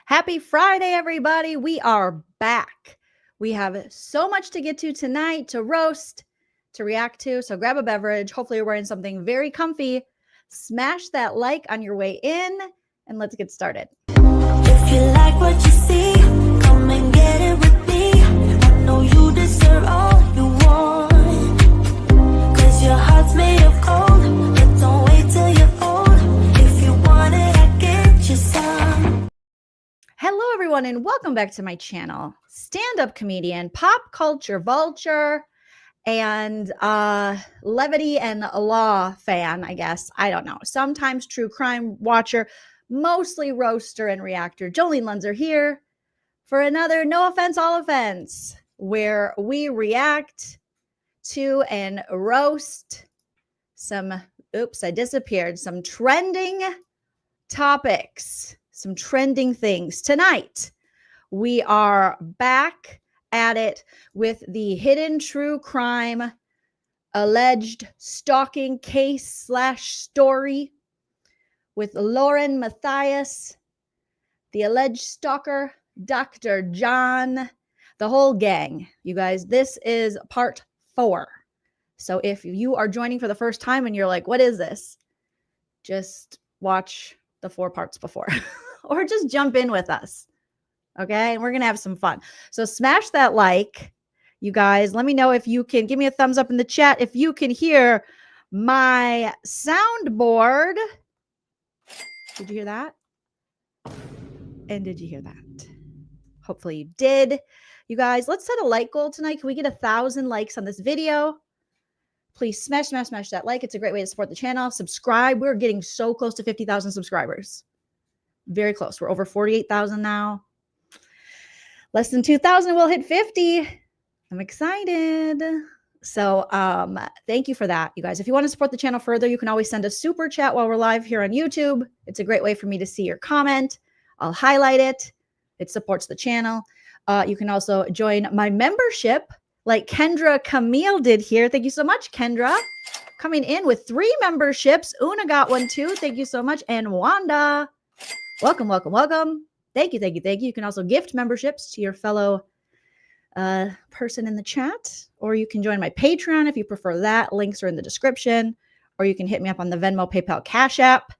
Happy Friday, everybody. We are back. We have so much to get to tonight, to roast, to react to. So grab a beverage. Hopefully you're wearing something very comfy. Smash that like on your way in, and let's get started. If you like what you see, come and get it with me. I know you deserve all you want, 'cause your heart's made of gold, but don't wait till you're old. If you want it, I get you some. Hello, everyone, and welcome back to my channel. Stand-up comedian, pop culture vulture, and levity and law fan, I guess. I don't know. Sometimes true crime watcher, mostly roaster and reactor. Joleenlunzer here for another No Offense, All Offense, where we react to and roast some, oops, I disappeared, some trending topics, some trending things. Tonight, we are back at it with the hidden true crime alleged stalking case / story with LaurenMatthias, the alleged stalker, Dr. John, the whole gang. You guys, this is part 4. So if you are joining for the first time and you're like, what is this? Just watch the 4 parts before or just jump in with us. Okay. And we're going to have some fun. So smash that like, you guys. Let me know if you can give me a thumbs up in the chat if you can hear my soundboard. Did you hear that? And did you hear that? Hopefully you did. You guys, let's set a like goal tonight. Can we get 1,000 likes on this video? Please smash that like. It's a great way to support the channel. Subscribe. We're getting so close to 50,000 subscribers. Very close. We're over 48,000 now. Less than 2,000 will hit 50. I'm excited. So thank you for that, you guys. If you want to support the channel further, you can always send a super chat while we're live here on YouTube. It's a great way for me to see your comment. I'll highlight it. It supports the channel. You can also join my membership like Kendra Camille did here. Thank you so much, Kendra. Coming in with 3 memberships. Una got one too. Thank you so much. And Wanda. Welcome, welcome, welcome. Thank you, thank you, thank you. You can also gift memberships to your fellow person in the chat, or you can join my Patreon if you prefer that. Links are in the description, or you can hit me up on the Venmo, PayPal, Cash App.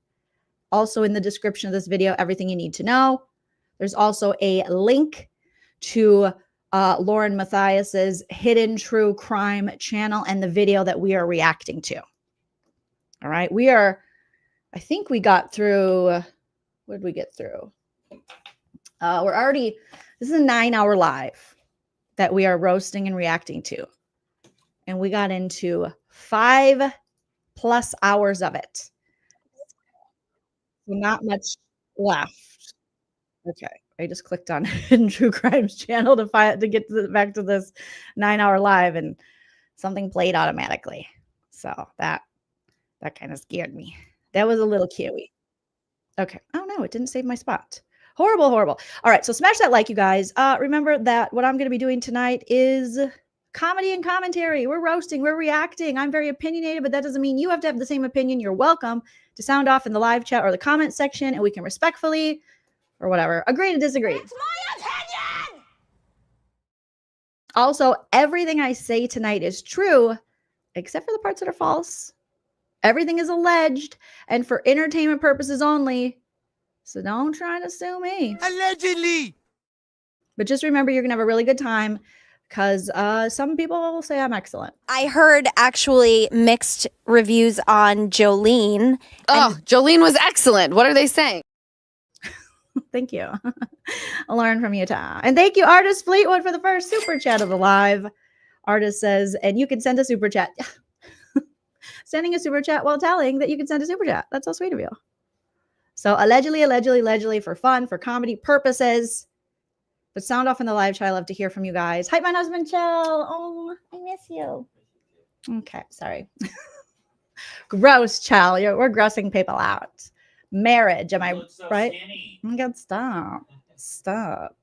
Also in the description of this video, everything you need to know. There's also a link to LaurenMatthias's Hidden True Crime channel and the video that we are reacting to. All right, I think we got through, what did we get through? This is a 9-hour live that we are roasting and reacting to. And we got into 5+ hours of it. So not much left. Okay. I just clicked on Hidden True Crimes channel to get back to this 9-hour live, and something played automatically. So that kind of scared me. That was a little kiwi. Okay. Oh no, it didn't save my spot. Horrible, horrible. All right, so smash that like, you guys. Remember that what I'm going to be doing tonight is comedy and commentary. We're roasting, we're reacting. I'm very opinionated, but that doesn't mean you have to have the same opinion. You're welcome to sound off in the live chat or the comment section, and we can respectfully, or whatever, agree to disagree. It's my opinion! Also, everything I say tonight is true, except for the parts that are false. Everything is alleged and for entertainment purposes only. So don't try to sue me. Allegedly. But just remember, you're going to have a really good time because some people will say I'm excellent. I heard actually mixed reviews on Jolene. Oh, Jolene was excellent. What are they saying? Thank you. Lauren from Utah. And thank you, Artist Fleetwood, for the first super chat of the live. Artist says, and you can send a super chat. Sending a super chat while telling that you can send a super chat. That's so sweet of you. So allegedly for fun, for comedy purposes. But sound off in the live chat. I love to hear from you guys. Hi, my husband, Chill. Oh, I miss you. Okay, sorry. Gross, Chill. We're grossing people out. Marriage, am I right? Oh my God, stop. Stop.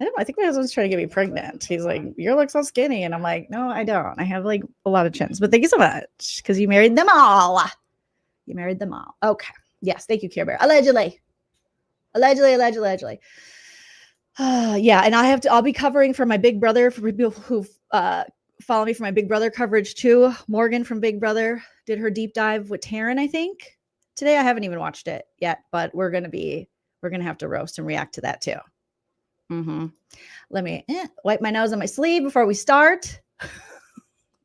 I don't know. I think my husband's trying to get me pregnant. He's like, you look so skinny. And I'm like, no, I don't. I have like a lot of chins. But thank you so much because you married them all. You married them all. Okay. Yes. Thank you, Care Bear. Allegedly. Yeah, and I'll be covering for my Big Brother for people who follow me for my Big Brother coverage too. Morgan from Big Brother did her deep dive with Taryn, I think. Today I haven't even watched it yet, but we're gonna have to roast and react to that too. Let me wipe my nose on my sleeve before we start.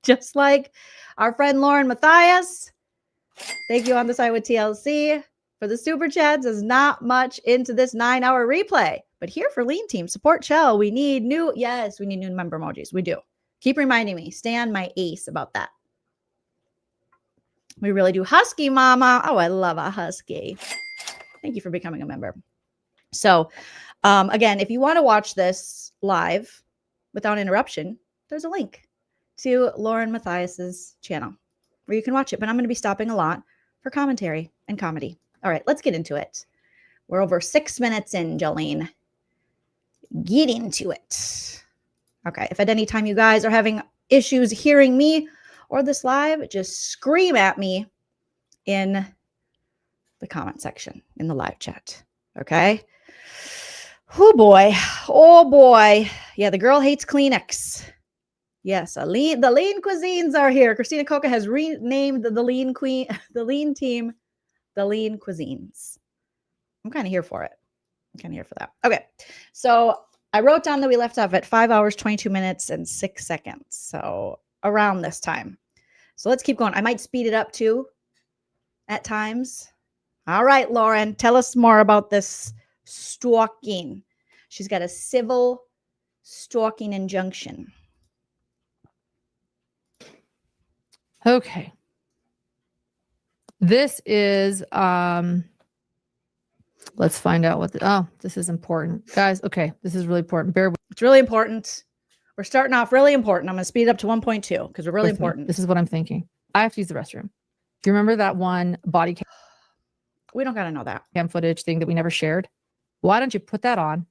Just like our friend LaurenMatthias. Thank you on the side with TLC for the super chats. There's not much into this 9-hour replay, but here for Lean Team support Chell, we need new member emojis. We do. Keep reminding me. Stay on my ace about that. We really do. Husky Mama. Oh, I love a husky. Thank you for becoming a member. So, again, if you want to watch this live without interruption, there's a link to LaurenMatthias's channel where you can watch it. But I'm going to be stopping a lot for commentary and comedy. All right, let's get into it. We're over 6 minutes in, Jolene. Get into it. Okay, if at any time you guys are having issues hearing me or this live, just scream at me in the comment section in the live chat. Okay? Oh boy. Oh boy. Yeah, the girl hates Kleenex. Yes, the lean cuisines are here. Christina Coca has renamed the lean team, the lean cuisines. I'm kind of here for it. I'm kind of here for that. Okay. So I wrote down that we left off at 5 hours, 22 minutes and 6 seconds. So around this time. So let's keep going. I might speed it up too at times. All right, Lauren, tell us more about this stalking. She's got a civil stalking injunction. Okay. This is, let's find out this is important. Guys, okay, this is really important. It's really important. We're starting off really important. I'm going to speed it up to 1.2 because we're really important. This is what I'm thinking. I have to use the restroom. Do you remember that one body cam? We don't got to know that. Cam footage thing that we never shared? Why don't you put that on?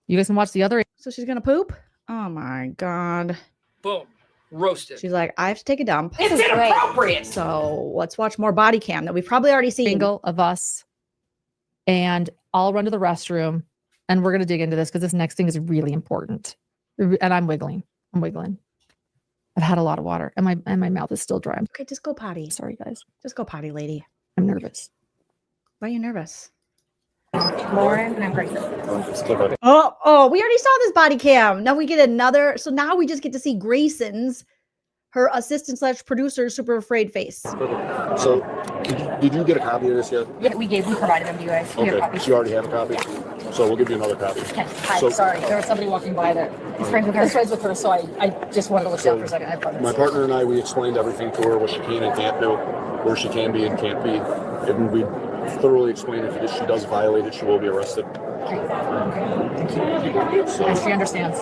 You guys can watch the other. So she's going to poop? Oh my God. Boom. Roasted. She's like, I have to take a dump. It's inappropriate. So let's watch more body cam that we've probably already seen. Single of us. And I'll run to the restroom and we're going to dig into this because this next thing is really important. And I'm wiggling. I've had a lot of water and my mouth is still dry. Okay, just go potty. Sorry, guys. Just go potty, lady. I'm nervous. Why are you nervous? Lauren and I'm Grace. Oh, we already saw this body cam. Now we get another. So now we just get to see Grayson's, her assistant / producer, super afraid face. So did you get a copy of this yet? Yeah, we provided them to you guys. We have Okay, copies. so you already have a copy? So we'll give you another copy. Okay. Hi, So- sorry. There was somebody walking by that is friends with her. Is friends with her, so I just wanted to look down for a second. I promise. My partner and I, we explained everything to her, what she can and can't do, where she can be and can't be. And we thoroughly explained if she does violate it, she will be arrested. So, She understands.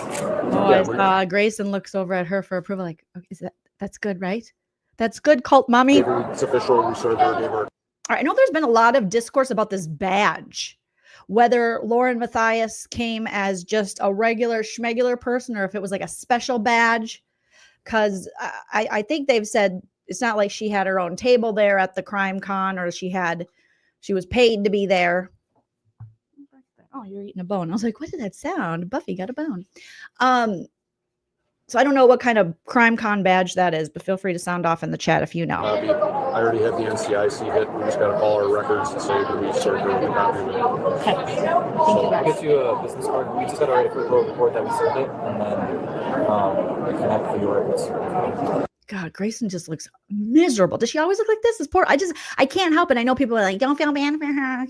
Grayson looks over at her for approval, like, okay, that's good, right? That's good, cult mommy. it's official. We served her, gave her. All right, I know there's been a lot of discourse about this badge, whether LaurenMatthias came as just a regular schmegular person or if it was like a special badge. Because I think they've said it's not like she had her own table there at the crime con or she was paid to be there. Oh, you're eating a bone. I was like, what did that sound? Buffy got a bone. So I don't know what kind of crime con badge that is, but feel free to sound off in the chat if you know. I already have the NCIC hit. We just got to call our records and say that we served her with a copy of it. Okay. Thank you, guys. Get you a business card. We just got to write a quick little report that we served it, and then we can have for your records. God, Grayson just looks miserable. Does she always look like this? This poor. I can't help it. I know people are like, don't feel bad for her.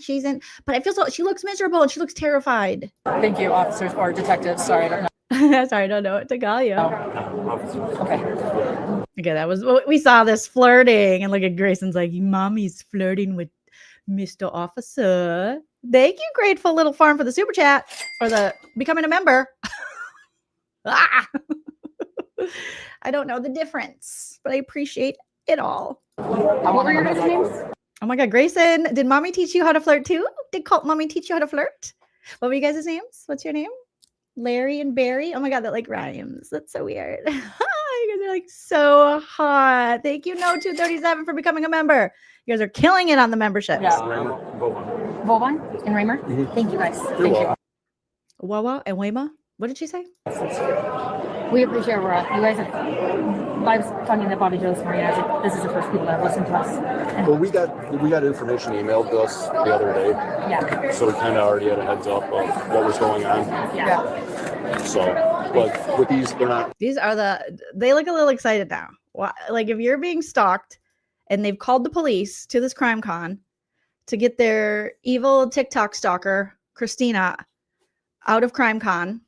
But I feel she looks miserable and she looks terrified. Thank you, officers or detectives. Sorry, I don't know. Sorry, I don't know what to call you. Okay. Okay, that was we saw this flirting, and look at Grayson's like, mommy's flirting with Mr. Officer. Thank you, Grateful Little Farm, for the super chat or the becoming a member. I don't know the difference, but I appreciate it all. What were your guys' names? Oh my God, Grayson, did mommy teach you how to flirt too? Did cult mommy teach you how to flirt? What were you guys' names? What's your name? Larry and Barry. Oh my God, that like rhymes. That's so weird. You guys are like so hot. Thank you, No237, for becoming a member. You guys are killing it on the memberships. Yeah. Volvine and Raymer. Thank you, guys. Thank you. Wawa and Wema. What did she say? We appreciate you guys have vibes talking to Bobby Joe this morning. I was like, this is the first people that have listened to us. And Well, we got information emailed to us the other day, yeah. so we kind of already had a heads up of what was going on. Yeah. So, but with these, they're not. These are they look a little excited now. Why, like if you're being stalked and they've called the police to this crime con to get their evil TikTok stalker, Christina, out of crime con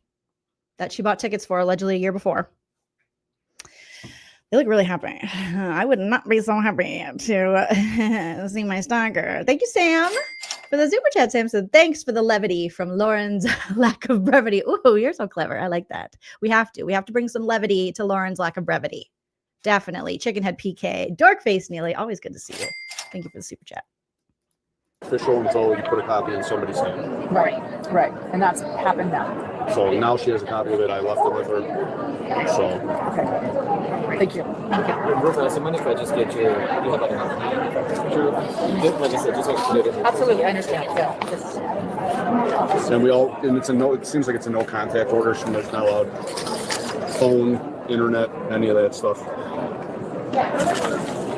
that she bought tickets for allegedly a year before. They look really happy. I would not be so happy to see my stalker. Thank you, Sam, for the super chat. Sam said, thanks for the levity from Lauren's lack of brevity. Ooh, you're so clever. I like that. We have to bring some levity to Lauren's lack of brevity. Definitely. Chickenhead PK. Dorkface Neely. Always good to see you. Thank you for the super chat. Official until you put a copy in somebody's hand. Right. And that's happened now. So now she has a copy of it. I left it with her. So Okay. Thank you. Real fast, I mind if I just get you have like a picture? Like I said, just like put it in. Absolutely. I understand. Yeah. and it seems like it's a no contact order. So there's not allowed phone, internet, any of that stuff.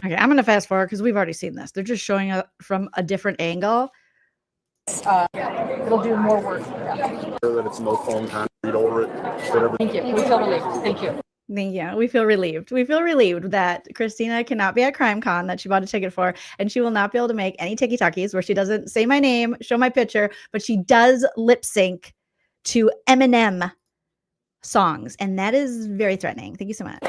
Okay, I'm going to fast forward because we've already seen this. They're just showing it from a different angle. It'll do more work. Yeah. That it's no phone contact. Read over it. Whatever. Thank you. We feel relieved. Thank you. Yeah, we feel relieved. We feel relieved that Christina cannot be at CrimeCon that she bought a ticket for, and she will not be able to make any tiki-takis where she doesn't say my name, show my picture, but she does lip sync to Eminem songs, and that is very threatening. Thank you so much.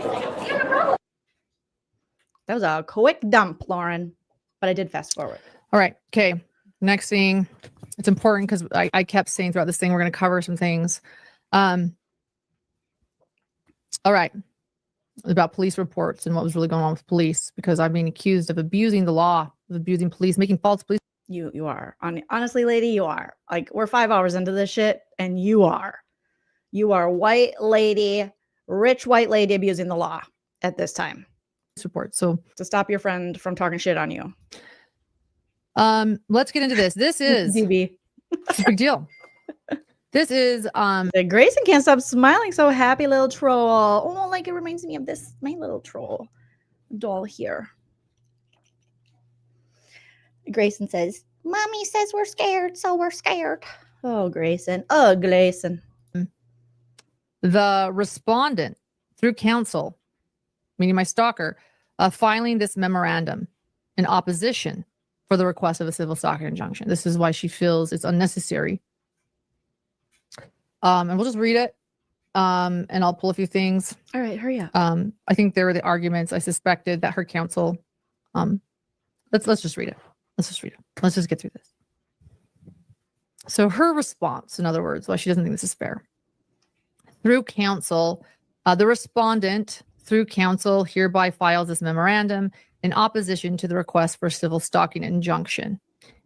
That was a quick dump, Lauren, but I did fast forward. All right. Okay. Next thing. It's important because I kept saying throughout this thing, we're going to cover some things. All right. About police reports and what was really going on with police, because I'm being accused of abusing the law, of abusing police, making false police. You are. Honestly, lady, you are. Like, we're 5 hours into this shit, and you are. You are white lady, rich white lady abusing the law at this time. Report. So to stop your friend from talking shit on you. Let's get into this. This is DB. It's a big deal. This is Grayson can't stop smiling. So happy little troll. Oh, like it reminds me of this, my little troll doll here. Grayson says, "Mommy says we're scared, so we're scared." Oh, Grayson. Oh, Grayson. The respondent through counsel, meaning my stalker, filing this memorandum in opposition for the request of a civil stalking injunction. This is why she feels it's unnecessary. And we'll just read it. And I'll pull a few things. All right, hurry up. I think there were the arguments I suspected that her counsel. Let's just read it. Let's just read it. Let's just get through this. So her response, in other words, why she doesn't think this is fair. Through counsel, the respondent through counsel hereby files this memorandum in opposition to the request for civil stalking injunction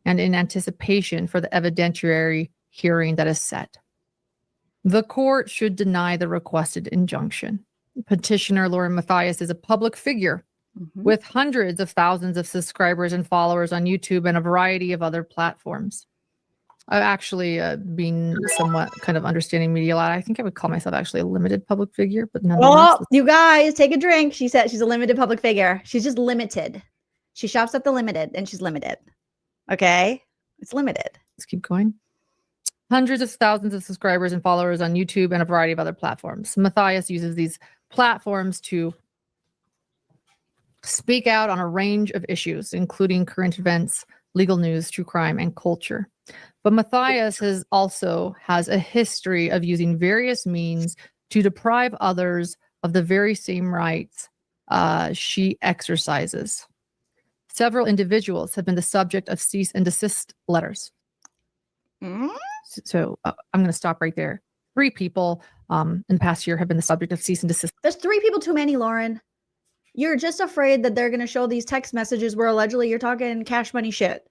and in anticipation for the evidentiary hearing that is set. The court should deny the requested injunction. Petitioner LaurenMatthias is a public figure with hundreds of thousands of subscribers and followers on YouTube and a variety of other platforms. I've actually been somewhat kind of understanding media. I think I would call myself actually a limited public figure, but nonetheless. Oh, you guys, take a drink. She said she's a limited public figure. She's just limited. She shops at the limited and she's limited. Okay? It's limited. Let's keep going. Hundreds of thousands of subscribers and followers on YouTube and a variety of other platforms. Matthias uses these platforms to speak out on a range of issues, including current events, legal news, true crime, and culture. But Matthias has a history of using various means to deprive others of the very same rights she exercises. Several individuals have been the subject of cease and desist letters. So I'm going to stop right there. 3 people in the past year have been the subject of cease and desist. There's 3 people too many, Lauren. You're just afraid that they're going to show these text messages where allegedly you're talking cash money shit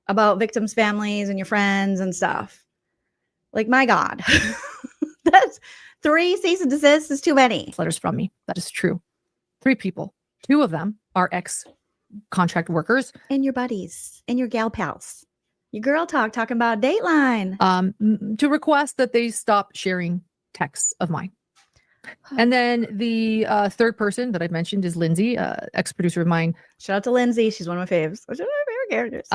about victims' families and your friends and stuff. Like, my God. That's 3 cease and desist is too many. Letters from me. That is true. 3 people. 2 of them are ex-contract workers. And your buddies and your gal pals. Your girl talking about Dateline. To request that they stop sharing texts of mine. And then the third person that I mentioned is Lindsay, ex-producer of mine. Shout out to Lindsay. She's one of my faves. She's one of my favorite characters.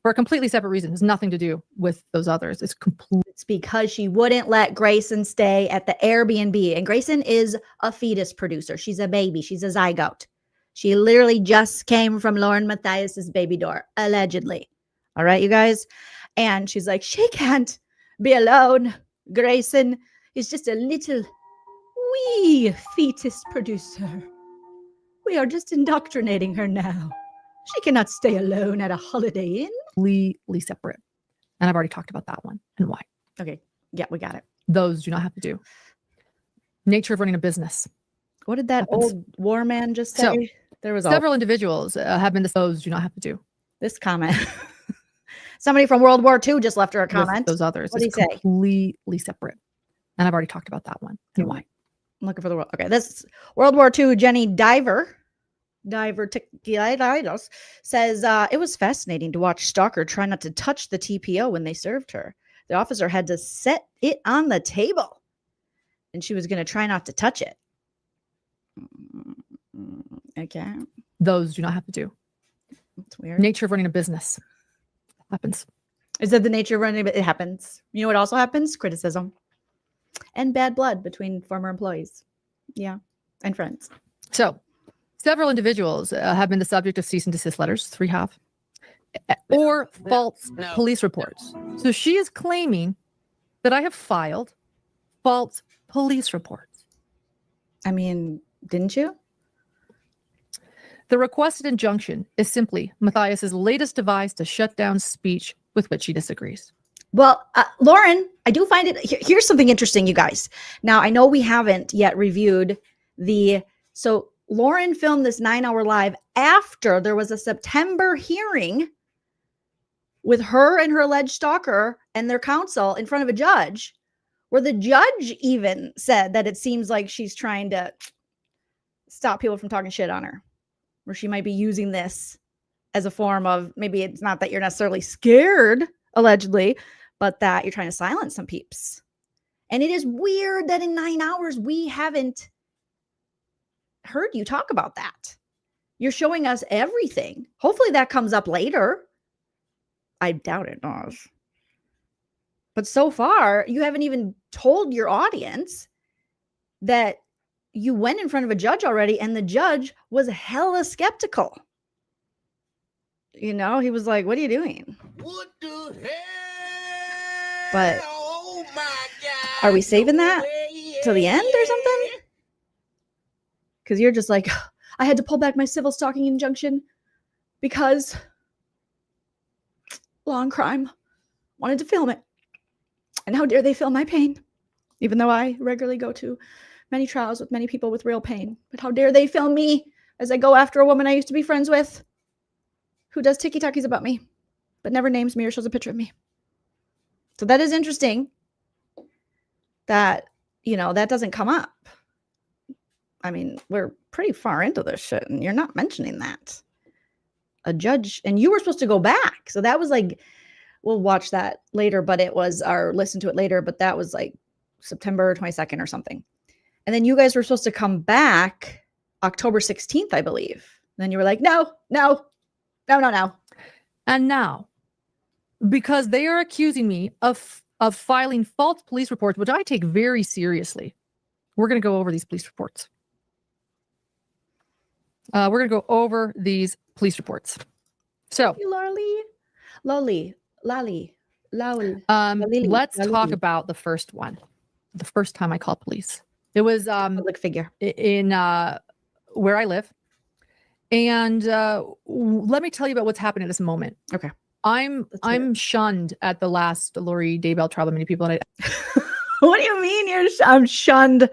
For a completely separate reason. It has nothing to do with those others. It's because she wouldn't let Grayson stay at the Airbnb. And Grayson is a fetus producer. She's a baby. She's a zygote. She literally just came from LaurenMatthias's baby door, allegedly. All right, you guys? And she's like, she can't be alone. Grayson is just a little wee fetus producer. We are just indoctrinating her now. She cannot stay alone at a Holiday Inn. Completely separate. And I've already talked about that one and why. Okay. Yeah, we got it. Those do not have to do. Nature of running a business. What did that old war man just say? So, there was several individuals have been those do not have to do. This comment. Somebody from World War II just left her a comment. With those others. What did he say? Completely separate. And I've already talked about that one and why. I'm looking for the world. Okay, this World War II Jenny Diverticulitis says it was fascinating to watch Stalker try not to touch the TPO when they served her. The officer had to set it on the table, and she was going to try not to touch it. Okay. Those do not have to do. That's weird. Nature of running a business. Happens. Is that the nature of running? It happens. You know what also happens? Criticism and bad blood between former employees. Yeah. And friends. So several individuals have been the subject of cease and desist letters. 3 have. Or false police reports. So she is claiming that I have filed false police reports. I mean, didn't you? The requested injunction is simply Matthias's latest device to shut down speech with which she disagrees. Well, Lauren, I do find it. Here's something interesting, you guys. Now, I know we haven't yet reviewed so Lauren filmed this 9-hour live after there was a September hearing with her and her alleged stalker and their counsel in front of a judge, where the judge even said that it seems like she's trying to stop people from talking shit on her, where she might be using this as a form of, maybe it's not that you're necessarily scared, allegedly, but that you're trying to silence some peeps. And it is weird that in 9 hours, we haven't heard you talk about that. You're showing us everything. Hopefully that comes up later. I doubt it does. But so far, you haven't even told your audience that you went in front of a judge already, and the judge was hella skeptical. You know, he was like, what are you doing? What the hell? But oh my God. Are we saving that till the end or something? Because you're just like, I had to pull back my civil stalking injunction because Law and Crime wanted to film it. And how dare they film my pain? Even though I regularly go to many trials with many people with real pain. But how dare they film me as I go after a woman I used to be friends with who does tiki-takis about me, but never names me or shows a picture of me. So that is interesting that, you know, that doesn't come up. I mean, we're pretty far into this shit and you're not mentioning that. A judge, and you were supposed to go back. So that was like, we'll watch that later, but it was, or listen to it later, but that was like September 22nd or something. And then you guys were supposed to come back October 16th, I believe. And then you were like, no. And now, because they are accusing me of filing false police reports, which I take very seriously, we're going to go over these police reports. We're going to go over these police reports. So, let's talk about the first one. The first time I called police. It was public figure in where I live. And let me tell you about what's happening at this moment. Okay. I'm shunned at the last Lori Daybell trial by many people. And what do you mean I'm shunned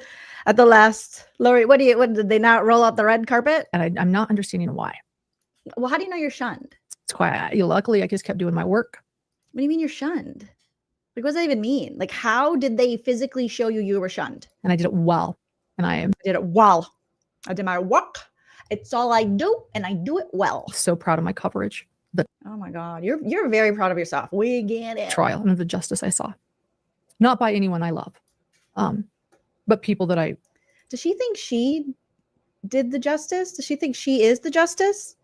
at the last Lori? What did they not roll out the red carpet? And I'm not understanding why. Well, how do you know you're shunned? It's quite luckily I just kept doing my work. What do you mean you're shunned? Like, what does that even mean? Like, how did they physically show you were shunned? And I did it well. And I did it well. I did my work. It's all I do, and I do it well. So proud of my coverage. Oh my God. You're very proud of yourself. We get it. trial and of the justice I saw. Not by anyone I love, but people that I. Does she think she did the justice? Does she think she is the justice?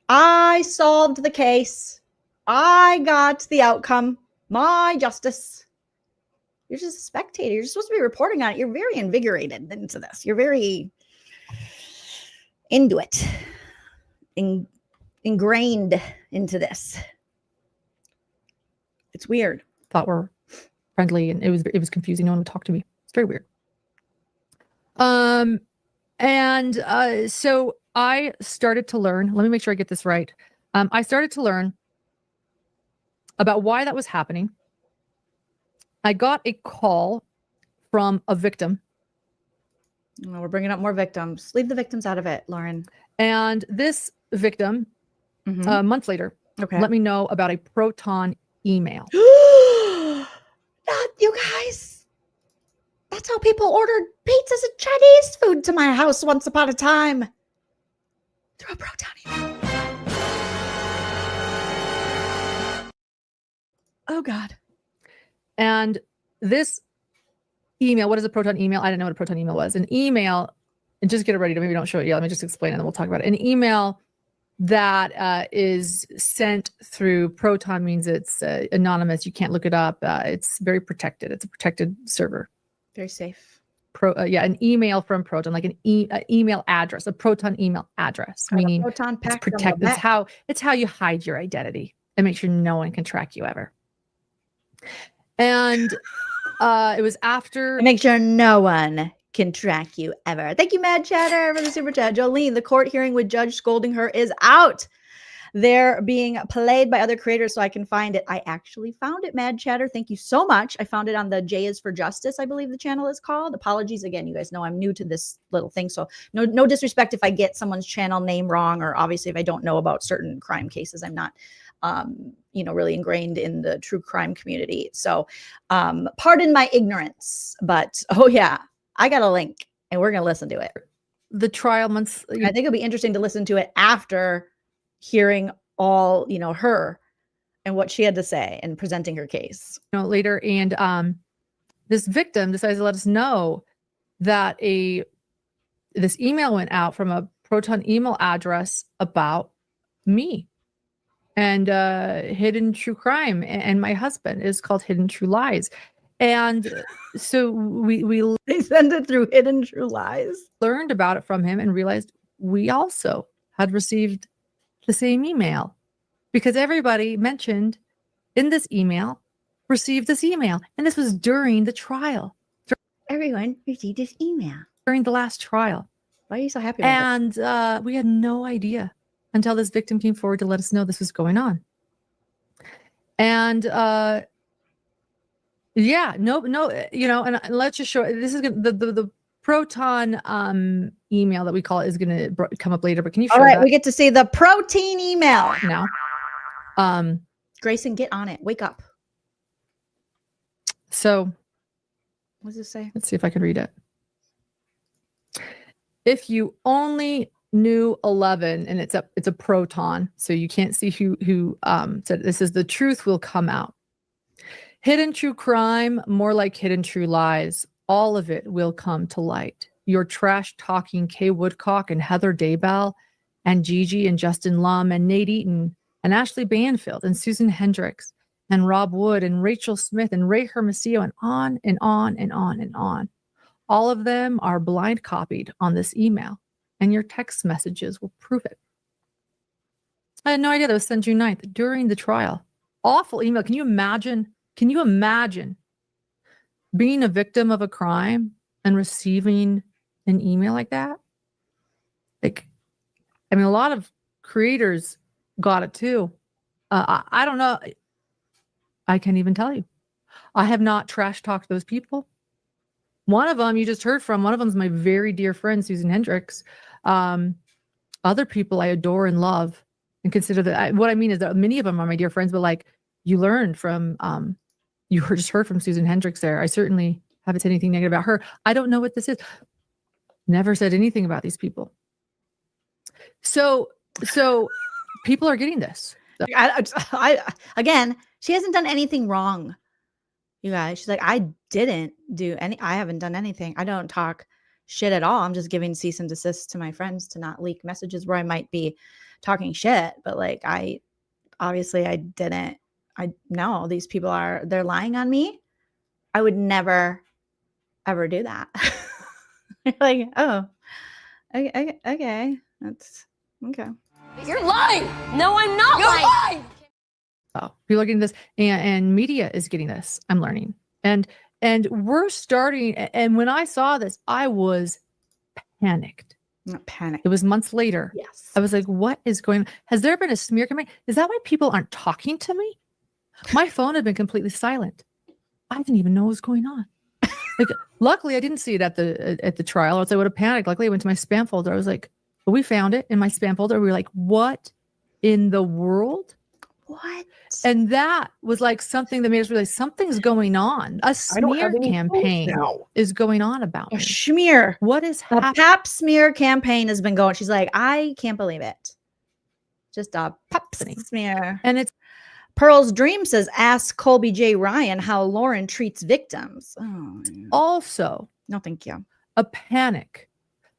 I solved the case. I got the outcome. My justice. You're just a spectator. You're supposed to be reporting on it. You're very invigorated into this. You're very into it. Ingrained into this. It's weird. Thought were friendly, and it was confusing. No one would talk to me. It's very weird. So I started to learn. Let me make sure I get this right. I started to learn about why that was happening. I got a call from a victim. Oh, we're bringing up more victims. Leave the victims out of it, Lauren. And this victim, months later, let me know about a Proton email. You guys, that's how people ordered pizzas and Chinese food to my house once upon a time. Through a Proton email. Oh, God. And this email, what is a Proton email? I didn't know what a Proton email was. An email, and just get it ready to maybe don't show it yet. Let me just explain it and then we'll talk about it. An email that is sent through Proton means it's anonymous. You can't look it up. It's very protected. It's a protected server. Very safe. An email from Proton, like an email address, a Proton email address, meaning Proton it's protected. It's how you hide your identity and make sure no one can track you ever. And it was after. Make sure no one can track you ever. Thank you, Mad Chatter, for the super chat. Jolene, the court hearing with judge scolding her is out. They're being played by other creators, so I can find it. I actually found it, Mad Chatter. Thank you so much. I found it on the J is for Justice, I believe the channel is called. Apologies again. You guys know I'm new to this little thing, so no disrespect if I get someone's channel name wrong, or obviously if I don't know about certain crime cases. I'm not really ingrained in the true crime community. So pardon my ignorance, but oh yeah, I got a link and we're going to listen to it. The trial months. I think it'll be interesting to listen to it after hearing all, her and what she had to say and presenting her case. Later. And this victim decides to let us know that this email went out from a Proton email address about me. And Hidden True Crime and my husband is called Hidden True Lies. And so they send it through Hidden True Lies. Learned about it from him and realized we also had received the same email, because everybody mentioned in this email received this email. And this was during the trial. Everyone received this email. During the last trial. Why are you so happy? And we had no idea until this victim came forward to let us know this was going on. And and let's just show this is the Proton email that we call it is going to come up later. But can you show all right, that? we get to see the protein email now. Grayson, get on it. Wake up. So what does it say? Let's see if I can read it. If you only knew 11, and it's a Proton, so you can't see who said this is the truth will come out. Hidden true crime, more like hidden true lies. All of it will come to light. Your trash talking Kay Woodcock and Heather Daybell and Gigi and Justin Lum and Nate Eaton and Ashley Banfield and Susan Hendricks and Rob Wood and Rachel Smith and Ray Hermosillo and on and on and on and on. All of them are blind copied on this email, and your text messages will prove it. I had no idea that was sent June 9th during the trial. Awful email. Can you imagine being a victim of a crime and receiving an email like that? A lot of creators got it too. I don't know. I can't even tell you. I have not trash talked those people. One of them you just heard from. One of them is my very dear friend, Susan Hendricks. Other people I adore and love and consider that. What I mean is that many of them are my dear friends, but you learned from, you just heard from Susan Hendricks there. I certainly haven't said anything negative about her. I don't know what this is. Never said anything about these people. So people are getting this. Again, she hasn't done anything wrong. You guys, she's like, I haven't done anything. I don't talk shit at all. I'm just giving cease and desist to my friends to not leak messages where I might be talking shit. But like, I didn't. I know these people they're lying on me. I would never, ever do that. Like, oh, okay. That's okay. You're lying. No, I'm not lying. Oh, people are getting this, and media is getting this. I'm learning, and we're starting. And when I saw this, I was panicked. Not panicked. It was months later. Yes. I was like, "What is going on? Has there been a smear campaign? Is that why people aren't talking to me? My phone had been completely silent. I didn't even know what was going on. Like, luckily, I didn't see it at the trial, or else I would have panicked. Luckily, I went to my spam folder. I was like, we found it in my spam folder. We were like, what in the world? What? And that was like something that made us realize something's going on. A smear campaign is going on about A me. smear. What is A happening? pap smear campaign has been going. She's like, I can't believe it. Just a pap smear. And it's Pearl's Dream says, ask Colby J. Ryan how Lauren treats victims. Oh, also no, thank you. a panic.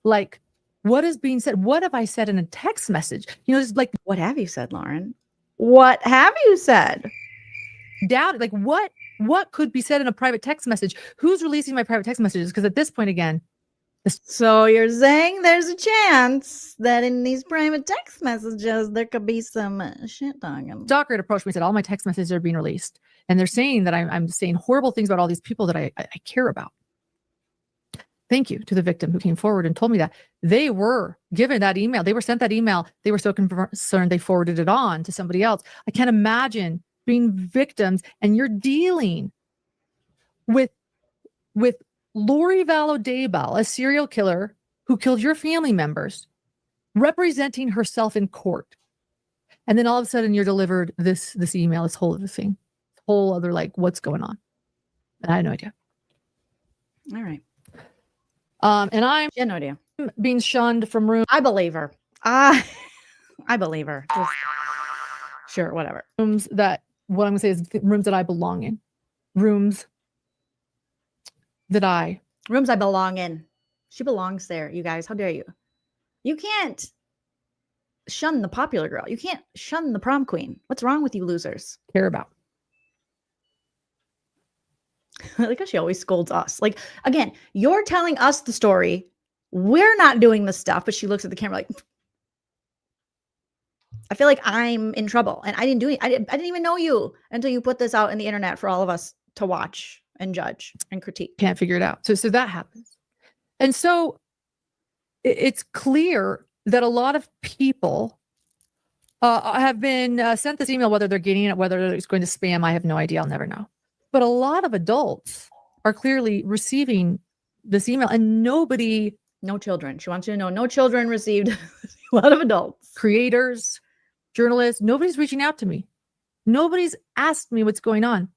Like, what is being said? What have I said in a text message? You know, it's like, What have you said, Lauren? What have you said? doubt, like what could be said in a private text message? Who's releasing my private text messages? Because at this point, again, So you're saying there's a chance that in these private text messages there could be some shit talking. Stalker had approached me and said all my text messages are being released, and they're saying that I'm saying horrible things about all these people that I care about. Thank you to the victim who came forward and told me that they were given that email. They were sent that email. They were so concerned they forwarded it on to somebody else. I can't imagine being victims and you're dealing with Lori Vallow Daybell, a serial killer who killed your family members, representing herself in court. And then all of a sudden you're delivered this email, this whole other thing, whole other, like, what's going on? And I had no idea. All right. And I'm She had no idea. being shunned from rooms. I believe her. I believe her. Just, sure, whatever. Rooms that, what I'm gonna say is rooms that I belong in. Rooms that I belong in. She belongs there, you guys. How dare you? You can't shun the popular girl. You can't shun the prom queen. What's wrong with you losers? care about. Like how she always scolds us. Like, again, you're telling us the story. We're not doing the stuff, but she looks at the camera like, I feel like I'm in trouble. And I didn't do it. I didn't even know you until you put this out in the internet for all of us to watch and judge and critique. Can't figure it out. So that happens. And so it's clear that a lot of people have been sent this email, whether they're getting it, whether it's going to spam, I have no idea. I'll never know. But a lot of adults are clearly receiving this email and nobody. No children. She wants you to know no children received. A lot of adults. Creators, journalists, nobody's reaching out to me. Nobody's asked me what's going on.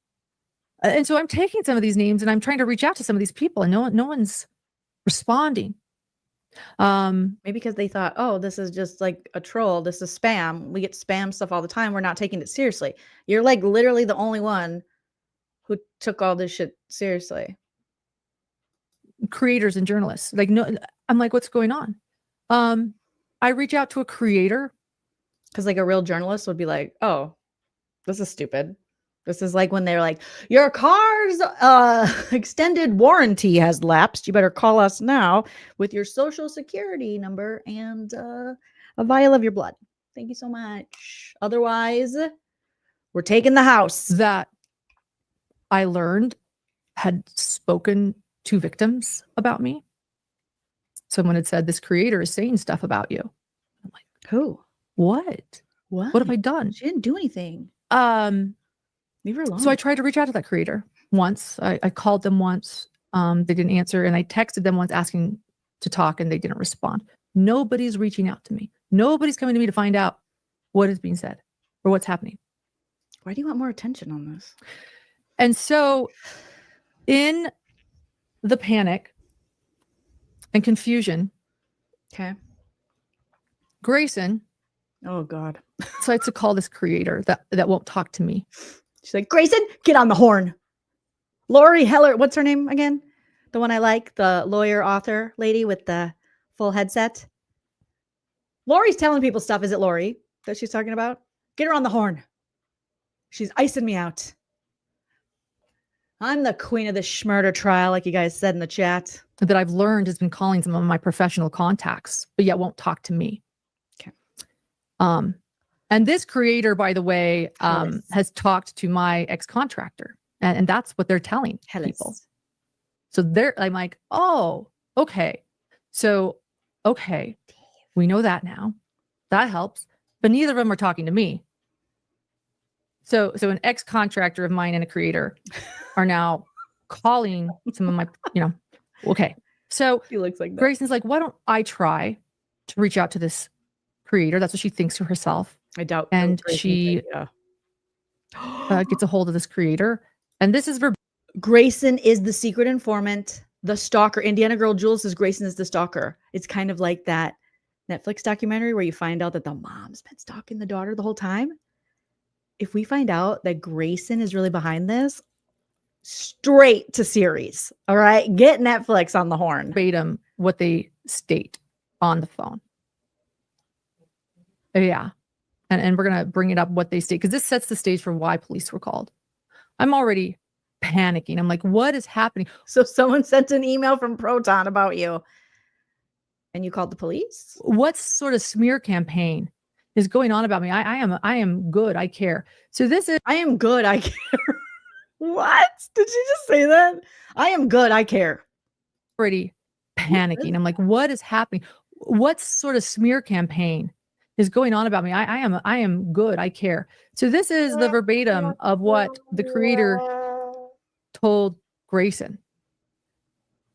And so I'm taking some of these names and I'm trying to reach out to some of these people and no one's responding. Maybe because they thought, oh, this is just like a troll. This is spam. We get spam stuff all the time. We're not taking it seriously. You're like literally the only one who took all this shit seriously. Creators and journalists. Like, no, I'm like, what's going on? I reach out to a creator. Because like a real journalist would be like, oh, this is stupid. This is like when they're like, your car's extended warranty has lapsed. You better call us now with your social security number and a vial of your blood. Thank you so much. Otherwise, we're taking the house. That I learned had spoken to victims about me. Someone had said, this creator is saying stuff about you. I'm like, who? What? What have I done? She didn't do anything. Leave her alone. So I tried to reach out to that creator once. I called them once. They didn't answer. And I texted them once asking to talk and they didn't respond. Nobody's reaching out to me. Nobody's coming to me to find out what is being said or what's happening. Why do you want more attention on this? And so in the panic and confusion, okay, Grayson Oh God. So I had to call this creator that won't talk to me. She's like, Grayson, get on the horn. Lori Heller, what's her name again? The one I like, the lawyer author lady with the full headset. Lori's telling people stuff. Is it Lori that she's talking about? Get her on the horn. She's icing me out. I'm the queen of the schmurder trial, like you guys said in the chat. That I've learned has been calling some of my professional contacts, but yet won't talk to me. Okay. And this creator, by the way, Hellas. has talked to my ex-contractor, and that's what they're telling people. So I'm like, oh, okay. So, okay, we know that now. That helps. But neither of them are talking to me. So an ex-contractor of mine and a creator are now calling some of my, okay. So He looks like that. Grayson's like, why don't I try to reach out to this creator? That's what she thinks to herself. I doubt. And Grayson's she gets a hold of this creator. And this is Grayson is the secret informant, the stalker. Indiana Girl Jules says Grayson is the stalker. It's kind of like that Netflix documentary where you find out that the mom's been stalking the daughter the whole time. If we find out that Grayson is really behind this, straight to series. All right. Get Netflix on the horn. verbatim what they state on the phone. Yeah. And we're going to bring it up what they state because this sets the stage for why police were called. I'm already panicking. I'm like, what is happening? So someone sent an email from Proton about you and you called the police? What sort of smear campaign is going on about me? I am good. I care. So this is, I am good. I care. What? Did she just say that? I am good. I care. already panicking. I'm like, what is happening? What sort of smear campaign is going on about me? I am good. I care. So this is the verbatim of what the creator told Grayson.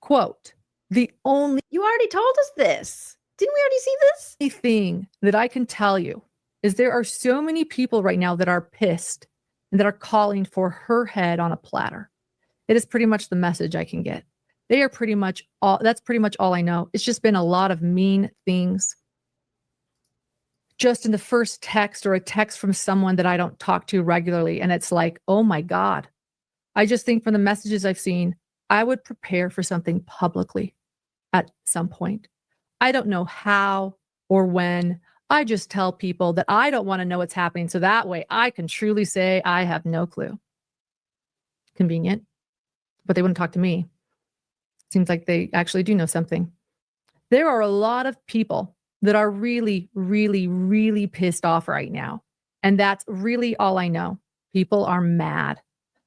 Quote, the only You already told us this. Didn't we already see this? thing that I can tell you is there are so many people right now that are pissed and that are calling for her head on a platter. It is pretty much the message I can get. They are pretty much all, that's pretty much all I know. It's just been a lot of mean things. Just in the first text or a text from someone that I don't talk to regularly. And it's like, oh my God. I just think from the messages I've seen, I would prepare for something publicly at some point. I don't know how or when. I just tell people that I don't want to know what's happening. So that way I can truly say I have no clue. Convenient, but they wouldn't talk to me. Seems like they actually do know something. There are a lot of people that are really, really, really pissed off right now. And that's really all I know. People are mad.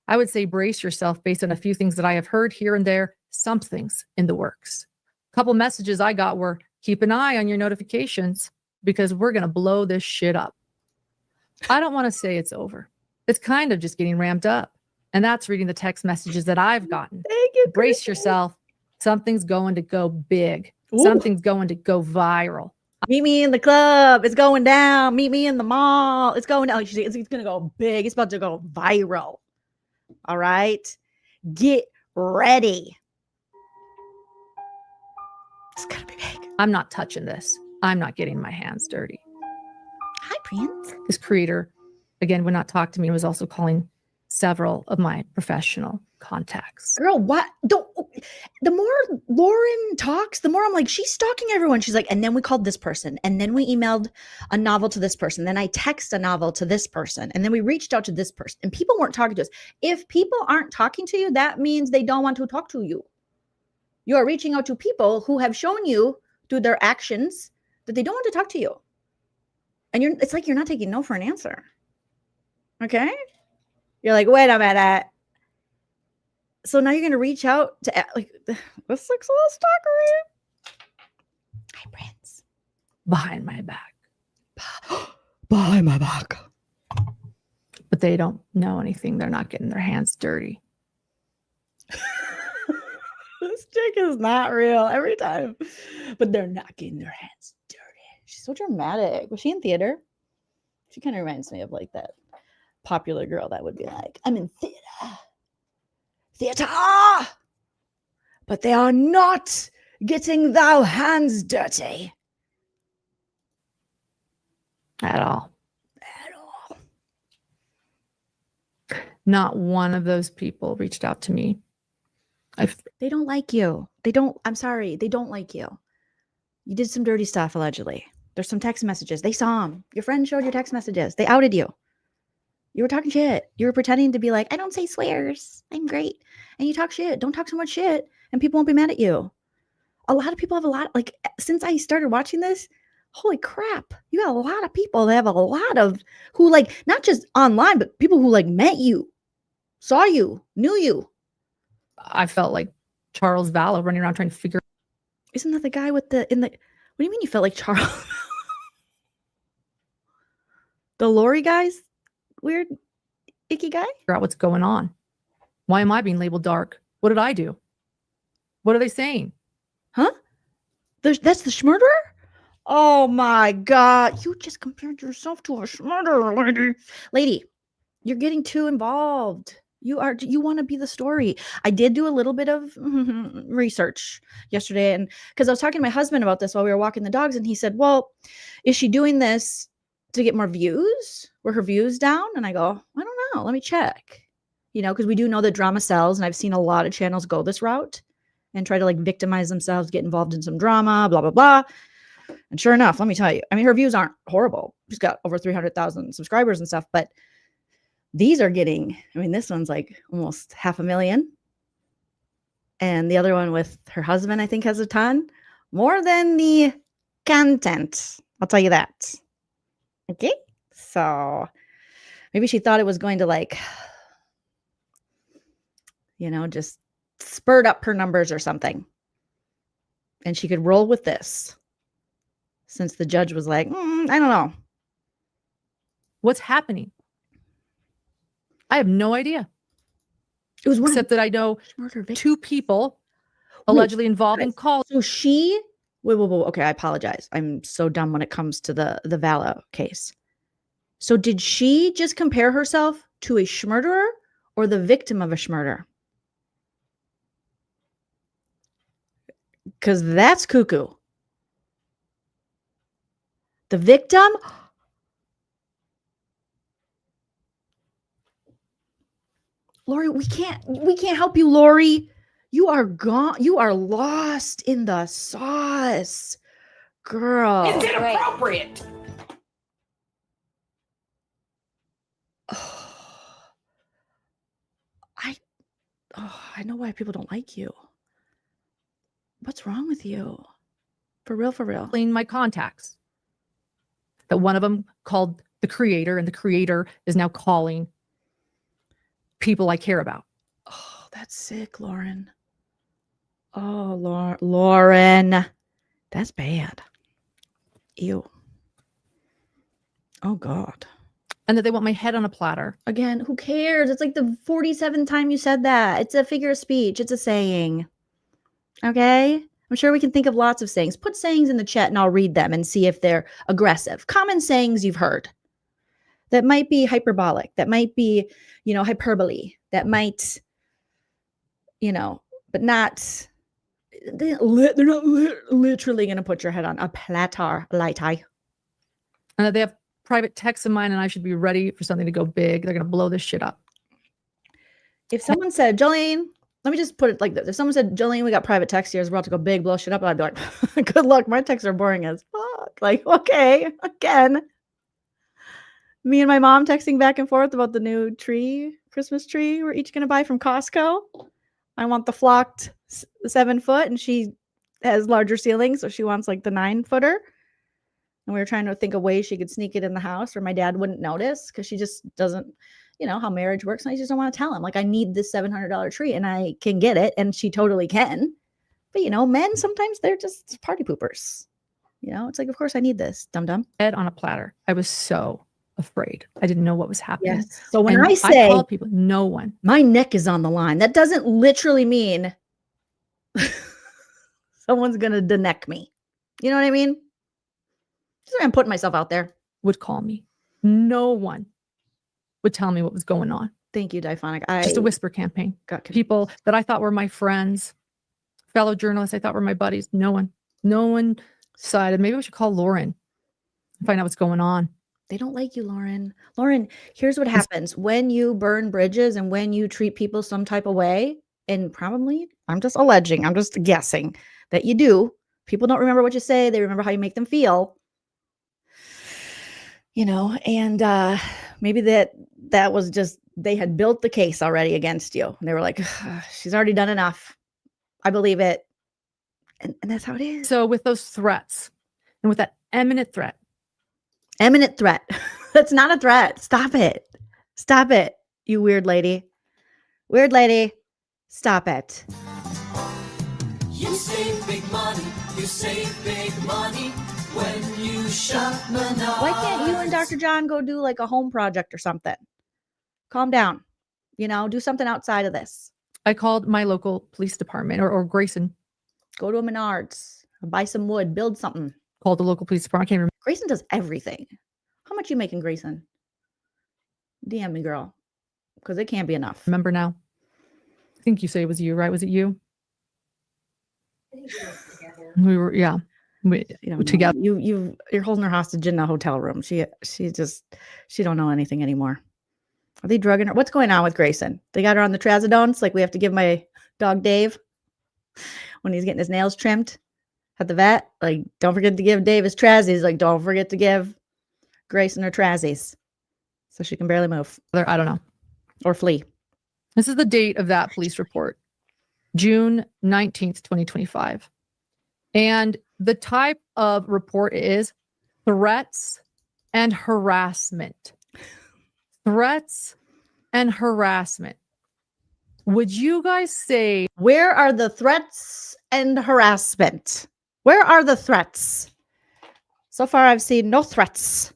I would say brace yourself based on a few things that I have heard here and there. Something's in the works. A couple messages I got were, keep an eye on your notifications because we're going to blow this shit up. I don't want to say it's over. It's kind of just getting ramped up. And that's reading the text messages that I've gotten. Thank you. Brace yourself. Something's going to go big. Ooh. Something's going to go viral. Meet me in the club. It's going down. Meet me in the mall. It's going down. It's going to go big. It's about to go viral. All right. Get ready. It's going to be big. I'm not touching this. I'm not getting my hands dirty. Hi, Prince. This creator, again, would not talk to me and was also calling several of my professional contacts. Girl, what? The more Lauren talks, the more I'm like, she's stalking everyone. She's like, and then we called this person. And then we emailed a novel to this person. Then I text a novel to this person. And then we reached out to this person. And people weren't talking to us. If people aren't talking to you, that means they don't want to talk to you. You are reaching out to people who have shown you through their actions that they don't want to talk to you. And it's like you're not taking no for an answer. Okay? You're like, wait a minute. So now you're going to reach out to, like, this looks a little stalkery. Hi, Prince. Behind my back. Behind my back. But they don't know anything. They're not getting their hands dirty. This chick is not real every time. But they're not getting their hands dirty. She's so dramatic. Was she in theater? She kind of reminds me of like that popular girl that would be like, I'm in theater. But they are not getting their hands dirty. At all. At all. Not one of those people reached out to me. They don't like you. I'm sorry. They don't like you. You did some dirty stuff, allegedly. There's some text messages. They saw them. Your friend showed your text messages. They outed you. You were talking shit. You were pretending to be like, I don't say swears. I'm great. And you talk shit. Don't talk so much shit. And people won't be mad at you. A lot of people have like, since I started watching this, holy crap. You got a lot of people that have a lot of, who like, not just online, but people who like met you, saw you, knew you. I felt like Charles Vallow running around trying to figure. Isn't that the guy with what do you mean you felt like Charles? The Lori guy's weird, icky guy? Figure out what's going on. Why am I being labeled dark? What did I do? What are they saying? Huh? That's the schmurderer? Oh my God. You just compared yourself to a schmurderer, lady. Lady, you're getting too involved. You want to be the story. I did do a little bit of research yesterday, and because I was talking to my husband about this while we were walking the dogs, and he said, well, is she doing this to get more views? Were her views down? And I go, I don't know. Let me check. Because we do know that drama sells, and I've seen a lot of channels go this route and try to like victimize themselves, get involved in some drama, blah, blah, blah. And sure enough, let me tell you, I mean, her views aren't horrible. She's got over 300,000 subscribers and stuff, but these are getting, I mean, this one's like almost 500,000. And the other one with her husband, I think, has a ton. More than the content. I'll tell you that. Okay. So maybe she thought it was going to like, just spurt up her numbers or something. And she could roll with this. Since the judge was like, I don't know. What's happening? I have no idea. It was except that I know two people allegedly involved in calls. So she, wait. Okay, I apologize. I'm so dumb when it comes to the Vallow case. So did she just compare herself to a schmurderer or the victim of a schmurder? Because that's cuckoo. The victim? Lori, we can't help you, Lori. You are gone. You are lost in the sauce, girl. It's inappropriate. I know why people don't like you. What's wrong with you? For real, for real. Clean my contacts. That one of them called the creator, and the creator is now calling people I care about. Oh, that's sick, Lauren. Oh, Lauren. That's bad. Ew. Oh, God. And that they want my head on a platter. Again, who cares? It's like the 47th time you said that. It's a figure of speech. It's a saying. Okay? I'm sure we can think of lots of sayings. Put sayings in the chat and I'll read them and see if they're aggressive. Common sayings you've heard that might be hyperbolic, that might be, hyperbole, that might, but not, they're not literally going to put your head on a platter, light eye. And that they have private texts of mine and I should be ready for something to go big. They're going to blow this shit up. If someone said, Jolene, let me just put it like this. If someone said, Jolene, we got private text here. We're about to go big, blow shit up. I'd be like, good luck. My texts are boring as fuck. Like, okay, again. Me and my mom texting back and forth about the new Christmas tree we're each going to buy from Costco. I want the flocked 7-foot and she has larger ceilings. So she wants like the 9-footer. And we were trying to think of ways she could sneak it in the house where my dad wouldn't notice because she just doesn't, how marriage works. And I just don't want to tell him, like, I need this $700 tree and I can get it. And she totally can. But, men, sometimes they're just party poopers. It's like, of course I need this. Dum-dum. Head on a platter. I was so afraid. I didn't know what was happening. Yes. So when I say, called people, no one. My neck is on the line. That doesn't literally mean someone's going to deneck me. You know what I mean? I'm putting myself out there. Would call me. No one would tell me what was going on. Thank you, Diphonic. Just a whisper campaign. Got people that I thought were my friends, fellow journalists I thought were my buddies. No one decided maybe we should call Lauren and find out what's going on. They don't like you, Lauren. Lauren, here's what happens when you burn bridges and when you treat people some type of way, and probably, I'm just alleging, I'm just guessing that you do. People don't remember what you say, they remember how you make them feel. You know, and maybe that was just, they had built the case already against you. And they were like, she's already done enough. I believe it. And that's how it is. So with those threats and with that imminent threat. That's not a threat. Stop it. Stop it, you weird lady. Weird lady. Stop it. You save big money. You save big money when you shop Menards. Why can't you and Dr. John go do like a home project or something? Calm down. You know, do something outside of this. I called my local police department or Grayson. Go to a Menards. Buy some wood. Build something. Called the local police department. I can't remember. Grayson does everything. How much you making, Grayson? DM me, girl. Because it can't be enough. Remember now. I think you said it was you, right? Was it you? We were, yeah. We together. You're holding her hostage in a hotel room. She don't know anything anymore. Are they drugging her? What's going on with Grayson? They got her on the trazodones. Like we have to give my dog Dave when he's getting his nails trimmed at the vet. Like, don't forget to give Dave his trazies. Like, don't forget to give Grayson her trazies so she can barely move. I don't know. Or flee. This is the date of that police report. June 19th, 2025. And the type of report is threats and harassment. Threats and harassment. Would you guys say, where are the threats and harassment? Where are the threats? So far, I've seen no threats.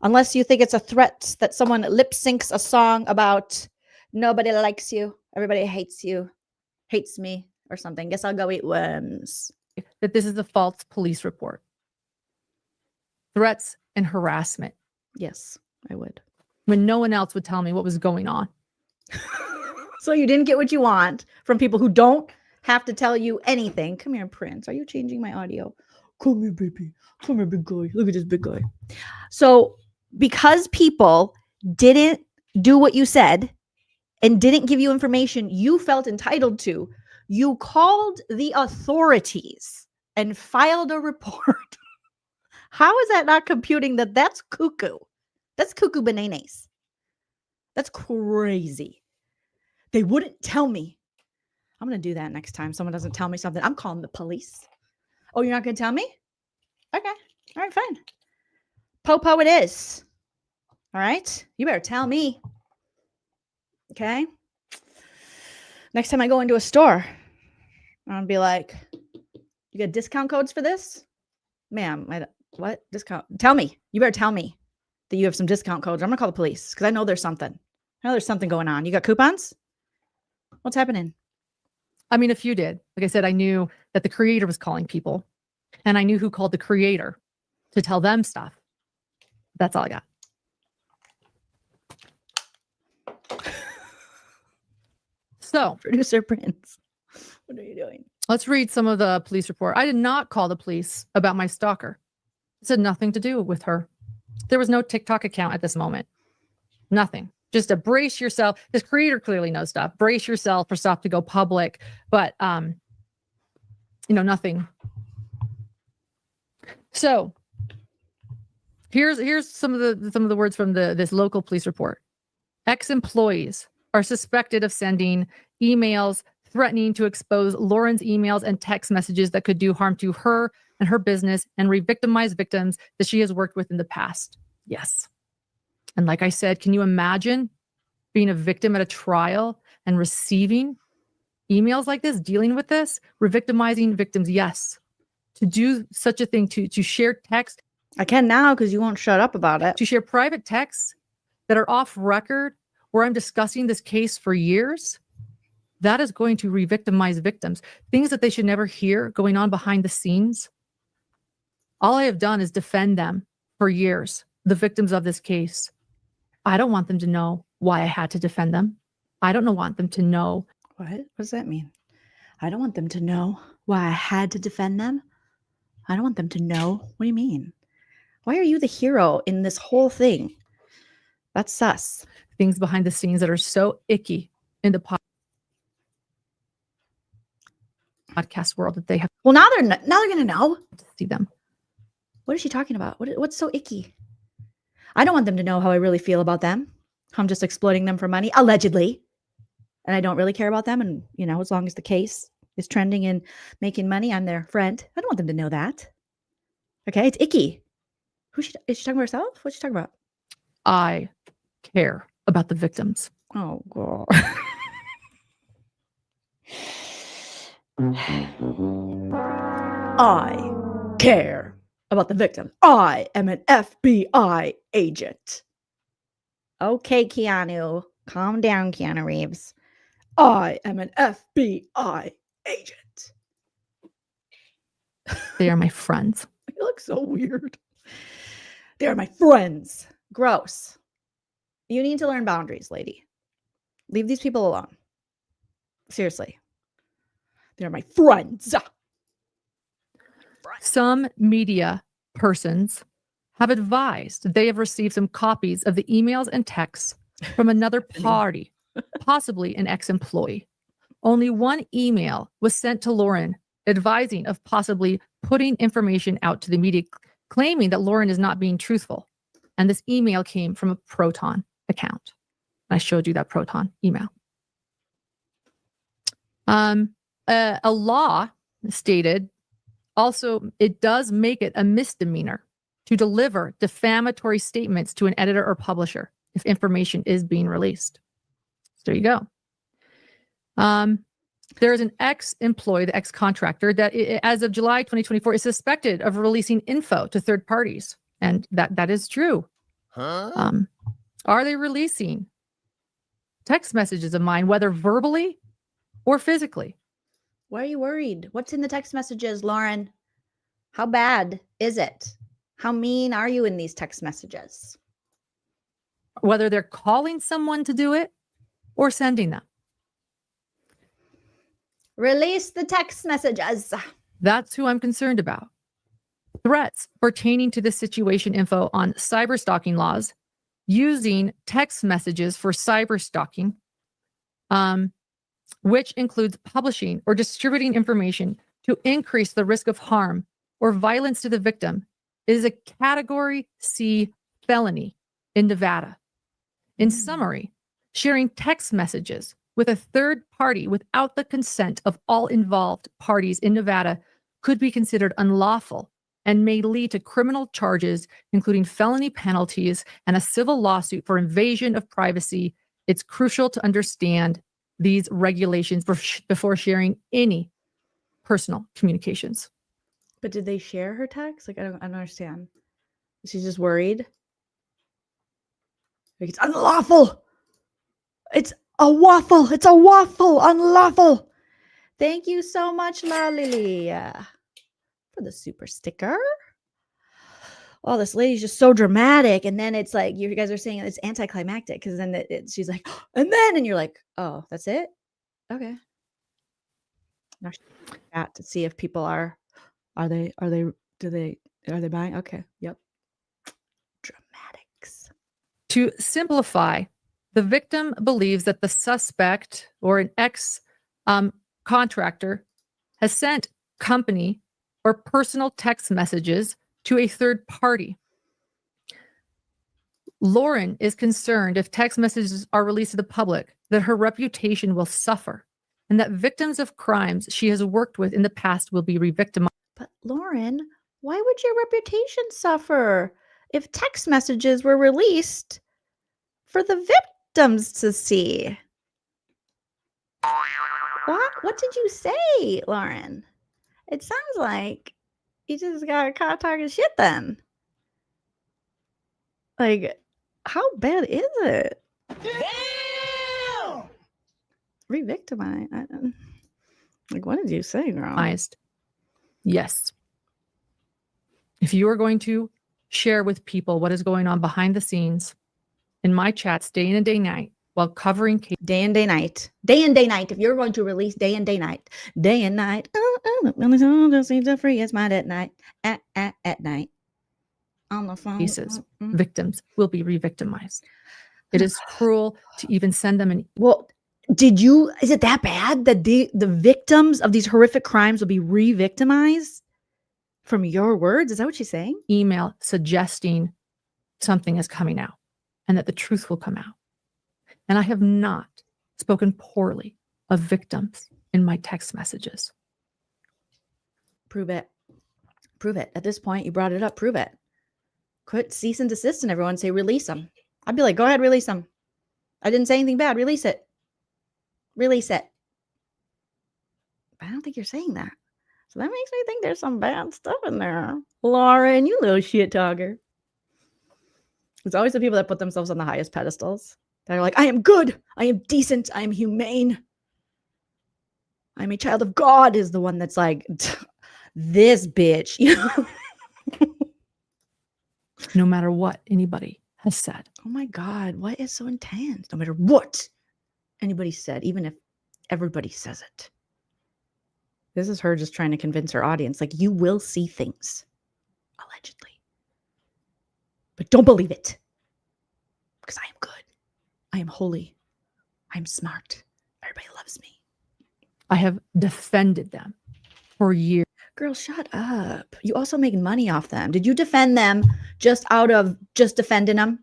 Unless you think it's a threat that someone lip syncs a song about nobody likes you, everybody hates you, hates me, or something. Guess I'll go eat worms. that this is a false police report? Threats and harassment. Yes, I would. When no one else would tell me what was going on. So you didn't get what you want from people who don't have to tell you anything. Come here, Prince. Are you changing my audio? Come here, baby. Come here, big guy. Look at this big guy. So because people didn't do what you said and didn't give you information you felt entitled to, you called the authorities and filed a report. How is that not computing that? That's cuckoo. That's cuckoo bananas. That's crazy. They wouldn't tell me. I'm going to do that next time someone doesn't tell me something. I'm calling the police. Oh, you're not going to tell me? Okay. All right, fine. Popo it is. All right. You better tell me. Okay. Next time I go into a store, I'm going to be like, you got discount codes for this? Ma'am, what discount? Tell me. You better tell me that you have some discount codes. I'm going to call the police because I know there's something. I know there's something going on. You got coupons? What's happening? I mean, a few did. Like I said, I knew that the creator was calling people, and I knew who called the creator to tell them stuff. That's all I got. So, Producer Prince, what are you doing? Let's read some of the police report. I did not call the police about my stalker. It had nothing to do with her. There was no TikTok account at this moment. Nothing. Just to brace yourself. This creator clearly knows stuff. Brace yourself for stuff to go public. But, nothing. So here's some of the words from this local police report. Ex-employees are suspected of sending emails threatening to expose Lauren's emails and text messages that could do harm to her and her business and re-victimize victims that she has worked with in the past. Yes. And like I said, can you imagine being a victim at a trial and receiving emails like this, dealing with this, re-victimizing victims? Yes. To do such a thing, to share text. I can now because you won't shut up about it. To share private texts that are off record where I'm discussing this case for years, that is going to re-victimize victims. Things that they should never hear going on behind the scenes. All I have done is defend them for years, the victims of this case. I don't want them to know why I had to defend them. I don't want them to know. What does that mean? I don't want them to know why I had to defend them. I don't want them to know. What do you mean? Why are you the hero in this whole thing? That's sus. Things behind the scenes that are so icky in the podcast world that they have Well, now they're gonna know. to see them. What is she talking about? What's so icky? I don't want them to know how I really feel about them. I'm just exploiting them for money, allegedly. And I don't really care about them. And, you know, as long as the case is trending and making money, I'm their friend. I don't want them to know that. Okay, it's icky. Is she talking about herself? What's she talking about? I care about the victims. Oh, God. I care about the victim. I am an FBI agent. Okay, Keanu. Calm down, Keanu Reeves. I am an FBI agent. They are my friends. You look so weird. They are my friends. Gross. You need to learn boundaries, lady. Leave these people alone. Seriously. They're my friends. Some media persons have advised they have received some copies of the emails and texts from another party, possibly an ex-employee. Only one email was sent to Lauren advising of possibly putting information out to the media, claiming that Lauren is not being truthful. And this email came from a Proton account. I showed you that Proton email. A law stated also it does make it a misdemeanor to deliver defamatory statements to an editor or publisher if information is being released. So there you go. There is an ex-employee, the ex-contractor, that as of July 2024 is suspected of releasing info to third parties. And that is true. Huh? Are they releasing text messages of mine, whether verbally or physically? Why are you worried? What's in the text messages, Lauren? How bad is it? How mean are you in these text messages? Whether they're calling someone to do it or sending them. Release the text messages. That's who I'm concerned about. Threats pertaining to the situation info on cyber stalking laws, using text messages for cyber stalking, which includes publishing or distributing information to increase the risk of harm or violence to the victim, is a Category C felony in Nevada. In summary, sharing text messages with a third party without the consent of all involved parties in Nevada could be considered unlawful and may lead to criminal charges, including felony penalties and a civil lawsuit for invasion of privacy. It's crucial to understand these regulations before sharing any personal communications. But did they share her text? Like, I don't understand. She's just worried. Like, it's unlawful. It's a waffle. It's a waffle. Unlawful. Thank you so much, La Lily, for the super sticker. Oh, this lady's just so dramatic. And then it's like, you guys are saying it's anticlimactic because then she's like, and you're like, oh, that's it? Okay. Now she's at to see if people are they buying? Okay. Yep. Dramatics. To simplify, the victim believes that the suspect or an ex-contractor has sent company or personal text messages to a third party. Lauren is concerned if text messages are released to the public, that her reputation will suffer and that victims of crimes she has worked with in the past will be re-victimized. But Lauren, why would your reputation suffer if text messages were released for the victims to see? What did you say, Lauren? It sounds like you just got caught talking shit then. Like, how bad is it? Damn! Re-victimized. Like, what did you say, girl? Yes. If you are going to share with people what is going on behind the scenes in my chats day in and day night while covering cases. Day and day night. Day and day night. If you're going to release day and day night. Day and night. Just seems to free his mind at night. At night. On the phone. cases, Mm. victims will be re-victimized. It is cruel to even send them an Well, is it that bad that the victims of these horrific crimes will be re-victimized from your words? Is that what she's saying? email suggesting something is coming out and that the truth will come out. And I have not spoken poorly of victims in my text messages. Prove it. Prove it. At this point, you brought it up. Prove it. Quit cease and desist and everyone say release them. I'd be like, go ahead, release them. I didn't say anything bad. Release it. Release it. But I don't think you're saying that. So that makes me think there's some bad stuff in there. Lauren, you little shit talker. It's always the people that put themselves on the highest pedestals. They're like, I am good. I am decent. I am humane. I'm a child of God is the one that's like, this bitch. You know? No matter what anybody has said. Oh my God, what is so intense? No matter what anybody said, even if everybody says it. This is her just trying to convince her audience, like, you will see things, allegedly. But don't believe it. Because I am good. I am holy. I am smart. Everybody loves me. I have defended them for years. Girl, shut up. You also make money off them. Did you defend them just out of just defending them?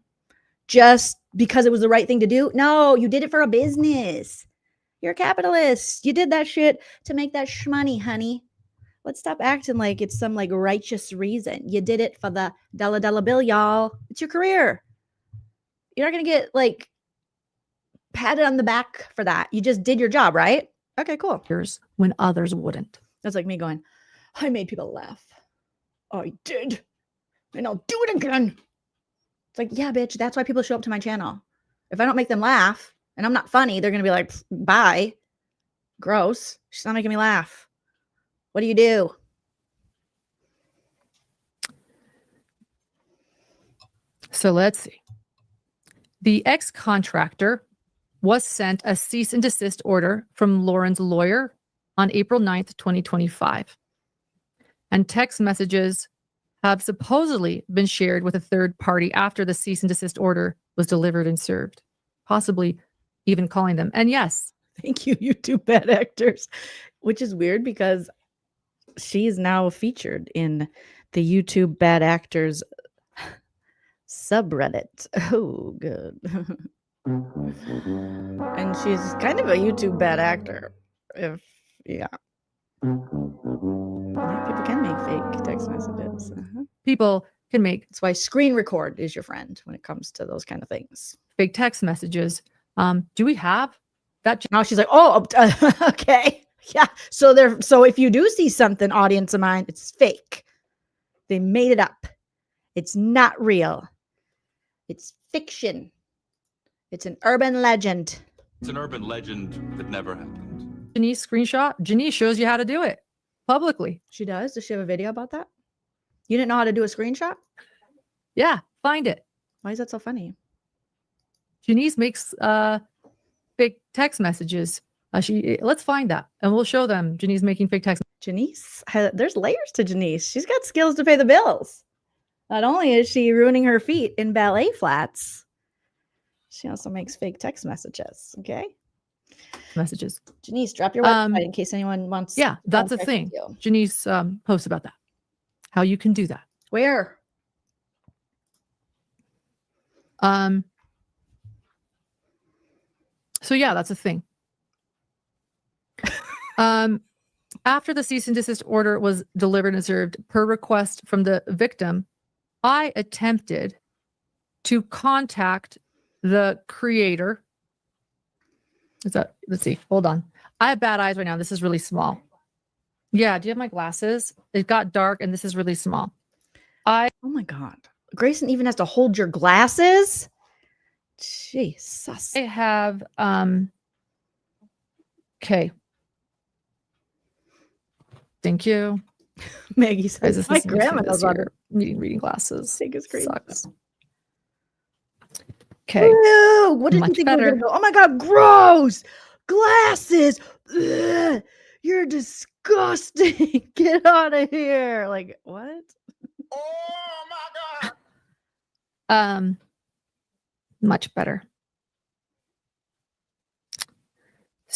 Just because it was the right thing to do? No, you did it for a business. You're a capitalist. You did that shit to make that shmoney, honey. Let's stop acting like it's some like righteous reason. You did it for the dollar bill, y'all. It's your career. You're not going to get like patted on the back for that. You just did your job, right? Okay, cool. When others wouldn't. That's like me going, I made people laugh. I did. And I'll do it again. It's like, yeah, bitch, that's why people show up to my channel. If I don't make them laugh and I'm not funny, they're going to be like, bye. Gross. She's not making me laugh. What do you do? So let's see. The ex-contractor was sent a cease and desist order from Lauren's lawyer on April 9th, 2025. And text messages have supposedly been shared with a third party after the cease and desist order was delivered and served, possibly even calling them. And yes, thank you, YouTube bad actors, which is weird because she is now featured in the YouTube bad actors subreddit. Oh, good. And she's kind of a YouTube bad actor. Yeah, people can make fake text messages. People can make. That's why screen record is your friend when it comes to those kind of things. Fake text messages. Do we have that? Now she's like, oh, okay. Yeah. So if you do see something, audience of mine, it's fake. They made it up. It's not real. It's fiction. It's an urban legend. It's an urban legend that never happened. Janice screenshot. Janice shows you how to do it publicly. She does? Does she have a video about that? You didn't know how to do a screenshot? Yeah, find it. Why is that so funny? Janice makes fake text messages. Let's find that and we'll show them Janice making fake text. Janice, there's layers to Janice. She's got skills to pay the bills. Not only is she ruining her feet in ballet flats, she also makes fake text messages. Okay. Messages. Janice, drop your website in case anyone wants. Yeah, that's a thing. Janice posts about that. How you can do that. Where? So yeah, that's a thing. After the cease and desist order was delivered and served per request from the victim, I attempted to contact the creator. Let's see, hold on. I have bad eyes right now. This is really small. Yeah, do you have my glasses? It got dark and this is really small. Oh my God. Grayson even has to hold your glasses? Jesus. I have, okay. Thank you. Maggie says, my grandma knows how to reading glasses. take a screen. Sucks. Okay. Ew, what did you think we were gonna go? Oh my God, gross. Glasses. Ugh, you're disgusting. Get out of here. Like, what? Much better.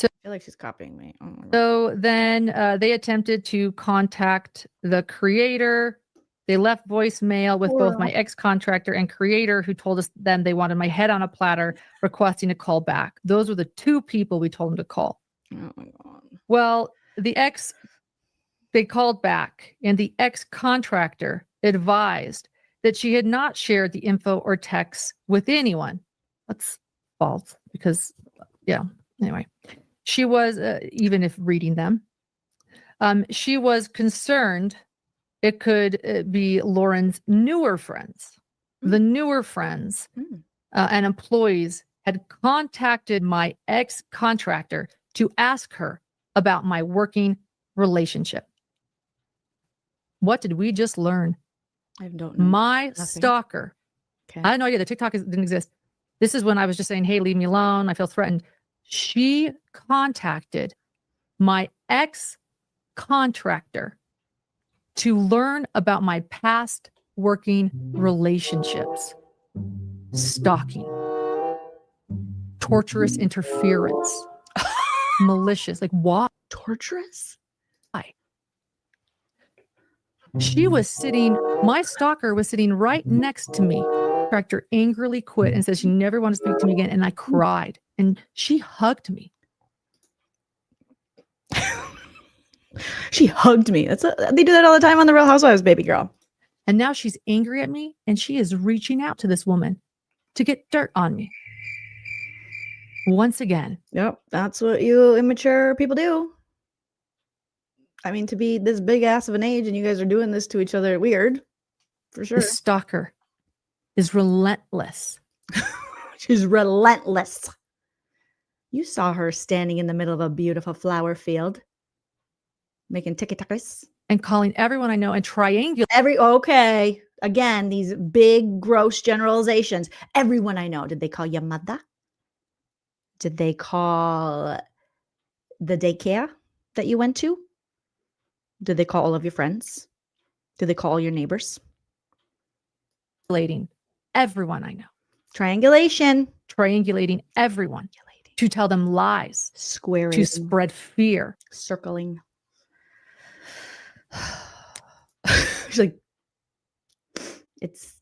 I feel like she's copying me. Oh my God. So then they attempted to contact the creator. They left voicemail with both my ex-contractor and creator, who told us then they wanted my head on a platter, requesting a call back. Those were the two people we told them to call. Oh my God. Well, they called back, and the ex-contractor advised that she had not shared the info or texts with anyone. That's false because, yeah, anyway. She was, even if reading them, she was concerned it could be Lauren's newer friends. The newer friends and employees had contacted my ex-contractor to ask her about my working relationship. What did we just learn? I don't know. My Nothing. stalker. Okay. I had no idea. The TikTok didn't exist. This is when I was just saying, hey, leave me alone. I feel threatened. She contacted my ex-contractor to learn about my past working relationships. Stalking. Torturous interference. Malicious. Like what? Torturous? Why? She was sitting, my stalker was sitting right next to me. Contractor angrily quit and says she never wanted to speak to me again. And I cried. And she hugged me. She hugged me. They do that all the time on the Real Housewives, baby girl. And now she's angry at me, and she is reaching out to this woman to get dirt on me. Once again. Yep, that's what you immature people do. I mean, to be this big ass of an age and you guys are doing this to each other, weird. For sure. The stalker is relentless. She's relentless. You saw her standing in the middle of a beautiful flower field, making TikToks. And calling everyone I know and triangulating. Okay. Again, these big, gross generalizations. Everyone I know. Did they call your mother? Did they call the daycare that you went to? Did they call all of your friends? Did they call all your neighbors? Everyone I know. Triangulation. Triangulating everyone. To tell them lies. Squaring. To spread fear. Circling. She's like, it's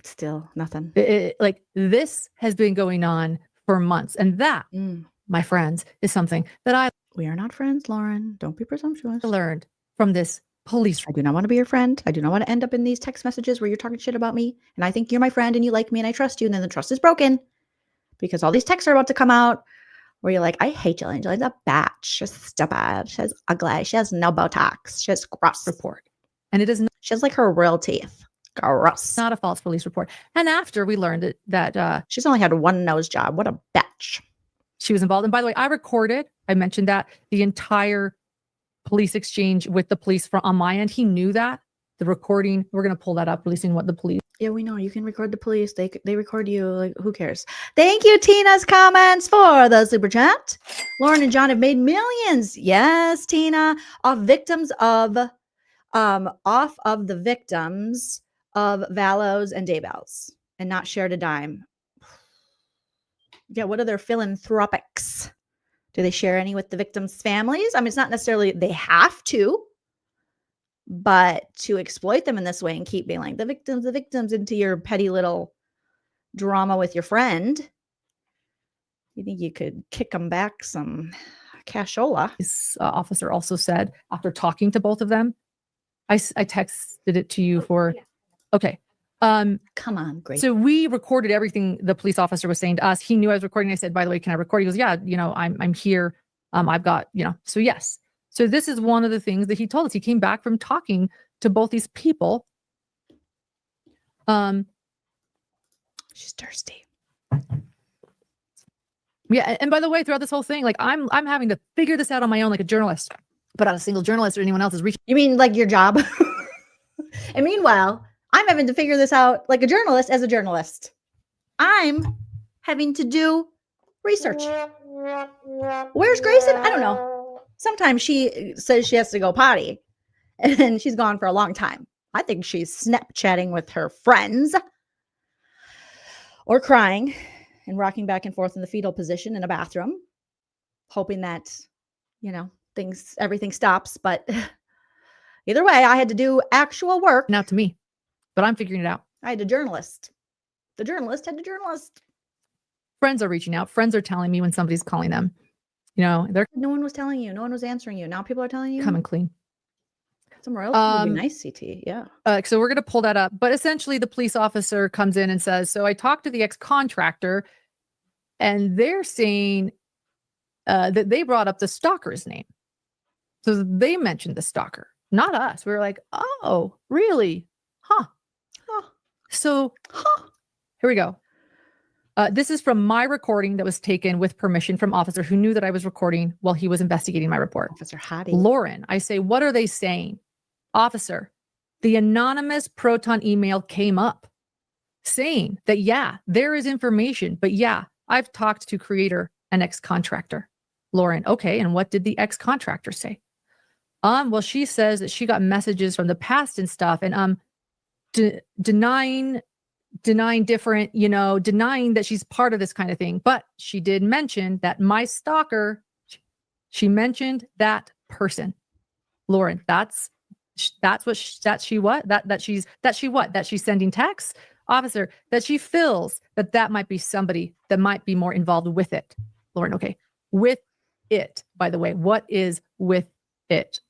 still nothing. Like this has been going on for months. And that, my friends, is something that we are not friends, Lauren. Don't be presumptuous. Learned from this police. I do not want to be your friend. I do not want to end up in these text messages where you're talking shit about me. And I think you're my friend and you like me and I trust you. And then the trust is broken because all these texts are about to come out where you're like, I hate Jolene. Jolene's a batch. She's stupid. She's ugly. She has no Botox. She's gross. Report. And it is not. She has like her real teeth. Gross. Not a false police report. And after we learned that she's only had one nose job. What a bitch. She was involved. And by the way, I mentioned that the entire police exchange with the police on my end. He knew that. The recording, we're going to pull that up, releasing what the police. Yeah, we know. You can record the police. They record you. Like, who cares? Thank you, Tina's comments for the super chat. Lauren and John have made millions. Yes, Tina. Off the victims of Valos and Daybells and not shared a dime. Yeah, what are their philanthropics? Do they share any with the victims' families? I mean, it's not necessarily they have to, but to exploit them in this way and keep being like the victims into your petty little drama with your friend. You think you could kick them back some cashola? This officer also said after talking to both of them, I texted it to you for, okay. Come on, great. So we recorded everything the police officer was saying to us. He knew I was recording. I said, by the way, can I record? He goes, yeah, I'm here. I've got, so yes. So this is one of the things that he told us. He came back from talking to both these people. She's thirsty. Yeah. And by the way, throughout this whole thing, like I'm having to figure this out on my own, like a journalist, but not a single journalist or anyone else is reaching. You mean like your job? And meanwhile, I'm having to figure this out like a journalist as a journalist. I'm having to do research. Where's Grayson? I don't know. Sometimes she says she has to go potty and she's gone for a long time. I think she's Snapchatting with her friends or crying and rocking back and forth in the fetal position in a bathroom, hoping that, everything stops. But either way, I had to do actual work. Not to me, but I'm figuring it out. I had a journalist. The journalist had a journalist. Friends are reaching out. Friends are telling me when somebody's calling them. They're No one was telling you. No one was answering you. Now people are telling you. coming clean. Somewhere else would be nice, CT. Yeah. So we're going to pull that up. But essentially, the police officer comes in and says, so I talked to the ex-contractor, and they're saying that they brought up the stalker's name. So they mentioned the stalker, not us. We were like, oh, really? Huh. So here we go. This is from my recording that was taken with permission from officer who knew that I was recording while he was investigating my report. Officer Hottie. Lauren, I say, what are they saying? Officer, the anonymous Proton email came up saying that, yeah, there is information, but yeah, I've talked to creator and ex-contractor. Lauren, okay, and what did the ex-contractor say? Well, she says that she got messages from the past and stuff, and denying different, denying that she's part of this kind of thing. But she did mention that my stalker, she mentioned that person. Lauren, that she's sending texts. Officer, that she feels that might be somebody that might be more involved with it. Lauren, okay. With it, by the way, what is with it?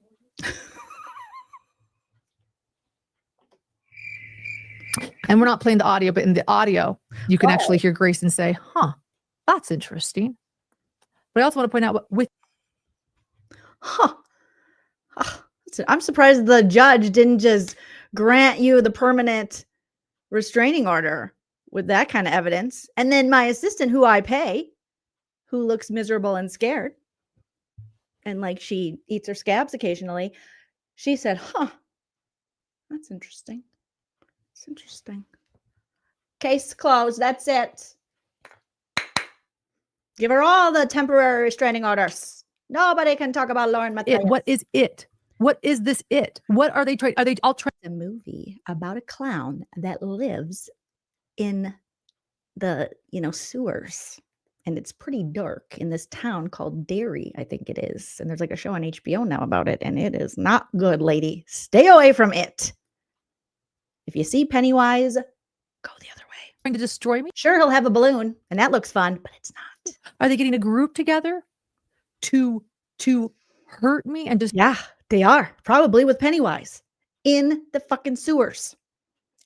And we're not playing the audio, but in the audio, you can actually hear Grayson say, huh, that's interesting. But I also want to point out what with. I'm surprised the judge didn't just grant you the permanent restraining order with that kind of evidence. And then my assistant, who I pay, who looks miserable and scared, and like she eats her scabs occasionally, she said, huh, that's interesting. It's interesting. Case closed. That's it. Give her all the temporary restraining orders. Nobody can talk about LaurenMatthias. What is it? What is this it? What are they trying? Are they all trying? A movie about a clown that lives in the, sewers. And it's pretty dark in this town called Derry, I think it is. And there's like a show on HBO now about it. And it is not good, lady. Stay away from it. If you see Pennywise, go the other way. Trying to destroy me? Sure, he'll have a balloon, and that looks fun, but it's not. Are they getting a group together to hurt me and just? Yeah, they are. Probably with Pennywise in the fucking sewers.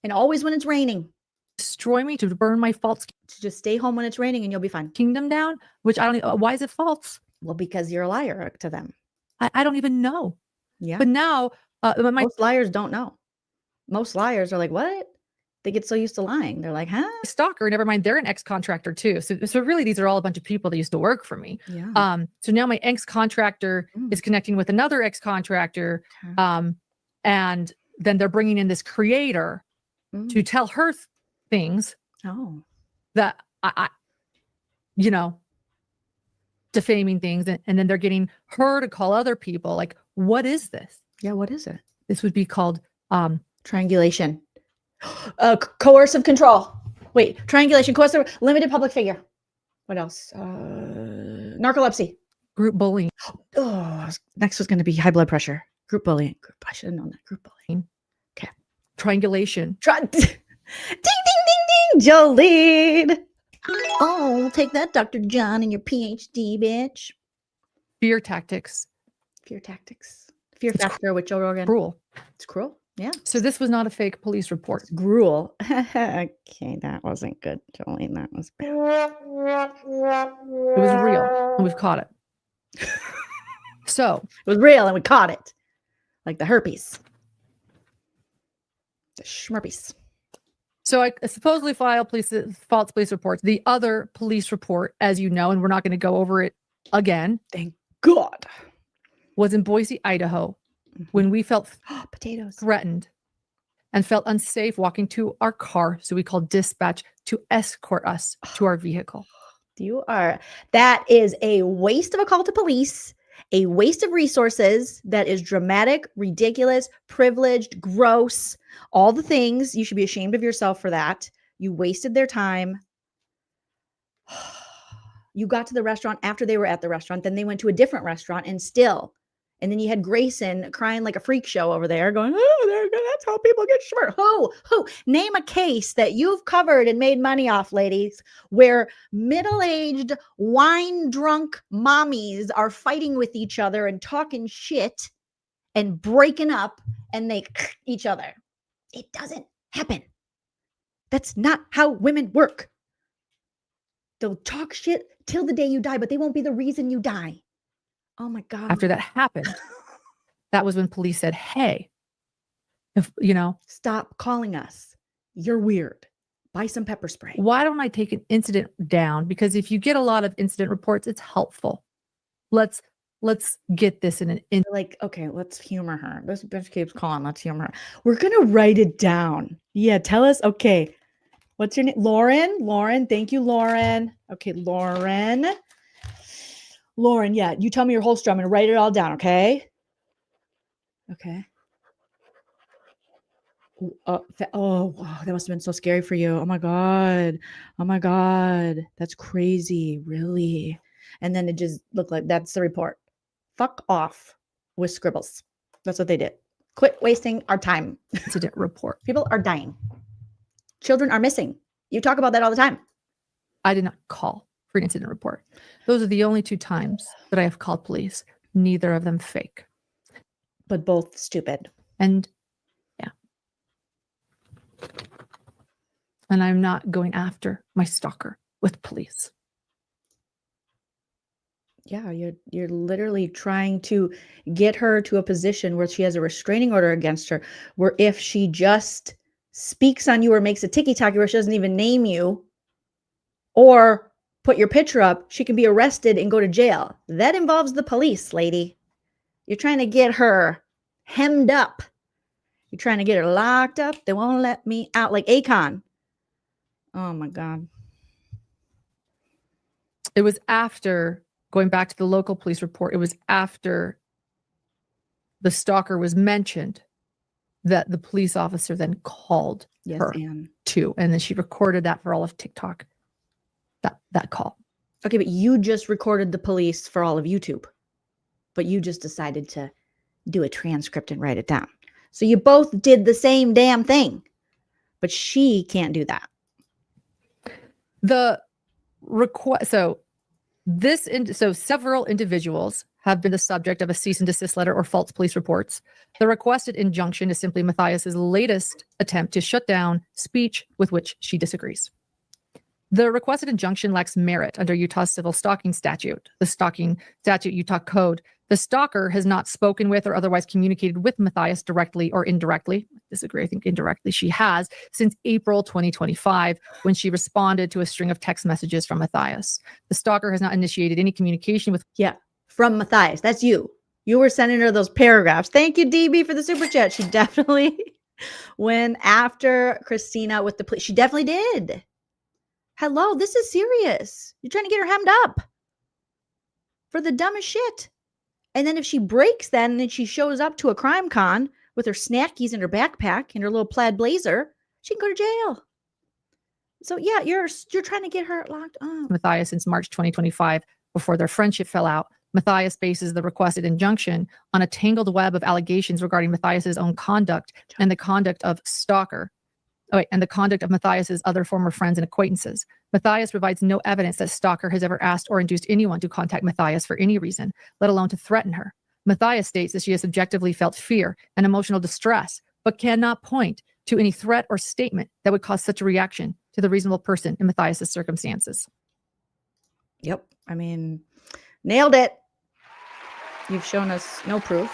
And always when it's raining. Destroy me, to burn my false. To just stay home when it's raining and you'll be fine. Kingdom down, which I don't. Why is it false? Well, because you're a liar to them. I don't even know. Yeah. But now, most liars don't know. Most liars are like, what? They get so used to lying. They're like, huh? Stalker, never mind. They're an ex-contractor too. So really, these are all a bunch of people that used to work for me. Yeah. So now my ex-contractor is connecting with another ex-contractor. And then they're bringing in this creator to tell her things. Oh. That I defaming things. And then they're getting her to call other people. Like, what is this? Yeah, what is it? This would be called triangulation. Coercive control. Wait, triangulation, coercive, limited public figure. What else? Narcolepsy. Group bullying. Oh, next was going to be high blood pressure. Group bullying. I should have known that. Group bullying. Okay. Triangulation. Ding, ding, ding, ding. Jolene. Oh, take that, Dr. John, and your PhD, bitch. Fear tactics. Fear tactics. Fear factor with Joe Rogan. Cruel. It's cruel. Yeah. So this was not a fake police report. It's gruel. Okay, that wasn't good, Jolene. That was bad. It was real, and we've caught it. So it was real, and we caught it, like the herpes, the schmerpies. So I supposedly filed false police reports. The other police report, as you know, and we're not going to go over it again. Thank God. Was in Boise, Idaho. When we felt potatoes threatened and felt unsafe walking to our car. So we called dispatch to escort us to our vehicle. That is a waste of a call to police a waste of resources that is dramatic, ridiculous, privileged, gross, all the things. You should be ashamed of yourself for that. You wasted their time. You got to the restaurant after they were at the restaurant. Then they went to a different restaurant and still. And then you had Grayson crying like a freak show over there going, oh, that's how people get smart. Who? Name a case that you've covered and made money off, ladies, where middle-aged, wine-drunk mommies are fighting with each other and talking shit and breaking up and they each other. It doesn't happen. That's not how women work. They'll talk shit till the day you die, but they won't be the reason you die. Oh my God. After that happened, that was when police said, hey, if stop calling us. You're weird. Buy some pepper spray. Why don't I take an incident down? Because if you get a lot of incident reports, it's helpful. Let's get this in an like, okay, let's humor her. This bitch keeps calling. Let's humor her. We're gonna write it down. Yeah, tell us. Okay. What's your name? Lauren. Thank you, Lauren. Okay, Lauren, yeah. You tell me your whole story. I'm going to write it all down, okay? Okay. Oh, wow. That must have been so scary for you. Oh, my God. That's crazy. Really? And then it just looked like that's the report. Fuck off with scribbles. That's what they did. Quit wasting our time. Incident report. People are dying. Children are missing. You talk about that all the time. I did not call for an incident report. Those are the only 2 times that I have called police. Neither of them fake. But both stupid. And yeah. And I'm not going after my stalker with police. Yeah, you're literally trying to get her to a position where she has a restraining order against her, where if she just speaks on you or makes a ticky-tacky where she doesn't even name you or put your picture up, she can be arrested and go to jail. That involves the police, lady. You're trying to get her hemmed up. You're trying to get her locked up. They won't let me out like Akon. Oh, my God. It was after, going back to the local police report, it was after the stalker was mentioned that the police officer then called her too. And then she recorded that for all of TikTok, that call. Okay, but you just recorded the police for all of YouTube. But you just decided to do a transcript and write it down. So you both did the same damn thing. But she can't do that. The request, so several individuals have been the subject of a cease and desist letter or false police reports. The requested injunction is simply Matthias's latest attempt to shut down speech with which she disagrees. The requested injunction lacks merit under Utah's civil stalking statute, the stalking statute Utah code. The stalker has not spoken with or otherwise communicated with Matthias directly or indirectly. I disagree. I think indirectly she has since April 2025 when she responded to a string of text messages from Matthias. The stalker has not initiated any communication with. Yeah, from Matthias. That's you. You were sending her those paragraphs. Thank you, DB, for the super chat. She definitely went after Christina with the police. She definitely did. Hello, this is serious. You're trying to get her hemmed up for the dumbest shit. And then if she breaks that and then she shows up to a crime con with her snackies in her backpack and her little plaid blazer, she can go to jail. So yeah, you're trying to get her locked up. Matthias since March 2025 before their friendship fell out. Matthias bases the requested injunction on a tangled web of allegations regarding Matthias's own conduct and the conduct of Stalker. And the conduct of Matthias's other former friends and acquaintances. Matthias provides no evidence that Stalker has ever asked or induced anyone to contact Matthias for any reason, let alone to threaten her. Matthias states that she has subjectively felt fear and emotional distress, but cannot point to any threat or statement that would cause such a reaction to the reasonable person in Matthias's circumstances. Yep. I mean, nailed it. You've shown us no proof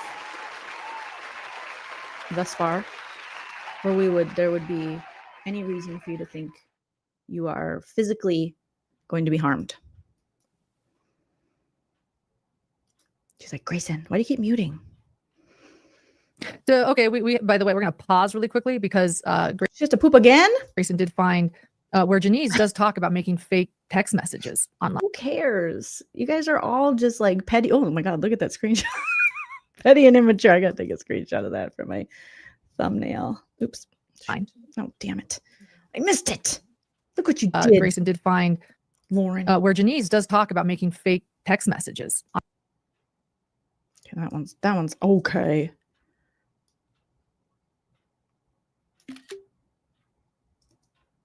thus far where there would be any reason for you to think you are physically going to be harmed. She's like, Grayson, why do you keep muting? So, okay, we by the way, we're going to pause really quickly because she has to poop again. Grayson did find where Janice does talk about making fake text messages online. Who cares? You guys are all just like petty. Oh my God, look at that screenshot. Petty and immature. I got to take a screenshot of that for my thumbnail. Oops. Fine. Oh, damn it. I missed it. Look what you did. Grayson did find Lauren. where Janice does talk about making fake text messages. Okay, that one's okay.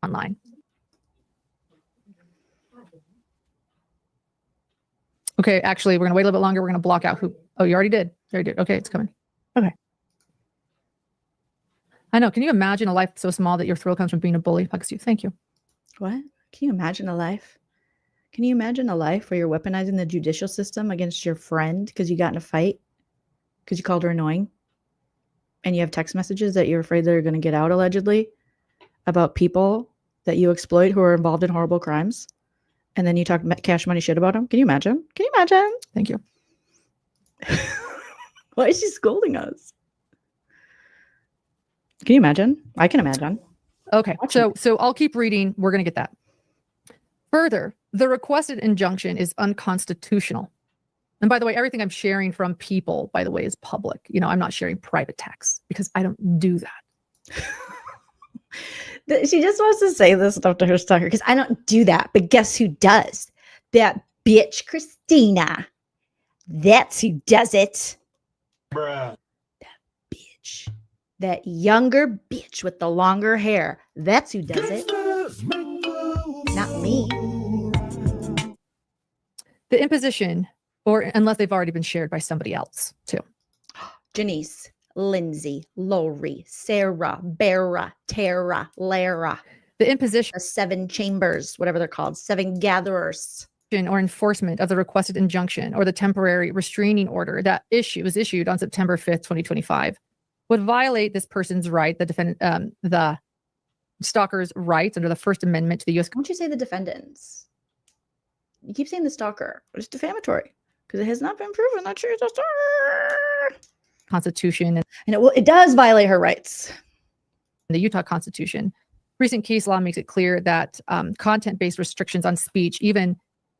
Online. Okay, actually, we're going to wait a little bit longer. We're going to block out who. Oh, you already did. You already did. Okay, it's coming. Okay. I know. Can you imagine a life so small that your thrill comes from being a bully? Thank you. What? Can you imagine a life? Can you imagine a life where you're weaponizing the judicial system against your friend because you got in a fight? Because you called her annoying? And you have text messages that you're afraid they're going to get out allegedly about people that you exploit who are involved in horrible crimes? And then you talk cash money shit about them? Can you imagine? Can you imagine? Thank you. Why is she scolding us? Can you imagine? I can imagine. Okay, so I'll keep reading. We're going to get that. Further, the requested injunction is unconstitutional. And by the way, everything I'm sharing from people, by the way, is public. You know, I'm not sharing private texts because I don't do that. She just wants to say this stuff to her stalker because I don't do that. But guess who does? That bitch, Christina. That's who does it. Bruh. That bitch. That younger bitch with the longer hair. That's who does it. Not me. The imposition, or unless they've already been shared by somebody else too. Janice, Lindsay, Lori, Sarah, Bera, Tara, Lara. The imposition, the 7 chambers, whatever they're called, 7 gatherers. Or enforcement of the requested injunction or the temporary restraining order that was issued on September 5th, 2025, would violate this person's right, the defendant, the stalker's rights under the First Amendment to the U.S. Why don't you say the defendants? You keep saying the stalker. It's defamatory because it has not been proven that she's a stalker. Constitution and it does violate her rights. The Utah Constitution. Recent case law makes it clear that content-based restrictions on speech, even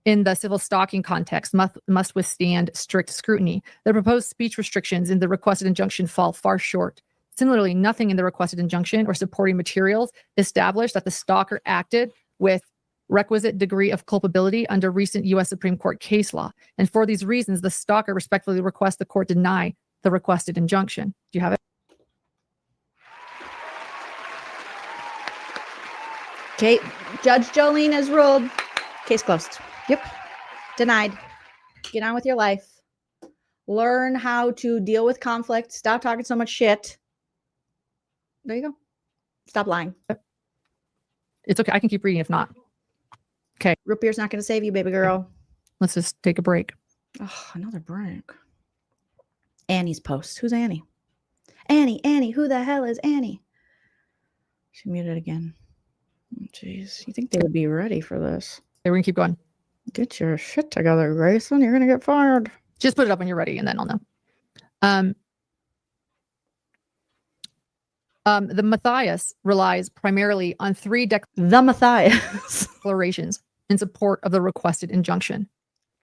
in the civil stalking context, must withstand strict scrutiny. The proposed speech restrictions in the requested injunction fall far short. Similarly, nothing in the requested injunction or supporting materials established that the stalker acted with requisite degree of culpability under recent U.S. Supreme Court case law. And for these reasons, the stalker respectfully requests the court deny the requested injunction. Do you have it? Okay, Judge Jolene has ruled. Case closed. Yep. Denied. Get on with your life. Learn how to deal with conflict. Stop talking so much shit. There you go. Stop lying. It's okay. I can keep reading if not. Okay. Root beer's not going to save you, baby girl. Let's just take a break. Oh, another break. Annie's post. Who's Annie? Annie. Who the hell is Annie? She muted again. Jeez. You think they would be ready for this? Okay, we're going to keep going. Get your shit together, Grayson. You're going to get fired. Just put it up when you're ready, and then I'll know. The Matthias relies primarily on 3 declarations in support of the requested injunction.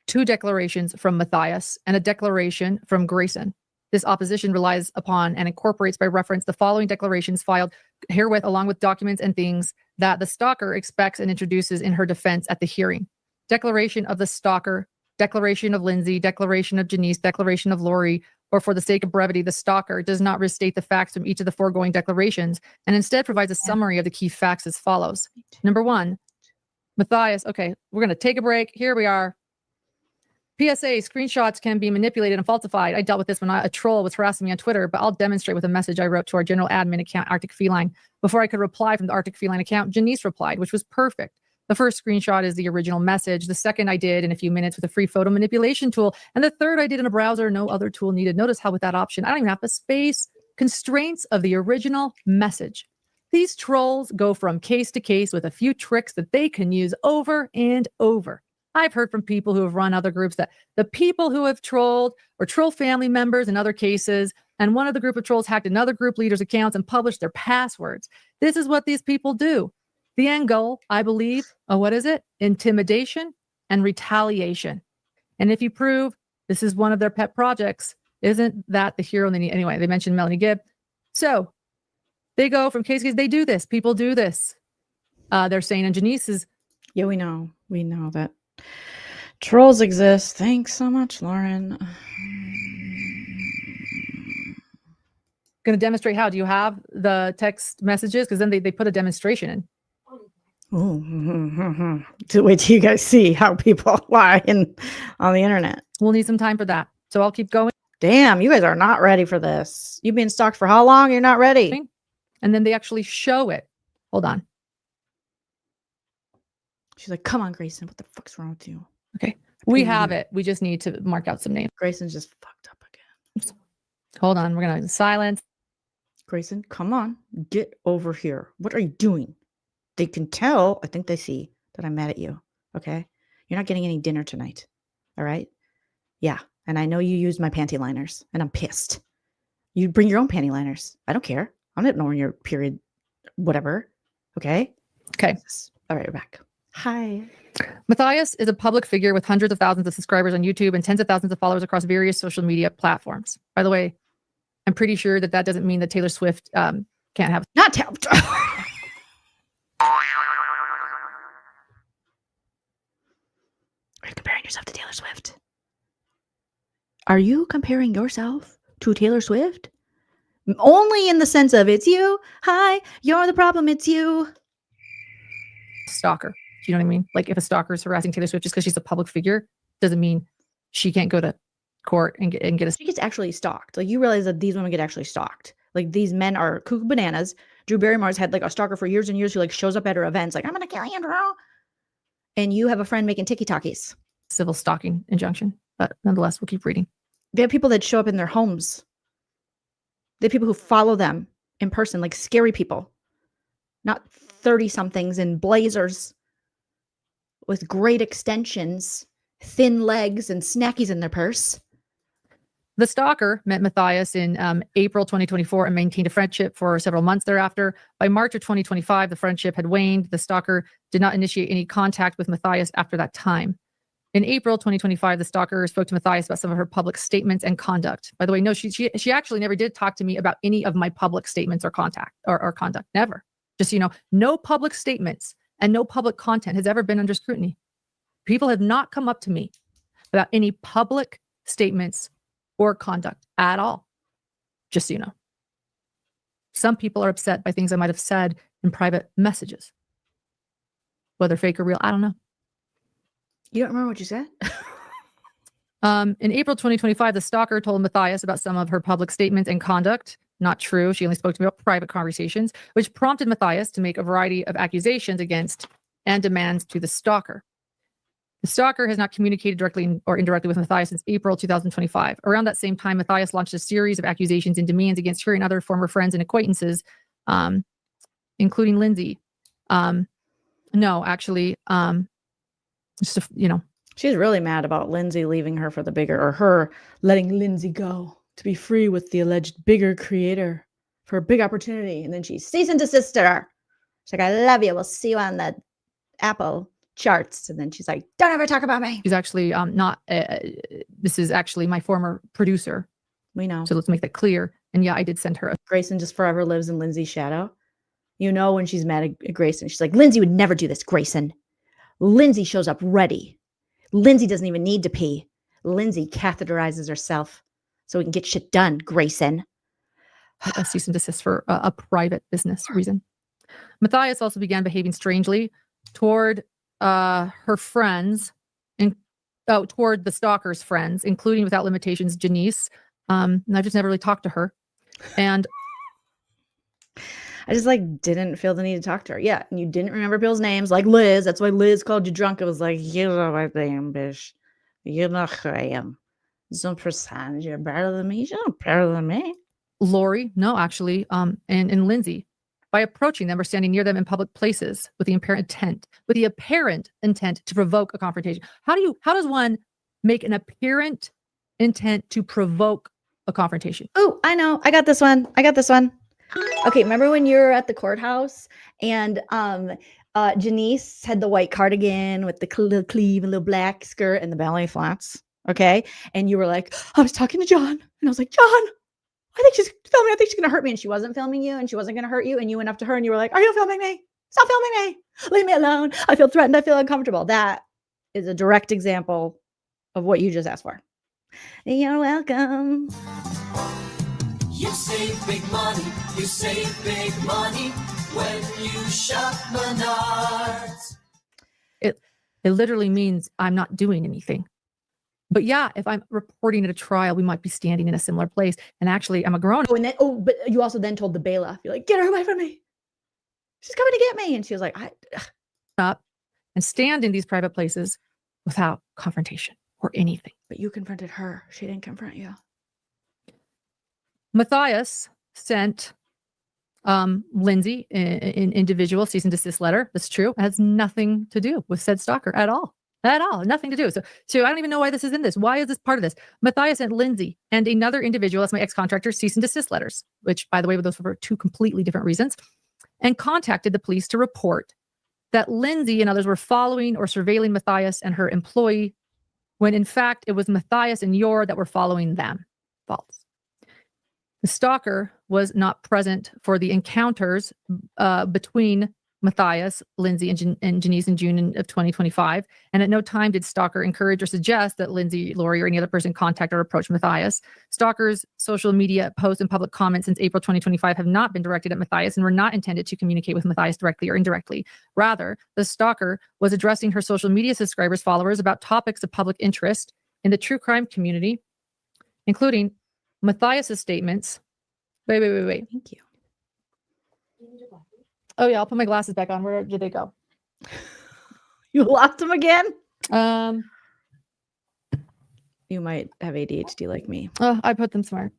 2 declarations from Matthias and a declaration from Grayson. This opposition relies upon and incorporates by reference the following declarations filed herewith along with documents and things that the stalker expects and introduces in her defense at the hearing. Declaration of the stalker, declaration of Lindsay, declaration of Janice, declaration of Lori, or for the sake of brevity, the stalker does not restate the facts from each of the foregoing declarations and instead provides a summary of the key facts as follows. Number 1, Matthias, okay, we're going to take a break. Here we are. PSA, screenshots can be manipulated and falsified. I dealt with this when a troll was harassing me on Twitter, but I'll demonstrate with a message I wrote to our general admin account, Arctic Feline. Before I could reply from the Arctic Feline account, Janice replied, which was perfect. The first screenshot is the original message. The second I did in a few minutes with a free photo manipulation tool. And the third I did in a browser, no other tool needed. Notice how with that option, I don't even have the space constraints of the original message. These trolls go from case to case with a few tricks that they can use over and over. I've heard from people who have run other groups that the people who have trolled or troll family members in other cases, and one of the group of trolls hacked another group leader's accounts and published their passwords. This is what these people do. The end goal, I believe, what is it? Intimidation and retaliation. And if you prove this is one of their pet projects, isn't that the hero they need? Anyway, they mentioned Melanie Gibb. So they go from case to case. They do this. People do this. They're saying, and Janice is. Yeah, we know. We know that trolls exist. Thanks so much, Lauren. Going to demonstrate how. Do you have the text messages? Because then they put a demonstration in. Oh, to wait till you guys see how people lie on the internet. We'll need some time for that. So I'll keep going. Damn, you guys are not ready for this. You've been stalked for how long? You're not ready. And then they actually show it. Hold on. She's like, come on, Grayson. What the fuck's wrong with you? Okay. We have it. We just need to mark out some names. Grayson's just fucked up again. Hold on. We're going to silence. Grayson, come on. Get over here. What are you doing? They can tell. I think they see that I'm mad at you. Okay. You're not getting any dinner tonight. All right. Yeah. And I know you used my panty liners and I'm pissed. You bring your own panty liners. I don't care. I'm not ignoring your period, whatever. Okay. Okay. All right. We're back. Hi. Matthias is a public figure with hundreds of thousands of subscribers on YouTube and tens of thousands of followers across various social media platforms. By the way, I'm pretty sure that doesn't mean that Taylor Swift can't have. Not Taylor. Are you comparing yourself to Taylor Swift? Are you comparing yourself to Taylor Swift? Only in the sense of it's you. Hi, you're the problem. It's you. Stalker. Do you know what I mean? Like if a stalker is harassing Taylor Swift just because she's a public figure, doesn't mean she can't go to court and get a. She gets actually stalked. Like you realize that these women get actually stalked. Like these men are cuckoo bananas. Drew Barrymore's had like a stalker for years and years who like shows up at her events like, I'm going to kill Andrew. And you have a friend making tiki-talkies. Civil stalking injunction. But nonetheless, we'll keep reading. They have people that show up in their homes. They have people who follow them in person, like scary people. Not 30-somethings in blazers with great extensions, thin legs, and snackies in their purse. The stalker met Matthias in April 2024 and maintained a friendship for several months thereafter. By March of 2025, the friendship had waned. The stalker did not initiate any contact with Matthias after that time. In April 2025, the stalker spoke to Matthias about some of her public statements and conduct. By the way, no, she actually never did talk to me about any of my public statements or conduct. Never. Just so you know, no public statements and no public content has ever been under scrutiny. People have not come up to me about any public statements or conduct at all. Just so you know. Some people are upset by things I might have said in private messages. Whether fake or real, I don't know. You don't remember what you said? In April 2025, the stalker told Matthias about some of her public statements and conduct. Not true. She only spoke to me about private conversations, which prompted Matthias to make a variety of accusations against and demands to the stalker. The stalker has not communicated directly or indirectly with Matthias since April 2025. Around that same time, Matthias launched a series of accusations and demands against her and other former friends and acquaintances, including Lindsay. She's really mad about Lindsay leaving her for the bigger, or her letting Lindsay go to be free with the alleged bigger creator for a big opportunity. And then she cease and desist her. She's like, I love you. We'll see you on the Apple charts. And then she's like, don't ever talk about me. She's actually this is actually my former producer. We know. So let's make that clear. And yeah, I did send her. Grayson just forever lives in Lindsay's shadow. You know, when she's mad at Grayson, she's like, Lindsay would never do this, Grayson. Lindsay shows up ready. Lindsay doesn't even need to pee. Lindsay catheterizes herself so we can get shit done, Grayson. A cease and desist for a private business reason. Matthias also began behaving strangely toward her friends and toward the stalker's friends, including without limitations, Janice. And I just never really talked to her. And I just didn't feel the need to talk to her. Yeah. And you didn't remember people's names like Liz. That's why Liz called you drunk. It was like, you know what I am, bitch. You know who I am. Some percentage. You're better than me. You're not better than me. Lori, no, actually, and Lindsay, by approaching them or standing near them in public places with the apparent intent to provoke a confrontation. How does one make an apparent intent to provoke a confrontation? Oh, I know. I got this one. Okay, remember when you were at the courthouse and Janice had the white cardigan with the little sleeve and little black skirt and the ballet flats. Okay. And you were like, I was talking to John. And I was like, John, I think she's filming. I think she's going to hurt me. And she wasn't filming you and she wasn't going to hurt you. And you went up to her and you were like, are you filming me? Stop filming me. Leave me alone. I feel threatened. I feel uncomfortable. That is a direct example of what you just asked for. You're welcome. You save big money. You save big money when you shop Menards. It literally means I'm not doing anything. But yeah, if I'm reporting at a trial, we might be standing in a similar place. And actually, I'm a grown. Oh, and then but you also then told the bailiff, you're like, get her away from me. She's coming to get me. And she was like, up and stand in these private places without confrontation or anything. But you confronted her. She didn't confront you. Matthias sent Lindsay an individual cease and desist letter. That's true. It has nothing to do with said stalker at all. At all. Nothing to do. So I don't even know why this is in this. Why is this part of this? Matthias sent Lindsay and another individual, that's my ex-contractor, cease and desist letters, which, by the way, those were for two completely different reasons, and contacted the police to report that Lindsay and others were following or surveilling Matthias and her employee, when in fact it was Matthias and Yor that were following them. False. The stalker was not present for the encounters between Matthias, Lindsay, and Janice in June of 2025. And at no time did Stalker encourage or suggest that Lindsay, Lori, or any other person contact or approach Matthias. Stalker's social media posts and public comments since April 2025 have not been directed at Matthias and were not intended to communicate with Matthias directly or indirectly. Rather, the stalker was addressing her social media subscribers, followers about topics of public interest in the true crime community, including Matthias's statements. Wait. Thank you. Oh yeah, I'll put my glasses back on. Where did they go? You lost them again? You might have ADHD like me. Oh, I put them somewhere.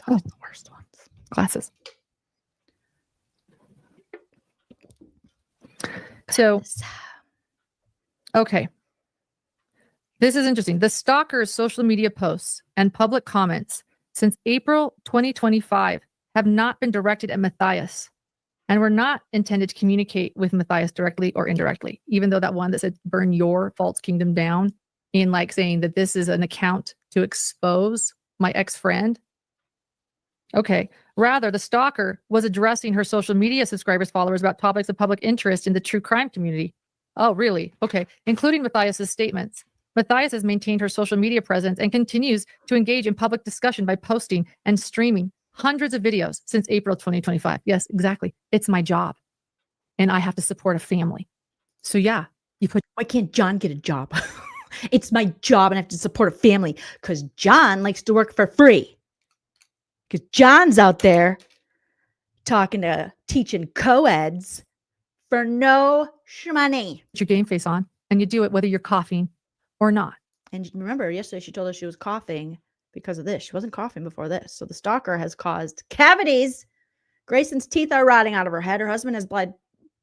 Oh, the worst ones. Glasses. So, okay. This is interesting. The stalker's social media posts and public comments since April 2025 have not been directed at Matthias and were not intended to communicate with Matthias directly or indirectly, even though that one that said burn your false kingdom down in like saying that this is an account to expose my ex-friend. Okay. Rather, the stalker was addressing her social media subscribers, followers about topics of public interest in the true crime community. Oh, really? Okay. Including Matthias's statements. Matthias has maintained her social media presence and continues to engage in public discussion by posting and streaming hundreds of videos since April 2025. Yes, exactly. It's my job. And I have to support a family. So yeah, why can't John get a job? It's my job and I have to support a family because John likes to work for free. Because John's out there teaching co-eds for no money. Put your game face on and you do it whether you're coughing or not. And remember, yesterday she told us she was coughing because of this. She wasn't coughing before this. So the stalker has caused cavities. Grayson's teeth are rotting out of her head. Her husband has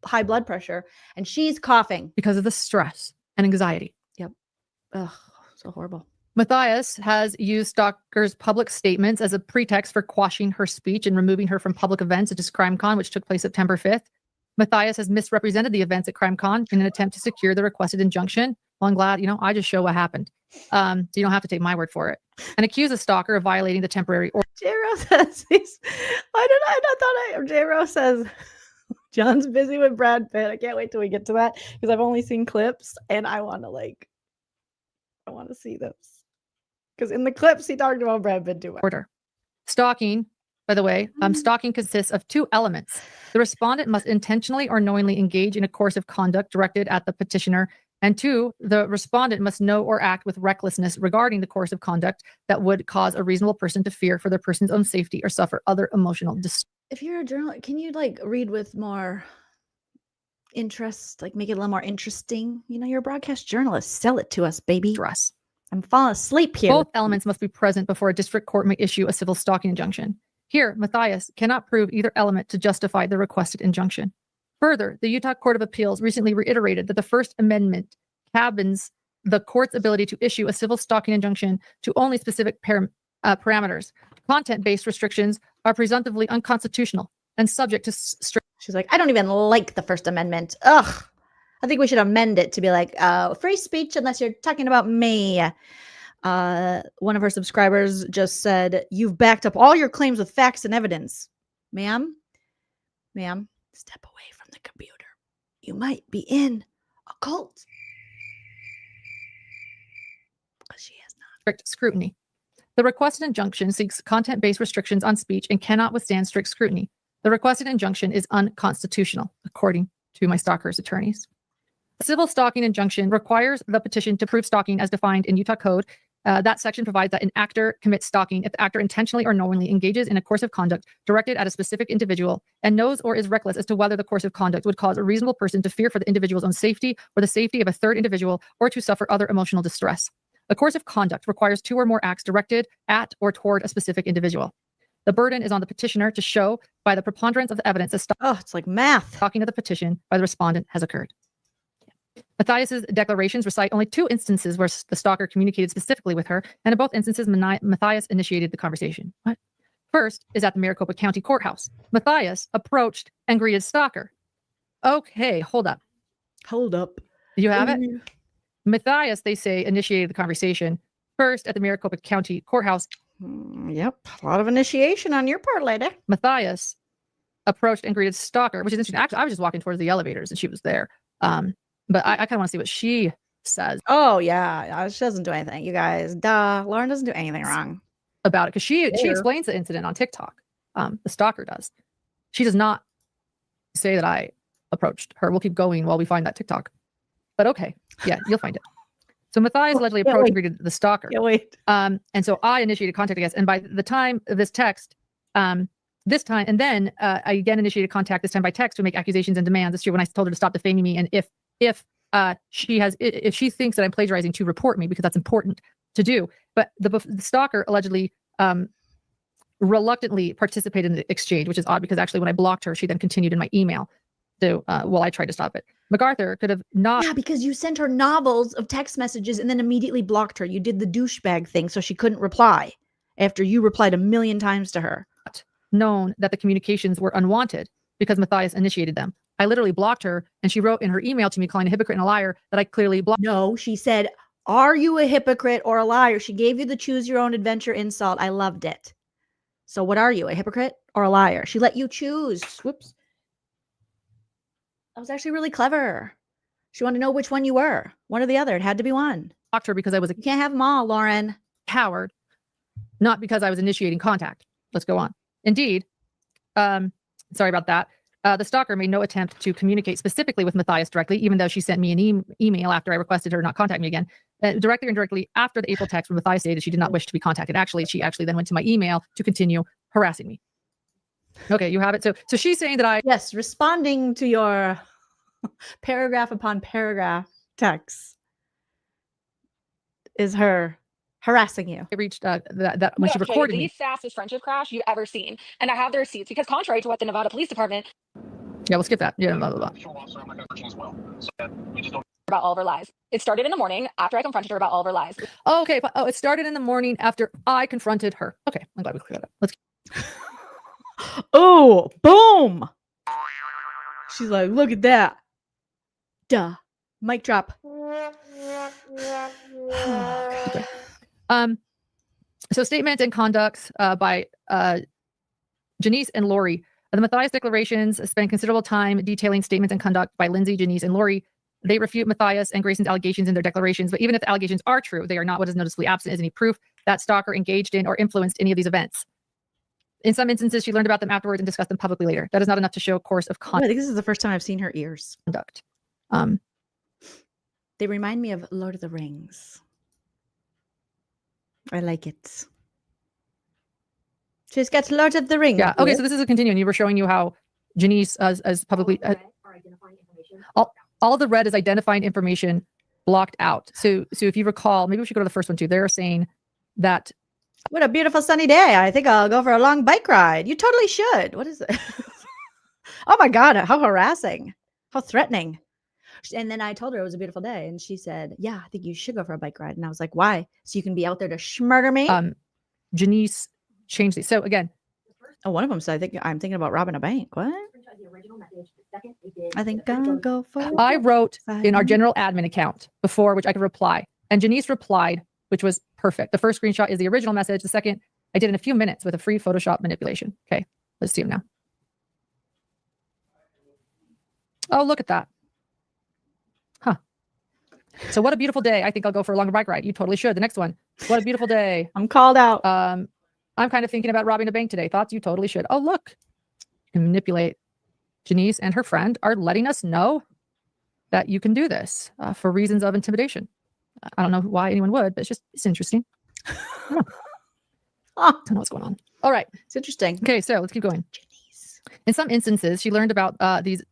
high blood pressure and she's coughing. Because of the stress and anxiety. Yep. Ugh, so horrible. Matthias has used Stalker's public statements as a pretext for quashing her speech and removing her from public events such as CrimeCon, which took place September 5th. Matthias has misrepresented the events at CrimeCon in an attempt to secure the requested injunction. Well, I'm glad, I just show what happened. So you don't have to take my word for it. And accuse a stalker of violating the temporary order. J-Ro says J-Ro says John's busy with Brad Pitt. I can't wait till we get to that because I've only seen clips and I want to see this. Because in the clips he talked about Brad Pitt too much. Order. Stalking, by the way, stalking consists of two elements. The respondent must intentionally or knowingly engage in a course of conduct directed at the petitioner. And two, the respondent must know or act with recklessness regarding the course of conduct that would cause a reasonable person to fear for their person's own safety or suffer other emotional distress. If you're a journalist, can you read with more interest, make it a little more interesting? You're a broadcast journalist. Sell it to us, baby. Dress. I'm falling asleep here. Both elements must be present before a district court may issue a civil stalking injunction. Here, Matthias cannot prove either element to justify the requested injunction. Further, the Utah Court of Appeals recently reiterated that the First Amendment cabins the court's ability to issue a civil stalking injunction to only specific parameters. Content-based restrictions are presumptively unconstitutional and subject to strict. She's like, I don't even like the First Amendment. Ugh. I think we should amend it to be like free speech unless you're talking about me. One of her subscribers just said, you've backed up all your claims with facts and evidence. Ma'am, step away from the computer. You might be in a cult. Because she has not. Strict scrutiny. The requested injunction seeks content-based restrictions on speech and cannot withstand strict scrutiny. The requested injunction is unconstitutional, according to my stalker's attorneys. A civil stalking injunction requires the petition to prove stalking as defined in Utah Code. That section provides that an actor commits stalking if the actor intentionally or knowingly engages in a course of conduct directed at a specific individual and knows or is reckless as to whether the course of conduct would cause a reasonable person to fear for the individual's own safety or the safety of a third individual or to suffer other emotional distress. A course of conduct requires 2 or more acts directed at or toward a specific individual. The burden is on the petitioner to show by the preponderance of the evidence that it's like math. Stalking of the petition by the respondent has occurred. Matthias's declarations recite only 2 instances where the stalker communicated specifically with her, and in both instances, Matthias initiated the conversation. What? First is at the Maricopa County Courthouse. Matthias approached and greeted stalker. Okay, hold up. Hold up. You have it? Matthias, they say, initiated the conversation first at the Maricopa County Courthouse. Yep, a lot of initiation on your part, lady. Matthias approached and greeted stalker, which is interesting. Actually, I was just walking towards the elevators and she was there. But I kind of want to see what she says. Oh yeah, she doesn't do anything, you guys. Duh, Lauren doesn't do anything wrong about it because she explains the incident on TikTok. The stalker does. She does not say that I approached her. We'll keep going while we find that TikTok. But okay, yeah, you'll find it. So Matthias allegedly approached and greeted the stalker. Wait. And so I initiated contact, I guess. And by the time of this text, this time, and then I again initiated contact, this time by text, to make accusations and demands. It's true when I told her to stop defaming me, and if she thinks that I'm plagiarizing, to report me, because that's important to do. But the stalker allegedly reluctantly participated in the exchange, which is odd because actually when I blocked her, she then continued in my email. So while I tried to stop it, MacArthur could have not. Yeah, because you sent her novels of text messages and then immediately blocked her. You did the douchebag thing, so she couldn't reply after you replied 1,000,000 times to her. Known that the communications were unwanted because Matthias initiated them. I literally blocked her, and she wrote in her email to me calling a hypocrite and a liar that I clearly blocked. No, she said, are you a hypocrite or a liar? She gave you the choose your own adventure insult. I loved it. So what are you, a hypocrite or a liar? She let you choose. Whoops. That was actually really clever. She wanted to know which one you were. One or the other. It had to be one. Blocked her because I was You can't have them all, Lauren. Coward, not because I was initiating contact. Let's go on. Indeed, sorry about that. The stalker made no attempt to communicate specifically with Matthias directly, even though she sent me an email after I requested her not contact me again. Directly or indirectly after the April text, when Matthias stated she did not wish to be contacted. She actually then went to my email to continue harassing me. Okay, you have it. So she's saying that Yes, responding to your paragraph upon paragraph text is her harassing you. I reached that when she recorded me. The fastest friendship crash you've ever seen. And I have the receipts because contrary to what the Nevada Police Department. Yeah, we'll skip that. Yeah, blah, blah, blah. About all of her lies. It started in the morning after I confronted her about all of her lies. Okay. It started in the morning after I confronted her. Okay. I'm glad we cleared that up. Let's. Oh, boom. She's like, look at that. Duh. Mic drop. Okay. So statements and conducts by Janice and Lori. The Matthias declarations spend considerable time detailing statements and conduct by Lindsay, Janice, and Lori. They refute Matthias and Grayson's allegations in their declarations, but even if the allegations are true, they are not what is noticeably absent is any proof that Stalker engaged in or influenced any of these events. In some instances, she learned about them afterwards and discussed them publicly later. That is not enough to show a course of conduct. I think this is the first time I've seen her ears. They remind me of Lord of the Rings. I like it. She's got Lord of the Rings. Yeah. Okay. So this is a continuing. You were showing you how Janice as publicly all the red is identifying information blocked out. So if you recall, maybe we should go to the first one too. They're saying that. What a beautiful sunny day. I think I'll go for a long bike ride. You totally should. What is it? Oh my God. How harassing. How threatening. And then I told her it was a beautiful day. And she said, yeah, I think you should go for a bike ride. And I was like, why? So you can be out there to murder me? Janice changed these. So again. Oh, one of them said, I'm thinking about robbing a bank. What? I think I'll go for I wrote in our Fine. general admin account before, which I could reply. And Janice replied, which was perfect. The first screenshot is the original message. The second, I did in a few minutes with a free Photoshop manipulation. Okay, let's see him now. Oh, look at that. Huh. So what a beautiful day. I think I'll go for a longer bike ride. You totally should. The next one. What a beautiful day. I'm called out. I'm kind of thinking about robbing a bank today. Thoughts? You totally should. Oh, look. You can manipulate. Janice and her friend are letting us know that you can do this for reasons of intimidation. I don't know why anyone would, but it's interesting. I don't know what's going on. All right. It's interesting. Okay, so let's keep going. Janice. In some instances, she learned about these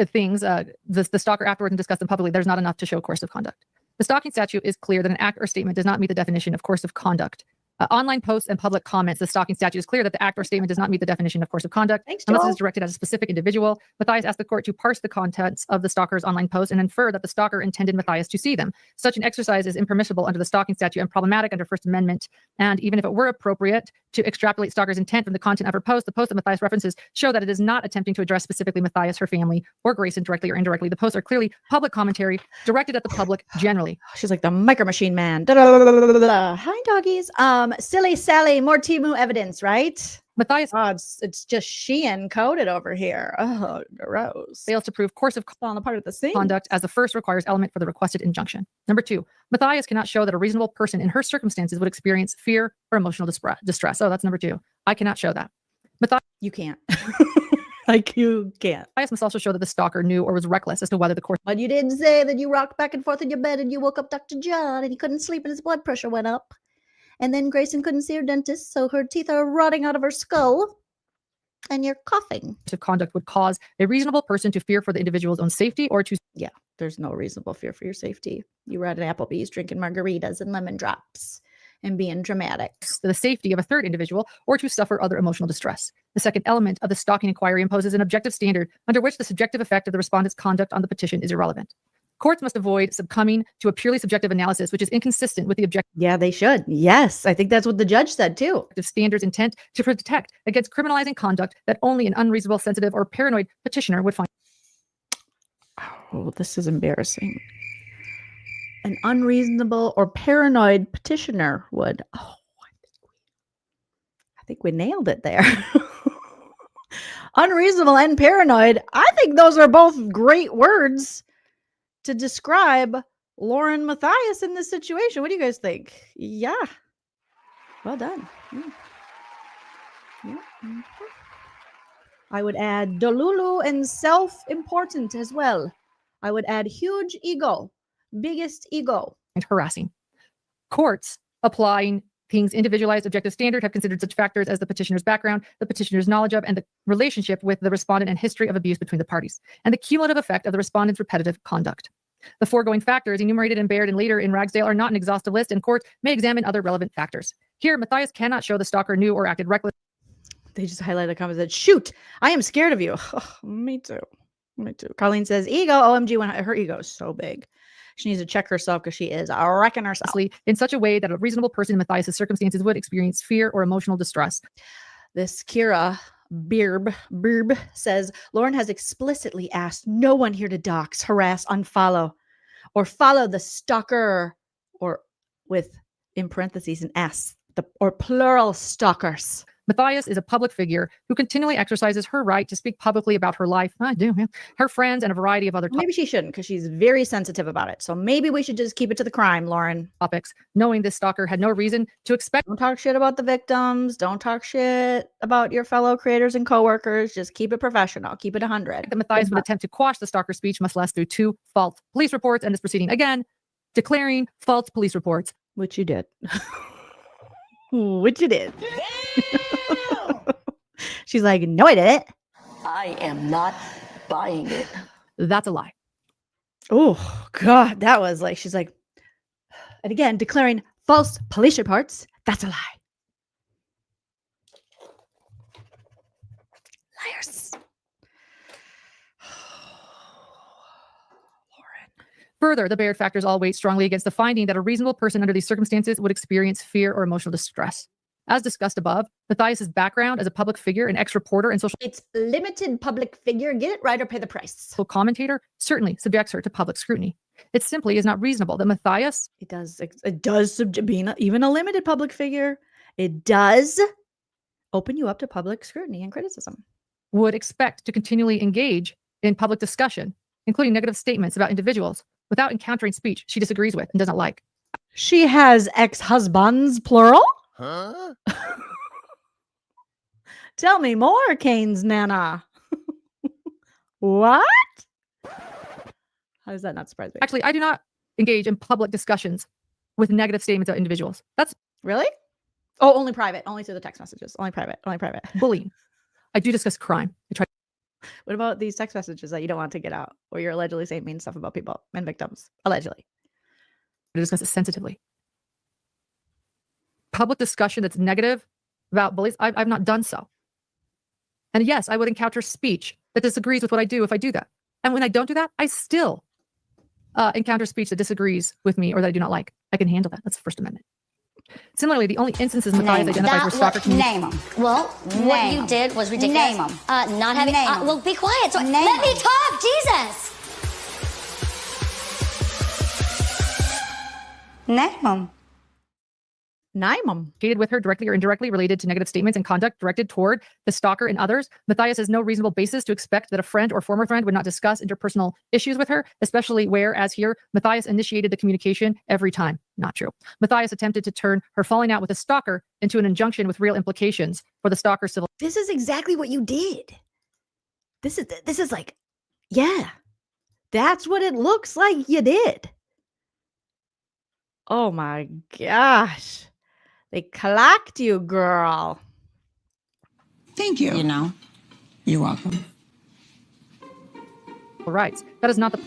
things, the stalker afterwards and discussed them publicly. There's not enough to show course of conduct. The stalking statute is clear that an act or statement does not meet the definition of course of conduct. Online posts and public comments, the stalking statute is clear that the act or statement does not meet the definition of course of conduct unless it is directed at a specific individual. Matthias asked the court to parse the contents of the stalker's online post and infer that the stalker intended Matthias to see them. Such an exercise is impermissible under the stalking statute and problematic under First Amendment. And even if it were appropriate to extrapolate stalker's intent from the content of her post, the post that Matthias references show that it is not attempting to address specifically Matthias, her family, or Grayson directly or indirectly. The posts are clearly public commentary directed at the public generally. She's like the micro machine man. Hi, doggies. Silly Sally, more Timu evidence, right? Matthias it's just she encoded over here. Oh, gross. fails to prove course of On the part of the thing. conduct as the first requires element for the requested injunction. Number two, Matthias cannot show that a reasonable person in her circumstances would experience fear or emotional distress. Oh, that's number two. I cannot show that. Matthias You can't. Like you can't. must also show that the stalker knew or was reckless as to whether the course But you didn't say that you rocked back and forth in your bed and you woke up Dr. John and he couldn't sleep and his blood pressure went up. And then Grayson couldn't see her dentist, so her teeth are rotting out of her skull. And you're coughing. of conduct would cause a reasonable person to fear for the individual's own safety or to Yeah, there's no reasonable fear for your safety. You were at an Applebee's drinking margaritas and lemon drops and being dramatic. the safety of a third individual or to suffer other emotional distress. The second element of the stalking inquiry imposes an objective standard under which the subjective effect of the respondent's conduct on the petition is irrelevant. Courts must avoid succumbing to a purely subjective analysis, which is inconsistent with the objective Yeah, they should. Yes, I think that's what the judge said too. standards intent to protect against criminalizing conduct that only an unreasonable, sensitive, or paranoid petitioner would find. Oh, this is embarrassing. An unreasonable or paranoid petitioner would. Oh, I think we nailed it there. Unreasonable and paranoid. I think those are both great words to describe LaurenMatthias in this situation. What do you guys think? Yeah. Well done. Yeah. Yeah. Mhm. I would add Delulu and self-important as well. I would add huge ego, biggest ego. And harassing. Courts applying King's individualized objective standard have considered such factors as the petitioner's background, the petitioner's knowledge of, and the relationship with the respondent and history of abuse between the parties, and the cumulative effect of the respondent's repetitive conduct. The foregoing factors enumerated in Baird and later in Ragsdale are not an exhaustive list, and courts may examine other relevant factors. Here, Matthias cannot show the stalker knew or acted reckless. They just highlighted a comment that said, shoot, I am scared of you. Oh, me too. Me too. Colleen says, ego, OMG, when her ego is so big. She needs to check herself because she is wrecking herself. In such a way that a reasonable person in Matthias' circumstances would experience fear or emotional distress. This Kira Birb says, Lauren has explicitly asked no one here to dox, harass, unfollow, or follow the stalker, or with, in parentheses, an S, or plural stalkers. Matthias is a public figure who continually exercises her right to speak publicly about her life, her friends, and a variety of other Maybe she shouldn't because she's very sensitive about it. So maybe we should just keep it to the crime, Lauren. Topics, knowing this stalker had no reason to expect. Don't talk shit about the victims. Don't talk shit about your fellow creators and coworkers. Just keep it professional. Keep it 100. That Matthias would attempt to quash the stalker speech must last through 2 false police reports and is proceeding again, declaring false police reports. Which you did. Which you did. She's like, no, I didn't. I am not buying it. That's a lie. Oh, God. That was like, she's like, and again, declaring false police reports. That's a lie. Liars. Further, the Baird factors all weigh strongly against the finding that a reasonable person under these circumstances would experience fear or emotional distress. As discussed above, Matthias's background as a public figure, an ex-reporter, and social It's limited public figure. Get it right or pay the price. commentator certainly subjects her to public scrutiny. It simply is not reasonable that Matthias, It does being even a limited public figure. It does open you up to public scrutiny and criticism. would expect to continually engage in public discussion, including negative statements about individuals, without encountering speech she disagrees with and doesn't like. She has ex-husbands, plural. Huh? Tell me more, Kane's Nana. What? How does that not surprise me? Actually, I do not engage in public discussions with negative statements about individuals. That's Really? Oh, only private. Only through the text messages. Only private. Only private. bullying. I do discuss crime. I try What about these text messages that you don't want to get out, where you're allegedly saying mean stuff about people and victims? Allegedly. to discuss it sensitively. Public discussion that's negative about bullies, I've not done so. And yes, I would encounter speech that disagrees with what I do if I do that. And when I don't do that, I still encounter speech that disagrees with me or that I do not like. I can handle that. That's the First Amendment. Similarly, the only instances Matthias identified were stalker communities. Name them. Well, what you did was ridiculous. Name them. Not having. Well, be quiet. So let me talk, Jesus. Name them. Name them. With her directly or indirectly related to negative statements and conduct directed toward the stalker and others, Matthias has no reasonable basis to expect that a friend or former friend would not discuss interpersonal issues with her, especially where, as here, Matthias initiated the communication every time. Not true. Matthias attempted to turn her falling out with a stalker into an injunction with real implications for the stalker's civil. This is exactly what you did. This is like, yeah, that's what it looks like you did. Oh my gosh. They clocked you, girl. Thank you. You know, you're welcome. Rights. That is not the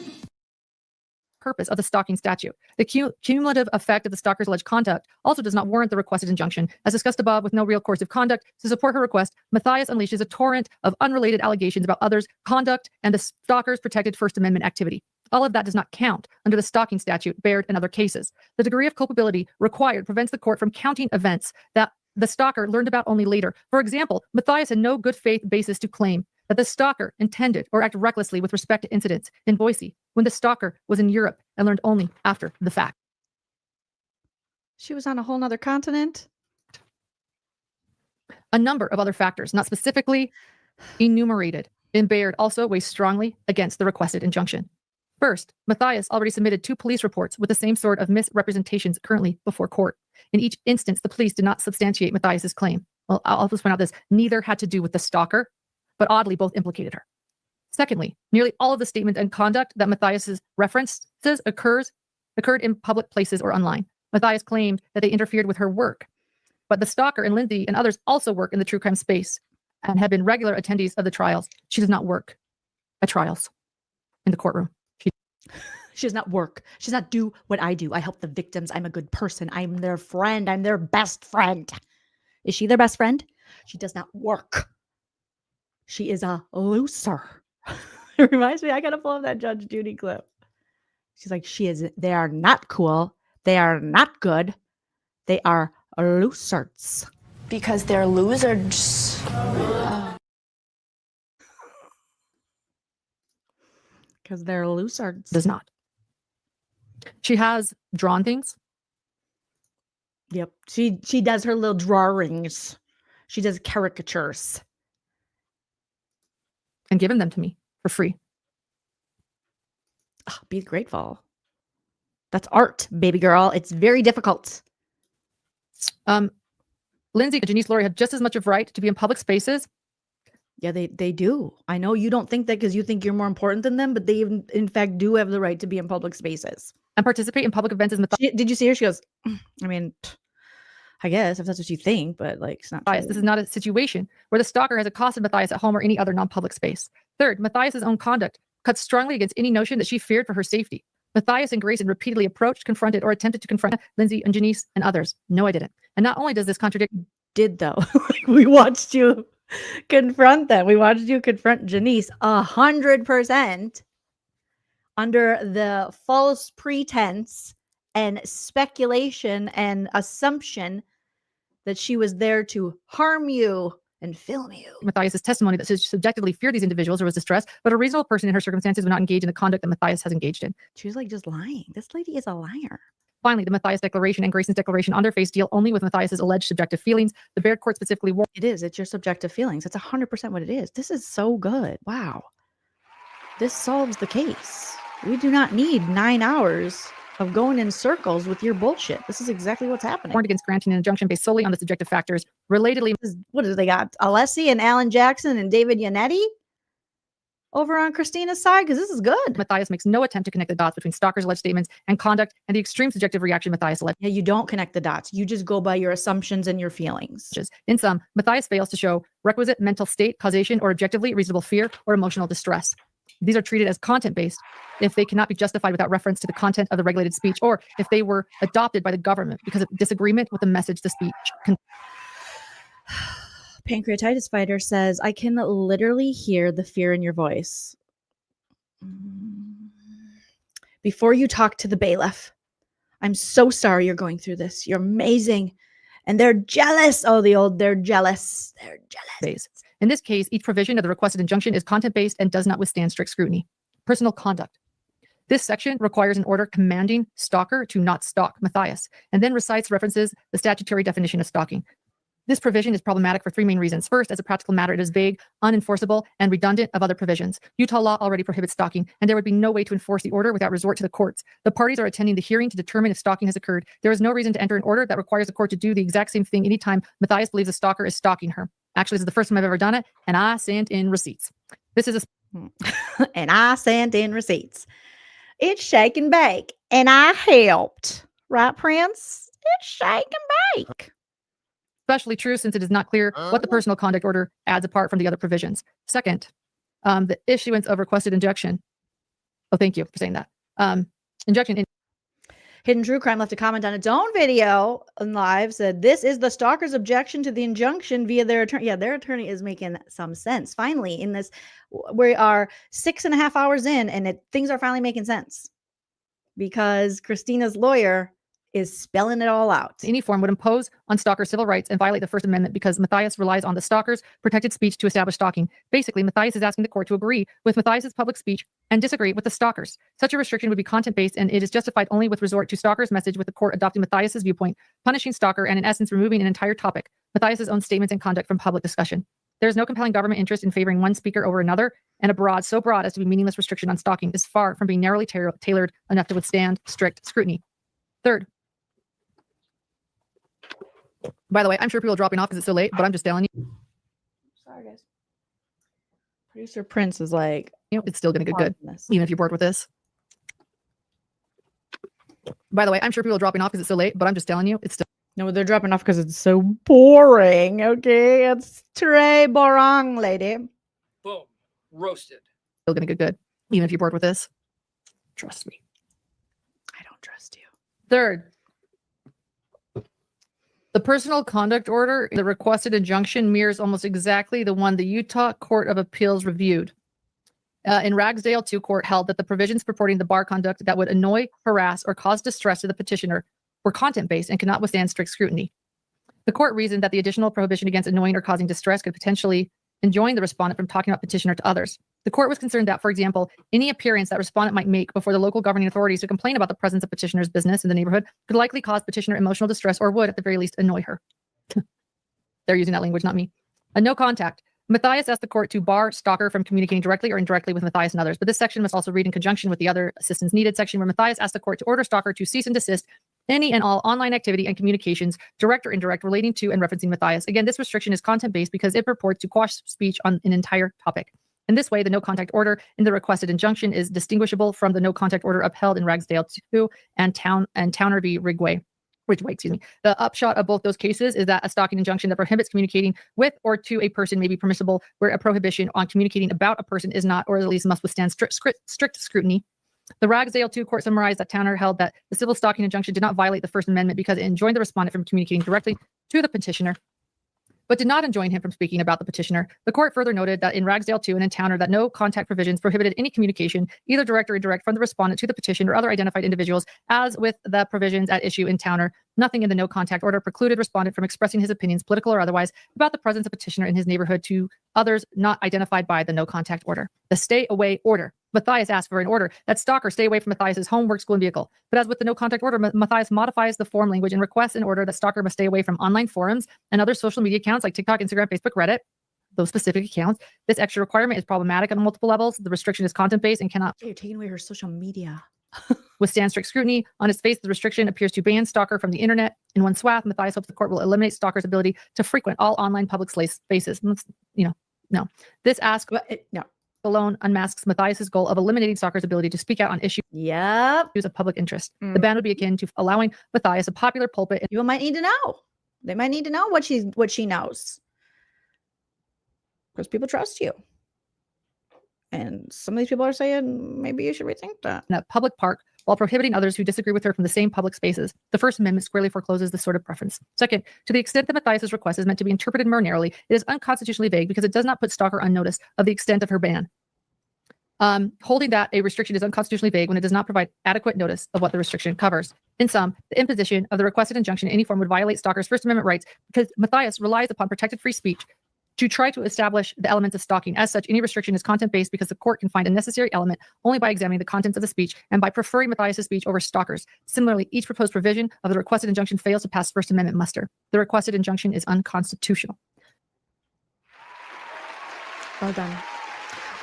purpose of the stalking statute. The cumulative effect of the stalker's alleged conduct also does not warrant the requested injunction. As discussed above, with no real course of conduct to support her request, Matthias unleashes a torrent of unrelated allegations about others' conduct and the stalker's protected First Amendment activity. All of that does not count under the stalking statute, Baird, and other cases. The degree of culpability required prevents the court from counting events that the stalker learned about only later. For example, Matthias had no good faith basis to claim that the stalker intended or acted recklessly with respect to incidents in Boise when the stalker was in Europe and learned only after the fact. She was on a whole nother continent. A number of other factors, not specifically enumerated in Baird, also weigh strongly against the requested injunction. First, Matthias already submitted 2 police reports with the same sort of misrepresentations currently before court. In each instance, the police did not substantiate Matthias's claim. Well, I'll just point out this. Neither had to do with the stalker, but oddly, both implicated her. Secondly, nearly all of the statements and conduct that Matthias's references occurred in public places or online. Matthias claimed that they interfered with her work, but the stalker and Lindsay and others also work in the true crime space and have been regular attendees of the trials. She does not work at trials in the courtroom. She does not work. She does not do what I do. I help the victims. I'm a good person. I'm their friend. I'm their best friend. Is she their best friend? She does not work. She is a loser. It reminds me, I gotta pull up that Judge Judy clip. She's like, they are not cool. They are not good. They are losers. Because they're losers. Because they're losers. Does not. She has drawn things. Yep. She does her little drawings. She does caricatures. And given them to me for free. Oh, be grateful. That's art, baby girl. It's very difficult. Lindsay and Janice Laurie have just as much of right to be in public spaces. Yeah, they do. I know you don't think that because you think you're more important than them, but they in fact do have the right to be in public spaces. And participate in public events as Did you see her? She goes, I mean, I guess if that's what you think, but like, it's not Matthias. This is not a situation where the stalker has accosted Matthias at home or any other non-public space. Third, Matthias's own conduct cuts strongly against any notion that she feared for her safety. Matthias and Grayson repeatedly approached, confronted, or attempted to confront Lindsay and Janice and others. No, I didn't. And not only does this contradict... Did though. We watched you confront them. We watched you confront Janice 100% under the false pretense and speculation and assumption that she was there to harm you and film you. Matthias' testimony that she subjectively feared these individuals or was distressed, but a reasonable person in her circumstances would not engage in the conduct that Matthias has engaged in. She was like just lying. This lady is a liar. Finally, the Matthias declaration and Grayson's declaration on their face deal only with Matthias's alleged subjective feelings. The Baird court specifically warned. It is. It's your subjective feelings. It's 100% what it is. This is so good. Wow. This solves the case. We do not need 9 hours of going in circles with your bullshit. This is exactly what's happening. Warned against granting an injunction based solely on the subjective factors. Relatedly, what do they got? Alessi and Alan Jackson and David Yannetti over on Christina's side? Because this is good. Matthias makes no attempt to connect the dots between Stalker's alleged statements and conduct and the extreme subjective reaction Matthias alleged. Yeah, you don't connect the dots. You just go by your assumptions and your feelings. In sum, Matthias fails to show requisite mental state, causation, or objectively reasonable fear or emotional distress. These are treated as content-based if they cannot be justified without reference to the content of the regulated speech, or if they were adopted by the government because of disagreement with the message the speech. Pancreatitis Fighter says, I can literally hear the fear in your voice. Before you talk to the bailiff, I'm so sorry you're going through this. You're amazing. And they're jealous. Oh, they're jealous. They're jealous. In this case, each provision of the requested injunction is content-based and does not withstand strict scrutiny. Personal conduct. This section requires an order commanding Stalker to not stalk Matthias, and then recites references the statutory definition of stalking. This provision is problematic for three main reasons. First, as a practical matter, it is vague, unenforceable, and redundant of other provisions. Utah law already prohibits stalking, and there would be no way to enforce the order without resort to the courts. The parties are attending the hearing to determine if stalking has occurred. There is no reason to enter an order that requires the court to do the exact same thing anytime Matthias believes a stalker is stalking her. Actually, this is the first time I've ever done it, and I sent in receipts. This is and I sent in receipts. It's shake and bake, and I helped. Right, Prince? It's shake and bake. Especially true since it is not clear what the personal conduct order adds apart from the other provisions. Second, the issuance of requested injunction. Oh, thank you for saying that. Injunction. Hidden True Crime left a comment on its own video and live, said, this is the stalker's objection to the injunction via their attorney. Yeah, their attorney is making some sense. Finally, in this, we are 6.5 hours in, and things are finally making sense because Christina's lawyer is spelling it all out. Any form would impose on Stalker civil rights and violate the First Amendment because Matthias relies on the Stalker's protected speech to establish stalking. Basically, Matthias is asking the court to agree with Matthias's public speech and disagree with the Stalker's. Such a restriction would be content-based, and it is justified only with resort to Stalker's message, with the court adopting Matthias's viewpoint, punishing Stalker, and in essence removing an entire topic, Matthias's own statements and conduct, from public discussion. There is no compelling government interest in favoring one speaker over another, and so broad as to be meaningless restriction on stalking is far from being narrowly tailored enough to withstand strict scrutiny. Third, by the way, I'm sure people are dropping off because it's so late, but I'm just telling you. Sorry, guys. Producer Prince is like, it's still going to get good, even if you're bored with this. By the way, I'm sure people are dropping off because it's so late, but I'm just telling you, it's still. No, they're dropping off because it's so boring. Okay, it's très boring, lady. Boom. Roasted. Still going to get good, even if you're bored with this. Trust me. I don't trust you. Third, the personal conduct order, the requested injunction, mirrors almost exactly the one the Utah Court of Appeals reviewed. In Ragsdale 2, court held that the provisions purporting the bar conduct that would annoy, harass, or cause distress to the petitioner were content-based and could not withstand strict scrutiny. The court reasoned that the additional prohibition against annoying or causing distress could potentially enjoin the respondent from talking about petitioner to others. The court was concerned that, for example, any appearance that respondent might make before the local governing authorities to complain about the presence of petitioner's business in the neighborhood could likely cause petitioner emotional distress or would, at the very least, annoy her. They're using that language, not me. A no contact. Matthias asked the court to bar Stalker from communicating directly or indirectly with Matthias and others, but this section must also read in conjunction with the other assistance needed section, where Matthias asked the court to order Stalker to cease and desist any and all online activity and communications, direct or indirect, relating to and referencing Matthias. Again, this restriction is content-based because it purports to quash speech on an entire topic. In this way, the no contact order in the requested injunction is distinguishable from the no contact order upheld in Ragsdale 2 and Towner v. Ridgway. The upshot of both those cases is that a stalking injunction that prohibits communicating with or to a person may be permissible, where a prohibition on communicating about a person is not, or at least must withstand strict scrutiny. The Ragsdale 2 court summarized that Towner held that the civil stalking injunction did not violate the First Amendment because it enjoined the respondent from communicating directly to the petitioner, but did not enjoin him from speaking about the petitioner. The court further noted that in Ragsdale 2 and in Towner that no contact provisions prohibited any communication, either direct or indirect, from the respondent to the petition or other identified individuals, as with the provisions at issue in Towner. Nothing in the no contact order precluded respondent from expressing his opinions, political or otherwise, about the presence of petitioner in his neighborhood to others not identified by the no contact order. The stay away order. Matthias asked for an order that Stalker stay away from Matthias's home, work, school, and vehicle. But as with the no contact order, Matthias modifies the form language and requests an order that Stalker must stay away from online forums and other social media accounts like TikTok, Instagram, Facebook, Reddit, those specific accounts. This extra requirement is problematic on multiple levels. The restriction is content-based and cannot You're taking away her social media. withstand strict scrutiny. On its face, the restriction appears to ban Stalker from the internet in one swath. Matthias hopes the court will eliminate Stalker's ability to frequent all online public spaces. No. This ask alone unmasks Matthias's goal of eliminating Stalker's ability to speak out on issues of public interest. The ban would be akin to allowing Matthias a popular pulpit. People might need to know. They might need to know what she knows. Because people trust you. And some of these people are saying maybe you should rethink that. In a public park while prohibiting others who disagree with her from the same public spaces. The First Amendment squarely forecloses this sort of preference. Second, to the extent that Matthias's request is meant to be interpreted more narrowly, it is unconstitutionally vague because it does not put Stalker on notice of the extent of her ban. Holding that a restriction is unconstitutionally vague when it does not provide adequate notice of what the restriction covers. In sum, the imposition of the requested injunction in any form would violate Stalker's First Amendment rights because Matthias relies upon protected free speech to try to establish the elements of stalking. As such, any restriction is content-based because the court can find a necessary element only by examining the contents of the speech and by preferring Matthias's speech over Stalker's. Similarly, each proposed provision of the requested injunction fails to pass First Amendment muster. The requested injunction is unconstitutional. Well done.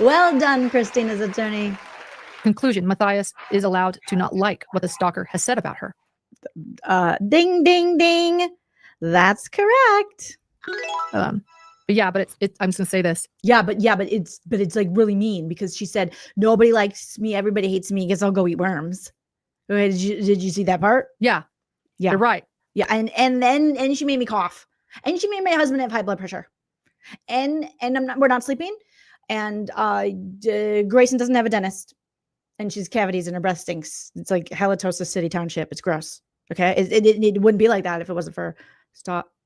Well done, Christina's attorney. Conclusion, Matthias is allowed to not like what the Stalker has said about her. Ding, ding, ding. That's correct. But yeah, but I'm just gonna say this. Yeah, but it's like really mean because she said nobody likes me, everybody hates me. Guess I'll go eat worms. Did you see that part? Yeah, you're right. Yeah, and she made me cough, and she made my husband have high blood pressure, and we're not sleeping, and Grayson doesn't have a dentist, and she's cavities and her breath stinks. It's like Halitosis City Township. It's gross. Okay, it wouldn't be like that if it wasn't for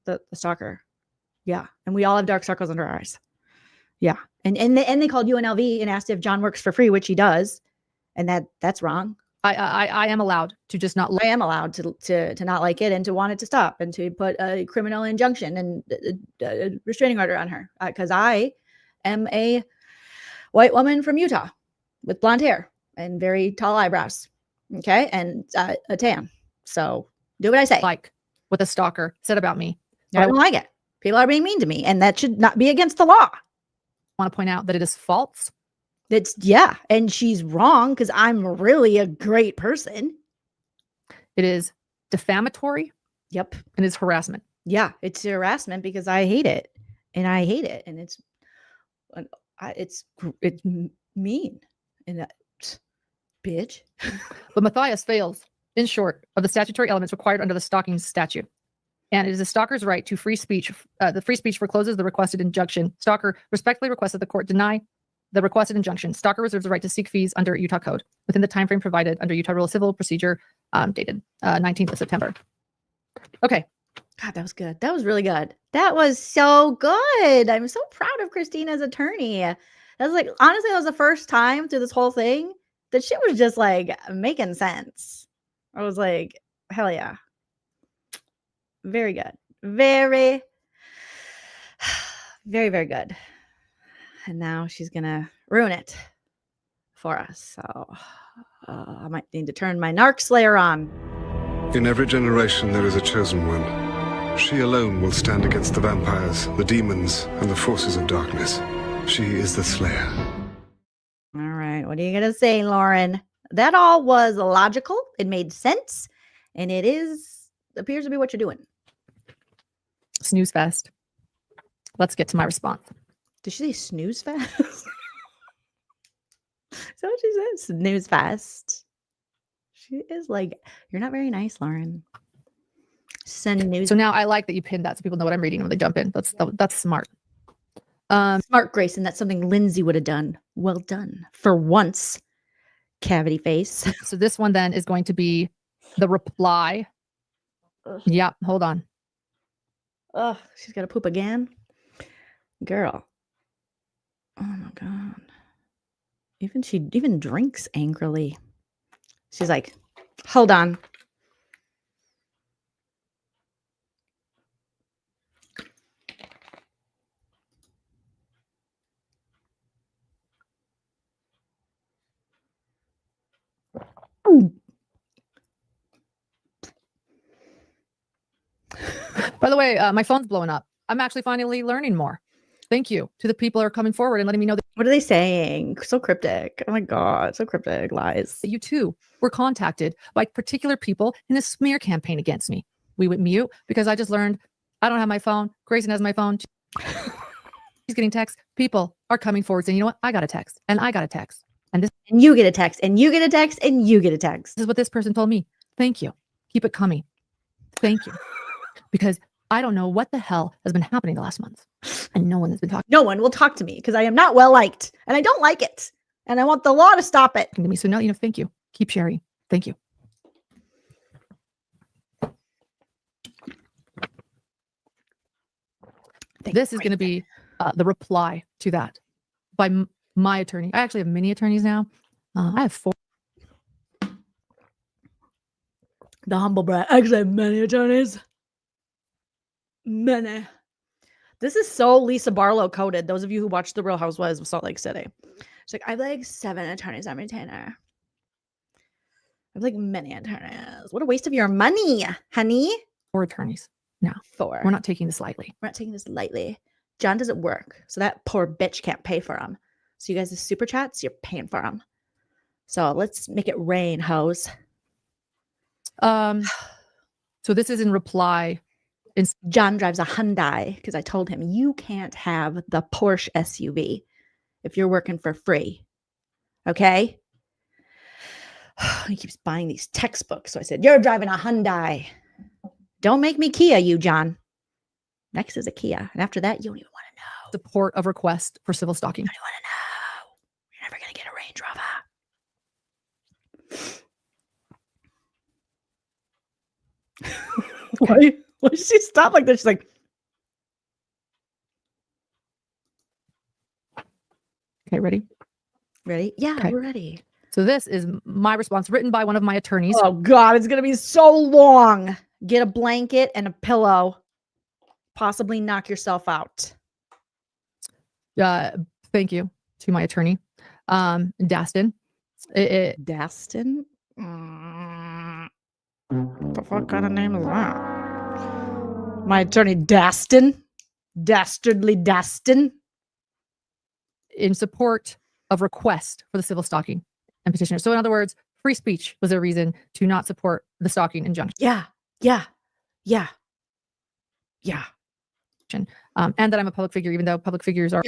the Stalker. Yeah. And we all have dark circles under our eyes. Yeah. And they called UNLV and asked if John works for free, which he does. And that's wrong. I am allowed to just not. I am allowed to not like it and to want it to stop and to put a criminal injunction and a restraining order on her. Because I am a white woman from Utah with blonde hair and very tall eyebrows. Okay. And a tan. So do what I say. Like what the Stalker said about me. I don't like it. People are being mean to me, and that should not be against the law. I want to point out that it is false. And she's wrong because I'm really a great person. It is defamatory. Yep. And it's harassment. Yeah, it's harassment because I hate it, and I hate it, and it's mean and bitch. But Matthias fails, in short, of the statutory elements required under the stalking statute. And it is a Stalker's right to free speech. The free speech forecloses the requested injunction. Stalker respectfully requests that the court deny the requested injunction. Stalker reserves the right to seek fees under Utah Code within the time frame provided under Utah Rule of Civil Procedure, dated 19th of September. Okay. God, that was good. That was really good. That was so good. I'm so proud of Christina's attorney. That was like, honestly, that was the first time through this whole thing that shit was just like making sense. I was like, hell yeah. Very good. Very, very, very good. And now she's going to ruin it for us. So I might need to turn my Narc Slayer on. In every generation, there is a chosen one. She alone will stand against the vampires, the demons, and the forces of darkness. She is the Slayer. All right. What are you going to say, Lauren? That all was logical. It made sense. And it appears to be what you're doing. Snooze fest. Let's get to my response. Did she say snooze fest? Is that what she said? Snooze fest. She is like, you're not very nice, Lauren. So now I like that you pinned that so people know what I'm reading when they jump in. That's smart. Smart, Grayson. That's something Lindsay would have done. Well done. For once, cavity face. So this one then is going to be the reply. Ugh. Yeah, hold on. Oh, she's got to poop again. Girl. Oh my God. She even drinks angrily. She's like, hold on. By the way, my phone's blowing up. I'm actually finally learning more. Thank you to the people who are coming forward and letting me know that. What are they saying? So cryptic. Oh my God, so cryptic. Lies. You too were contacted by particular people in a smear campaign against me. We went mute because I just learned I don't have my phone. Grayson has my phone. She's getting texts. People are coming forward saying, you know what? I got a text and I got a text. And you get a text and you get a text and you get a text. This is what this person told me. Thank you. Keep it coming. Thank you. Because I don't know what the hell has been happening the last month. And no one has been talking. No one will talk to me because I am not well liked and I don't like it. And I want the law to stop it. To me. So now, thank you. Keep sharing. Thank you. This is going to be the reply to that by my attorney. I actually have many attorneys now. I have 4. The humble brag. I actually have many attorneys. Many. This is so Lisa Barlow coded. Those of you who watched The Real Housewives of Salt Lake City. She's like, I have like 7 attorneys on retainer. I have like many attorneys. What a waste of your money, honey. 4 attorneys now. 4. We're not taking this lightly. We're not taking this lightly. John doesn't work, so that poor bitch can't pay for him. So you guys, the super chats, you're paying for them. So let's make it rain, hoes. So this is in reply. John drives a Hyundai because I told him you can't have the Porsche SUV if you're working for free. Okay? He keeps buying these textbooks. So I said, you're driving a Hyundai. Don't make me Kia you, John. Next is a Kia. And after that, you don't even want to know. Support of request for civil stalking. You don't want to know. You're never going to get a Range Rover. Why did she stop like this? She's like, okay, ready? Ready? Yeah, okay. We're ready. So this is my response written by one of my attorneys. Oh God, it's going to be so long. Get a blanket and a pillow. Possibly knock yourself out. Thank you to my attorney, Dastin. Dastin? What fuck kind of name is that? My attorney Dastin? Dastardly Dastin? In support of request for the civil stalking and petitioner. So in other words, free speech was a reason to not support the stalking injunction. Yeah. And that I'm a public figure, even though public figures are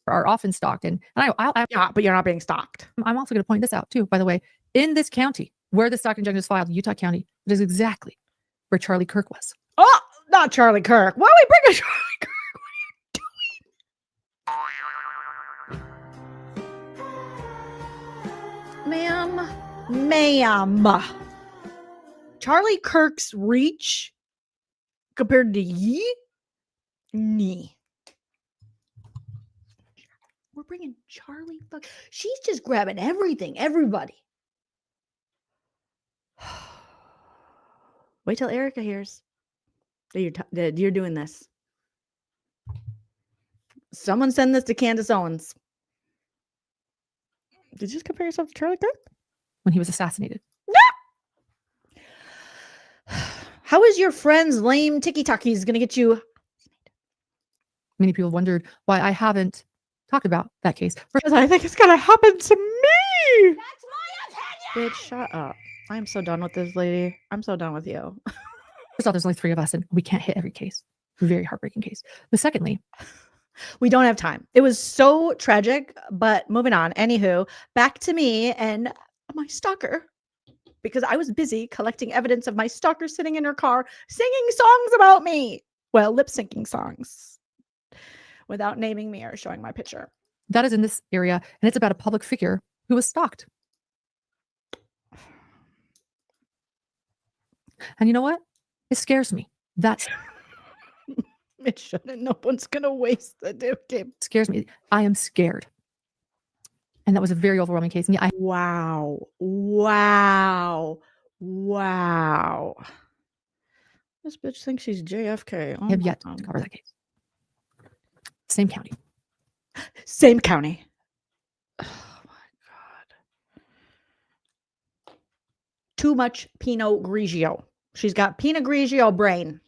are often stalked. And yeah, but you're not being stalked. I'm also going to point this out too, by the way, in this county where the stalking injunction is filed, Utah County, it is exactly where Charlie Kirk was. Oh, not Charlie Kirk. Why would we bring a Charlie Kirk? What are you doing? Ma'am. Charlie Kirk's reach compared to ye? Nee. We're bringing Charlie. She's just grabbing everything. Everybody. Wait till Erica hears that you're doing this. Someone send this to Candace Owens. Did you just compare yourself to Charlie Kirk? When he was assassinated. No! How is your friend's lame tiki-takis going to get you? Many people wondered why I haven't talked about that case. Because I think it's going to happen to me. That's my opinion. Bitch, shut up. I'm so done with this lady. I'm so done with you. First off, there's only 3 of us and we can't hit every case. Very heartbreaking case. But secondly, we don't have time. It was so tragic, but moving on. Anywho, back to me and my stalker. Because I was busy collecting evidence of my stalker sitting in her car singing songs about me. Well, lip syncing songs without naming me or showing my picture. That is in this area, and it's about a public figure who was stalked. And you know what? It scares me. That's it shouldn't. No one's gonna waste the damn game. It scares me. I am scared. And that was a very overwhelming case. And yeah, wow. This bitch thinks she's JFK. I have yet to cover that case. Same county. Same county. Oh my God. Too much Pinot Grigio. She's got Pinot Grigio brain.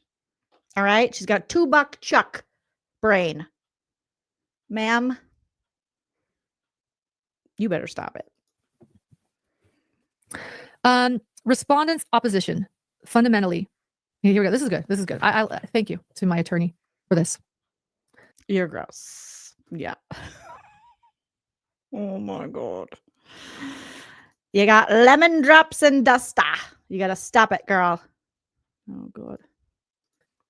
All right. She's got $2 Chuck brain. Ma'am, you better stop it. Respondents' opposition. Fundamentally. Here we go. This is good. This is good. I thank you to my attorney for this. You're gross. Yeah. Oh my God. You got lemon drops and duster. You got to stop it, girl. Oh God.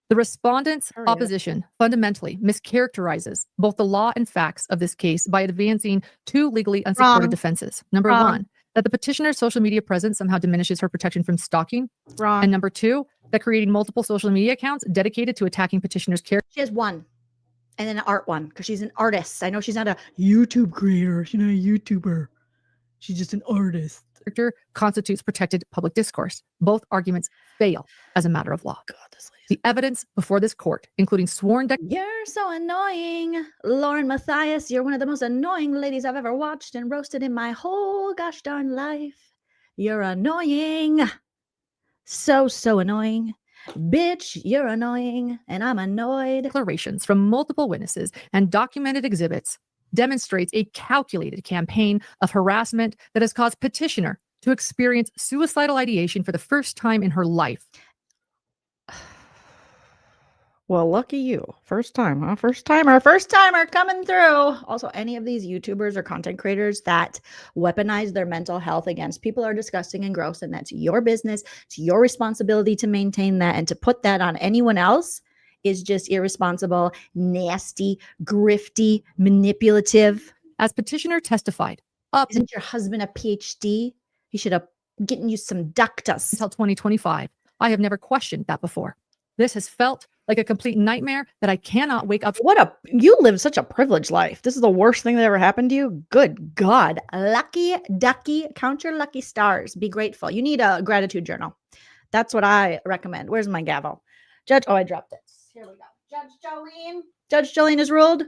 The respondent's opposition fundamentally mischaracterizes both the law and facts of this case by advancing two legally unsupported defenses. Number one, that the petitioner's social media presence somehow diminishes her protection from stalking. Wrong. And number two, that creating multiple social media accounts dedicated to attacking petitioner's character. She has one. And then an art one because she's an artist. I know she's not a YouTube creator. She's not a YouTuber. She's just an artist. Constitutes protected public discourse. Both arguments fail as a matter of law. God, this the evidence before this court, including sworn You're so annoying. LaurenMatthias, you're one of the most annoying ladies I've ever watched and roasted in my whole gosh darn life. You're annoying. So annoying. Bitch, you're annoying, and I'm annoyed. Declarations from multiple witnesses and documented exhibits demonstrates a calculated campaign of harassment that has caused petitioner to experience suicidal ideation for the first time in her life. Well, lucky you. First time, huh? First timer coming through. Also, any of these YouTubers or content creators that weaponize their mental health against people are disgusting and gross, and that's your business. It's your responsibility to maintain that, and to put that on anyone else is just irresponsible, nasty, grifty, manipulative. As petitioner testified, isn't your husband a PhD? He should have gotten you some ductus. Until 2025, I have never questioned that before. This has felt like a complete nightmare that I cannot wake up. You live such a privileged life. This is the worst thing that ever happened to you. Good God. Lucky ducky. Count your lucky stars. Be grateful. You need a gratitude journal. That's what I recommend. Where's my gavel? Judge. Oh, I dropped it. Here we go. Judge Jolene has ruled.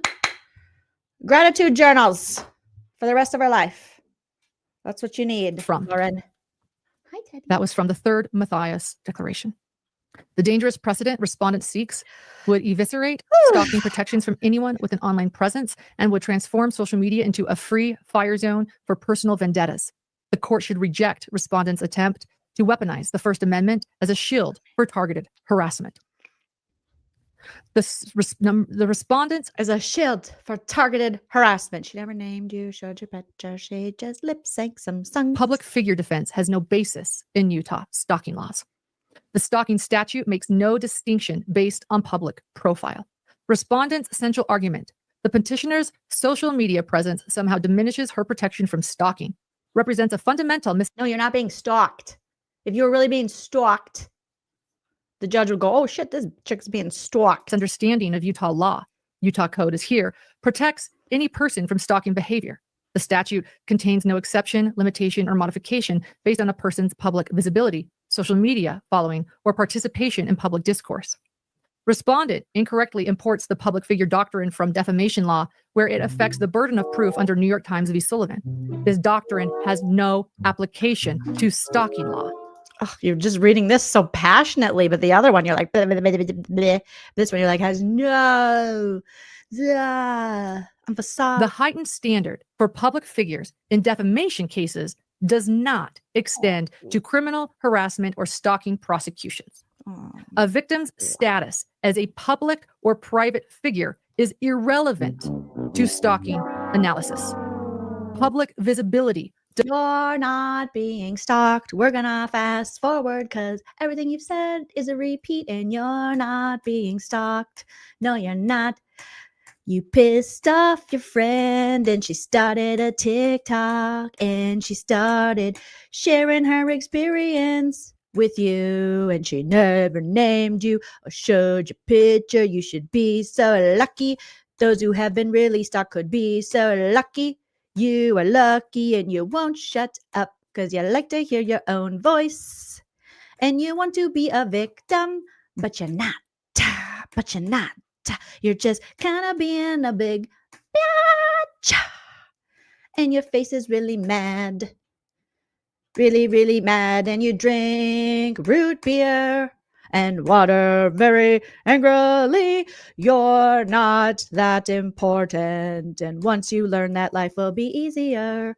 Gratitude journals for the rest of our life. That's what you need. From Lauren. Hi, Teddy. That was from the third Matthias declaration. The dangerous precedent respondent seeks would eviscerate stalking protections from anyone with an online presence and would transform social media into a free fire zone for personal vendettas. The court should reject respondents' attempt to weaponize the First Amendment as a shield for targeted harassment. The respondents as a shield for targeted harassment. She never named you, showed your picture. She just lip sync some songs. Public figure defense has no basis in Utah stalking laws. The stalking statute makes no distinction based on public profile. Respondent's central argument, the petitioner's social media presence somehow diminishes her protection from stalking, represents a fundamental No, you're not being stalked. If you were really being stalked, the judge would go, oh shit, this chick's being stalked. Understanding of Utah law, Utah code is here, protects any person from stalking behavior. The statute contains no exception, limitation, or modification based on a person's public visibility, social media following, or participation in public discourse. Respondent incorrectly imports the public figure doctrine from defamation law, where it affects the burden of proof under New York Times v. Sullivan. This doctrine has no application to stalking law. Oh, you're just reading this so passionately, but the other one, you're like, bleh, bleh, bleh, bleh, bleh. This one, you're like, has no facade. The heightened standard for public figures in defamation cases does not extend to criminal harassment or stalking prosecutions. A victim's status as a public or private figure is irrelevant to stalking analysis. Public visibility. You're not being stalked. We're gonna fast forward because everything you've said is a repeat and you're not being stalked. No, you're not. You pissed off your friend and she started a TikTok and she started sharing her experience with you and she never named you or showed your picture. You should be so lucky. Those who have been really stalked could be so lucky. You are lucky and you won't shut up because you like to hear your own voice and you want to be a victim, but you're not. But you're not. You're just kind of being a big bitch and your face is really mad. really, really mad and you drink root beer and water very angrily, you're not that important. And once you learn that, life will be easier.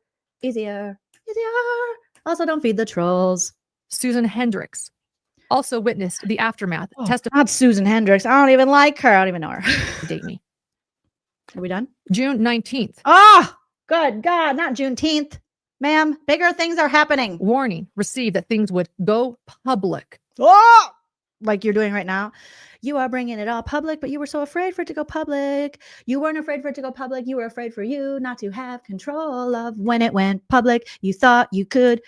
Also, don't feed the trolls. Susan Hendricks also witnessed the aftermath. Not Susan Hendricks. I don't even like her. I don't even know her. Date me. Are we done? June 19th. Oh, good God. Not Juneteenth. Ma'am, bigger things are happening. Warning received that things would go public. Oh, like you're doing right now. You are bringing it all public, but you were so afraid for it to go public. You weren't afraid for it to go public. You were afraid for you not to have control of when it went public. You thought you could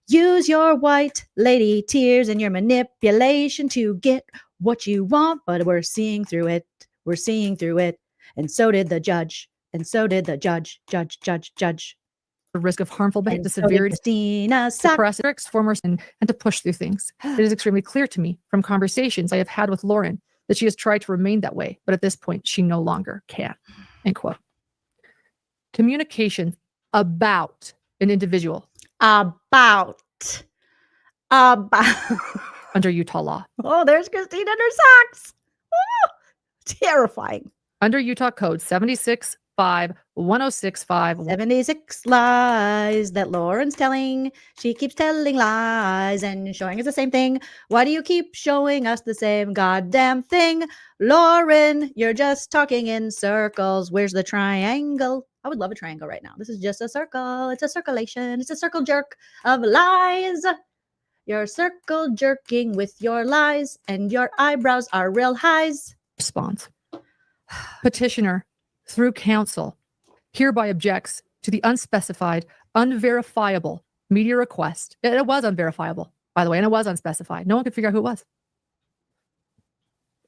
use your white lady tears and your manipulation to get what you want, but we're seeing through it. We're seeing through it. And so did the judge. And so did the judge. The risk of harmful behavior, the So severity, Christina suppress tricks, formers, and to push through things. It is extremely clear to me from conversations I have had with Lauren that she has tried to remain that way, but at this point, she no longer can. End quote. Communication about an individual. About. Under Utah law. Oh, there's Christine and her socks. Oh, terrifying. Under Utah Code 76.5.1065. 76 lies that Lauren's telling. She keeps telling lies and showing us the same thing. Why do you keep showing us the same goddamn thing? Lauren, you're just talking in circles. Where's the triangle? I would love a triangle right now. This is just a circle. It's a circulation. It's a circle jerk of lies. You're circle jerking with your lies, and your eyebrows are real highs. Response. Petitioner, through counsel, hereby objects to the unspecified, unverifiable media request. It was unverifiable, by the way, and it was unspecified. No one could figure out who it was.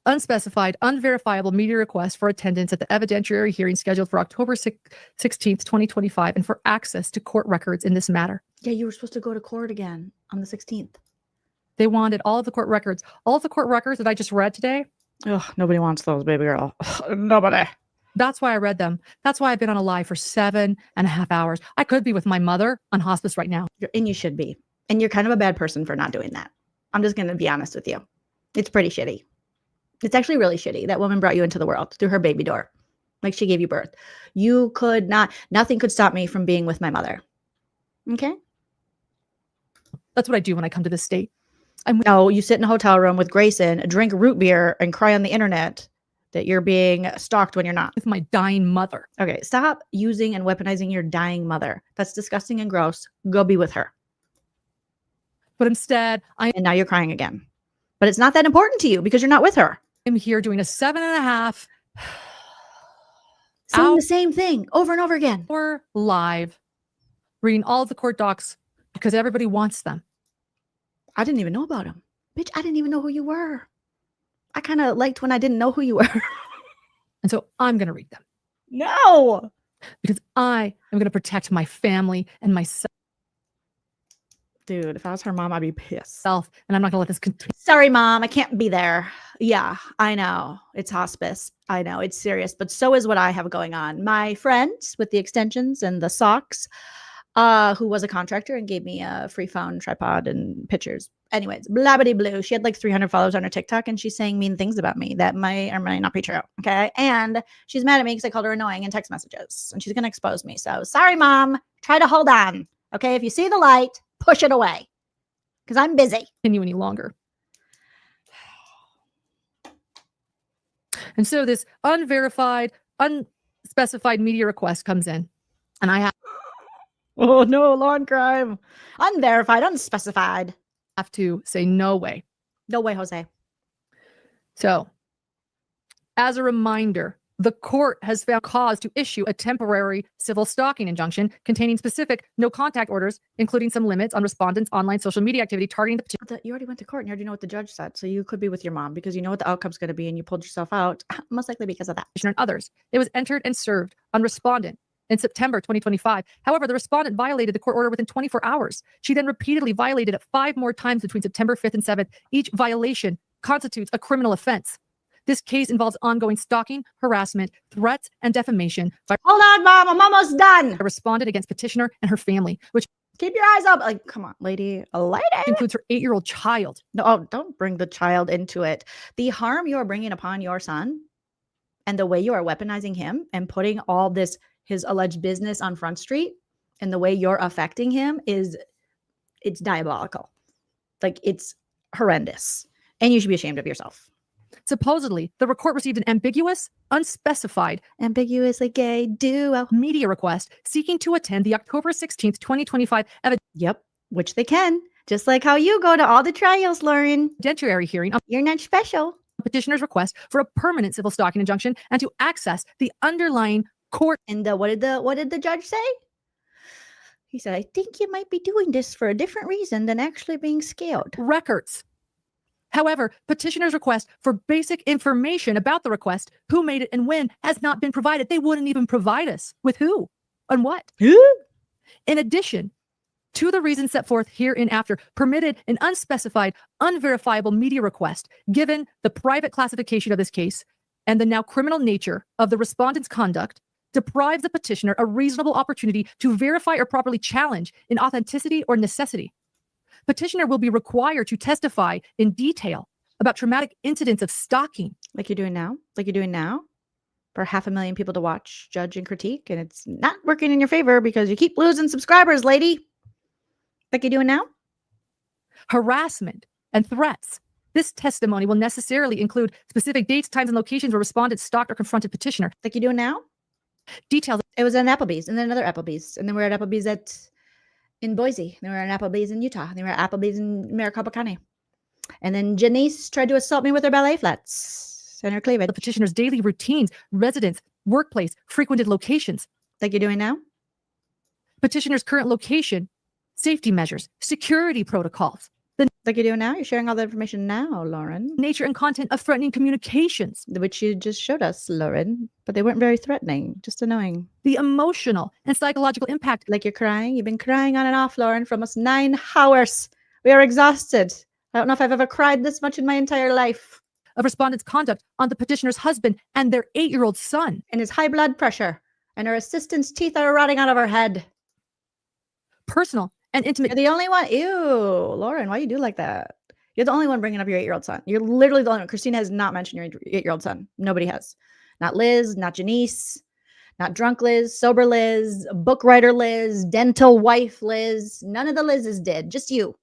Unspecified, unverifiable media request for attendance at the evidentiary hearing scheduled for October 16th, 2025, and for access to court records in this matter. Yeah, you were supposed to go to court again on the 16th. They wanted all of the court records. All of the court records that I just read today. Ugh, nobody wants those, baby girl. Nobody. That's why I read them. That's why I've been on a live for 7.5 hours. I could be with my mother on hospice right now. And you should be. And you're kind of a bad person for not doing that. I'm just going to be honest with you. It's pretty shitty. It's actually really shitty. That woman brought you into the world through her baby door. Like she gave you birth. You could not, nothing could stop me from being with my mother. Okay? That's what I do when I come to this state. No, you sit in a hotel room with Grayson, drink root beer, and cry on the internet that you're being stalked when you're not. With my dying mother. Okay, stop using and weaponizing your dying mother. That's disgusting and gross. Go be with her. But instead, and now you're crying again. But it's not that important to you because you're not with her. I'm here doing a 7.5 saying the same thing over and over again. Or live, reading all the court docs because everybody wants them. I didn't even know about them. Bitch, I didn't even know who you were. I kind of liked when I didn't know who you were. And so I'm going to read them. No. Because I am going to protect my family and myself. Dude, if I was her mom, I'd be pissed. And I'm not going to let this continue. Sorry, Mom. I can't be there. Yeah, I know. It's hospice. I know. It's serious. But so is what I have going on. My friend with the extensions and the socks, who was a contractor and gave me a free phone, tripod, and pictures. Anyways, blabbity blue. She had like 300 followers on her TikTok, and she's saying mean things about me that might or might not be true. Okay. And she's mad at me because I called her annoying in text messages, and she's going to expose me. So sorry, Mom. Try to hold on. Okay. If you see the light, push it away because I'm busy. Continue any longer. And so this unverified, unspecified media request comes in, and I have. Oh no, law and crime. Unverified, unspecified. Have to say no way. No way, Jose. So, as a reminder, the court has found cause to issue a temporary civil stalking injunction containing specific no contact orders, including some limits on respondents' online social media activity targeting the petitioner. You already went to court and you already know what the judge said. So you could be with your mom because you know what the outcome's going to be and you pulled yourself out, most likely because of that. And others. It was entered and served on respondent in September 2025. However, the respondent violated the court order within 24 hours. She then repeatedly violated it 5 more times between September 5th and 7th. Each violation constitutes a criminal offense. This case involves ongoing stalking, harassment, threats, and defamation. Hold on, Mom. I'm almost done. A respondent against petitioner and her family, which Keep your eyes up. Like, come on, lady. A lady. Includes her 8-year-old child. No, don't bring the child into it. The harm you are bringing upon your son and the way you are weaponizing him and putting all this, his alleged business on Front Street, and the way you're affecting him it's diabolical. Like, it's horrendous. And you should be ashamed of yourself. Supposedly, the court received an ambiguous, unspecified, ambiguously gay duo media request seeking to attend the October 16th, 2025 Yep, which they can. Just like how you go to all the trials, Lauren. Evidentiary hearing. You're not special. Petitioner's request for a permanent civil stalking injunction and to access the underlying court. And what did the judge say? He said, I think you might be doing this for a different reason than actually being scared. Records. However, petitioner's request for basic information about the request, who made it and when, has not been provided. They wouldn't even provide us with who and what. In addition to the reasons set forth hereinafter, permitted an unspecified, unverifiable media request, given the private classification of this case and the now criminal nature of the respondent's conduct, deprives the petitioner a reasonable opportunity to verify or properly challenge in authenticity or necessity. Petitioner will be required to testify in detail about traumatic incidents of stalking. Like you're doing now? For 500,000 people to watch, judge, and critique, and it's not working in your favor because you keep losing subscribers, lady. Like you're doing now? Harassment and threats. This testimony will necessarily include specific dates, times, and locations where respondents stalked or confronted petitioner. Like you're doing now? Details. It was an Applebee's, and then another Applebee's, and then we're at Applebee's in Boise. Then we're at Applebee's in Utah. Then we're at Applebee's in Maricopa County. And then Janice tried to assault me with her ballet flats and her cleavage. The petitioner's daily routines, residence, workplace, frequented locations. Like you're doing now? Petitioner's current location, safety measures, security protocols. Like you're doing now? You're sharing all the information now, Lauren. Nature and content of threatening communications. Which you just showed us, Lauren. But they weren't very threatening, just annoying. The emotional and psychological impact. Like you're crying? You've been crying on and off, Lauren, for almost 9 hours. We are exhausted. I don't know if I've ever cried this much in my entire life. Of respondent's conduct on the petitioner's husband and their 8-year-old son. And his high blood pressure. And her assistant's teeth are rotting out of her head. Personal and intimate. You're the only one. Ew, Lauren, why you do like that? You're the only one bringing up your 8-year-old son. You're literally the only one. Christina has not mentioned your 8-year-old son. Nobody has. Not Liz, not Janice, not drunk Liz, sober Liz, book writer Liz, dental wife Liz. None of the Liz's did. Just you.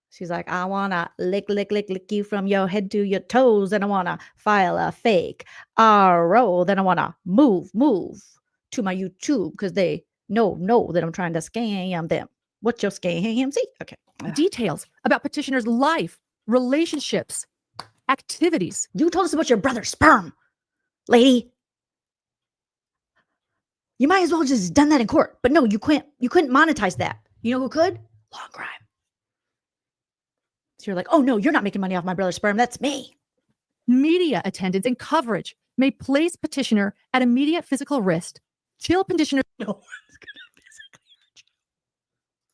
She's like, I want to lick you from your head to your toes. And I want to file a fake RO. Then I want to move to my YouTube because they know that I'm trying to scam them. What's your scam? See? Okay. Details about petitioner's life, relationships, activities. You told us about your brother's sperm, lady. You might as well just done that in court. But no, you couldn't monetize that. You know who could? Long crime. So you're like, oh no, you're not making money off my brother's sperm. That's me. Media attendance and coverage may place petitioner at immediate physical risk. Chill petitioner. No.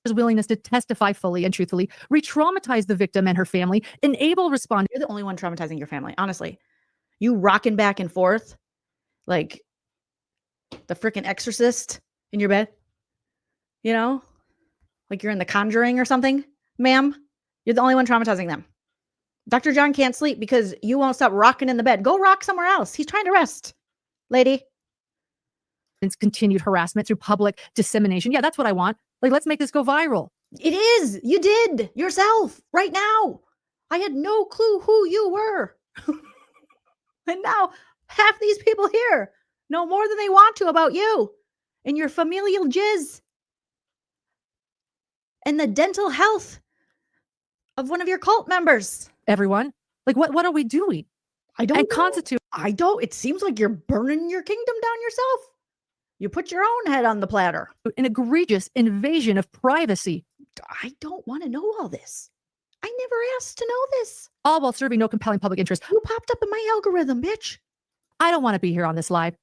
Willingness to testify fully and truthfully, re-traumatize the victim and her family, enable responders. You're the only one traumatizing your family, honestly. You rocking back and forth like the freaking exorcist in your bed. You know? Like you're in The Conjuring or something, ma'am. You're the only one traumatizing them. Dr. John can't sleep because you won't stop rocking in the bed. Go rock somewhere else. He's trying to rest, lady. It's continued harassment through public dissemination. Yeah, that's what I want. Like, let's make this go viral. It is. You did yourself right now. I had no clue who you were. And now half these people here know more than they want to about you and your familial jizz and the dental health of one of your cult members. Everyone, like, what are we doing? I don't and know. Constitute. I don't. It seems like you're burning your kingdom down yourself. You put your own head on the platter. An egregious invasion of privacy. I don't want to know all this. I never asked to know this. All while serving no compelling public interest. You popped up in my algorithm, bitch. I don't want to be here on this live.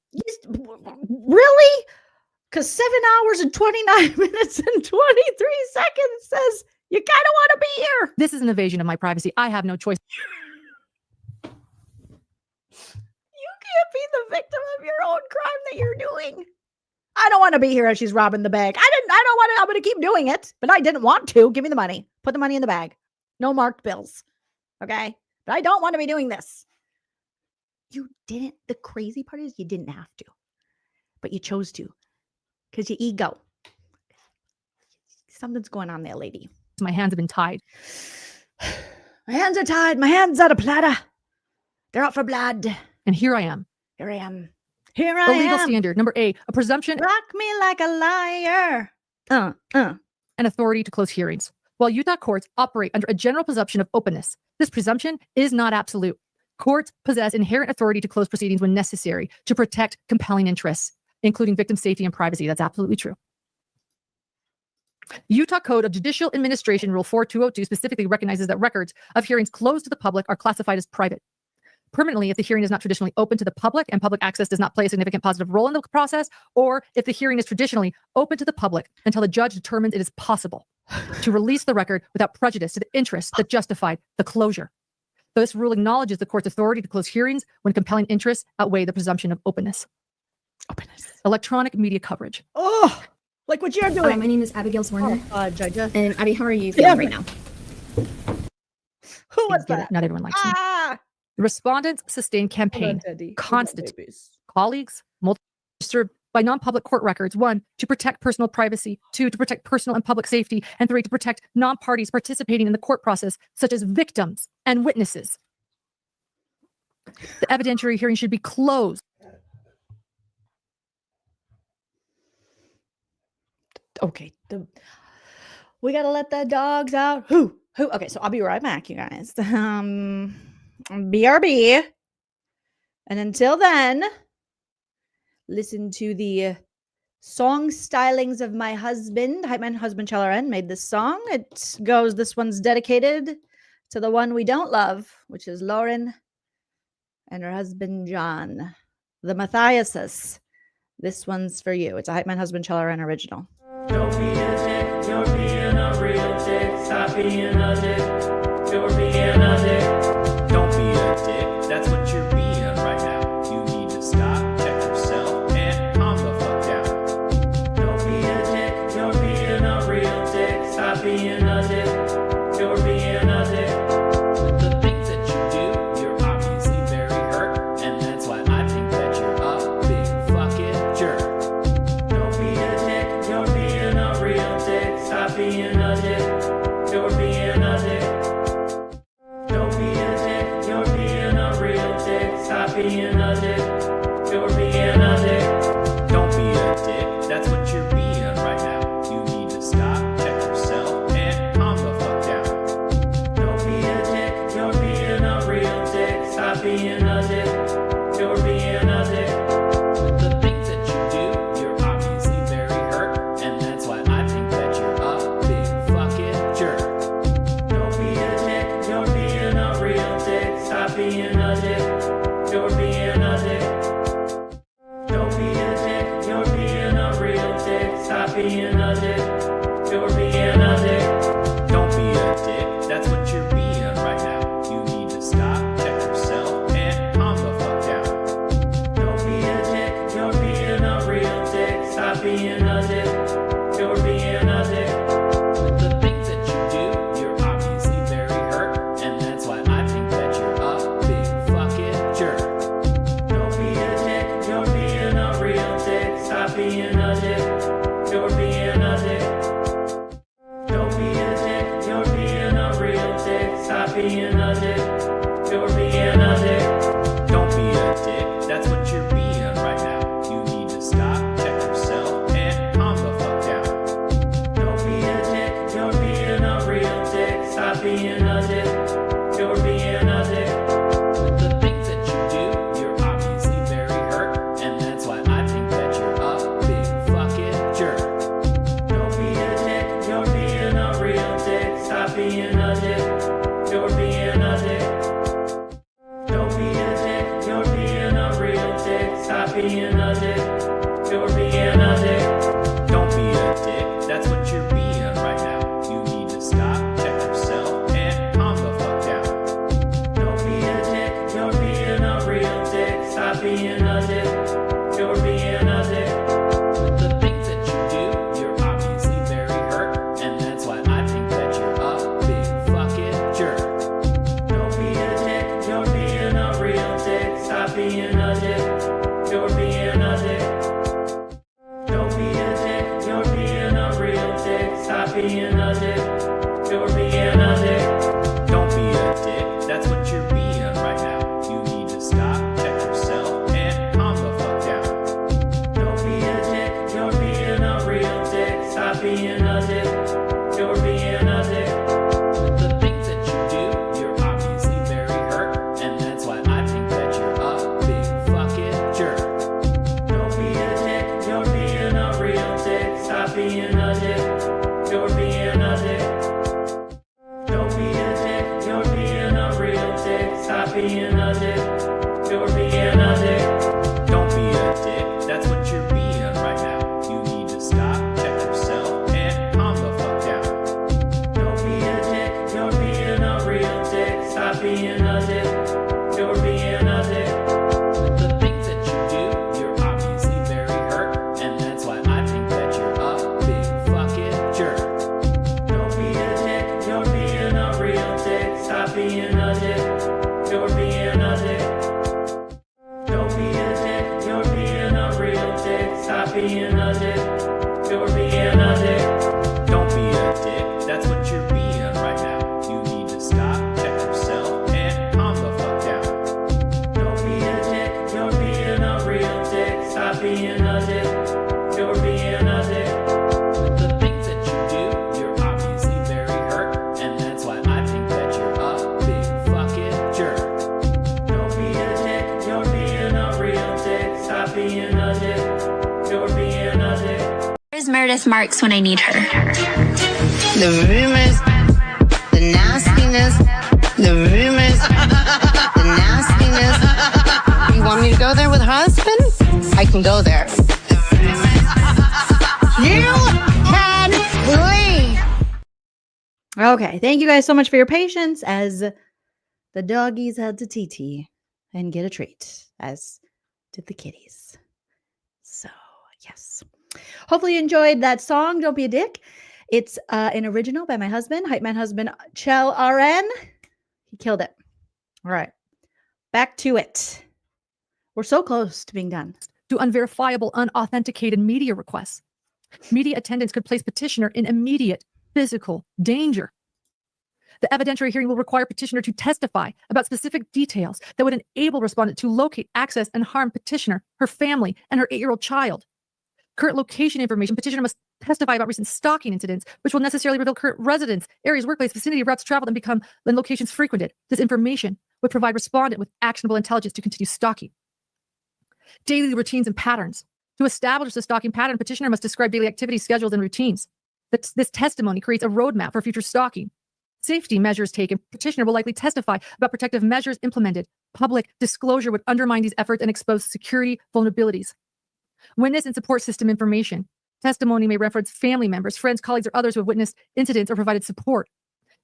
Really? Because 7 hours and 29 minutes and 23 seconds says you kind of want to be here. This is an invasion of my privacy. I have no choice. You can't be the victim of your own crime that you're doing. I don't want to be here as she's robbing the bank. I don't want to. I'm going to keep doing it, but I didn't want to. Give me the money. Put the money in the bag. No marked bills. Okay? But I don't want to be doing this. You didn't. The crazy part is you didn't have to, but you chose to because your ego. Something's going on there, lady. My hands have been tied. My hands are tied. My hands are a platter. They're out for blood. And here I am. Here I am. Here The I am. legal standard. Number A, a presumption. Rock me like a liar. And authority to close hearings. While Utah courts operate under a general presumption of openness, this presumption is not absolute. Courts possess inherent authority to close proceedings when necessary to protect compelling interests, including victim safety and privacy. That's absolutely true. Utah Code of Judicial Administration Rule 4202 specifically recognizes that records of hearings closed to the public are classified as private. Permanently, if the hearing is not traditionally open to the public and public access does not play a significant positive role in the process, or if the hearing is traditionally open to the public until the judge determines it is possible to release the record without prejudice to the interests that justified the closure. This rule acknowledges the court's authority to close hearings when compelling interests outweigh the presumption of openness. Electronic media coverage. Oh, like what you're doing. My name is Abigail Swarner. Judge. And Abby, how are you feeling right now? Who was that? Not everyone likes me. The respondents sustained campaign constitutes colleagues, served by non-public court records. 1, to protect personal privacy. 2, to protect personal and public safety. And 3, to protect non-parties participating in the court process, such as victims and witnesses. The evidentiary hearing should be closed. Okay. We got to let the dogs out. Who? Okay, so I'll be right back, you guys. BRB. And until then, listen to the song stylings of my husband. My husband, Chalaran, made this song. It goes, this one's dedicated to the one we don't love, which is Lauren and her husband, John. The Matthiases. This one's for you. It's a Hype Man Husband Chalaran original. Don't be a dick, you're being a real dick. Stop being a dick, you're being a dick. Don't be a dick, that's what you're being right now. You need to stop, check yourself, and calm the fuck down. Don't be a dick, you're being a real dick. Stop being a dick, you're being a dick. The things that you do, you're obviously very hurt, and that's why I think that you're a big fucking jerk. Don't be a dick, you're being a real dick. Stop being a dick, you're being a dick. Don't be a dick, you're being a real dick. Stop being a dick, you're being a dick. Don't be a dick, that's what you're being right now. You need to stop, check yourself, and calm the fuck down. Don't be a dick, you're being a real dick. Stop being a dick, you're being a dick. The things that you do, you're obviously very hurt, and that's why I think that you're a big fucking jerk. Don't be a dick, you're being a real dick. Stop being a dick, you're being a dick. Don't be a dick, you're being a real dick. Stop being a dick, you're being a dick. Don't be a dick, that's what you're being right now. You need to stop, check yourself, and calm the fuck down. Don't be a dick, you're being a real dick. Stop being a dick, you're being a dick. The things that you do, you're obviously very hurt, and that's why I think that you're a big fucking jerk. Don't be a dick, you're being a real dick. Stop being a dick, you're being a dick. Don't be a dick, you're being a real dick. Stop being a dick, you're being a dick. Don't be a dick, that's what you're being right now. You need to stop, check yourself, and calm the fuck down. Don't be a dick, you're being a real dick. Stop being a dick, you're being a dick. The things that you do, you're obviously very hurt, and that's why I think that you're a big fucking jerk. Don't be a dick, you're being a real dick. Stop being a dick, you're being a dick. Don't be a dick, you're being a real dick. Stop being a dick, you're being a dick. Don't be a dick, that's what you're being right now. You need to stop, check yourself, and calm the fuck down. Don't be a dick, you're being a real dick. Stop being a dick, you're being a dick. The things that you do, you're obviously very hurt, a dick. You're being a dick. Don't be a dick. You're being a real dick. Stop being a dick. You're being a dick. Don't be a dick. That's what you're being right now. You need to stop, check yourself, and calm the fuck down. Don't be a dick. You're being a real dick. Stop being a dick. You're being a dick. The things that you do, you're obviously very hurt, and that's why I think that you're a big fucking jerk. Don't be a dick. You're being a real dick. Stop being a dick. You're being a dick. Don't be a dick. You're being a real dick. Stop being a dick. You're being a dick. Don't be a dick. That's what you're being right now. You need to stop, check yourself, and calm the fuck down. Don't be a dick. You're being a real dick. Stop being a dick. You're being a dick. The things that you do, you're obviously very hurt, and that's why I think that you're a big fucking jerk. Don't be a dick. You're being a real dick. Stop being a dick. You're being a dick. Don't be a dick. You're being a real dick. Stop being a dick. You're being a dick. Don't be a dick. That's what you're being right now. You need to stop, check yourself, and calm the fuck down. Don't be a dick. You're being a real dick. Stop being a dick. You're being a dick. The things that you do, you're obviously very hurt, and that's why I think that you're a big fucking jerk. Don't be a dick. You're being a real dick. Stop being a dick. You're being a dick. Where's Meredith Marks when I need her? The rumors, the nastiness, the rumors, the nastiness. You want me to go there with her husband? I can go there. You can leave. Okay, thank you guys so much for your patience as the doggies had to TT and get a treat, as did the kitties. So, yes. Hopefully you enjoyed that song, Don't Be a Dick. It's an original by my husband, Hype Man Husband, Chell RN. He killed it. All right, back to it. We're so close to being done. To unverifiable, unauthenticated media requests. Media attendance could place petitioner in immediate physical danger. The evidentiary hearing will require petitioner to testify about specific details that would enable respondent to locate, access, and harm petitioner, her family, and her 8-year-old child. Current location information, petitioner must testify about recent stalking incidents, which will necessarily reveal current residence, areas, workplace, vicinity, routes traveled, and locations frequented. This information would provide respondent with actionable intelligence to continue stalking. Daily routines and patterns. To establish the stalking pattern, petitioner must describe daily activities, schedules, and routines. This testimony creates a roadmap for future stalking. Safety measures taken. Petitioner will likely testify about protective measures implemented. Public disclosure would undermine these efforts and expose security vulnerabilities. Witness and support system information. Testimony may reference family members, friends, colleagues, or others who have witnessed incidents or provided support.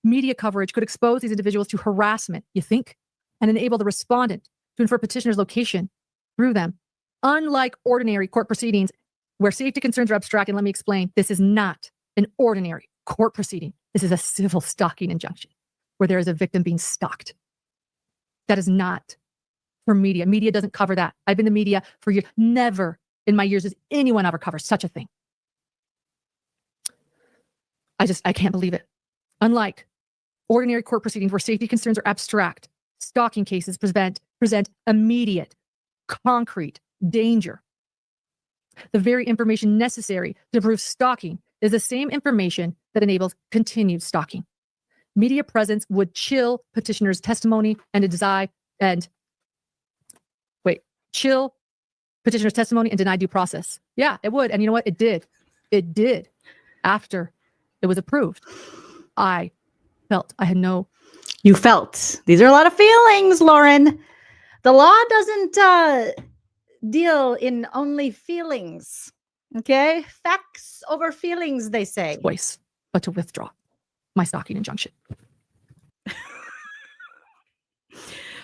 Media coverage could expose these individuals to harassment, you think, and enable the respondent to infer petitioner's location through them. Unlike ordinary court proceedings where safety concerns are abstract, and let me explain, this is not an ordinary court proceeding. This is a civil stalking injunction where there is a victim being stalked. That is not for media. Media doesn't cover that. I've been in the media for years. Never in my years has anyone ever covered such a thing. I can't believe it. Unlike ordinary court proceedings where safety concerns are abstract, stalking cases present immediate, concrete danger. The very information necessary to prove stalking is the same information that enables continued stalking. Media presence would chill petitioner's testimony chill petitioner's testimony and deny due process. Yeah, it would. And you know what? It did. It did. After it was approved, I felt I had no. You felt. These are a lot of feelings, Lauren. The law doesn't deal in only feelings. Okay? Facts over feelings, they say. Choice, but to withdraw my stalking injunction.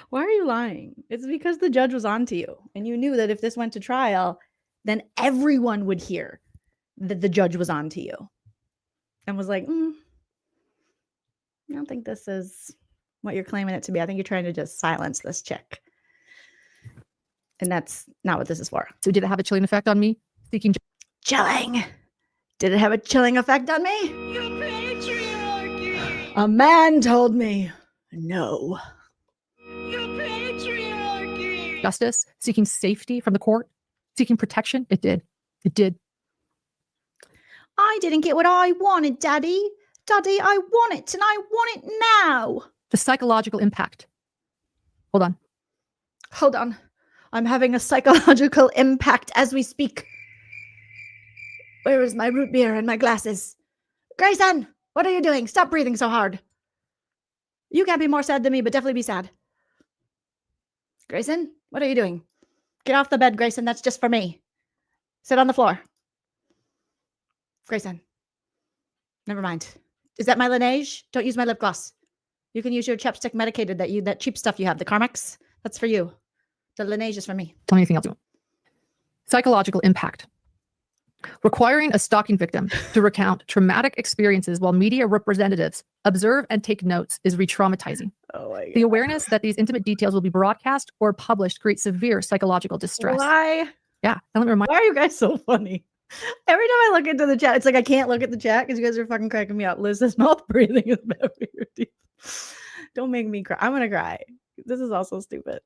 Why are you lying? It's because the judge was on to you. And you knew that if this went to trial, then everyone would hear that the judge was on to you. And was like, I don't think this is what you're claiming it to be. I think you're trying to just silence this chick. And that's not what this is for. So did it have a chilling effect on me? Seeking Chilling. Did it have a chilling effect on me? A man told me no. justice, seeking safety from the court, seeking protection? It did. It did. I didn't get what I wanted, Daddy. Daddy, I want it and I want it now. The psychological impact. Hold on. Hold on. I'm having a psychological impact as we speak. Where is my root beer and my glasses? Grayson, what are you doing? Stop breathing so hard. You can't be more sad than me, but definitely be sad. Grayson, what are you doing? Get off the bed, Grayson. That's just for me. Sit on the floor. Grayson. Never mind. Is that my Laneige? Don't use my lip gloss. You can use your chapstick medicated, that cheap stuff you have, the Carmex. That's for you. The Laneige is for me. Tell me anything else. Psychological impact. Requiring a stalking victim to recount traumatic experiences while media representatives observe and take notes is re-traumatizing. Oh my God. The awareness that these intimate details will be broadcast or published creates severe psychological distress. Why? Yeah. Let me remind. Why are you guys so funny? Every time I look into the chat, it's like I can't look at the chat because you guys are fucking cracking me up. Liz says mouth breathing is bad for your teeth. Don't make me cry. I'm gonna cry. This is also stupid.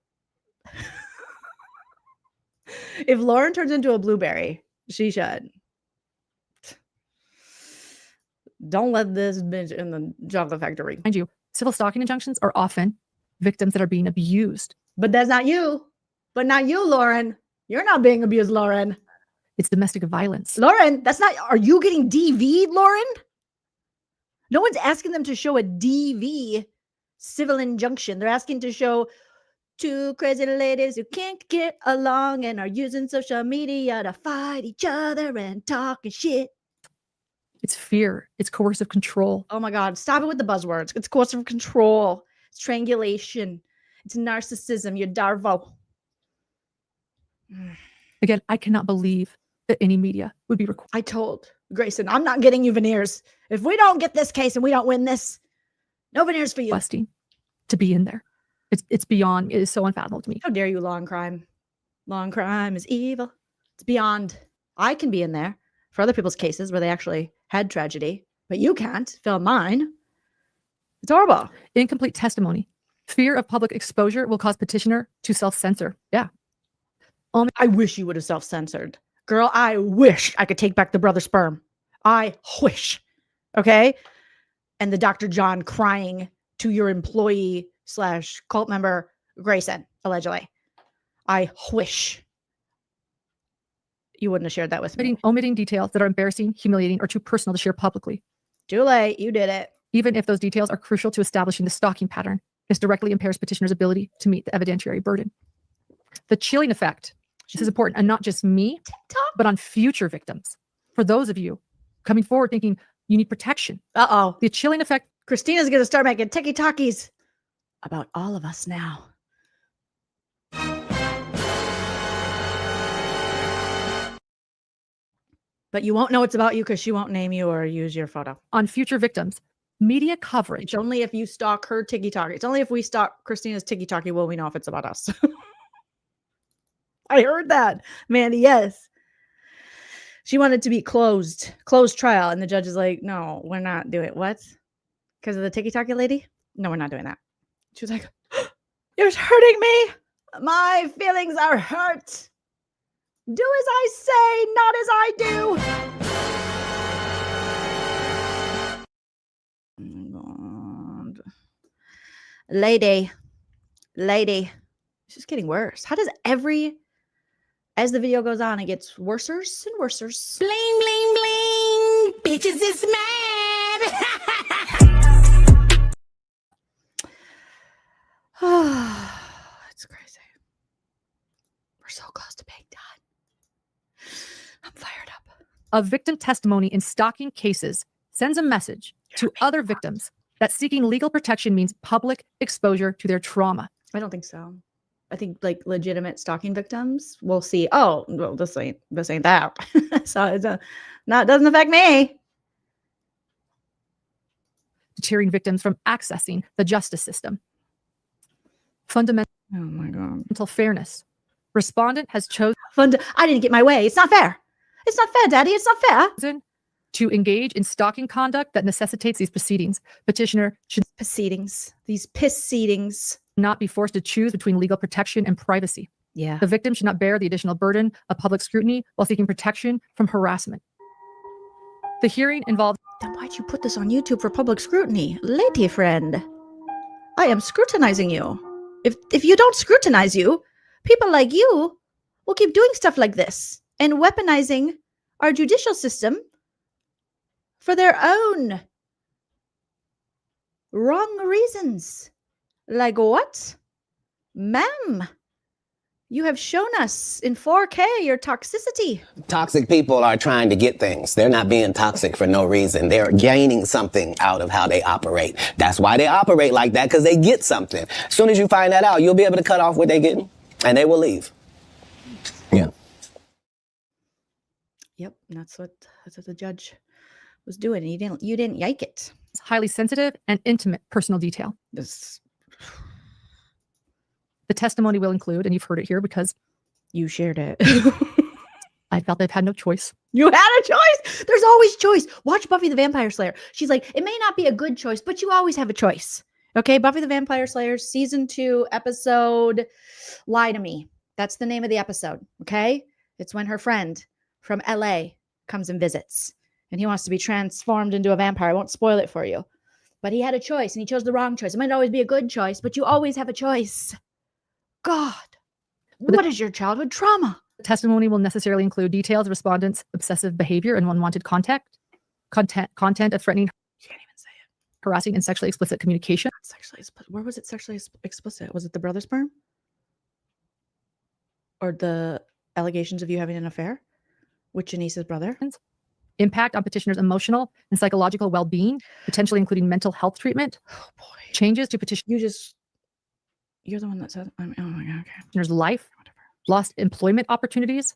If Lauren turns into a blueberry, she should. Don't let this bitch in the chocolate factory. Mind you, civil stalking injunctions are often victims that are being abused. But that's not you. But not you, Lauren. You're not being abused, Lauren. It's domestic violence. Lauren, that's not. Are you getting DV'd, Lauren? No one's asking them to show a DV civil injunction. They're asking to show two crazy ladies who can't get along and are using social media to fight each other and talking shit. It's fear. It's coercive control. Oh my God. Stop it with the buzzwords. It's coercive control. It's triangulation. It's narcissism. You're Darvo. Again, I cannot believe that any media would be required. I told Grayson, I'm not getting you veneers. If we don't get this case and we don't win this, no veneers for you. Busting to be in there. It's beyond. It is so unfathomable to me. How dare you, law and crime? Law and crime is evil. It's beyond. I can be in there for other people's cases where they actually had tragedy, but you can't film mine. It's horrible. Incomplete testimony. Fear of public exposure will cause petitioner to self-censor. Yeah. I wish you would have self-censored. Girl, I wish I could take back the brother sperm. I wish. Okay? And the Dr. John crying to your employee / cult member, Grayson, allegedly. I wish you wouldn't have shared that with me. Omitting details that are embarrassing, humiliating, or too personal to share publicly. Too late. You did it. Even if those details are crucial to establishing the stalking pattern, this directly impairs petitioner's ability to meet the evidentiary burden. The chilling effect. This is important, and not just me, but on future victims. For those of you coming forward thinking you need protection. Uh-oh. The chilling effect. Christina's going to start making TikTokies about all of us now. But you won't know it's about you because she won't name you or use your photo. On future victims, media coverage. It's only if you stalk her TikTok. It's only if we stalk Christina's TikTok will we know if it's about us. I heard that, Mandy. Yes. She wanted to be closed trial. And the judge is like, no, we're not doing it. What? Because of the TikTok lady? No, we're not doing that. She was like, you're hurting me. My feelings are hurt. Do as I say, not as I do. Oh God. Lady. It's just getting worse. How does as the video goes on, it gets worse and worse. Bling, bling, bling. Bitches is mad. It's crazy. We're so close to being done. I'm fired up. A victim testimony in stalking cases sends a message to other victims that seeking legal protection means public exposure to their trauma. I don't think so. I think like legitimate stalking victims will see, oh, well, this ain't that. So it doesn't affect me. Deterring victims from accessing the justice system. Fundamental oh my God. fairness Respondent has chosen. I didn't get my way. It's not fair. It's not fair, Daddy. It's not fair. To engage in stalking conduct that necessitates these proceedings. Petitioner should these proceedings not be forced to choose between legal protection and privacy. Yeah. The victim should not bear the additional burden of public scrutiny while seeking protection from harassment. The hearing involved. Then why'd you put this on YouTube for public scrutiny? Lady friend, I am scrutinizing you. If you don't scrutinize you, people like you will keep doing stuff like this and weaponizing our judicial system for their own wrong reasons. Like what? Ma'am, you have shown us in 4K your toxicity. Toxic people are trying to get things. They're not being toxic for no reason. They're gaining something out of how they operate. That's why they operate like that, because they get something. As soon as you find that out, you'll be able to cut off what they're getting, and they will leave. Yeah. Yep, that's what the judge was doing. You didn't yike it. It's highly sensitive and intimate personal detail. The testimony will include, and you've heard it here because you shared it. I felt they've had no choice. You had a choice. There's always choice. Watch Buffy the Vampire Slayer. She's like, it may not be a good choice, but you always have a choice. Okay, Buffy the Vampire Slayer, season 2, episode Lie to Me. That's the name of the episode. Okay, it's when her friend from LA comes and visits, and he wants to be transformed into a vampire. I won't spoil it for you, but he had a choice, and he chose the wrong choice. It might always be a good choice, but you always have a choice. God, what is your childhood trauma? The testimony will necessarily include details of respondents' obsessive behavior and unwanted content of threatening, you can't even say it, harassing, and sexually explicit communication. Sexually explicit. Where was it sexually explicit? Was it the brother sperm? Or the allegations of you having an affair with Janice's brother? Impact on petitioner's emotional and psychological well-being, potentially including mental health treatment. Oh boy. Changes to petition. You're the one that said, oh my God, okay. Petitioner's life, lost employment opportunities.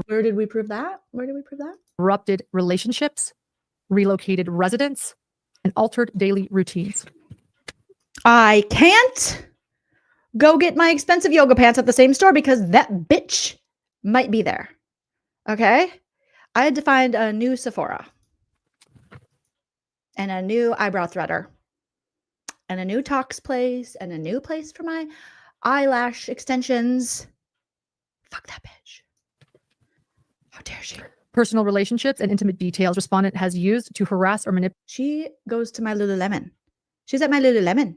Where did we prove that? Where did we prove that? Disrupted relationships, relocated residence, and altered daily routines. I can't go get my expensive yoga pants at the same store because that bitch might be there. Okay? I had to find a new Sephora and a new eyebrow threader and a new Tox place and a new place for my eyelash extensions. Fuck that bitch. How dare she? Personal relationships and intimate details respondent has used to harass or manipulate. She goes to my Lululemon. She's at my Lululemon.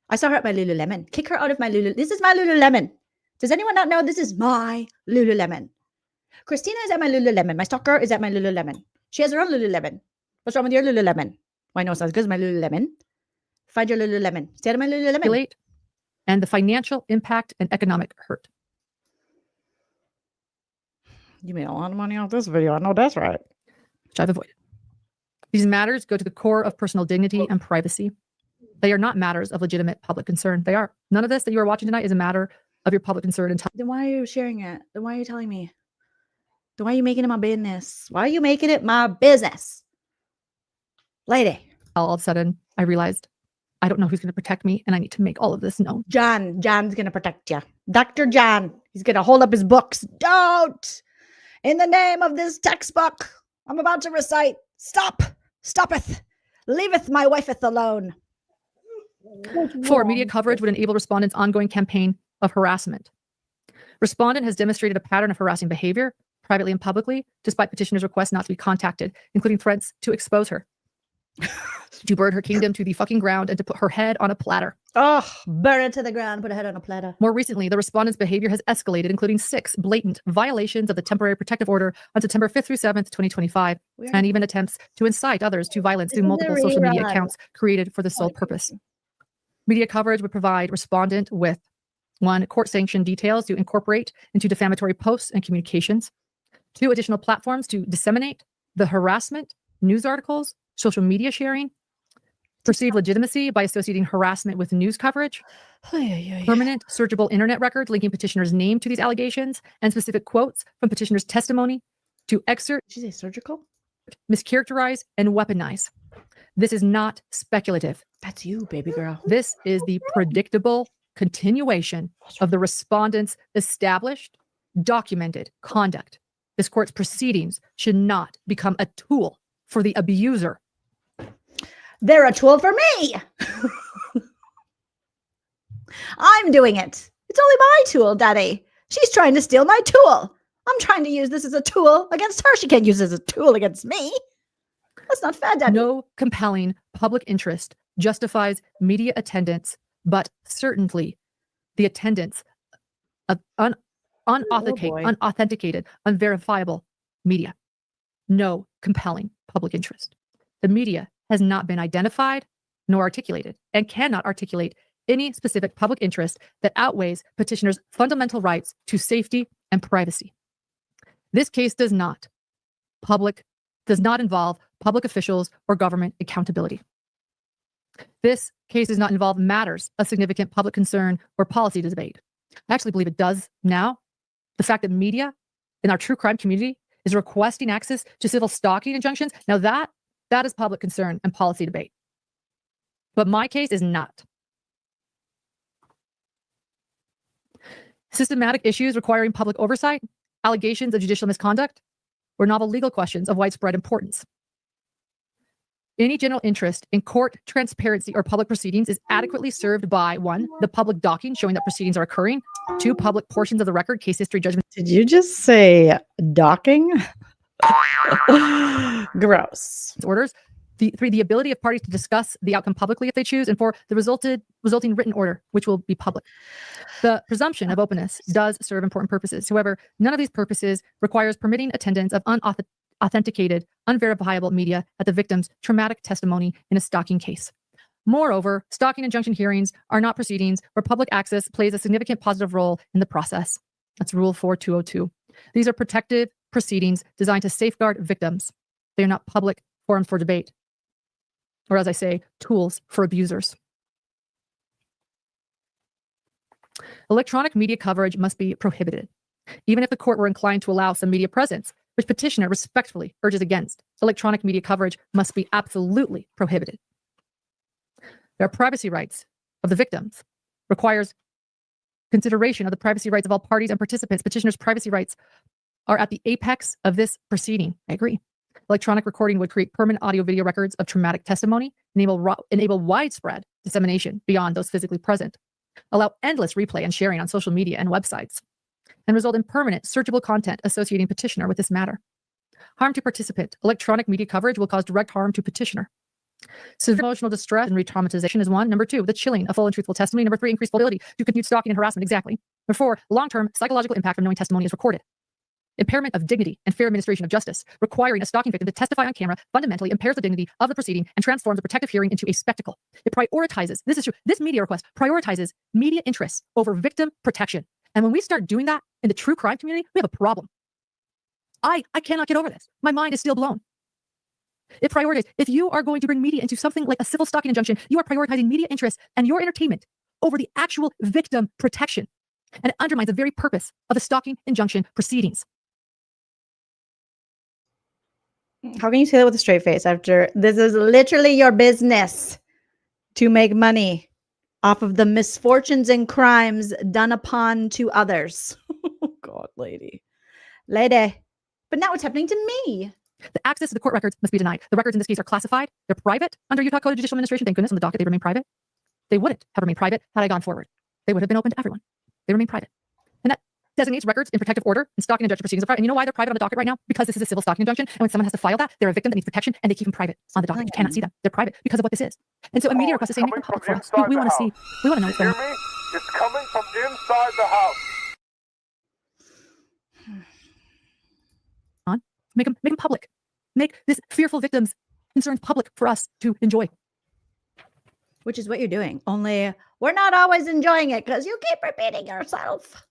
I saw her at my Lululemon. Kick her out of my Lululemon. This is my Lululemon. Does anyone not know this is my Lululemon? Christina is at my Lululemon. My stalker is at my Lululemon. She has her own Lululemon. What's wrong with your Lululemon? Why no, it's not as good as my Lululemon. Find your Lululemon. Stay out of my Lululemon. And the financial impact and economic hurt. You made a lot of money off this video. I know that's right. Which I've avoided. These matters go to the core of personal dignity and privacy. They are not matters of legitimate public concern. They are. None of this that you are watching tonight is a matter of your public concern. Then why are you sharing it? Then why are you telling me? Then why are you making it my business? Why are you making it my business? Lady. All of a sudden, I realized I don't know who's going to protect me, and I need to make all of this known. John's going to protect you. Dr. John. He's going to hold up his books. Don't. In the name of this textbook, I'm about to recite. Stop. Stoppeth. Leaveth my wifeth alone. 4, media coverage would enable respondents' ongoing campaign of harassment. Respondent has demonstrated a pattern of harassing behavior, privately and publicly, despite petitioner's request not to be contacted, including threats to expose her, to burn her kingdom to the fucking ground, and to put her head on a platter. Oh, burn it to the ground, put her head on a platter. More recently, the respondent's behavior has escalated, including 6 blatant violations of the temporary protective order on September 5th through 7th, 2025, and even attempts to incite others to violence through multiple social media accounts created for the sole purpose. Media coverage would provide respondent with 1, court-sanctioned details to incorporate into defamatory posts and communications. 2, additional platforms to disseminate the harassment, news articles, social media sharing. Perceived legitimacy by associating harassment with news coverage. Permanent searchable internet records linking petitioner's name to these allegations and specific quotes from petitioner's testimony to excerpt. Did you say surgical? Mischaracterize and weaponize. This is not speculative. That's you, baby girl. This is the predictable continuation of the respondent's established, documented conduct. This court's proceedings should not become a tool for the abuser. They're a tool for me. I'm doing it. It's only my tool, Daddy. She's trying to steal my tool. I'm trying to use this as a tool against her. She can't use it as a tool against me. That's not fair, Daddy. No compelling public interest justifies media attendance, but certainly the attendance of unauthenticated, unverifiable media. No compelling public interest. The media has not been identified nor articulated and cannot articulate any specific public interest that outweighs petitioner's fundamental rights to safety and privacy. This case does not involve public officials or government accountability. This case does not involve matters of significant public concern or policy debate. I actually believe it does now. The fact that media in our true crime community is requesting access to civil stalking injunctions, now that is public concern and policy debate. But my case is not. Systematic issues requiring public oversight, allegations of judicial misconduct, or novel legal questions of widespread importance. Any general interest in court transparency or public proceedings is adequately served by 1, the public docking showing that proceedings are occurring, 2, public portions of the record, case history, judgment. Did you just say docking? Gross. Orders. 3, the ability of parties to discuss the outcome publicly if they choose, and 4, the resulting written order, which will be public. The presumption of openness does serve important purposes. However, none of these purposes requires permitting attendance of unauthenticated, unverifiable media at the victim's traumatic testimony in a stalking case. Moreover, stalking injunction hearings are not proceedings where public access plays a significant positive role in the process. That's Rule 4202. These are protective proceedings designed to safeguard victims. They are not public forums for debate, or as I say, tools for abusers. Electronic media coverage must be prohibited. Even if the court were inclined to allow some media presence, which petitioner respectfully urges against, electronic media coverage must be absolutely prohibited. There are privacy rights of the victims, requires consideration of the privacy rights of all parties and participants. Petitioner's privacy rights are at the apex of this proceeding. I agree. Electronic recording would create permanent audio-video records of traumatic testimony, enable widespread dissemination beyond those physically present, allow endless replay and sharing on social media and websites, and result in permanent searchable content associating petitioner with this matter. Harm to participant. Electronic media coverage will cause direct harm to petitioner. Severe emotional distress and re-traumatization is 1. Number 2, the chilling of full and truthful testimony. Number 3, increased vulnerability to continued stalking and harassment. Exactly. Number 4, long-term psychological impact of knowing testimony is recorded. Impairment of dignity and fair administration of justice, requiring a stalking victim to testify on camera fundamentally impairs the dignity of the proceeding and transforms a protective hearing into a spectacle. It prioritizes, this is true, this media request prioritizes media interests over victim protection. And when we start doing that in the true crime community, we have a problem. I cannot get over this. My mind is still blown. It prioritizes, if you are going to bring media into something like a civil stalking injunction, you are prioritizing media interests and your entertainment over the actual victim protection. And it undermines the very purpose of the stalking injunction proceedings. How can you say that with a straight face after this is literally your business to make money off of the misfortunes and crimes done upon to others? Oh, God, lady. But now it's happening to me. The access to the court records must be denied. The records in this case are classified. They're private under Utah Code of Judicial Administration. Thank goodness on the docket they remain private. They wouldn't have remained private had I gone forward. They would have been open to everyone. They remain private. And that designates records in protective order and stalking injunction proceedings. And you know why they're private on the docket right now? Because this is a civil stalking injunction. And when someone has to file that, they're a victim that needs protection and they keep them private on the docket. You cannot see them. They're private because of what this is. And so a media request is saying make them public for us. We want to see. We want to know what's going on. It's coming from inside the house. Make them public. Make this fearful victims' concerns public for us to enjoy. Which is what you're doing. Only we're not always enjoying it because you keep repeating yourself.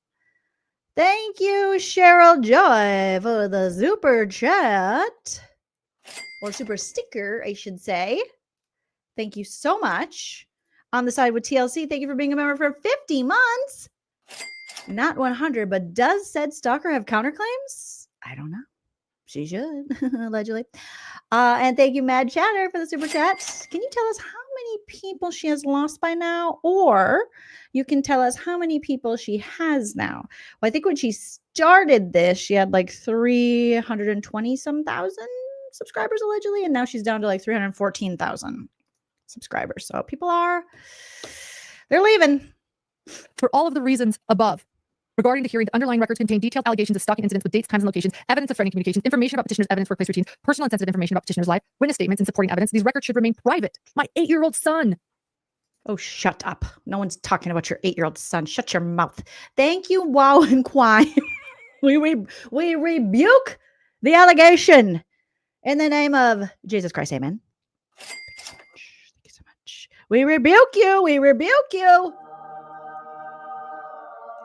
Thank you, Cheryl Joy, for the super chat. Or super sticker, I should say. Thank you so much. On the side with TLC, thank you for being a member for 50 months. Not 100, but does said stalker have counterclaims? I don't know. She should, allegedly. And thank you, Mad Chatter, for the super chat. Can you tell us how many people she has lost by now, or you can tell us how many people she has now. Well, I think when she started this, she had like 320 some thousand subscribers allegedly, and now she's down to like 314,000 subscribers. So they're leaving. For all of the reasons above, regarding the hearing, the underlying records contain detailed allegations of stalking incidents with dates, times, and locations, evidence of threatening communications, information about petitioner's evidence workplace routines, personal and sensitive information about petitioner's life, witness statements, and supporting evidence. These records should remain private. My 8-year-old son. Oh, shut up. No one's talking about your 8-year-old son. Shut your mouth. Thank you, Wow and Quine. we rebuke the allegation in the name of Jesus Christ. Amen. Thank you so much. We rebuke you. We rebuke you.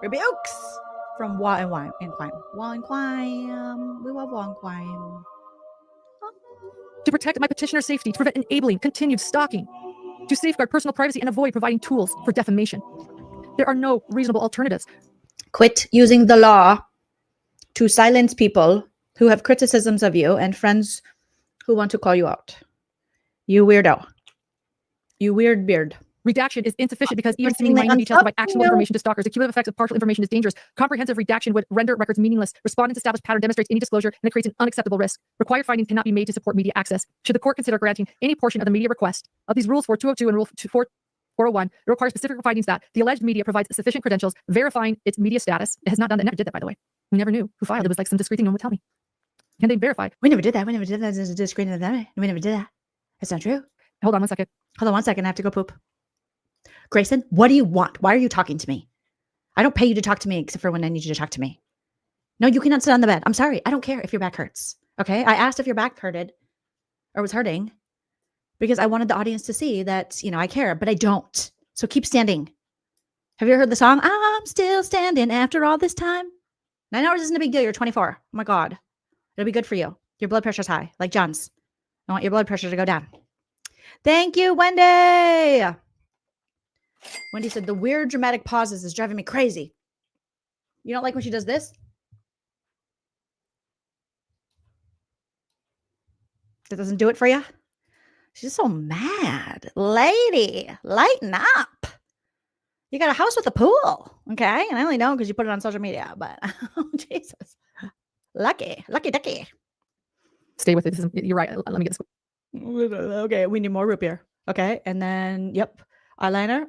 Rebukes from Wa and Quine. Wa and Quine. We love Wa and Quine. To protect my petitioner's safety, to prevent enabling continued stalking, to safeguard personal privacy and avoid providing tools for defamation. There are no reasonable alternatives. Quit using the law to silence people who have criticisms of you and friends who want to call you out. You weirdo. You weird beard. Redaction is insufficient because even seemingly minor details provide actionable information to stalkers. The cumulative effects of partial information is dangerous. Comprehensive redaction would render records meaningless. Respondent's established pattern demonstrates any disclosure, and it creates an unacceptable risk. Required findings cannot be made to support media access. Should the court consider granting any portion of the media request of these rules for 202 and rule 401, it requires specific findings that the alleged media provides sufficient credentials verifying its media status. It has not done that. Never did that, by the way. We never knew who filed. It was like some discreet thing no one would tell me. Can they verify? We never did that. We never did that. There's a discreet thing. We never did that. That's not true. Hold on 1 second. Hold on 1 second. I have to go poop. Grayson, what do you want? Why are you talking to me? I don't pay you to talk to me except for when I need you to talk to me. No, you cannot sit on the bed. I'm sorry. I don't care if your back hurts. Okay. I asked if your back hurted or was hurting because I wanted the audience to see that, I care, but I don't. So keep standing. Have you heard the song? I'm still standing after all this time. 9 hours isn't a big deal. You're 24. Oh my God. It'll be good for you. Your blood pressure's high, like John's. I want your blood pressure to go down. Thank you, Wendy. Wendy said, the weird dramatic pauses is driving me crazy. You don't like when she does this? That doesn't do it for you? She's so mad. Lady, lighten up. You got a house with a pool, okay? And I only know because you put it on social media, but oh, Jesus. Lucky ducky. Stay with it. You're right. Let me get this. Okay, we need more root beer. Okay, and then, yep. Eyeliner.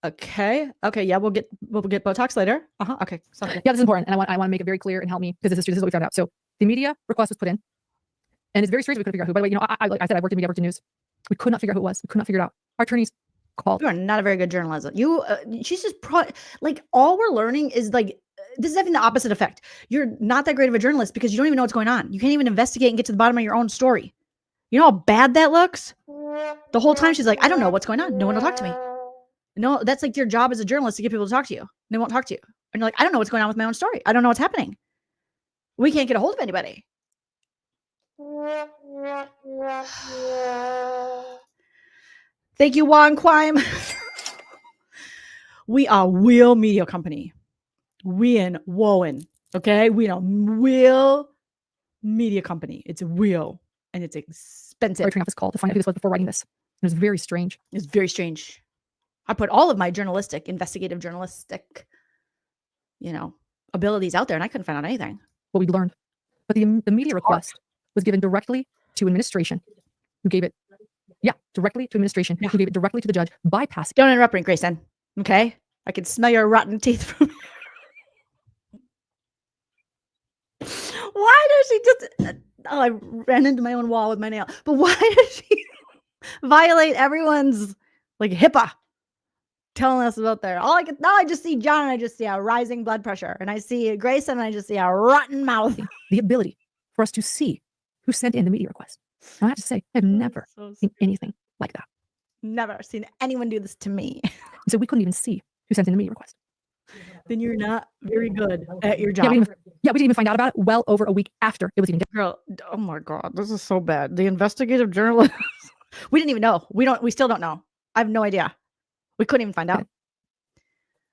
Okay. Yeah, we'll get Botox later. Okay. Yeah, this is important, and I want to make it very clear and help me because this is what we found out. So the media request was put in, and it's very strange. We couldn't figure out who. By the way, I said I worked in media, I worked in news. We could not figure out who it was. We could not figure it out. Our attorneys called. You are not a very good journalist. She's just all we're learning is this is having the opposite effect. You're not that great of a journalist because you don't even know what's going on. You can't even investigate and get to the bottom of your own story. You know how bad that looks? The whole time she's like, I don't know what's going on. No one will talk to me. No, that's like your job as a journalist to get people to talk to you. They won't talk to you. And you're like, I don't know what's going on with my own story. I don't know what's happening. We can't get a hold of anybody. Thank you, Juan Quime. We are real media company. We in Wowen. Okay? We a real media company. It's real. And it's expensive. Our attorney office called to find out who this was before writing this. It was very strange. It's very strange. I put all of my investigative journalistic, abilities out there, and I couldn't find out anything. What we learned. But the media request was given directly to administration, who gave it, directly to administration, who gave it directly to the judge, bypassing. Don't interrupt me, Grayson. Okay? I can smell your rotten teeth from here. Why does she just... I ran into my own wall with my nail. But why does she violate everyone's HIPAA telling us about there? Now I just see John and I just see a rising blood pressure. And I see Grayson and I just see a rotten mouth. The ability for us to see who sent in the media request. I have to say, I've never seen anything like that. Never seen anyone do this to me. So we couldn't even see who sent in the media request. Then you're not very good at your job. We didn't even find out about it well over a week after it was even done. Girl, oh my God, this is so bad. The investigative journalist. We didn't even know. We still don't know. I have no idea. We couldn't even find out.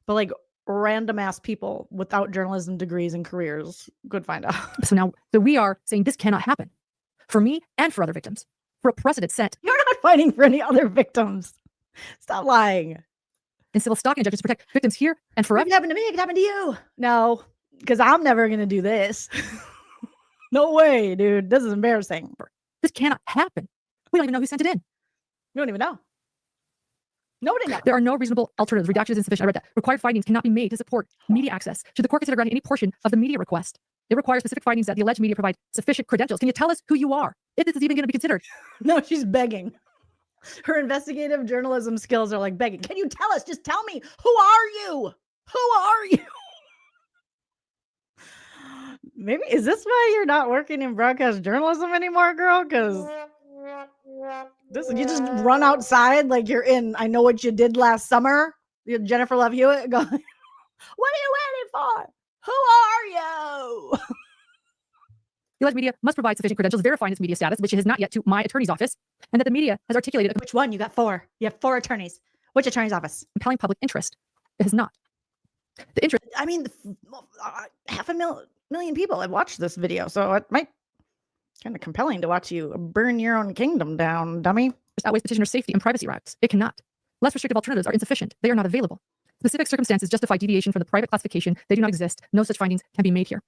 But random ass people without journalism degrees and careers could find out. So we are saying this cannot happen for me and for other victims. For a precedent set. You're not fighting for any other victims. Stop lying. In civil stalking, judges protect victims here and forever. It could happen to me. It could happen to you. No, because I'm never going to do this. No way, dude. This is embarrassing. This cannot happen. We don't even know who sent it in. We don't even know. Nobody knows. There are no reasonable alternatives. Redaction is insufficient. I read that. Required findings cannot be made to support media access. Should the court consider granting any portion of the media request, it requires specific findings that the alleged media provide sufficient credentials. Can you tell us who you are? If this is even going to be considered. No, she's begging. Her investigative journalism skills are like begging. Can you tell us? Just tell me. Who are you? Who are you? Maybe, is this why you're not working in broadcast journalism anymore, girl? Because you just run outside like you're in I Know What You Did Last Summer. You're Jennifer Love Hewitt going, what are you waiting for? Who are you? The alleged media must provide sufficient credentials verifying its media status, which it has not yet to my attorney's office, and that the media has articulated Which one? You got 4. You have 4 attorneys. Which attorney's office? Compelling public interest. It has not. The interest. I mean, 500,000 people have watched this video, so it might kind of compelling to watch you burn your own kingdom down, dummy. Outweighs petitioner's safety and privacy rights. It cannot. Less restrictive alternatives are insufficient. They are not available. Specific circumstances justify deviation from the private classification. They do not exist. No such findings can be made here.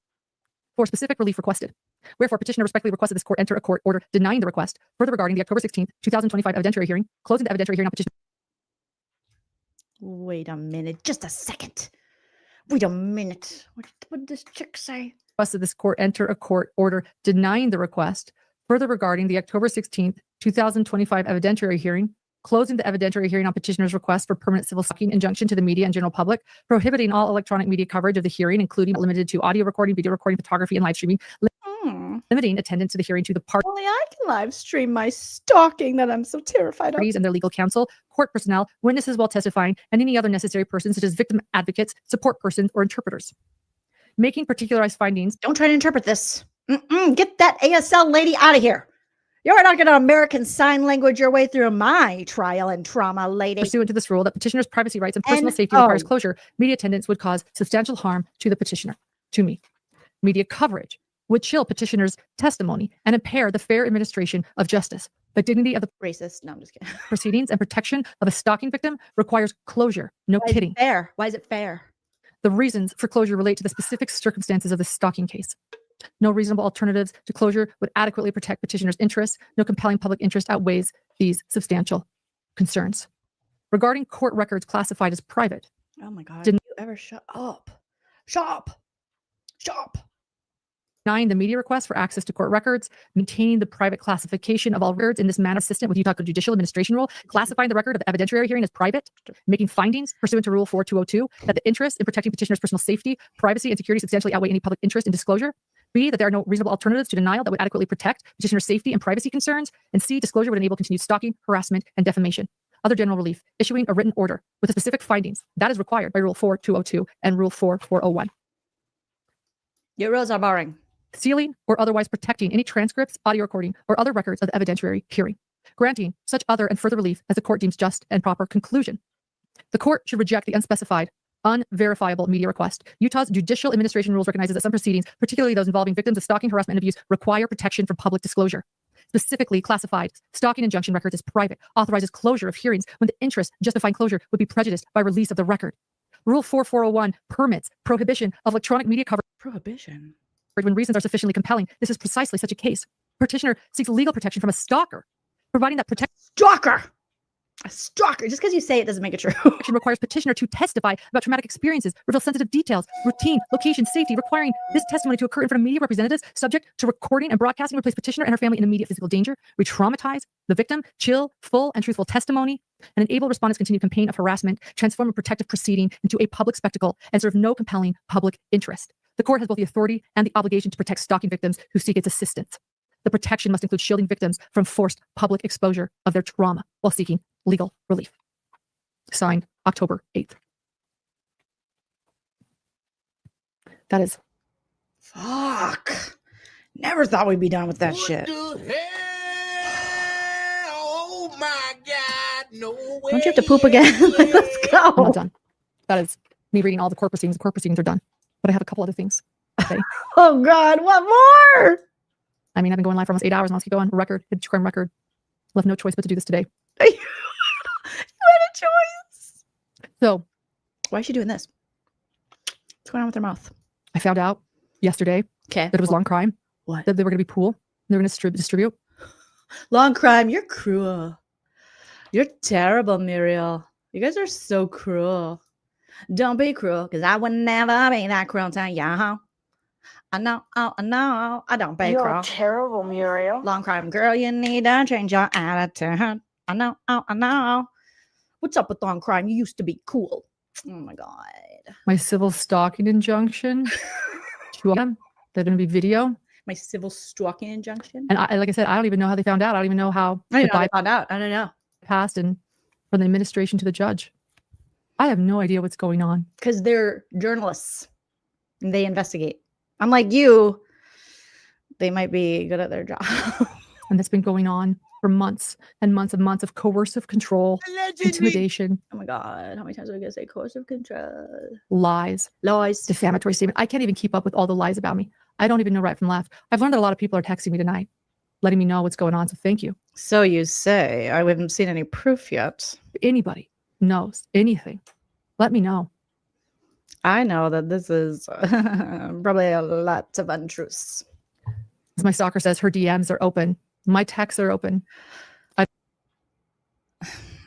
For specific relief requested. Wherefore, petitioner respectfully requested this court enter a court order denying the request. Further regarding the October 16th, 2025 evidentiary hearing, closing the evidentiary hearing on petition. Wait a minute. Just a second. Wait a minute. What did this chick say? Requested this court enter a court order denying the request. Further regarding the October 16th, 2025 evidentiary hearing, closing the evidentiary hearing on petitioner's request for permanent civil stalking injunction to the media and general public, prohibiting all electronic media coverage of the hearing, including but limited to audio recording, video recording, photography, and live streaming, limiting attendance to the hearing to the parties. Only I can live stream my stalking that I'm so terrified of. And their legal counsel, court personnel, witnesses while testifying, and any other necessary persons such as victim advocates, support persons, or interpreters. Making particularized findings. Don't try to interpret this. Get that ASL lady out of here. You're not going to American Sign Language your way through my trial and trauma, lady. Pursuant to this rule that petitioner's privacy rights and personal safety requires closure, media attendance would cause substantial harm to the petitioner, to me. Media coverage would chill petitioner's testimony and impair the fair administration of justice. The dignity of the racist. No, I'm just kidding. Proceedings and protection of a stalking victim requires closure. No kidding. Fair. Why is it fair? The reasons for closure relate to the specific circumstances of the stalking case. No reasonable alternatives to closure would adequately protect petitioner's interests. No compelling public interest outweighs these substantial concerns. Regarding court records classified as private. Oh my God. Didn't you ever shut up? Shut up. Shut up. Denying the media request for access to court records, maintaining the private classification of all records in this manner consistent with Utah Judicial Administration Rule, classifying the record of the evidentiary hearing as private, making findings pursuant to Rule 4202 that the interest in protecting petitioner's personal safety, privacy, and security substantially outweigh any public interest in disclosure. B, that there are no reasonable alternatives to denial that would adequately protect petitioner's safety and privacy concerns. And C, disclosure would enable continued stalking, harassment, and defamation. Other general relief, issuing a written order with the specific findings that is required by Rule 4202 and Rule 4401. Your rules are boring. Sealing or otherwise protecting any transcripts, audio recording, or other records of the evidentiary hearing. Granting such other and further relief as the court deems just and proper conclusion. The court should reject the unspecified, unverifiable media request. Utah's Judicial Administration Rules recognizes that some proceedings, particularly those involving victims of stalking, harassment, and abuse, require protection from public disclosure. Specifically classified stalking injunction records as private, authorizes closure of hearings when the interest justifying closure would be prejudiced by release of the record. Rule 4401 permits prohibition of electronic media coverage. Prohibition? When reasons are sufficiently compelling. This is precisely such a case. Petitioner seeks legal protection from a stalker, providing that protection. Stalker! A stalker. Just because you say it doesn't make it true. Requires petitioner to testify about traumatic experiences, reveal sensitive details, routine, location, safety, requiring this testimony to occur in front of media representatives, subject to recording and broadcasting, would place petitioner and her family in immediate physical danger, re-traumatize the victim, chill, full and truthful testimony, and enable respondents' continued campaign of harassment, transform a protective proceeding into a public spectacle, and serve no compelling public interest. The court has both the authority and the obligation to protect stalking victims who seek its assistance. The protection must include shielding victims from forced public exposure of their trauma while seeking legal relief. Signed, October 8th. That is. Fuck. Never thought we'd be done with that shit. Oh my God, no way. Don't you have to poop again? Let's go. I'm not done. That is me reading all the court proceedings. The court proceedings are done. But I have a couple other things. Okay. Oh God, what more? I mean, I've been going live for almost 8 hours and let's keep going. Record, hit crime record. Left no choice but to do this today. You had a choice. So why is she doing this? What's going on with her mouth? I found out yesterday that it was long crime. What? That they were going to be pool. They were going to distribute. Long crime. You're cruel. You're terrible, Muriel. You guys are so cruel. Don't be cruel, because I would never be that cruel to you. I know, I don't be cruel. You're terrible, Muriel. Long crime girl, you need to change your attitude. I know. What's up with long crime? You used to be cool. Oh my God. My civil stalking injunction. They're going to be video. My civil stalking injunction. And like I said, I don't even know how they found out. I don't even know how I found out. I don't know. Passed and from the administration to the judge. I have no idea what's going on. Because they're journalists and they investigate. Unlike you, they might be good at their job. And that's been going on for months and months and months of coercive control, intimidation. Oh my God. How many times are we going to say coercive control? Lies. Defamatory statement. I can't even keep up with all the lies about me. I don't even know right from left. I've learned that a lot of people are texting me tonight, letting me know what's going on. So thank you. So you say. I haven't seen any proof yet. If anybody knows anything, let me know. I know that this is probably a lot of untruths. As my stalker says, her DMs are open. My texts are open.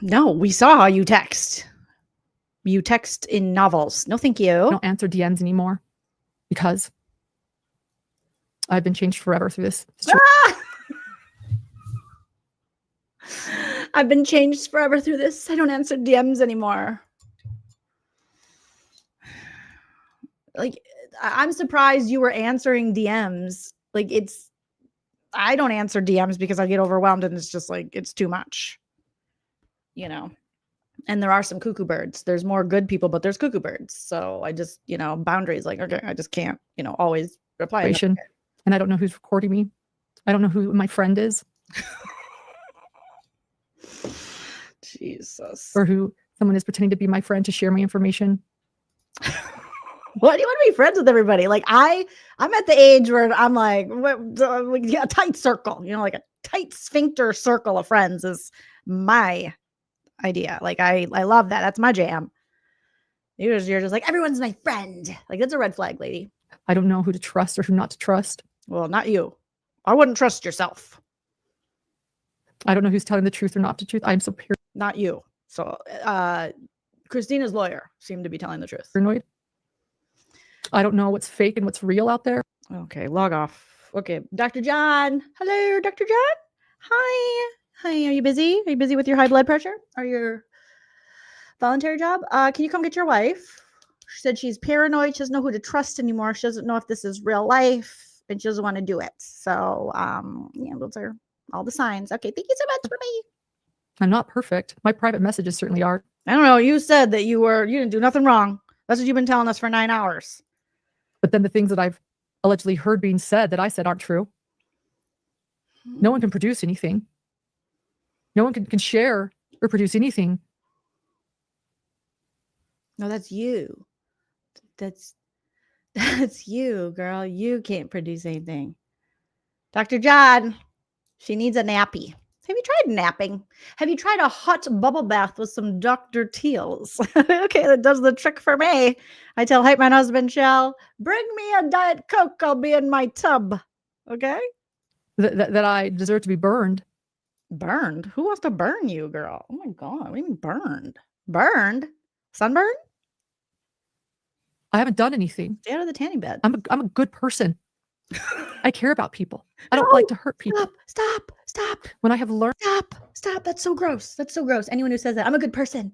No, we saw how you text. You text in novels. No, thank you. I don't answer DMs anymore because I've been changed forever through this. I've been changed forever through this. I don't answer DMs anymore. Like, I'm surprised you were answering DMs. Like, I don't answer DMs because I get overwhelmed and it's just like, it's too much, you know? And there are some cuckoo birds. There's more good people, but there's cuckoo birds. So I just, boundaries, like, okay, I just can't, always reply. And I don't know who's recording me. I don't know who my friend is. Jesus. Or who someone is pretending to be my friend to share my information. What do you want to be friends with everybody? Like I'm at the age where I'm like a tight circle, like a tight sphincter circle of friends is my idea. Like I love that. That's my jam. You're just like, everyone's my friend. Like that's a red flag, lady. I don't know who to trust or who not to trust. Well, not you. I wouldn't trust yourself. I don't know who's telling the truth or not the truth. I'm so paranoid. Not you. So Christina's lawyer seemed to be telling the truth. Paranoid. I don't know what's fake and what's real out there. Okay, log off. Okay, Dr. John. Hello, Dr. John. Hi. Are you busy? Are you busy with your high blood pressure or your voluntary job? Can you come get your wife? She said she's paranoid. She doesn't know who to trust anymore. She doesn't know if this is real life and she doesn't want to do it. So, those are all the signs. Okay, thank you so much for me. I'm not perfect. My private messages certainly are. I don't know. You said that you didn't do nothing wrong. That's what you've been telling us for 9 hours. But then the things that I've allegedly heard being said that I said aren't true. No one can produce anything. No one can share or produce anything. No, that's you. That's you, girl. You can't produce anything. Dr. John, she needs a nappy. Have you tried napping? Have you tried a hot bubble bath with some Dr. Teals? Okay, that does the trick for me. I tell Hype Man husband, Shell, bring me a Diet Coke. I'll be in my tub. Okay? That I deserve to be burned. Burned? Who wants to burn you, girl? Oh my God. What do you mean burned? Burned? Sunburn? I haven't done anything. Stay out of the tanning bed. I'm a good person. I care about people. I don't like to hurt people. Stop. When I have learned. Stop. That's so gross. Anyone who says that, I'm a good person.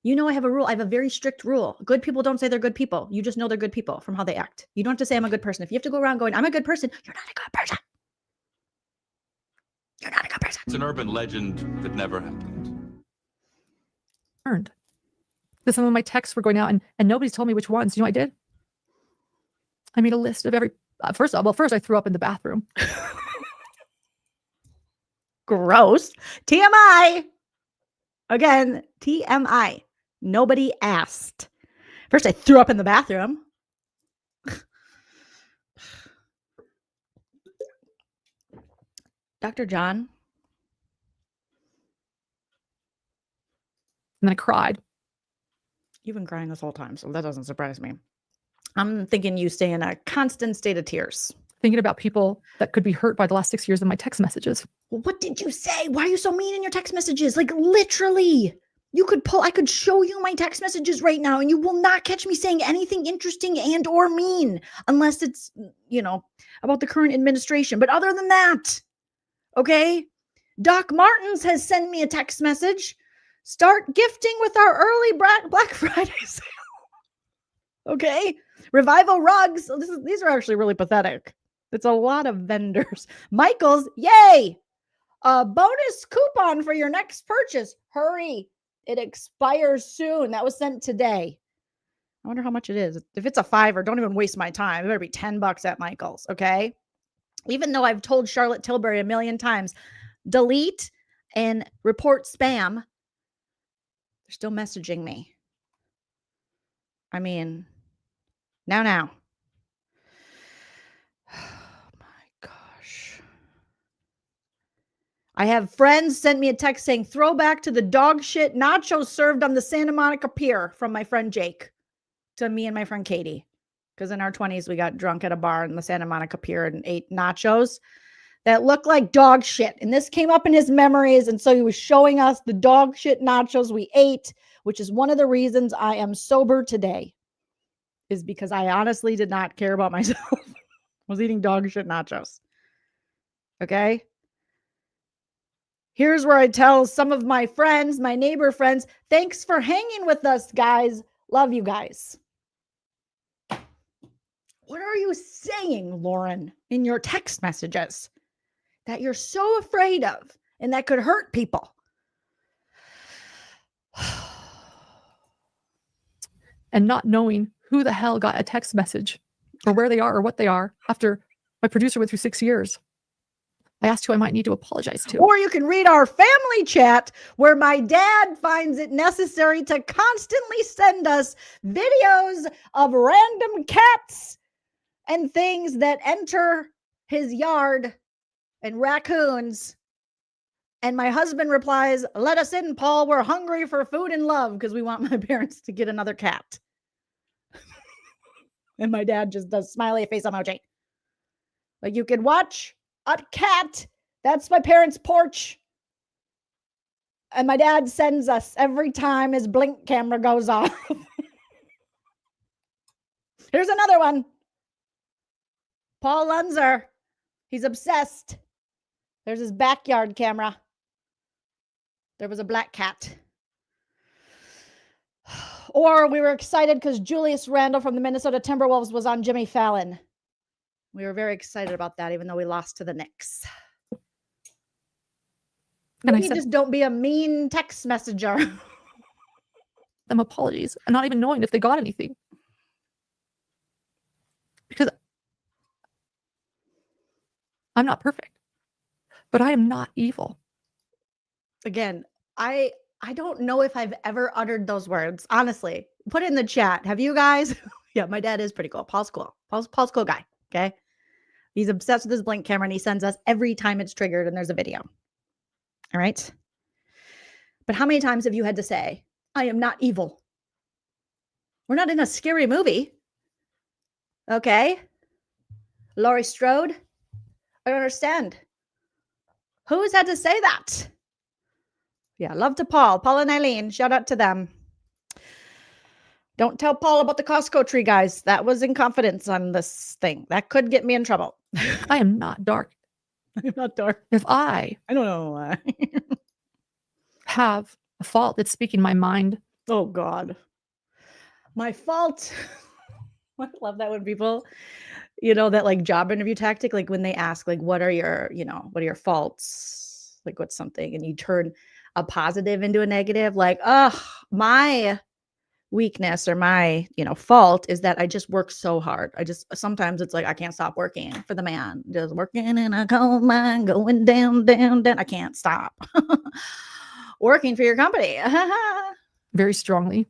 You know, I have a rule. I have a very strict rule. Good people don't say they're good people. You just know they're good people from how they act. You don't have to say I'm a good person. If you have to go around going, I'm a good person, you're not a good person. You're not a good person. It's an urban legend that never happened. Learned. Because some of my texts were going out and nobody's told me which ones. You know what I did? I made a list of every. First I threw up in the bathroom. Gross. TMI. Again, TMI. Nobody asked. First, I threw up in the bathroom. Dr. John, then I cried. You've been crying this whole time, so that doesn't surprise me. I'm thinking you stay in a constant state of tears. Thinking about people that could be hurt by the last 6 years of my text messages. Well, what did you say? Why are you so mean in your text messages? Like literally, I could show you my text messages right now and you will not catch me saying anything interesting and or mean unless it's, about the current administration. But other than that, okay? Doc Martens has sent me a text message. Start gifting with our early Black Friday sale. Okay? Revival Rugs. So these are actually really pathetic. It's a lot of vendors. Michael's, yay! A bonus coupon for your next purchase. Hurry. It expires soon. That was sent today. I wonder how much it is. If it's a $5, don't even waste my time. It better be $10 at Michael's, okay? Even though I've told Charlotte Tilbury 1,000,000 times, delete and report spam, they're still messaging me. I mean, now. I have friends send me a text saying, throwback to the dog shit nachos served on the Santa Monica Pier from my friend Jake to me and my friend Katie. Because in our 20s, we got drunk at a bar in the Santa Monica Pier and ate nachos that looked like dog shit. And this came up in his memories. And so he was showing us the dog shit nachos we ate, which is one of the reasons I am sober today, is because I honestly did not care about myself. I was eating dog shit nachos. Okay? Here's where I tell some of my friends, my neighbor friends, thanks for hanging with us, guys. Love you guys. What are you saying, Lauren, in your text messages that you're so afraid of and that could hurt people? And not knowing who the hell got a text message or where they are or what they are after my producer went through 6 years. I asked who I might need to apologize to. Or you can read our family chat where my dad finds it necessary to constantly send us videos of random cats and things that enter his yard and raccoons. And my husband replies, let us in, Paul. We're hungry for food and love because we want my parents to get another cat. And my dad just does smiley face emoji. Like, you can watch a cat. That's my parents' porch. And my dad sends us every time his blink camera goes off. Here's another one. Paul Lunzer. He's obsessed. There's his backyard camera. There was a black cat. Or we were excited because Julius Randle from the Minnesota Timberwolves was on Jimmy Fallon. We were very excited about that, even though we lost to the Knicks. Maybe just don't be a mean text messenger. Them apologies and not even knowing if they got anything. Because I'm not perfect, but I am not evil. Again, I don't know if I've ever uttered those words. Honestly, put it in the chat. Have you guys? Yeah, my dad is pretty cool. Paul's cool. Paul's cool guy. Okay. He's obsessed with his blink camera and he sends us every time it's triggered and there's a video. All right. But how many times have you had to say, I am not evil? We're not in a scary movie. Okay. Laurie Strode. I don't understand. Who's had to say that? Yeah, love to Paul. Paul and Eileen. Shout out to them. Don't tell Paul about the Costco tree, guys. That was in confidence on this thing. That could get me in trouble. I am not dark. I'm not dark. If I don't know why. have a fault that's speaking my mind. Oh, God. My fault. I love that when people, that like job interview tactic, like when they ask, like, what are your faults? Like, what's something? And you turn a positive into a negative, like, my weakness or my, fault is that I just work so hard. Sometimes it's like, I can't stop working for the man, just working in a coal mine, going down, down, down. I can't stop working for your company. Very strongly.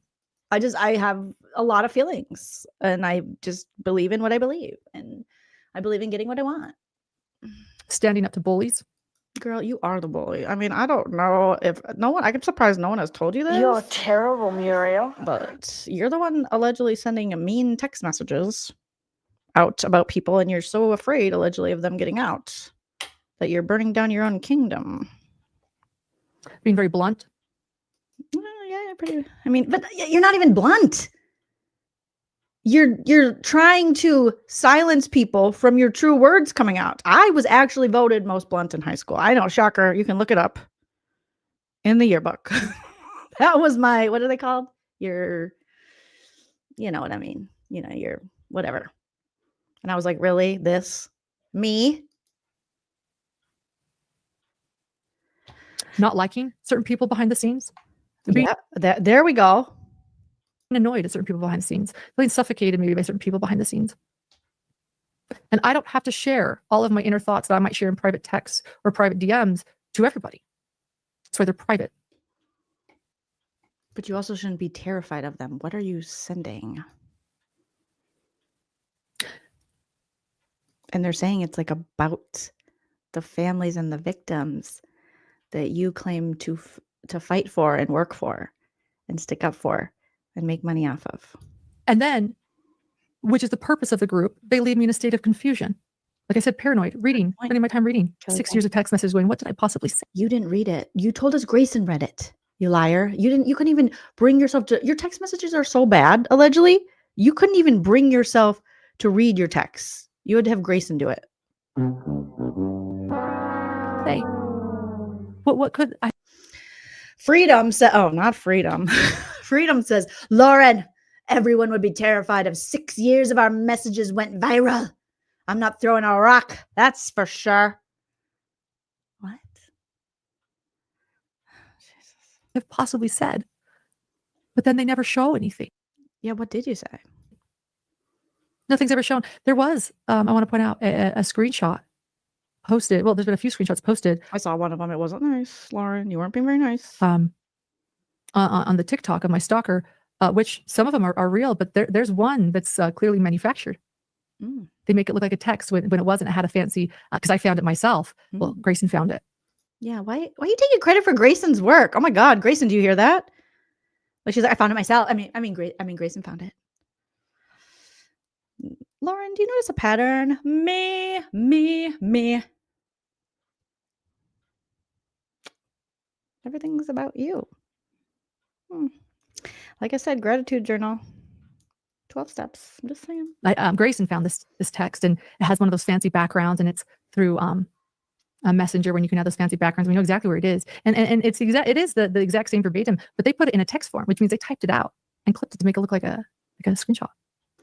I have a lot of feelings and I just believe in what I believe and I believe in getting what I want. Standing up to bullies. Girl, you are the bully. I mean, I don't know if I'm surprised no one has told you this. You're terrible, Muriel. But you're the one allegedly sending mean text messages out about people, and you're so afraid, allegedly, of them getting out that you're burning down your own kingdom. Being very blunt. Yeah, pretty. I mean, but you're not even blunt. You're trying to silence people from your true words coming out. I was actually voted most blunt in high school. I know, shocker. You can look it up in the yearbook. That was my, what are they called? You know what I mean. Your whatever. And I was like, really? This? Me? Not liking certain people behind the scenes. Yeah, there we go. Annoyed at certain people behind the scenes. Feeling suffocated maybe by certain people behind the scenes. And I don't have to share all of my inner thoughts that I might share in private texts or private DMs to everybody. That's why they're private. But you also shouldn't be terrified of them. What are you sending? And they're saying it's like about the families and the victims that you claim to fight for and work for and stick up for and make money off of. And then, which is the purpose of the group, they leave me in a state of confusion. Like I said, paranoid, spending my time reading. 6 years of text messages going, what did I possibly say? You didn't read it. You told us Grayson read it. You liar. You couldn't even bring yourself to, your text messages are so bad, allegedly. You couldn't even bring yourself to read your texts. You had to have Grayson do it. Hey, what could I? Freedom said, oh, not Freedom. Freedom says, Lauren, everyone would be terrified if 6 years of our messages went viral. I'm not throwing a rock. That's for sure. What? Have possibly said, but then they never show anything. Yeah, what did you say? Nothing's ever shown. There was, I want to point out a screenshot posted. Well, there's been a few screenshots posted. I saw one of them. It wasn't nice, Lauren. You weren't being very nice. On the TikTok of my stalker, which some of them are real, but there's one that's clearly manufactured. Mm. They make it look like a text when it wasn't. It had a fancy, because I found it myself. Mm. Well, Grayson found it. Yeah, why are you taking credit for Grayson's work? Oh my God, Grayson, do you hear that? Like she's like, I found it myself. I mean, Grayson found it. Lauren, do you notice a pattern? Me. Everything's about you. Like I said, gratitude journal. 12 steps. I'm just saying. Grayson found this text, and it has one of those fancy backgrounds, and it's through a messenger when you can have those fancy backgrounds. We know exactly where it is, and it's it is the exact same verbatim, but they put it in a text form, which means they typed it out and clipped it to make it look like a screenshot.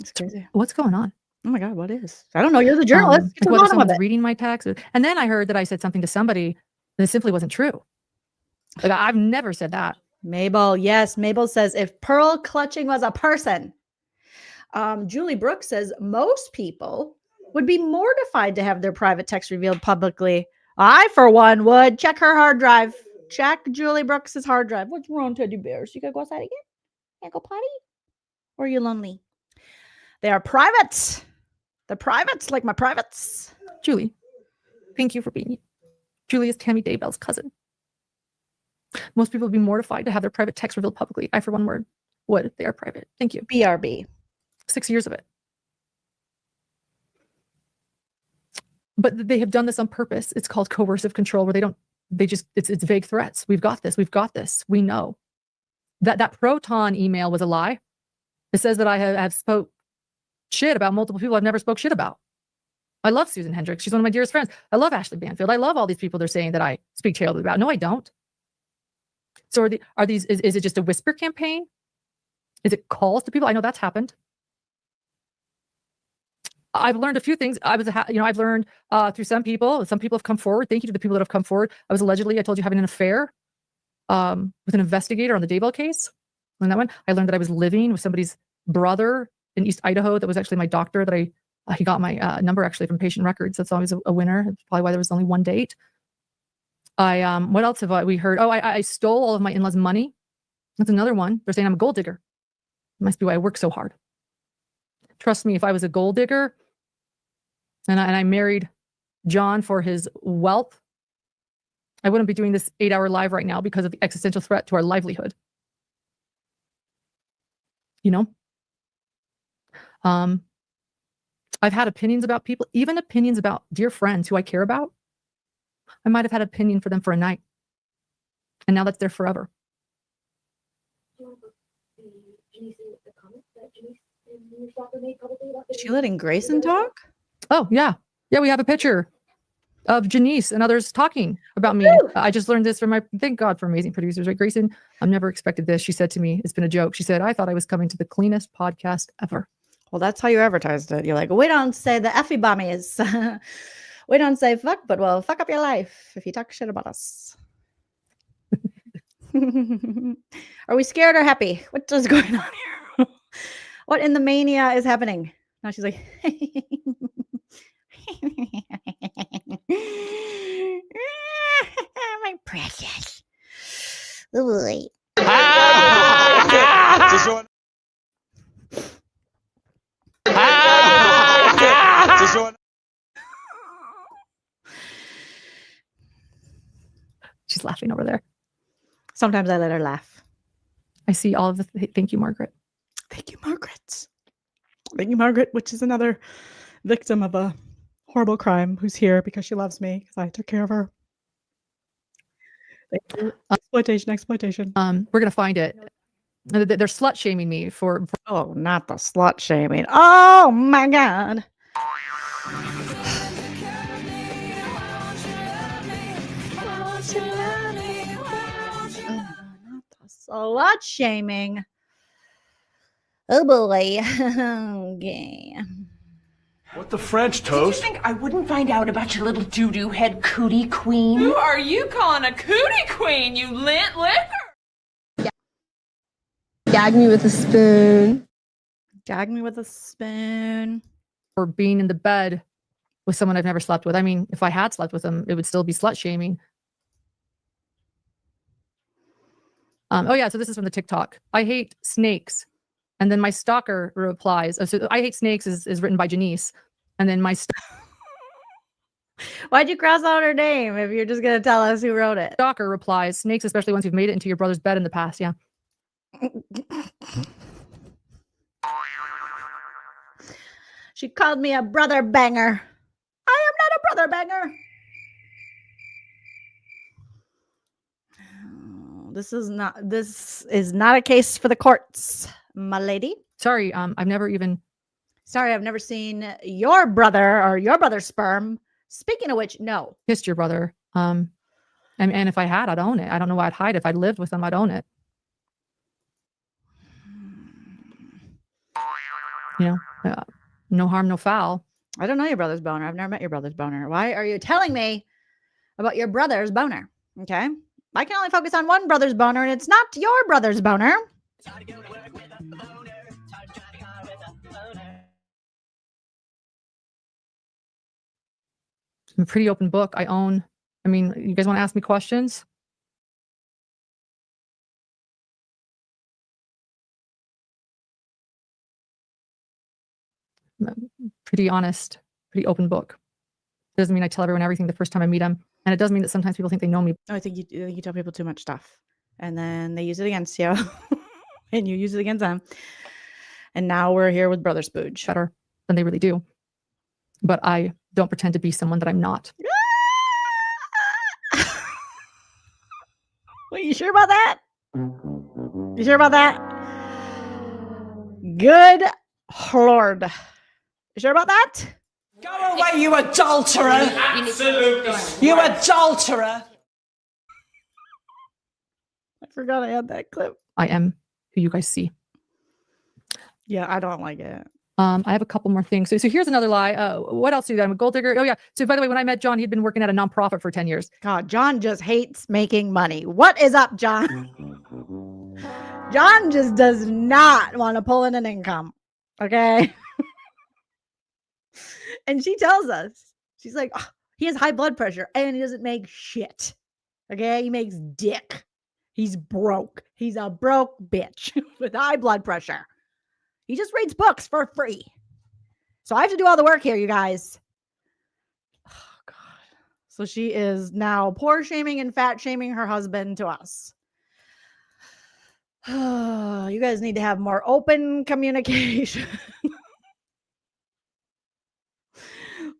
It's crazy. What's going on? Oh my God, what is? I don't know. You're the journalist. Like whether someone's reading my text, and then I heard that I said something to somebody that simply wasn't true. Like I've never said that. Mabel, yes. Mabel says if pearl clutching was a person. Julie Brooks says most people would be mortified to have their private text revealed publicly. I, for one, would. Check her hard drive. Check Julie Brooks's hard drive. What's wrong, teddy bears? You gotta go outside again? You gotta go potty? Or are you lonely? They are privates. They're privates, like my privates. Julie, thank you for being here. Julie is Tammy Daybell's cousin. Most people would be mortified to have their private text revealed publicly. I, for one word, would. They are private. Thank you. BRB. 6 years of it. But they have done this on purpose. It's called coercive control, where it's vague threats. We've got this. We know. That Proton email was a lie. It says that I have spoke shit about multiple people I've never spoke shit about. I love Susan Hendricks. She's one of my dearest friends. I love Ashley Banfield. I love all these people they're saying that I speak terribly about. No, I don't. So is it just a whisper campaign? Is it calls to people? I know that's happened. I've learned a few things. I've learned through some people. Some people have come forward. Thank you to the people that have come forward. I was allegedly, I told you, having an affair with an investigator on the Daybell case. On that one, I learned that I was living with somebody's brother in East Idaho. That was actually my doctor. That he got my number actually from patient records. That's always a winner. That's probably why there was only one date. What else have we heard? Oh, I stole all of my in-laws' money. That's another one. They're saying I'm a gold digger. Must be why I work so hard. Trust me, if I was a gold digger and I married John for his wealth, I wouldn't be doing this 8-hour live right now because of the existential threat to our livelihood. You know? I've had opinions about people, even opinions about dear friends who I care about. I might have had an opinion for them for a night. And now that's there forever. Is she letting Grayson talk? Oh, yeah. Yeah, we have a picture of Janice and others talking about me. I just learned this from thank God for amazing producers, right, Grayson? I've never expected this. She said to me, it's been a joke. She said, I thought I was coming to the cleanest podcast ever. Well, that's how you advertised it. You're like, we don't say the effie bommies. We don't say fuck, but we'll fuck up your life if you talk shit about us. Are we scared or happy? What is going on here? What in the mania is happening? Now she's like, my precious. Ooh. She's laughing over there. Sometimes I let her laugh. I see all of the thank you, Margaret. Thank you, Margaret. Thank you, Margaret, which is another victim of a horrible crime who's here because she loves me because I took care of her. Thank you. Exploitation. We're gonna find it. They're slut shaming me for. Oh, not the slut shaming. Oh my God. Slut shaming. Oh boy. Okay. What the French toast? Did you think I wouldn't find out about your little doo-doo head cootie queen? Who are you calling a cootie queen, you lint liquor? Gag me with a spoon. Gag me with a spoon. Or being in the bed with someone I've never slept with. I mean, if I had slept with them, it would still be slut shaming. Oh yeah, so this is from the TikTok. I hate snakes. And then my stalker replies, so I hate snakes is written by Janice. And then my Why'd you cross out her name if you're just going to tell us who wrote it? Stalker replies, snakes, especially ones who've made it into your brother's bed in the past. Yeah. She called me a brother banger. I am not a brother banger. This is not a case for the courts, my lady. Sorry, I've never seen your brother or your brother's sperm. Speaking of which, no. Kissed your brother. And if I had, I'd own it. I don't know why I'd hide it. If I lived with them, I'd own it. You know, no harm, no foul. I don't know your brother's boner. I've never met your brother's boner. Why are you telling me about your brother's boner? Okay. I can only focus on one brother's boner, and it's not your brother's boner. I'm a pretty open book. I mean, you guys want to ask me questions? I'm pretty honest, pretty open book. Doesn't mean I tell everyone everything the first time I meet them. And it does mean that sometimes people think they know me. I think you tell people too much stuff, and then they use it against you, and you use it against them. And now we're here with Brother Spooge. Better than they really do. But I don't pretend to be someone that I'm not. Wait, you sure about that? You sure about that? Good Lord. You sure about that? Go away, you adulterer! Absolutely. You adulterer! I forgot I had that clip. I am who you guys see. Yeah, I don't like it. I have a couple more things. So here's another lie. What else do you do? I'm a gold digger. Oh yeah. So by the way, when I met John, he'd been working at a nonprofit for 10 years. God, John just hates making money. What is up, John? John just does not want to pull in an income. Okay. And she tells us, she's like, oh, he has high blood pressure and he doesn't make shit. Okay. He makes dick. He's broke. He's a broke bitch with high blood pressure. He just reads books for free. So I have to do all the work here, you guys. Oh, God. So she is now poor shaming and fat shaming her husband to us. You guys need to have more open communication.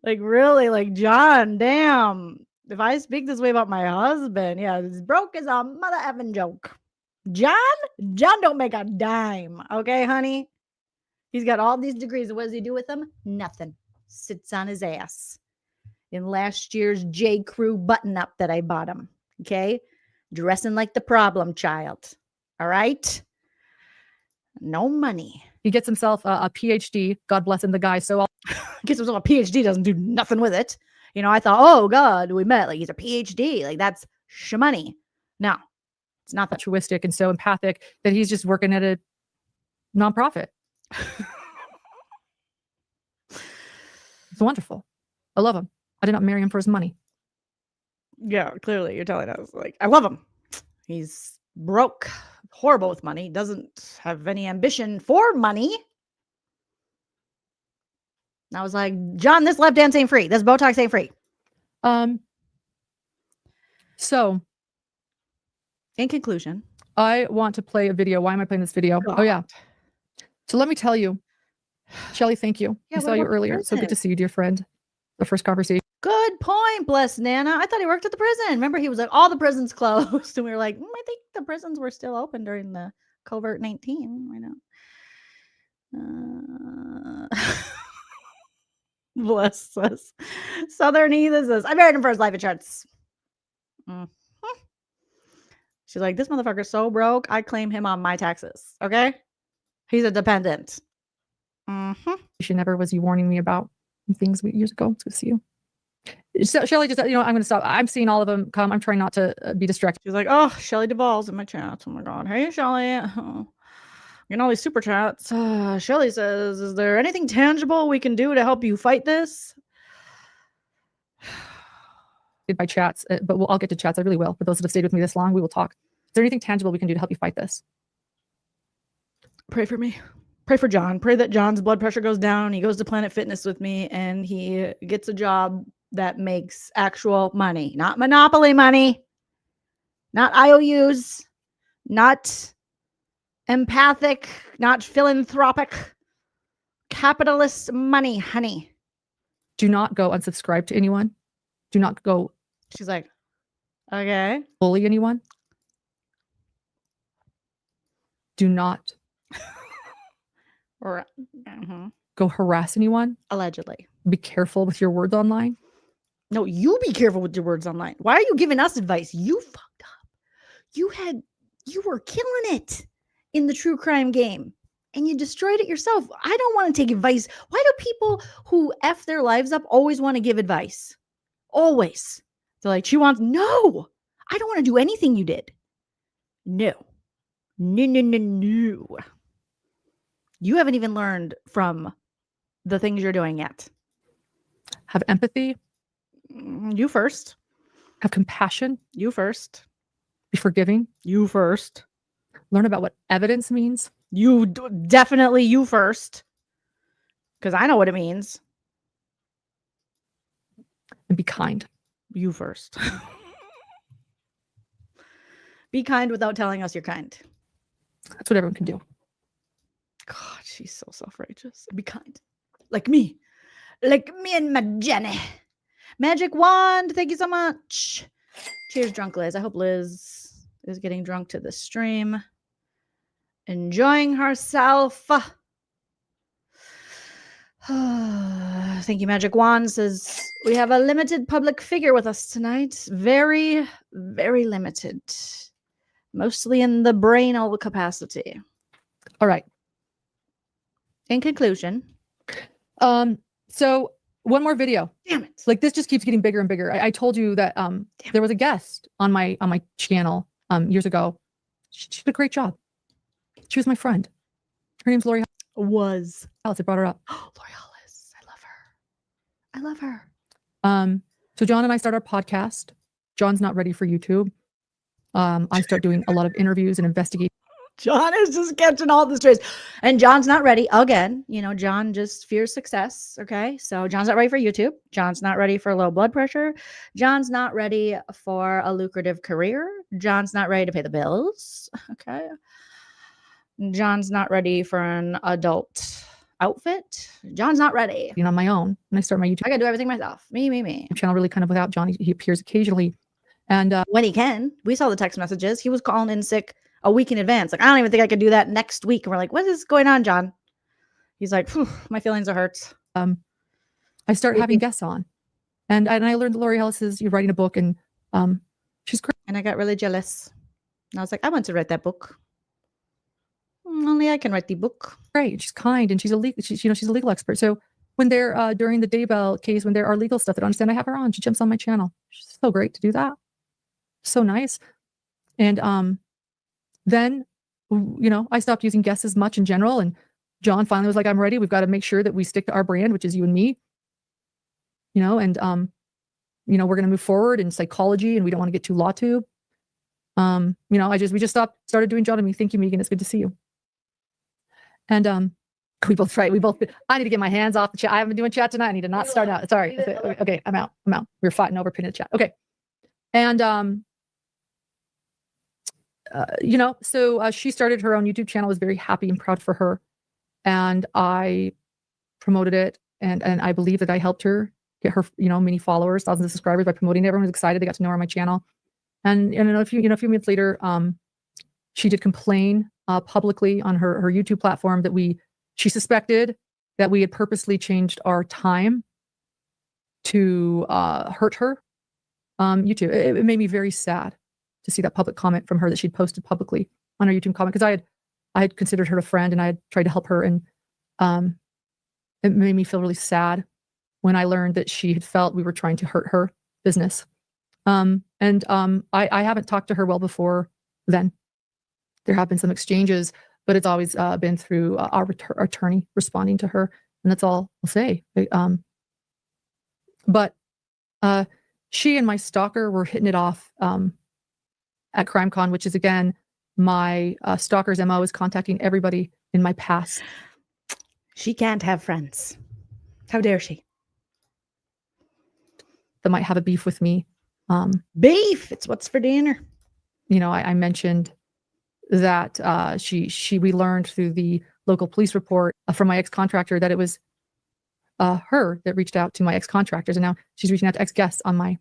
Like, really, like, John, damn. If I speak this way about my husband, yeah, this broke is a mother effing joke. John don't make a dime. Okay, honey? He's got all these degrees. What does he do with them? Nothing. Sits on his ass. In last year's J. Crew button up that I bought him. Okay? Dressing like the problem child. All right? No money. He gets himself a PhD. God bless him, the guy. So gets himself a PhD, doesn't do nothing with it. You know, I thought, oh God, we met. Like, he's a PhD. Like, that's shmoney. No, it's not that. Altruistic and so empathic that he's just working at a nonprofit. It's wonderful. I love him. I did not marry him for his money. Yeah, clearly you're telling us. Like, I love him. He's broke, horrible with money, doesn't have any ambition for money. And I was like, John, this lap dance ain't free. This Botox ain't free. So, in conclusion, I want to play a video. Why am I playing this video? God. Oh, yeah. So let me tell you, Shelly, thank you. I saw you earlier. It's so good to see you, dear friend. The first conversation. Good point, bless Nana. I thought he worked at the prison. Remember, he was like, all the prisons closed. And we were like, I think the prisons were still open during the COVID-19. I know. Bless us. Southern Heathens says, I married him for his life insurance. She's like, this motherfucker's so broke, I claim him on my taxes. Okay? He's a dependent. She never was you warning me about things years ago. It's good to see you. So Shelly just, I'm going to stop. I'm seeing all of them come. I'm trying not to be distracted. She's like, oh, Shelly Duvall's in my chat. Oh my God. Hey, Shelly. You know, all these super chats. Shelly says, is there anything tangible we can do to help you fight this? By chats, but I'll get to chats. I really will. For those that have stayed with me this long, we will talk. Is there anything tangible we can do to help you fight this? Pray for me. Pray for John. Pray that John's blood pressure goes down. He goes to Planet Fitness with me and he gets a job that makes actual money, not monopoly money, not IOUs, not empathic, not philanthropic, capitalist money, honey. Do not go unsubscribe to anyone. Do not go. She's like, okay. Bully anyone. Do not go harass anyone. Allegedly. Be careful with your words online. No, you be careful with your words online. Why are you giving us advice? You fucked up. You were killing it in the true crime game and you destroyed it yourself. I don't want to take advice. Why do people who F their lives up always want to give advice? Always. They're like, no, I don't want to do anything you did. No. You haven't even learned from the things you're doing yet. Have empathy. You first. Have compassion. You first. Be forgiving. You first. Learn about what evidence means. Definitely you first. Because I know what it means. And be kind. You first. Be kind without telling us you're kind. That's what everyone can do. God, she's so self-righteous. Be kind. Like me. Like me and my Jenny. Magic wand. Thank you so much. Cheers, drunk Liz. I hope Liz is getting drunk to the stream. Enjoying herself. Thank you, Magic Wand says we have a limited public figure with us tonight. Very, very limited. Mostly in the brainal capacity. All right. In conclusion. So one more video. Damn it. Like this just keeps getting bigger and bigger. I told you that there was a guest on my channel years ago. She did a great job. She was my friend. Her name's Lori. Was. Alice, I brought her up. Lori Hollis. I love her. So John and I start our podcast. John's not ready for YouTube. I start doing a lot of interviews and investigating. John is just catching all the strays. And John's not ready. Again, you know, John just fears success. Okay. So John's not ready for YouTube. John's not ready for low blood pressure. John's not ready for a lucrative career. John's not ready to pay the bills. Okay. John's not ready for an adult outfit. John's not ready. On my own. When I start my YouTube, I gotta do everything myself. Me. channel really kind of without John. He appears occasionally. And when he can, we saw the text messages. He was calling in sick a week in advance. Like, I don't even think I could do that next week. And we're like, what is going on, John? He's like, my feelings are hurt. I start having guests on. And I learned that Lori Ellis is writing a book, and she's great. And I got really jealous. And I was like, I want to write that book. Only I can write the book. Great. She's kind, and she's a legal expert. So when they're during the Daybell case, when there are legal stuff that I don't understand, I have her on. She jumps on my channel. She's so great to do that. So nice. And then, I stopped using guests as much in general. And John finally was like, I'm ready. We've got to make sure that we stick to our brand, which is you and me. And we're going to move forward in psychology, and we don't want to get too law tube. We just started doing John and me. Thank you, Megan. It's good to see you. And I need to get my hands off the chat. I haven't been doing chat tonight. I need to not start out. Sorry. Okay, I'm out. We were fighting over pinned chat. Okay. And so she started her own YouTube channel. I was very happy and proud for her. And I promoted it, and I believe that I helped her get her, many followers, thousands of subscribers by promoting it. Everyone was excited. They got to know her on my channel. And a few minutes later, she did complain publicly on her YouTube platform that she suspected that we had purposely changed our time to hurt her. YouTube. It made me very sad to see that public comment from her that she'd posted publicly on her YouTube comment, because I had considered her a friend, and I had tried to help her, and it made me feel really sad when I learned that she had felt we were trying to hurt her business. I haven't talked to her well before then. There have been some exchanges, but it's always been through our attorney responding to her, and that's all I'll say. But she and my stalker were hitting it off at CrimeCon, which is, again, my stalker's MO is contacting everybody in my past. She can't have friends. How dare she? That might have a beef with me. Beef. It's what's for dinner. I mentioned that we learned through the local police report from my ex-contractor that it was her that reached out to my ex-contractors, and now she's reaching out to ex-guests on my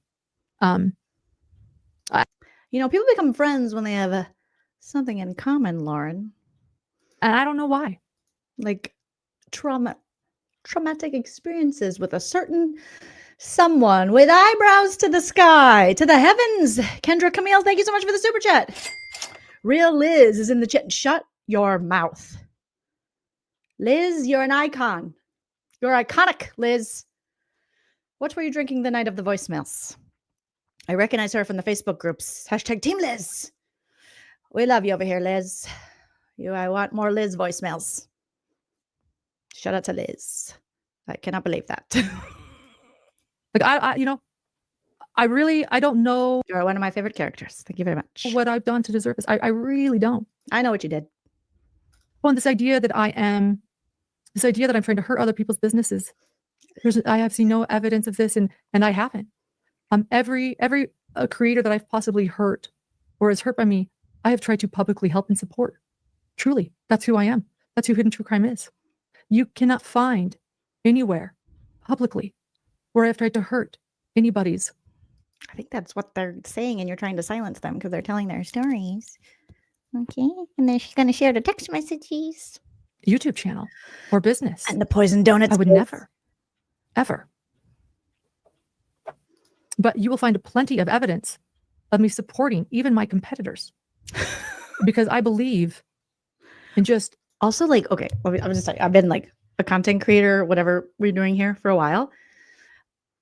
people become friends when they have something in common, Lauren. And I don't know why. Like traumatic experiences with a certain someone with eyebrows to the sky, to the heavens. Kendra Camille, thank you so much for the super chat. Real Liz is in the chat. Shut your mouth. Liz, you're an icon. You're iconic, Liz. What were you drinking the night of the voicemails? I recognize her from the Facebook groups. # Team Liz. We love you over here, Liz. I want more Liz voicemails. Shout out to Liz. I cannot believe that. Like I don't know. You're one of my favorite characters. Thank you very much. What I've done to deserve this. I really don't. I know what you did. Well, this idea that I'm trying to hurt other people's businesses. I have seen no evidence of this, and I haven't. Every creator that I've possibly hurt or is hurt by me, I have tried to publicly help and support. Truly, that's who I am. That's who Hidden True Crime is. You cannot find anywhere publicly where I've tried to hurt anybody's. I think that's what they're saying, and you're trying to silence them because they're telling their stories. Okay, and then she's going to share the text messages. YouTube channel or business. And the poison donuts. I would never, ever. But you will find plenty of evidence of me supporting even my competitors, because I believe in just also like, okay, I've been like a content creator, whatever we're doing here for a while.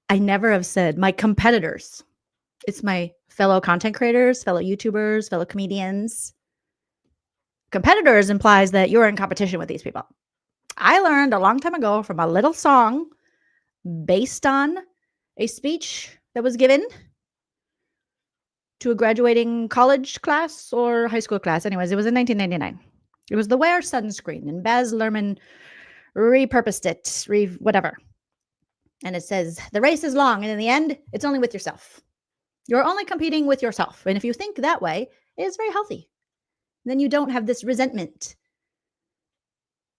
I never have said my competitors. It's my fellow content creators, fellow YouTubers, fellow comedians. Competitors implies that you're in competition with these people. I learned a long time ago from a little song based on a speech that was given to a graduating college class or high school class. Anyways, it was in 1999. It was the wear sunscreen, and Baz Luhrmann repurposed it, whatever. And it says, the race is long, and in the end, it's only with yourself. You're only competing with yourself. And if you think that way, it's very healthy. Then you don't have this resentment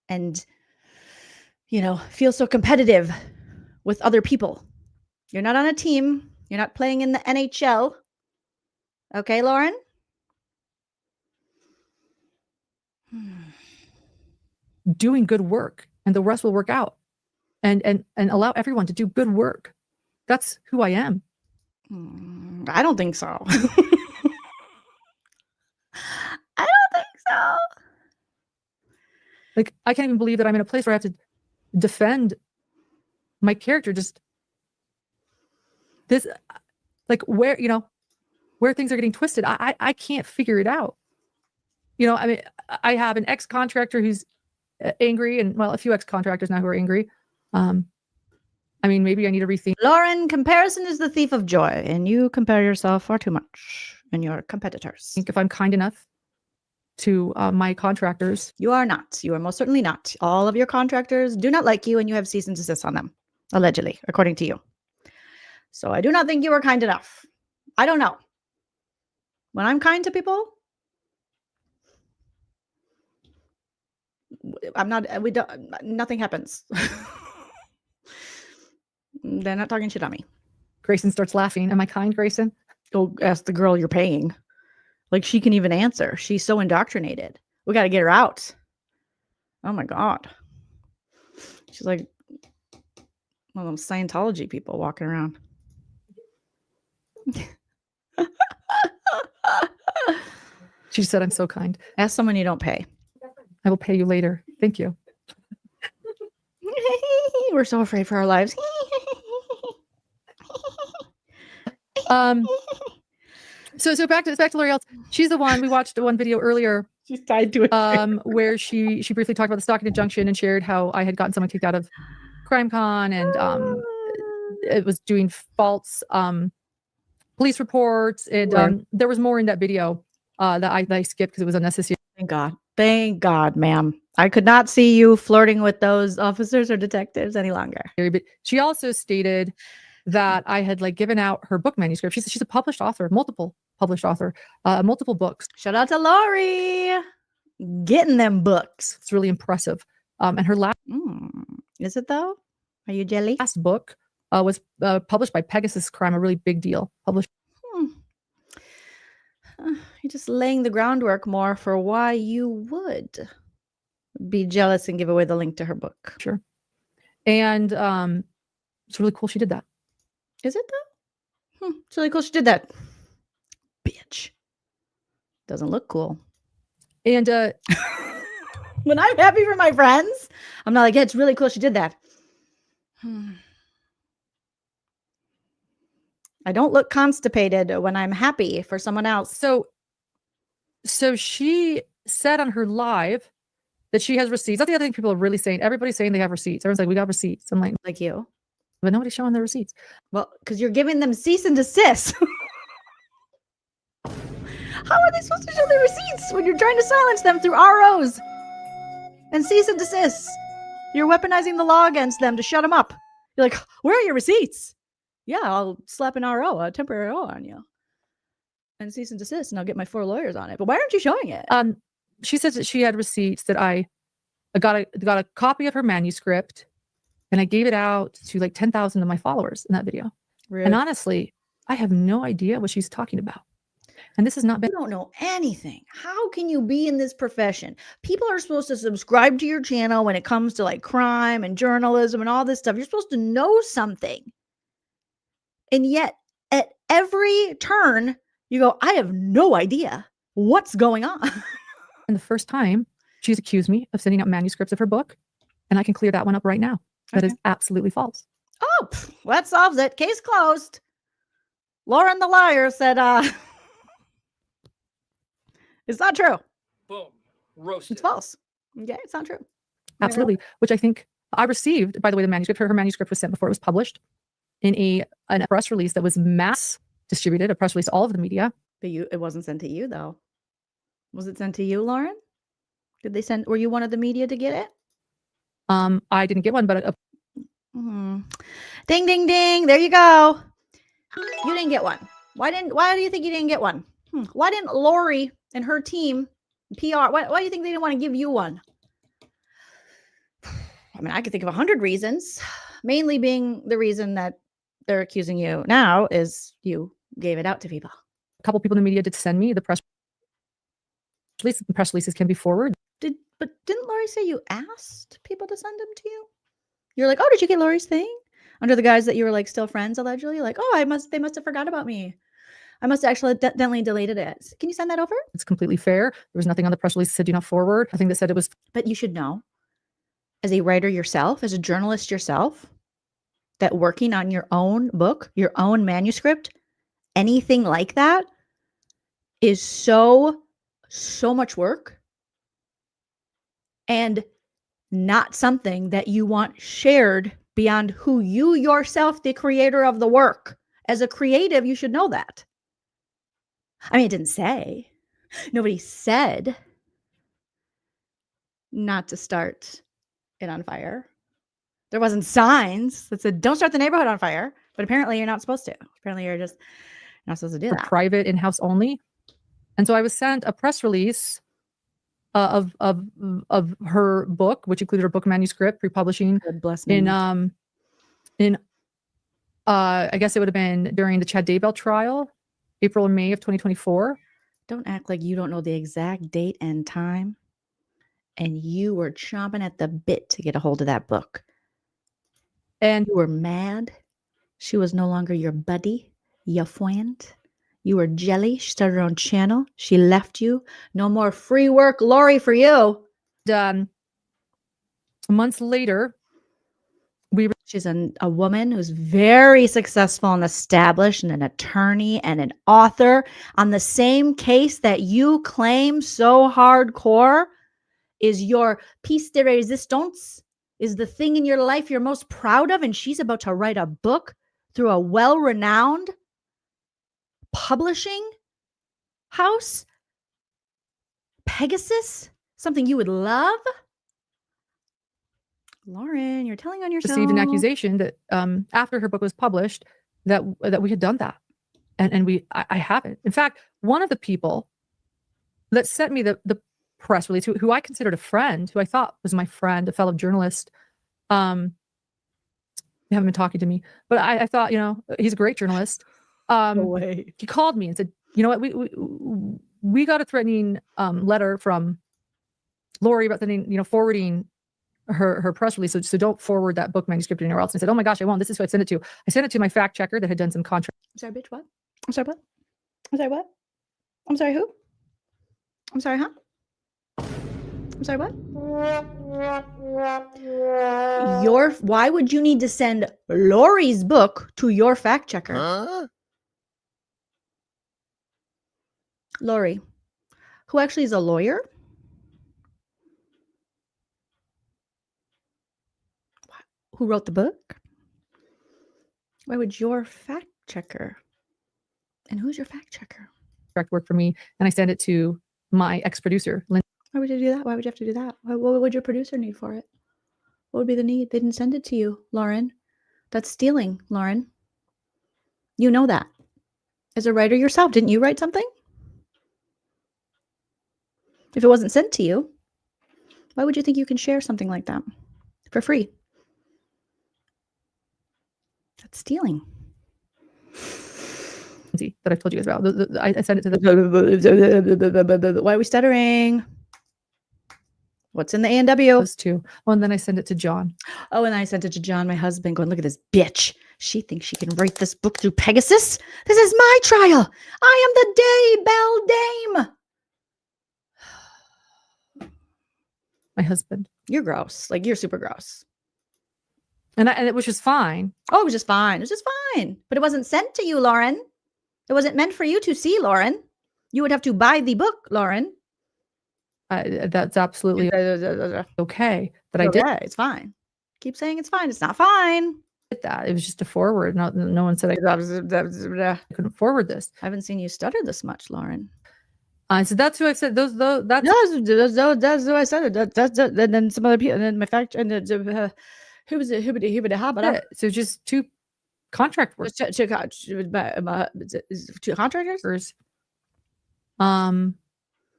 and, feel so competitive with other people. You're not on a team. You're not playing in the NHL. Okay, Lauren? Doing good work, and the rest will work out. And allow everyone to do good work. That's who I am. I don't think so. I don't think so. Like, I can't even believe that I'm in a place where I have to defend my character. Just this, like, where things are getting twisted. I can't figure it out. I mean, I have an ex-contractor who's angry, and a few ex-contractors now who are angry. I mean, maybe I need to rethink. Lauren, comparison is the thief of joy, and you compare yourself far too much and your competitors. I think if I'm kind enough to my contractors. You are not. You are most certainly not. All of your contractors do not like you, and you have cease and desist on them, allegedly, according to you. So I do not think you are kind enough. I don't know. When I'm kind to people, nothing happens. They're not talking shit on me. Grayson starts laughing. Am I kind, Grayson? Go ask the girl you're paying. Like, she can even answer. She's so indoctrinated. We got to get her out. Oh my God. She's like one of those Scientology people walking around. She said, I'm so kind. Ask someone you don't pay. I will pay you later. Thank you. We're so afraid for our lives. So back to L'Oreal. She's the one we watched one video earlier. She's tied to it. Where she briefly talked about the stalking injunction and shared how I had gotten someone kicked out of CrimeCon, and it was doing false police reports, and there was more in that video that I skipped because it was unnecessary. Thank God, ma'am. I could not see you flirting with those officers or detectives any longer. But she also stated that I had given out her book manuscript. She's a published author, multiple published author, multiple books. Shout out to Lori, getting them books. It's really impressive. And her last, is it though? Are you jelly? Last book was published by Pegasus Crime, a really big deal. Published. You're just laying the groundwork more for why you would be jealous and give away the link to her book. Sure. And it's really cool she did that. Is it though? It's really cool she did that. Bitch. Doesn't look cool. And when I'm happy for my friends, I'm not like, yeah, it's really cool she did that. I don't look constipated when I'm happy for someone else. So she said on her live that she has receipts. That's the other thing people are really saying. Everybody's saying they have receipts. Everyone's like, we got receipts. I'm like you. But nobody's showing their receipts. Well, because you're giving them cease and desist. How are they supposed to show their receipts when you're trying to silence them through ROs and cease and desist? You're weaponizing the law against them to shut them up. You're like, where are your receipts? Yeah, I'll slap an RO, a temporary RO on you. And cease and desist, and I'll get my 4 lawyers on it. But why aren't you showing it? She says that she had receipts that I got a copy of her manuscript, and I gave it out to 10,000 of my followers in that video. Really? And honestly, I have no idea what she's talking about. And this has not been. You don't know anything. How can you be in this profession? People are supposed to subscribe to your channel when it comes to crime and journalism and all this stuff. You're supposed to know something. And yet, at every turn, you go, I have no idea what's going on. And the first time, she's accused me of sending out manuscripts of her book, and I can clear that one up right now. That is absolutely false. Oh, that solves it. Case closed. Lauren the liar said, it's not true. Boom. Roasted. It's false. Okay, it's not true. Absolutely. Which I think I received, by the way, the manuscript. Her manuscript was sent before it was published in a press release that was mass distributed, a press release to all of the media. But it wasn't sent to you though. Was it sent to you, Lauren? Did they send? Were you one of the media to get it? I didn't get one, but Ding, ding, ding! There you go. You didn't get one. Why do you think you didn't get one? Why didn't Lori and her team, PR? Why do you think they didn't want to give you one? I mean, I could think of 100 reasons. Mainly being the reason that they're accusing you now is you gave it out to people. a couple people in the media did send me the press release. The press releases can be forwarded. But didn't Lori say you asked people to send them to you? You're like, oh, did you get Lori's thing? Under the guise that you were like still friends, allegedly. Like, oh, they must have forgot about me. I must have actually accidentally deleted it. Can you send that over? It's completely fair. There was nothing on the press release that said do not forward. I think that said it was. But you should know, as a writer yourself, as a journalist yourself, that working on your own book, your own manuscript, anything like that is so much work and not something that you want shared beyond who you yourself, the creator of the work. As a creative, you should know that. I mean, it didn't say. Nobody said not to start it on fire. There wasn't signs that said, don't start the neighborhood on fire. But apparently you're not supposed to. Apparently you're just not supposed to do that. Private, in-house only. And so I was sent a press release of her book, which included her book manuscript, pre-publishing in I guess it would have been during the Chad Daybell trial, April and May of 2024. Don't act like you don't know the exact date and time. And you were chomping at the bit to get a hold of that book. And you were mad. She was no longer your buddy, your friend. You were jelly. She started her own channel. She left you. No more free work, Lori, for you. Months later, she's a woman who's very successful and established and an attorney and an author on the same case that you claim so hardcore is your piece de resistance, is the thing in your life you're most proud of. And she's about to write a book through a well-renowned publishing house, Pegasus, something you would love. Lauren, you're telling on yourself. Received an accusation that after her book was published that we had done that, and I haven't. In fact, one of the people that sent me the press release, who I considered a friend, who I thought was my friend, a fellow journalist, they haven't been talking to me, but I thought, he's a great journalist. No way. He called me and said, you know what, we got a threatening letter from Lori about sending, forwarding her press release, so don't forward that book manuscript anywhere else. And I said, oh my gosh, I won't. This is who I sent it to. I sent it to my fact checker that had done some contract. I'm sorry, bitch, what? I'm sorry, what? I'm sorry, what? I'm sorry, who? I'm sorry, huh? I'm sorry, what? Why would you need to send Lori's book to your fact checker? Huh? Lori, who actually is a lawyer? Who wrote the book? Why would your fact checker? And who's your fact checker? Direct work for me, and I sent it to my ex-producer, Lunzer. Why would you do that? Why would you have to do that? What would your producer need for it? What would be the need? They didn't send it to you, Lauren. That's stealing, Lauren. You know that. As a writer yourself, didn't you write something? If it wasn't sent to you, why would you think you can share something like that for free? That's stealing. That I've told you guys about. I sent it to the. Why are we stuttering? What's in the A&W? Those two. Oh, and then I sent it to John. Oh, and I sent it to John, my husband, going, look at this bitch. She thinks she can write this book through Pegasus. This is my trial. I am the Daybell Dame. My husband. You're gross. Like, you're super gross. And it was just fine. Oh, it was just fine. It was just fine. But it wasn't sent to you, Lauren. It wasn't meant for you to see, Lauren. You would have to buy the book, Lauren. That's absolutely okay. But I did. It's fine. Keep saying it's fine. It's not fine. that. It was just a forward. No one said I couldn't forward this. I haven't seen you stutter this much, Lauren. So that's who I said. That's who I said. And then some other people, and then my fact, and who was it? So just two contract workers. Two contractors.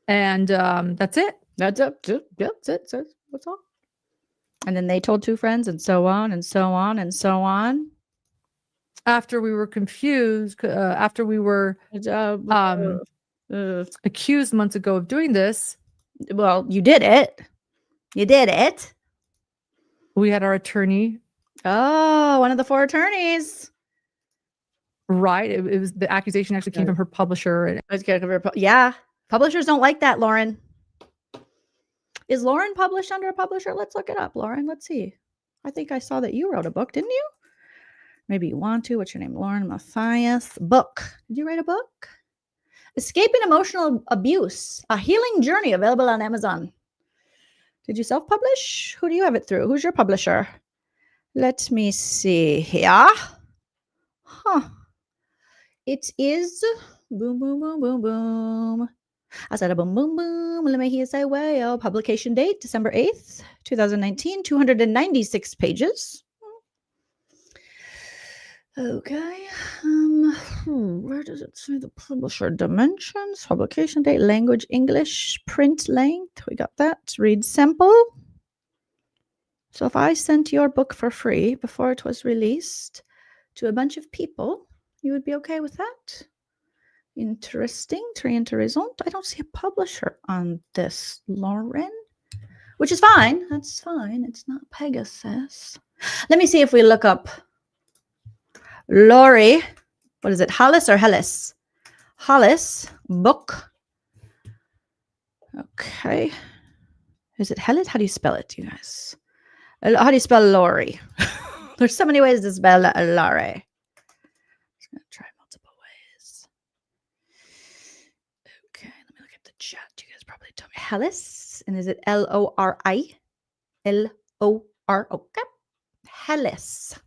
And that's it. That's it. That's it. That's all. And then they told two friends, and so on, and so on, and so on. After we were confused, after we were accused months ago of doing this. Well, you did it. You did it. We had our attorney. Oh, one of the 4 attorneys. Right. It was the accusation actually came from her publisher. Yeah. Publishers don't like that, Lauren. Is Lauren published under a publisher? Let's look it up, Lauren. Let's see. I think I saw that you wrote a book, didn't you? Maybe you want to. What's your name? LaurenMatthias. Book. Did you write a book? Escaping Emotional Abuse, A Healing Journey, available on Amazon. Did you self-publish? Who do you have it through? Who's your publisher? Let me see here. Huh. It is boom, boom, boom, boom, boom. I said a boom, boom, boom. Let me hear say, well, publication date, December 8th, 2019, 296 pages. Okay. Where does it say the publisher? Dimensions, publication date, language, English, print length. We got that. Read simple. So if I sent your book for free before it was released to a bunch of people, you would be okay with that? Interesting. Très intéressant. I don't see a publisher on this, Lauren, which is fine. That's fine. It's not Pegasus. Let me see if we look up Lori. What is it? Hollis or Hellis? Hollis book. Okay. Is it Hellis? How do you spell it, you guys? How do you spell Lori? There's so many ways to spell Lori. I'm just going to try multiple ways. Okay, let me look at the chat. You guys probably told me. Hellis. And is it Lori? L-O-R. Okay. Hellis.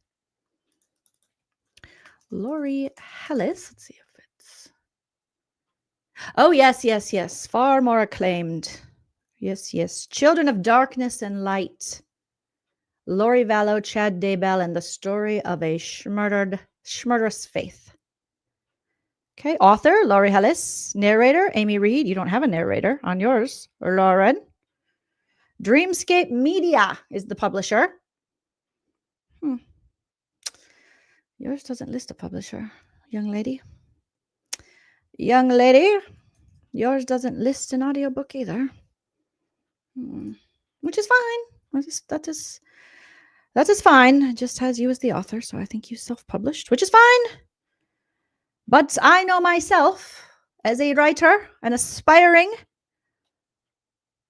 Lori Hellis. Let's see if it's. Oh, yes. Far more acclaimed. Yes. Children of Darkness and Light. Lori Vallow, Chad Daybell, and the Story of a Schmurderous Faith. Okay. Author, Lori Hellis. Narrator, Amy Reed. You don't have a narrator on yours, Lauren. Dreamscape Media is the publisher. Yours doesn't list a publisher, young lady. Young lady, yours doesn't list an audiobook either. Which is fine. That is fine. It just has you as the author, so I think you self-published, which is fine. But I know myself as a writer, an aspiring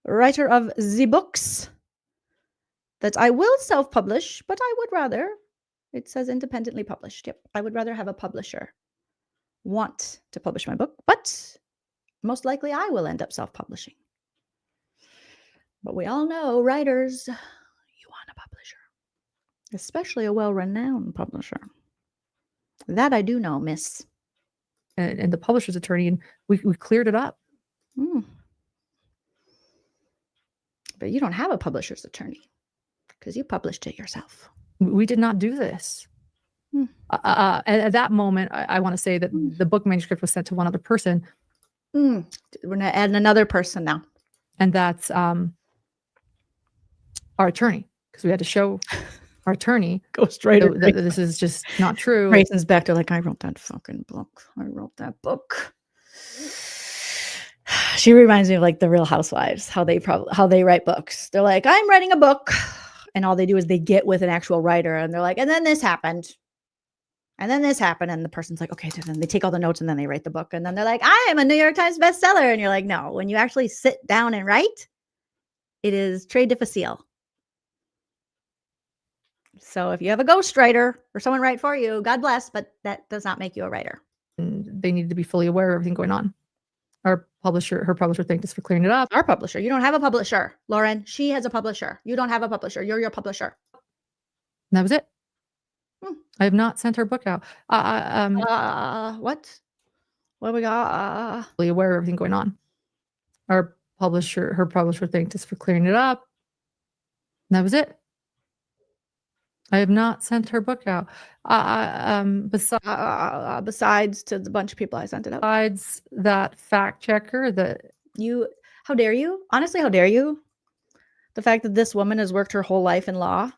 writer of the books, that I will self-publish, but I would rather. It says independently published. Yep. I would rather have a publisher want to publish my book, but most likely I will end up self-publishing. But we all know, writers, you want a publisher, especially a well-renowned publisher. That I do know, miss. And the publisher's attorney, and we cleared it up. But you don't have a publisher's attorney because you published it yourself. We did not do this. At that moment, I want to say that the book manuscript was sent to one other person. We're going to add another person now. And that's our attorney, because we had to show our attorney. Ghostwriter. This is just not true. Grayson's back to like, I wrote that fucking book. I wrote that book. She reminds me of like the Real Housewives, how they write books. They're like, I'm writing a book. And all they do is they get with an actual writer and they're like, and then this happened. And then this happened. And the person's like, okay. So then they take all the notes and then they write the book. And then they're like, I am a New York Times bestseller. And you're like, no, when you actually sit down and write, it is très difficile. So if you have a ghostwriter or someone write for you, God bless, but that does not make you a writer. And they need to be fully aware of everything going on. Her publisher thanked us for clearing it up. Our publisher. You don't have a publisher, Lauren. She has a publisher. You don't have a publisher. You're your publisher. And that was it. I have not sent her book out. What? What we got? Aware of everything going on. Her publisher thanked us for clearing it up. And that was it. I have not sent her book out. Besides to the bunch of people I sent it out. Besides that fact checker that how dare you? Honestly, how dare you? The fact that this woman has worked her whole life in law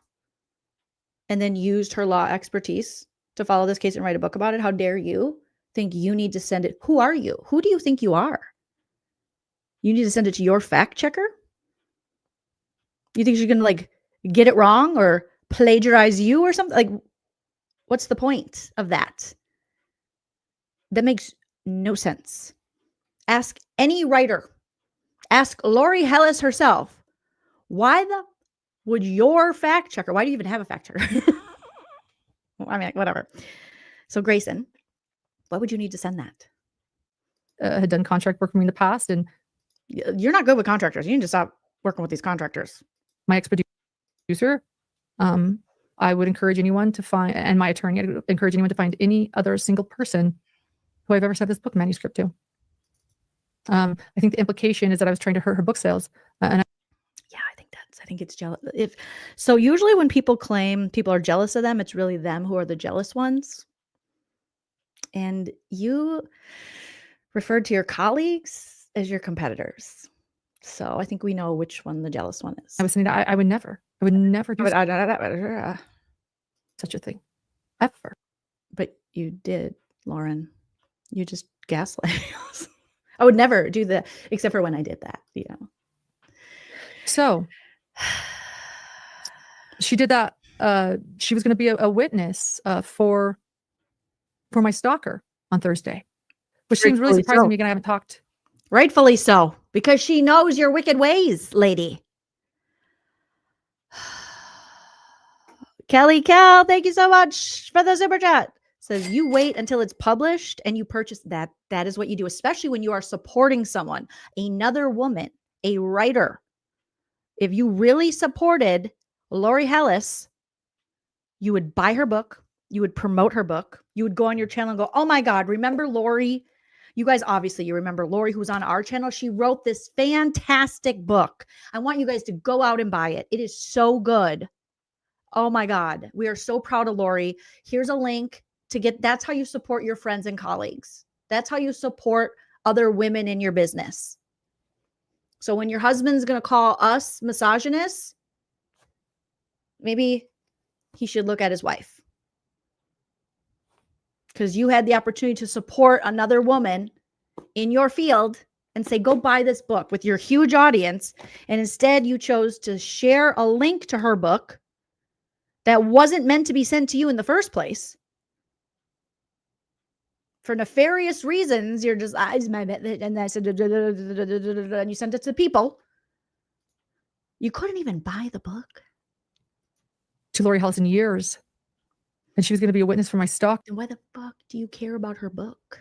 and then used her law expertise to follow this case and write a book about it. How dare you think you need to send it? Who are you? Who do you think you are? You need to send it to your fact checker? You think she's going to like get it wrong or plagiarize you or something? Like, what's the point of that? That makes no sense. Ask any writer. Ask Lori Hellis herself. Why would your fact checker, why do you even have a fact checker? I mean, whatever. So Grayson, why would you need to send that? Had done contract work for me in the past, and you're not good with contractors. You need to stop working with these contractors. My ex-producer, I would encourage anyone to find, and my attorney, I'd encourage anyone to find any other single person who I've ever sent this book manuscript to. I think the implication is that I was trying to hurt her book sales. I think it's jealous. So usually when people claim people are jealous of them, it's really them who are the jealous ones. And you referred to your colleagues as your competitors. So I think we know which one the jealous one is. I was saying that I would never do such a thing. Ever. But you did, Lauren. You just gaslight us. I would never do that, except for when I did that, you know. So she did that. She was going to be a witness for my stalker on Thursday, which seems really surprising to me. Again, I haven't talked. Rightfully so, because she knows your wicked ways, lady. Kelly Cal, thank you so much for the super chat. Says you wait until it's published and you purchase that. That is what you do, especially when you are supporting someone, another woman, a writer. If you really supported Lori Hellis, you would buy her book. You would promote her book. You would go on your channel and go, oh my God, remember Lori? You guys, obviously, you remember Lori, who's on our channel. She wrote this fantastic book. I want you guys to go out and buy it. It is so good. Oh my God. We are so proud of Lori. Here's a link to get. That's how you support your friends and colleagues. That's how you support other women in your business. So when your husband's going to call us misogynists, maybe he should look at his wife. Because you had the opportunity to support another woman in your field and say, go buy this book with your huge audience. And instead you chose to share a link to her book that wasn't meant to be sent to you in the first place. For nefarious reasons, you're just, and I said, and you sent it to people. You couldn't even buy the book. To Lori Hellis in years. And she was going to be a witness for my stock. Then why the fuck do you care about her book?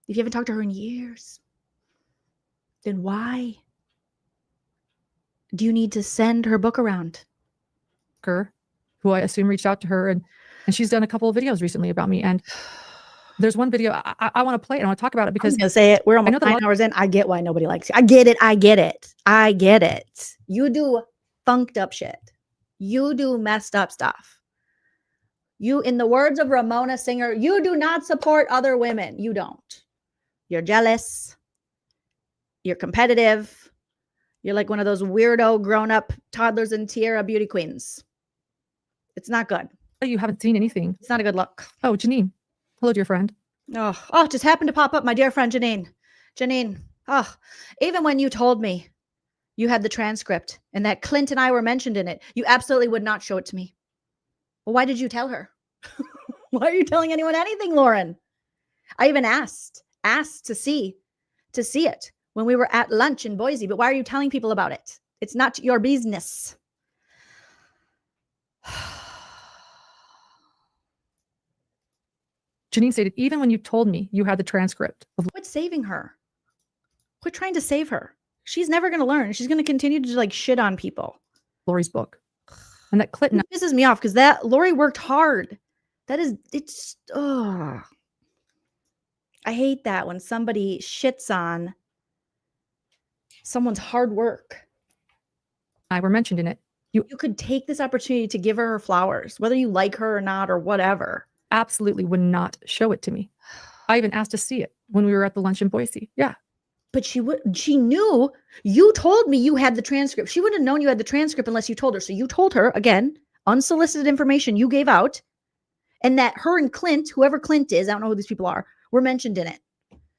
If you haven't talked to her in years, then why do you need to send her book around? Who I assume reached out to her, and she's done a couple of videos recently about me. And there's one video I want to play it. I want to talk about it because I'm gonna say it. We're almost 9 hours in. I get why nobody likes you. I get it. I get it. I get it. You do funked up shit. You do messed up stuff. You, in the words of Ramona Singer, you do not support other women. You don't. You're jealous. You're competitive. You're like one of those weirdo grown-up toddlers and tiara beauty queens. It's not good. You haven't seen anything. It's not a good look. Oh, Janine. Hello, dear friend. Oh, just happened to pop up. My dear friend, Janine. Janine. Oh, even when you told me you had the transcript and that Clint and I were mentioned in it, you absolutely would not show it to me. Well, why did you tell her? Why are you telling anyone anything, Lauren? I even asked to see it when we were at lunch in Boise, but why are you telling people about it? It's not your business. Janine stated, even when you told me you had the transcript. Quit saving her. Quit trying to save her. She's never going to learn. She's going to continue to like shit on people. Lori's book. And that Clinton pisses me off because that Lori worked hard. It's I hate that when somebody shits on someone's hard work. I were mentioned in it. You could take this opportunity to give her flowers, whether you like her or not or whatever. Absolutely would not show it to me. I even asked to see it when we were at the lunch in Boise. Yeah. But she knew you told me you had the transcript. She wouldn't have known you had the transcript unless you told her. So you told her, again, unsolicited information you gave out, and that her and Clint, whoever Clint is, I don't know who these people are, were mentioned in it.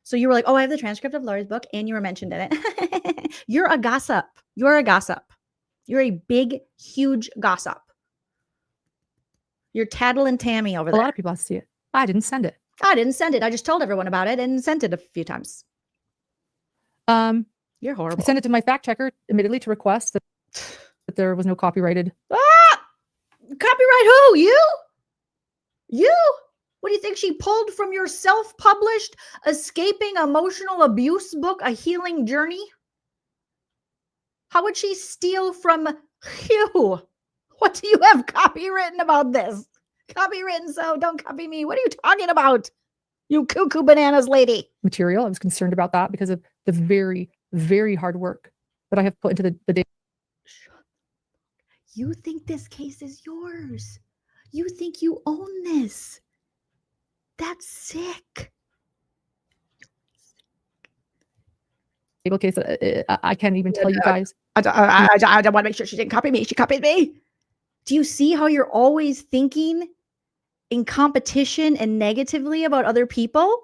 So you were like, oh, I have the transcript of Lori's book, and you were mentioned in it. You're a gossip. You're a gossip. You're a big, huge gossip. You're Tattle and Tammy over there. A lot of people have to see it. I didn't send it. I didn't send it. I just told everyone about it and sent it a few times. You're horrible. I sent it to my fact checker, admittedly, to request that there was no copyrighted. Copyright who? You? What do you think she pulled from your self-published Escaping Emotional Abuse book, A Healing Journey? How would she steal from you? What do you have copywritten about this? Copywritten, so don't copy me. What are you talking about? You cuckoo bananas lady. Material. I was concerned about that because of the very, very hard work that I have put into the day. You think this case is yours. You think you own this. That's sick. Case, I can't even tell you guys. I want to make sure she didn't copy me. She copied me. Do you see how you're always thinking in competition and negatively about other people?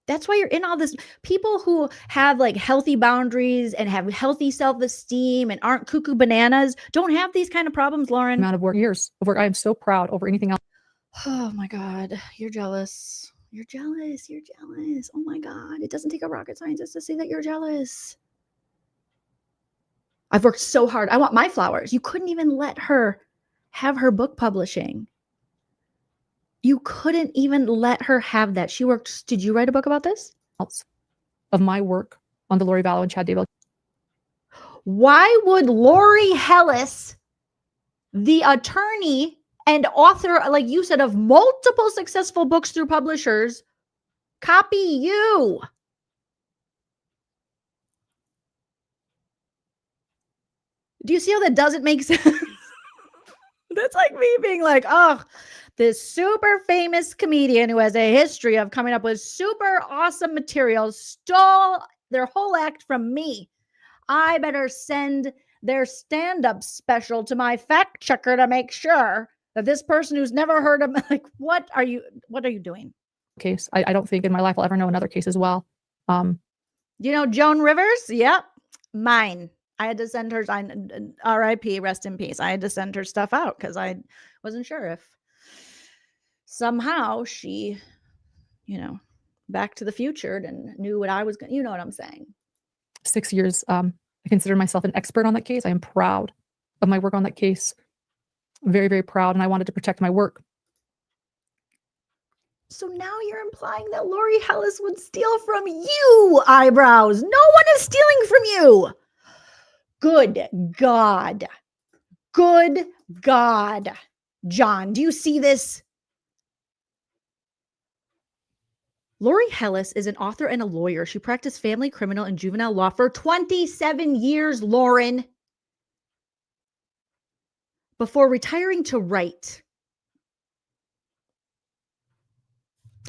That's why you're in all this. People who have like healthy boundaries and have healthy self-esteem and aren't cuckoo bananas don't have these kind of problems, Lauren. Amount of work, years of work. I am so proud over anything else. Oh my God. You're jealous. You're jealous. You're jealous. Oh my God. It doesn't take a rocket scientist to see that you're jealous. I've worked so hard. I want my flowers. You couldn't even let her have her book publishing. You couldn't even let her have that. She worked. Did you write a book about this? Of my work on the Lori Vallow and Chad Daybell. Why would Lori Hellis, the attorney and author, like you said, of multiple successful books through publishers, copy you? Do you see how that doesn't make sense? That's like me being like, oh, this super famous comedian who has a history of coming up with super awesome material stole their whole act from me. I better send their stand-up special to my fact checker to make sure that this person who's never heard of, like, what are you doing? Case. I don't think in my life I'll ever know another case as well. You know, Joan Rivers? Yep. Mine. I had to send her, RIP, rest in peace. I had to send her stuff out because I wasn't sure if somehow she, Back to the Future and knew what I was going to, you know what I'm saying? 6 years. I consider myself an expert on that case. I am proud of my work on that case. Very, very proud. And I wanted to protect my work. So now you're implying that Lori Hellis would steal from you, eyebrows. No one is stealing from you. Good God. Good God. John, do you see this? Lori Hellis is an author and a lawyer. She practiced family, criminal, and juvenile law for 27 years, Lauren, before retiring to write.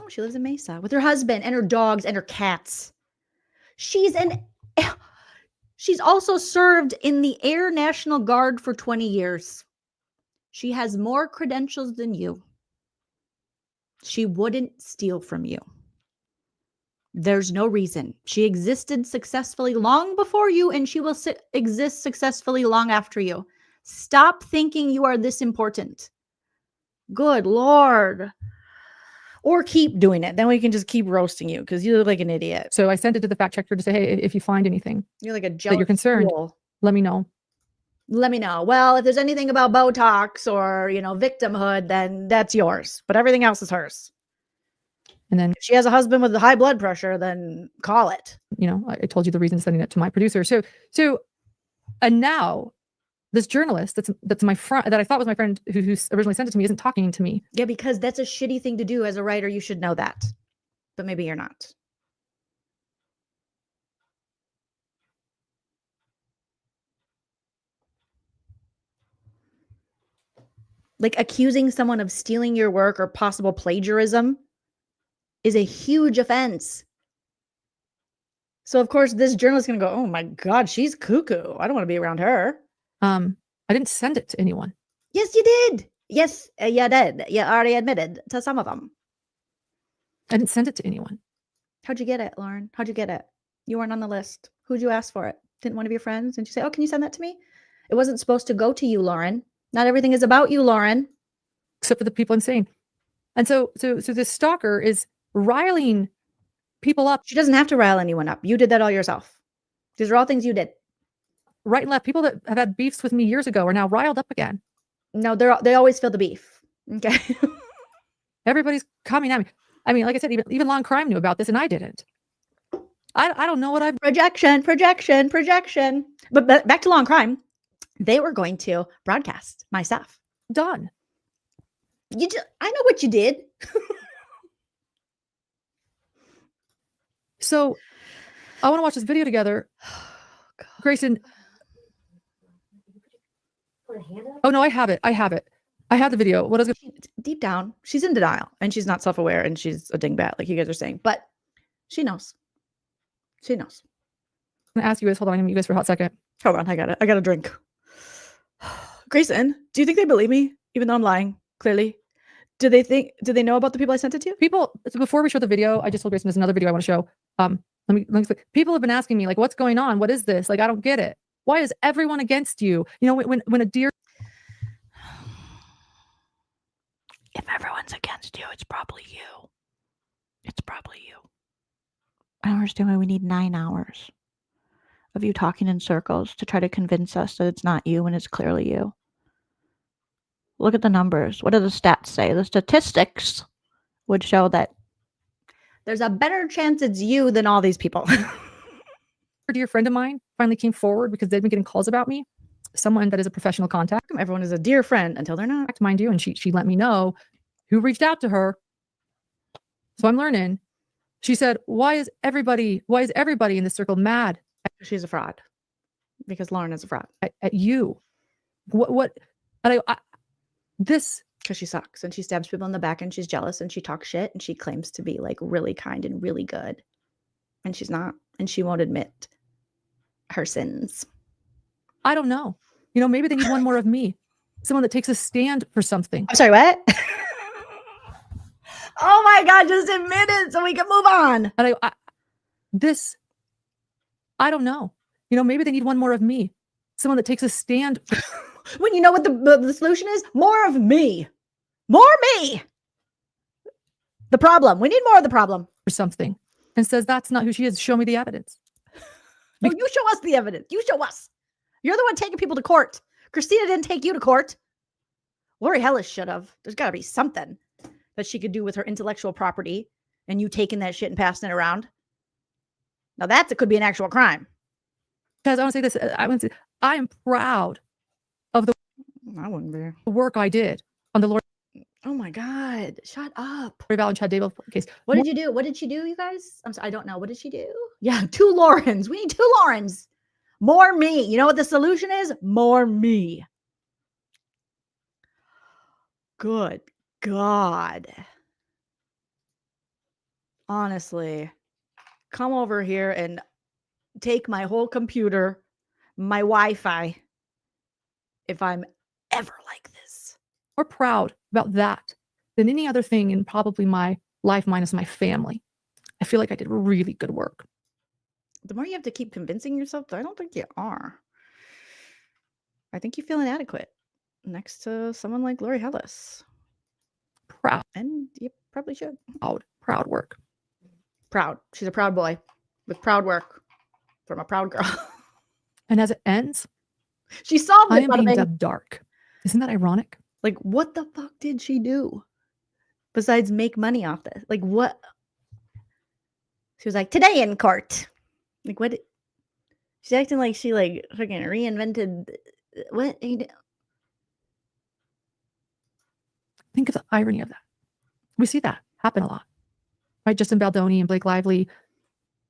Oh, she lives in Mesa with her husband and her dogs and her cats. She's also served in the Air National Guard for 20 years. She has more credentials than you. She wouldn't steal from you. There's no reason. She existed successfully long before you, and she will exist successfully long after you. Stop thinking you are this important. Good Lord. Or keep doing it. Then we can just keep roasting you because you look like an idiot. So I sent it to the fact checker to say, hey, if you find anything you're like a jealous that you're concerned, fool. Let me know. Let me know. Well, if there's anything about Botox or, victimhood, then that's yours. But everything else is hers. And then if she has a husband with high blood pressure, then call it. I told you the reason sending it to my producer. So, and now this journalist that's my friend that I thought was my friend who originally sent it to me isn't talking to me. Yeah, because that's a shitty thing to do as a writer. You should know that. But maybe you're not. Like accusing someone of stealing your work or possible plagiarism is a huge offense. So of course this journalist is going to go, "Oh my God, she's cuckoo. I don't want to be around her." I didn't send it to anyone. Yes, you did. Yes, you did. You already admitted to some of them. I didn't send it to anyone. How'd you get it, Lauren? How'd you get it? You weren't on the list. Who'd you ask for it? Didn't one of your friends? Didn't you say, "Oh, can you send that to me?" It wasn't supposed to go to you, Lauren. Not everything is about you, Lauren. Except for the people I'm saying. And so this stalker is riling people up. She doesn't have to rile anyone up. You did that all yourself. These are all things you did. Right and left. People that have had beefs with me years ago are now riled up again. No, they always feel the beef. Okay. Everybody's coming at me. I mean, like I said, even Long Crime knew about this and I didn't. I don't know what I've... Projection. But back to Long Crime. They were going to broadcast my stuff. Done. I know what you did. So I want to watch this video together. Grayson. Oh no, I have it. I have the video. What is it? Deep down, she's in denial and she's not self-aware and she's a dingbat, like you guys are saying. But she knows. She knows. I'm gonna ask you guys. Hold on, I'm gonna mute you guys for a hot second. Hold on, I got it. I got a drink. Grayson, do you think they believe me, even though I'm lying? Clearly. Do they know about the people I sent it to? People, so before we show the video, I just told Grayson there's another video I want to show. Let me explain. People have been asking me, like, what's going on? What is this? Like, I don't get it. Why is everyone against you? You know, when a deer... If everyone's against you, it's probably you. It's probably you. I don't understand why we need 9 hours of you talking in circles to try to convince us that it's not you when it's clearly you. Look at the numbers. What do the stats say? The statistics would show that there's a better chance it's you than all these people. A dear friend of mine finally came forward because they've been getting calls about me. Someone that is a professional contact. Everyone is a dear friend until they're not. Mind you, and she let me know who reached out to her. So I'm learning. She said, why is everybody in this circle mad? She's a fraud. Because Lauren is a fraud. At you. What? And this... Because she sucks and she stabs people in the back and she's jealous and she talks shit and she claims to be like really kind and really good. And she's not. And she won't admit her sins. I don't know. You know, maybe they need one more of me. Someone that takes a stand for something. I'm sorry, what? Oh my God, just admit it so we can move on. And I don't know. You know, maybe they need one more of me. Someone that takes a stand. When you know what the solution is? More of me. More me. The problem. We need more of the problem. For something. And says that's not who she is. Show me the evidence. No, you show us the evidence. You show us. You're the one taking people to court. Christina didn't take you to court. Lori Hellis should have. There's got to be something that she could do with her intellectual property and you taking that shit and passing it around. Now that could be an actual crime. Because I want to say this. I am proud of the work I did on the Lord. Oh my God. Shut up. Lori Chad Dable case. What did you do? What did she do, you guys? I'm sorry, I don't know. What did she do? Yeah, 2 Laurens. We need 2 Laurens. More me. You know what the solution is? More me. Good God. Honestly, come over here and take my whole computer, my Wi-Fi, if I'm ever like this. More proud about that than any other thing in probably my life minus my family. I feel like I did really good work. The more you have to keep convincing yourself, I don't think you are. I think you feel inadequate next to someone like Lori Hellis. Proud. And you probably should. Proud work. Proud. She's a proud boy with proud work from a proud girl. And as it ends, she solved it. I am being dubbed dark. Isn't that ironic? Like, what the fuck did she do besides make money off this? Like, what? She was like, today in court. Like, what? She's acting like she, like, fucking reinvented What? Think of the irony of that. We see that happen a lot, right? Justin Baldoni and Blake Lively.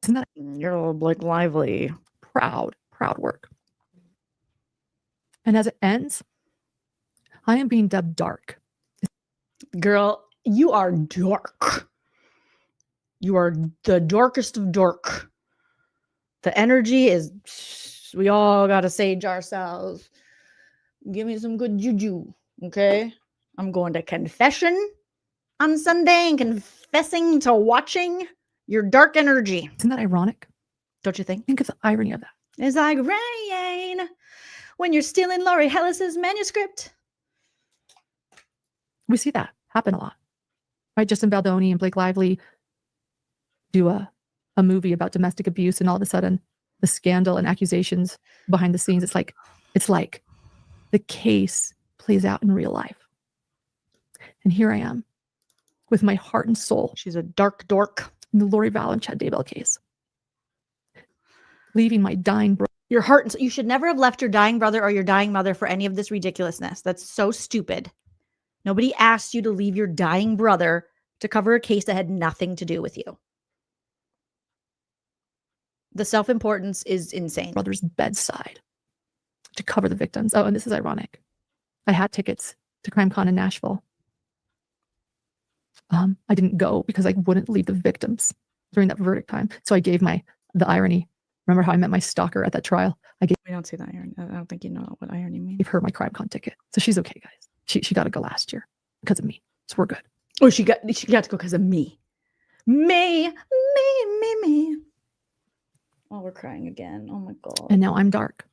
Isn't that You're Blake Lively? Proud work. And as it ends, I am being dubbed dark. Girl, you are dark. You are the darkest of dark. The energy is, we all got to sage ourselves. Give me some good juju, okay? I'm going to confession on Sunday and confessing to watching your dark energy. Isn't that ironic? Don't you think? Think of the irony of that. It's like rain when you're stealing Laurie Hellis's manuscript. We see that happen a lot, right? Justin Baldoni and Blake Lively do a movie about domestic abuse, and all of a sudden the scandal and accusations behind the scenes, it's like the case plays out in real life. And here I am with my heart and soul. She's a dark dork. In the Lori Vallow and Chad Daybell case. Leaving my dying brother. Your heart and soul. You should never have left your dying brother or your dying mother for any of this ridiculousness. That's so stupid. Nobody asked you to leave your dying brother to cover a case that had nothing to do with you. The self-importance is insane. Brother's bedside to cover the victims. Oh, and this is ironic. I had tickets to CrimeCon in Nashville. I didn't go because I wouldn't leave the victims during that verdict time. So I gave the irony. Remember how I met my stalker at that trial? We don't see that irony. I don't think you know what irony means. Gave her my CrimeCon ticket. So she's okay, guys. She got to go last year because of me. So we're good. Oh, she got to go because of me. Me. Oh, we're crying again. Oh my God. And now I'm dark.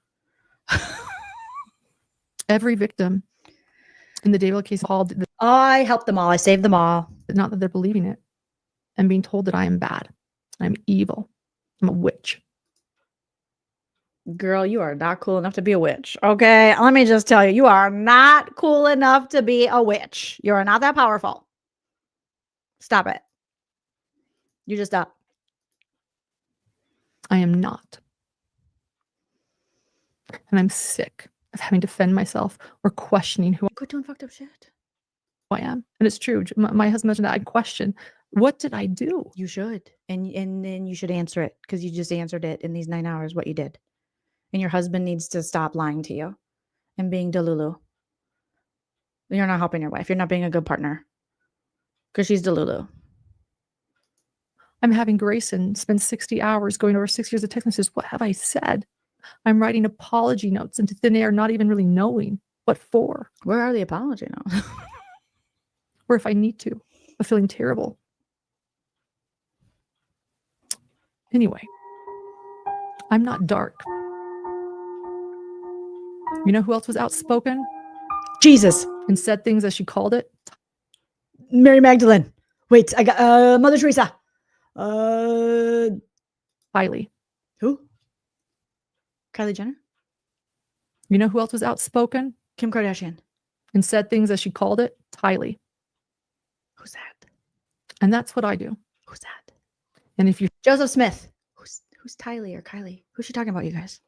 Every victim in the Daybell case called. I helped them all. I saved them all. Not that they're believing it. And being told that I am bad. I'm evil. I'm a witch. Girl, you are not cool enough to be a witch. Okay, let me just tell you, you are not cool enough to be a witch. You are not that powerful. Stop it. You just stop. I am not. And I'm sick of having to defend myself or questioning who Quit doing fucked up shit. I am. And it's true. My husband mentioned that. I question, what did I do? You should. And then you should answer it, because you just answered it in these 9 hours what you did. And your husband needs to stop lying to you and being delulu. You're not helping your wife. You're not being a good partner because she's delulu. I'm having Grayson spend 60 hours going over 6 years of text messages. What have I said? I'm writing apology notes into thin air, not even really knowing what for. Where are the apology notes? Or if I need to, but feeling terrible. Anyway, I'm not dark. You know who else was outspoken? Jesus. And said things as she called it? Mary Magdalene. Wait, I got Mother Teresa. Kylie. Who? Kylie Jenner? You know who else was outspoken? Kim Kardashian. And said things as she called it? Kylie. Who's that? And that's what I do. Who's that? And if you Joseph Smith. Who's Tylee or Kylie? Who's she talking about, you guys?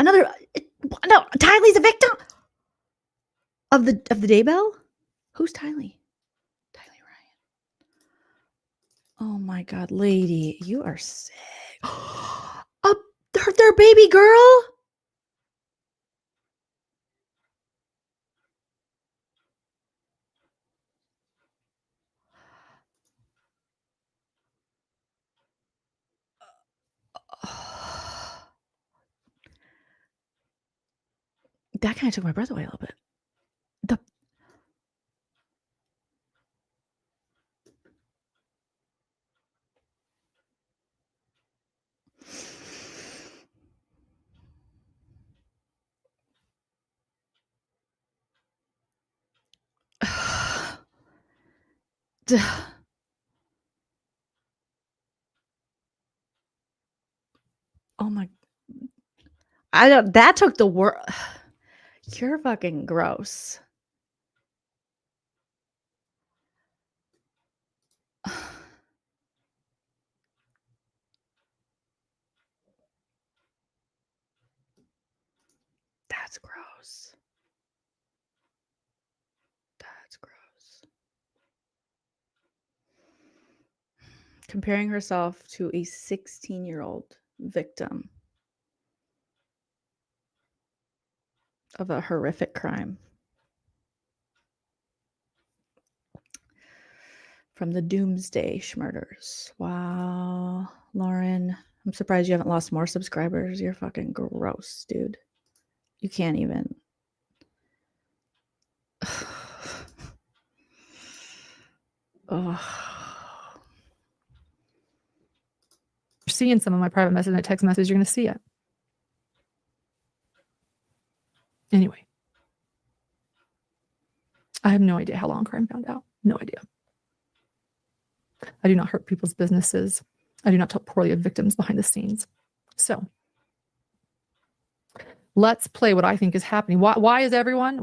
No, Tylee's a victim of the Daybell. Who's Tylee? Tylee Ryan. Oh my God, lady, you are sick. Their baby girl. That kind of took my breath away a little bit. Oh my. That took the word. You're fucking gross. That's gross. That's gross. Comparing herself to a 16-year-old victim of a horrific crime. From the Doomsday Schmurders. Wow. Lauren, I'm surprised you haven't lost more subscribers. You're fucking gross, dude. You can't even. You're seeing some of my private message and text message, you're going to see it. Anyway. I have no idea how long crime found out. No idea. I do not hurt people's businesses. I do not talk poorly of victims behind the scenes. So let's play what I think is happening. Why is everyone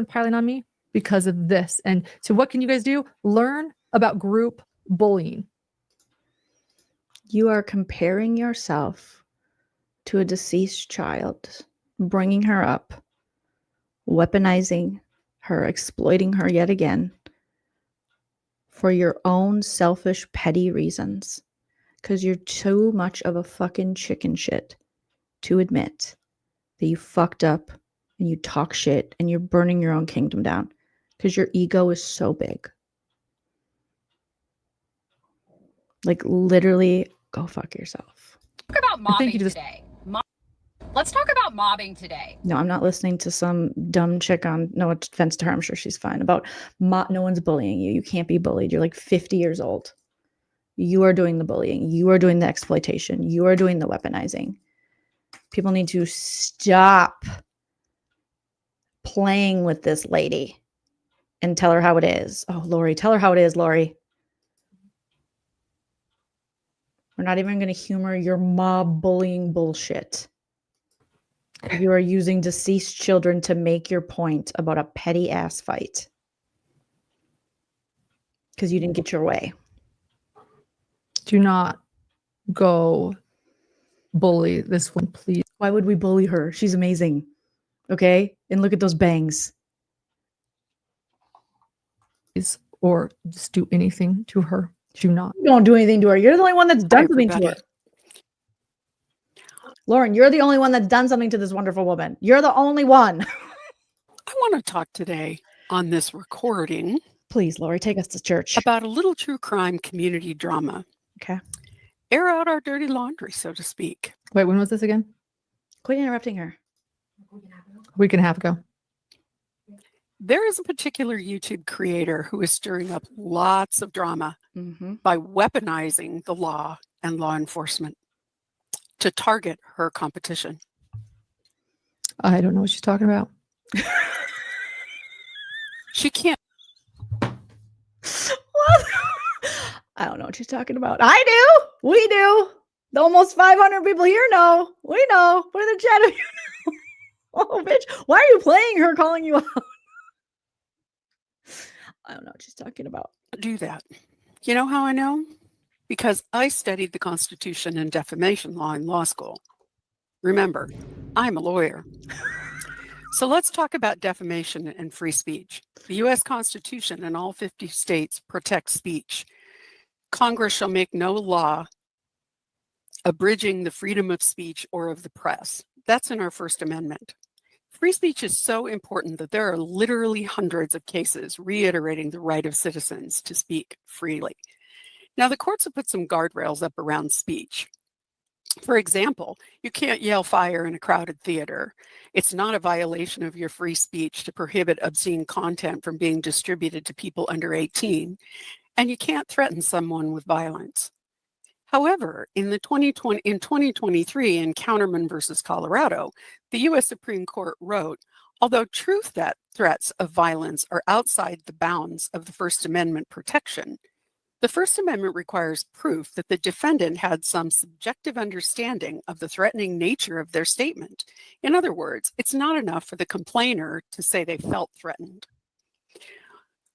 piling on me? Because of this. And so what can you guys do? Learn about group bullying. You are comparing yourself to a deceased child, bringing her up, weaponizing her, exploiting her yet again for your own selfish, petty reasons. Because you're too much of a fucking chicken shit to admit that you fucked up and you talk shit and you're burning your own kingdom down because your ego is so big. Like, literally, go fuck yourself. Talk about mobbing today. Let's talk about mobbing today. No, I'm not listening to some dumb chick on, no offense to her, I'm sure she's fine, about no one's bullying you. You can't be bullied. You're like 50 years old. You are doing the bullying. You are doing the exploitation. You are doing the weaponizing. People need to stop playing with this lady and tell her how it is. Oh, Lori, tell her how it is, Lori. We're not even going to humor your mob bullying bullshit. You are using deceased children to make your point about a petty ass fight. Because you didn't get your way. Do not go bully this one, please. Why would we bully her? She's amazing. Okay? And look at those bangs. Or just do anything to her. Do not. Don't do anything to her. You're the only one that's done something to her. Lauren, you're the only one that's done something to this wonderful woman. You're the only one. I want to talk today on this recording. Please, Lori, take us to church. About a little true crime community drama. Okay. Air out our dirty laundry, so to speak. Wait, when was this again? Quit interrupting her. A week and a half ago. There is a particular YouTube creator who is stirring up lots of drama by weaponizing the law and law enforcement to target her competition. I don't know what she's talking about. She can't. I don't know what she's talking about. I do. We do. The almost 500 people here know. We know. Put in the chat if you know. Oh, bitch. Why are you playing her calling you out? I don't know what she's talking about. Do that. You know how I know? Because I studied the Constitution and defamation law in law school. Remember, I'm a lawyer. So let's talk about defamation and free speech. The U.S. Constitution and all 50 states protect speech. Congress shall make no law abridging the freedom of speech or of the press. That's in our First Amendment. Free speech is so important that there are literally hundreds of cases reiterating the right of citizens to speak freely. Now, the courts have put some guardrails up around speech. For example, you can't yell fire in a crowded theater. It's not a violation of your free speech to prohibit obscene content from being distributed to people under 18, and you can't threaten someone with violence. However, in 2023 in Counterman versus Colorado, the U.S. Supreme Court wrote, although true threats of violence are outside the bounds of the First Amendment protection, the First Amendment requires proof that the defendant had some subjective understanding of the threatening nature of their statement. In other words, it's not enough for the complainer to say they felt threatened.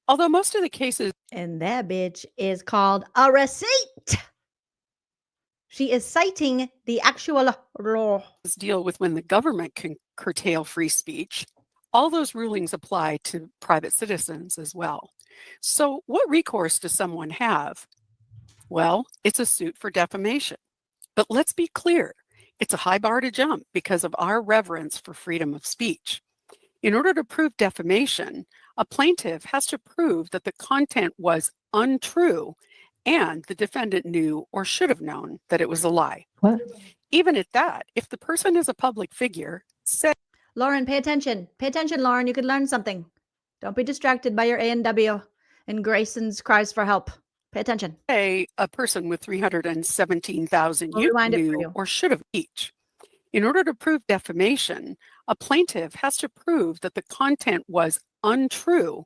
Although most of the cases... And that bitch is called a receipt. She is citing the actual law. Deal with when the government can curtail free speech. All those rulings apply to private citizens as well. So what recourse does someone have? Well, it's a suit for defamation. But let's be clear, it's a high bar to jump because of our reverence for freedom of speech. In order to prove defamation, a plaintiff has to prove that the content was untrue and the defendant knew or should have known that it was a lie. What? Even at that, if the person is a public figure, say, Lauren, pay attention. Pay attention, Lauren. You could learn something. Don't be distracted by your A&W and Grayson's cries for help. Pay attention. Say a person with 317,000 I'll you rewind it for knew you. or should have each. In order to prove defamation, a plaintiff has to prove that the content was untrue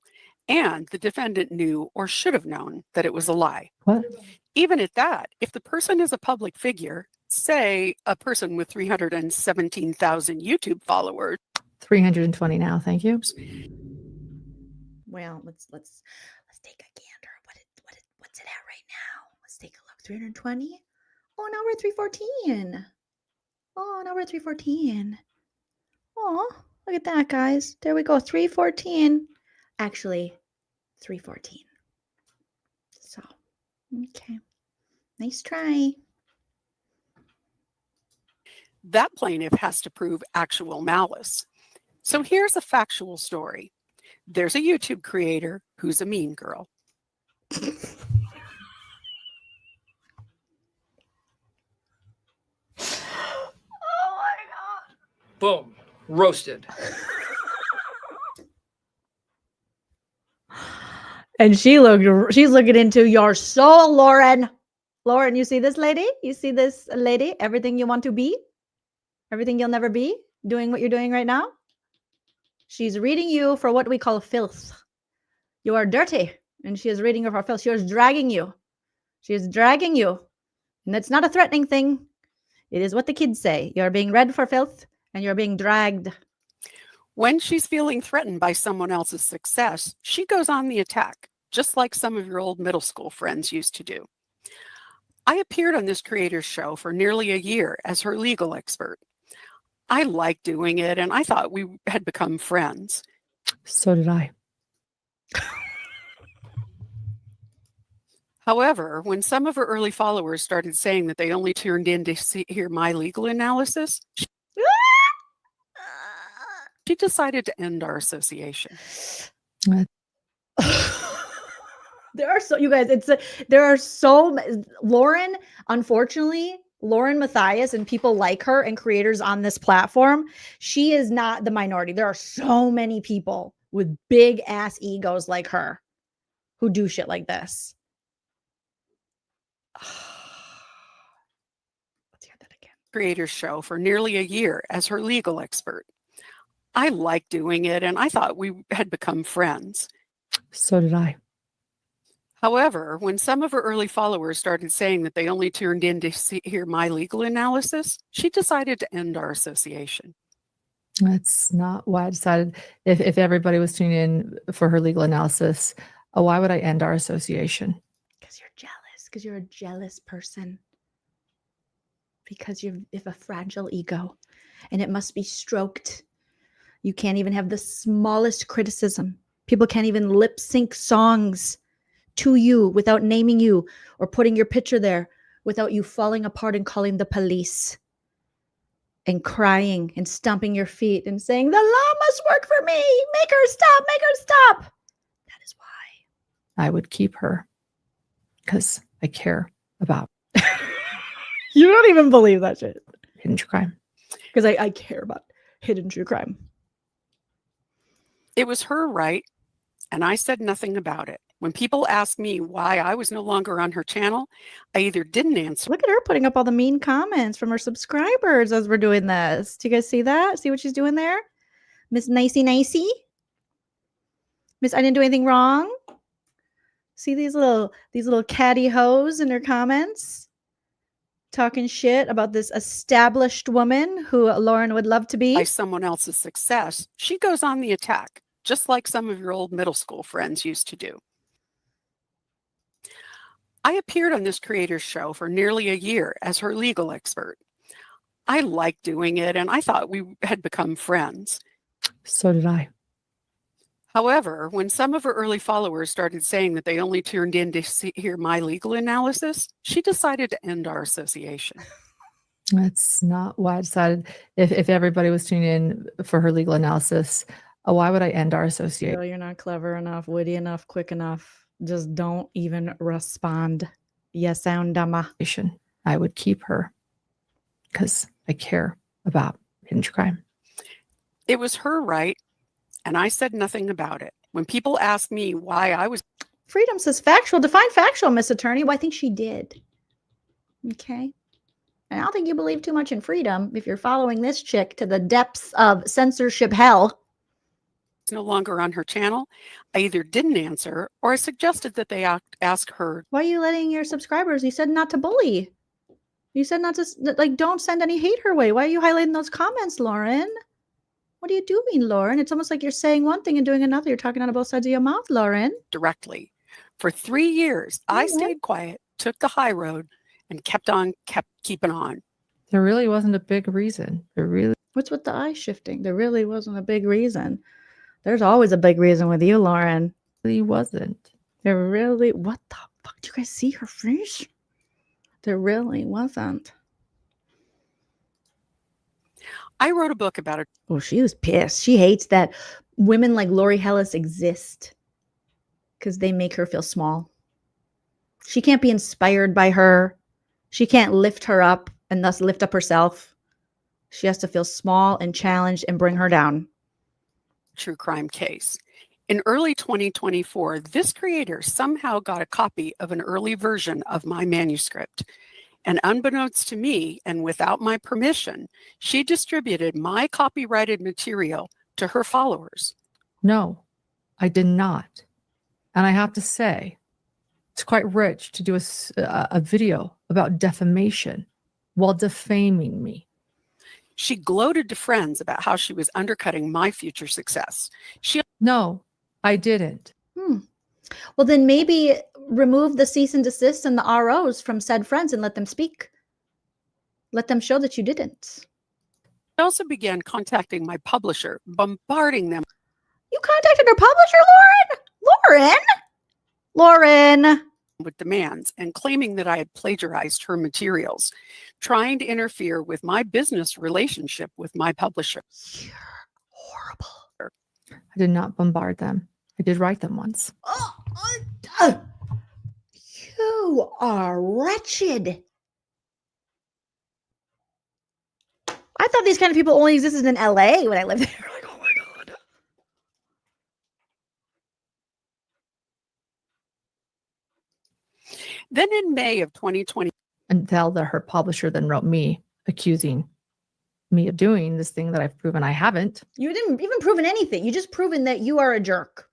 and the defendant knew or should have known that it was a lie. What? Even at that, if the person is a public figure, say a person with 317,000 YouTube followers. 320 now, thank you. Well, let's take a gander. What's it at right now? Let's take a look. 320. Oh, now we're at 314. Oh, now we're at 314. Oh, look at that, guys. There we go. 314. Actually, 314. So, okay. Nice try. That plaintiff has to prove actual malice. So here's a factual story. There's a YouTube creator who's a mean girl. Boom. Roasted. And she's looking into your soul, Lauren. Lauren, you see this lady? You see this lady? Everything you want to be? Everything you'll never be? Doing what you're doing right now? She's reading you for what we call filth. You are dirty. And she is reading you for filth. She is dragging you. She is dragging you. And it's not a threatening thing. It is what the kids say. You're being read for filth and you're being dragged. When she's feeling threatened by someone else's success, she goes on the attack, just like some of your old middle school friends used to do. I appeared on this creator's show for nearly a year as her legal expert. I liked doing it, and I thought we had become friends. So did I. However, when some of her early followers started saying that they only tuned in to hear my legal analysis, she decided to end our association. There are so, you guys, there are so, Lauren, unfortunately, LaurenMatthias and people like her and creators on this platform, she is not the minority. There are so many people with big ass egos like her who do shit like this. Let's hear that again. Creator's show for nearly a year as her legal expert. I liked doing it, and I thought we had become friends. So did I. However, when some of her early followers started saying that they only tuned in to hear my legal analysis, she decided to end our association. That's not why I decided. If everybody was tuning in for her legal analysis, why would I end our association? Because you're jealous. Because you're a jealous person. Because you have a fragile ego, and it must be stroked. You can't even have the smallest criticism. People can't even lip sync songs to you without naming you or putting your picture there without you falling apart and calling the police and crying and stomping your feet and saying, the law must work for me. Make her stop. Make her stop. That is why I would keep her because I care about. You don't even believe that shit. Hidden true crime. Because I care about hidden true crime. It was her right, and I said nothing about it. When people asked me why I was no longer on her channel, I either didn't answer. Look at her putting up all the mean comments from her subscribers as we're doing this. Do you guys see that? See what she's doing there? Miss Nicey Nicey? Miss I didn't do anything wrong? See these little catty hoes in her comments? Talking shit about this established woman who Lauren would love to be. By someone else's success, she goes on the attack, just like some of your old middle school friends used to do. I appeared on this creator's show for nearly a year as her legal expert. I liked doing it, and I thought we had become friends. So did I. However, when some of her early followers started saying that they only tuned in to hear my legal analysis, she decided to end our association. That's not why I decided. If everybody was tuning in for her legal analysis, why would I end our association? Girl, you're not clever enough, witty enough, quick enough. Just don't even respond. You sound dumb. I would keep her because I care about hidden crime. It was her right, and I said nothing about it. When people asked me why I was... Freedom says factual. Define factual, Miss Attorney. Well, I think she did. Okay. And I don't think you believe too much in freedom if you're following this chick to the depths of censorship hell. It's no longer on her channel. I either didn't answer or I suggested that they ask her. Why are you letting your subscribers? You said not to bully. You said not to, like, don't send any hate her way. Why are you highlighting those comments, Lauren? What are you doing, Lauren? It's almost like you're saying one thing and doing another. You're talking out of both sides of your mouth, Lauren. Directly. For 3 years, I stayed quiet, took the high road, and kept keeping on. There really wasn't a big reason. What's with the eye shifting? There really wasn't a big reason. There's always a big reason with you, Lauren. Really wasn't. There really, what the fuck? Do you guys see her face? There really wasn't. I wrote a book about it. Oh, she was pissed. She hates that women like Lori Hellis exist because they make her feel small. She can't be inspired by her. She can't lift her up and thus lift up herself. She has to feel small and challenged and bring her down. True crime case. In early 2024, this creator somehow got a copy of an early version of my manuscript. And unbeknownst to me, and without my permission, she distributed my copyrighted material to her followers. No, I did not. And I have to say, it's quite rich to do a video about defamation while defaming me. She gloated to friends about how she was undercutting my future success. No, I didn't. Well, then maybe remove the cease and desist and the ROs from said friends and let them speak. Let them show that you didn't. I also began contacting my publisher, bombarding them. You contacted her publisher, Lauren? Lauren! With demands and claiming that I had plagiarized her materials, trying to interfere with my business relationship with my publisher. You're horrible. I did not bombard them. I did write them once. You are wretched. I thought these kind of people only existed in LA when I lived there. Like, oh my God. Then in May of 2020. Until her publisher then wrote me accusing me of doing this thing that I've proven I haven't. You didn't even proven anything. You just proven that you are a jerk.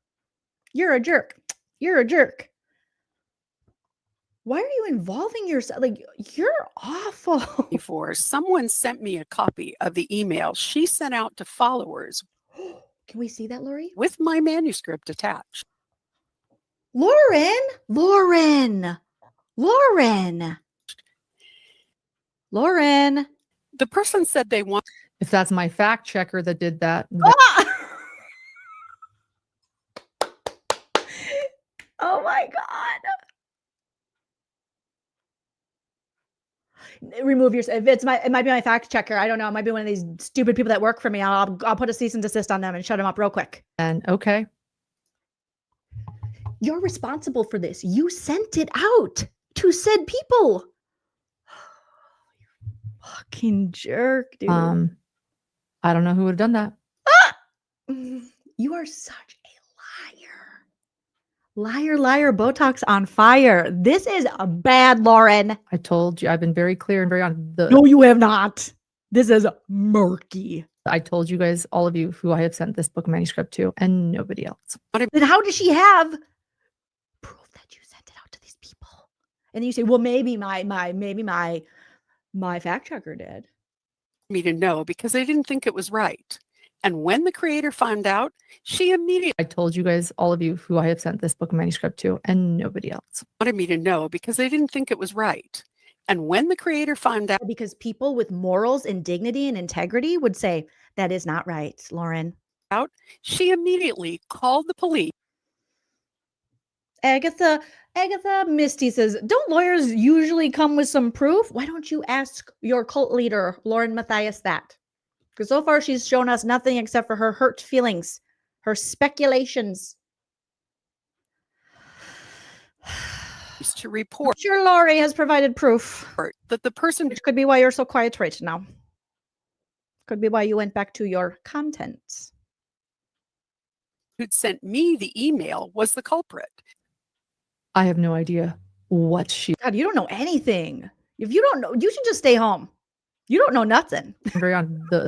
You're a jerk. You're a jerk. Why are you involving yourself? Like, you're awful. Before someone sent me a copy of the email she sent out to followers. Can we see that, Lori? With my manuscript attached. Lauren. The person said they want. If that's my fact checker that did that. Oh my God. Remove your. If it might be my fact checker. I don't know. It might be one of these stupid people that work for me. I'll put a cease and desist on them and shut them up real quick. And okay. You're responsible for this. You sent it out to said people. Fucking jerk, dude. I don't know who would have done that. You are such a liar. Liar, Botox on fire. This is a bad, Lauren. I told you. I've been very clear and very honest. No, you have not. This is murky. I told you guys, all of you, who I have sent this book manuscript to, and nobody else. Then how does she have proof that you sent it out to these people? And then you say, well, maybe my fact checker did. Me to know because they didn't think it was right. And when the creator found out, she immediately I told you guys, all of you who I have sent this book manuscript to, and nobody else. wanted me to know because they didn't think it was right. And when the creator found out, because people with morals and dignity and integrity would say, that is not right, Lauren. She immediately called the police. Agatha, Misty says, don't lawyers usually come with some proof? Why don't you ask your cult leader, LaurenMatthias, that? Because so far she's shown us nothing except for her hurt feelings, her speculations. To report. I'm sure Laurie has provided proof that the person, which could be why you're so quiet right now. Could be why you went back to your content. Who'd sent me the email was the culprit. I have no idea what she. God, you don't know anything. If you don't know, you should just stay home. You don't know nothing.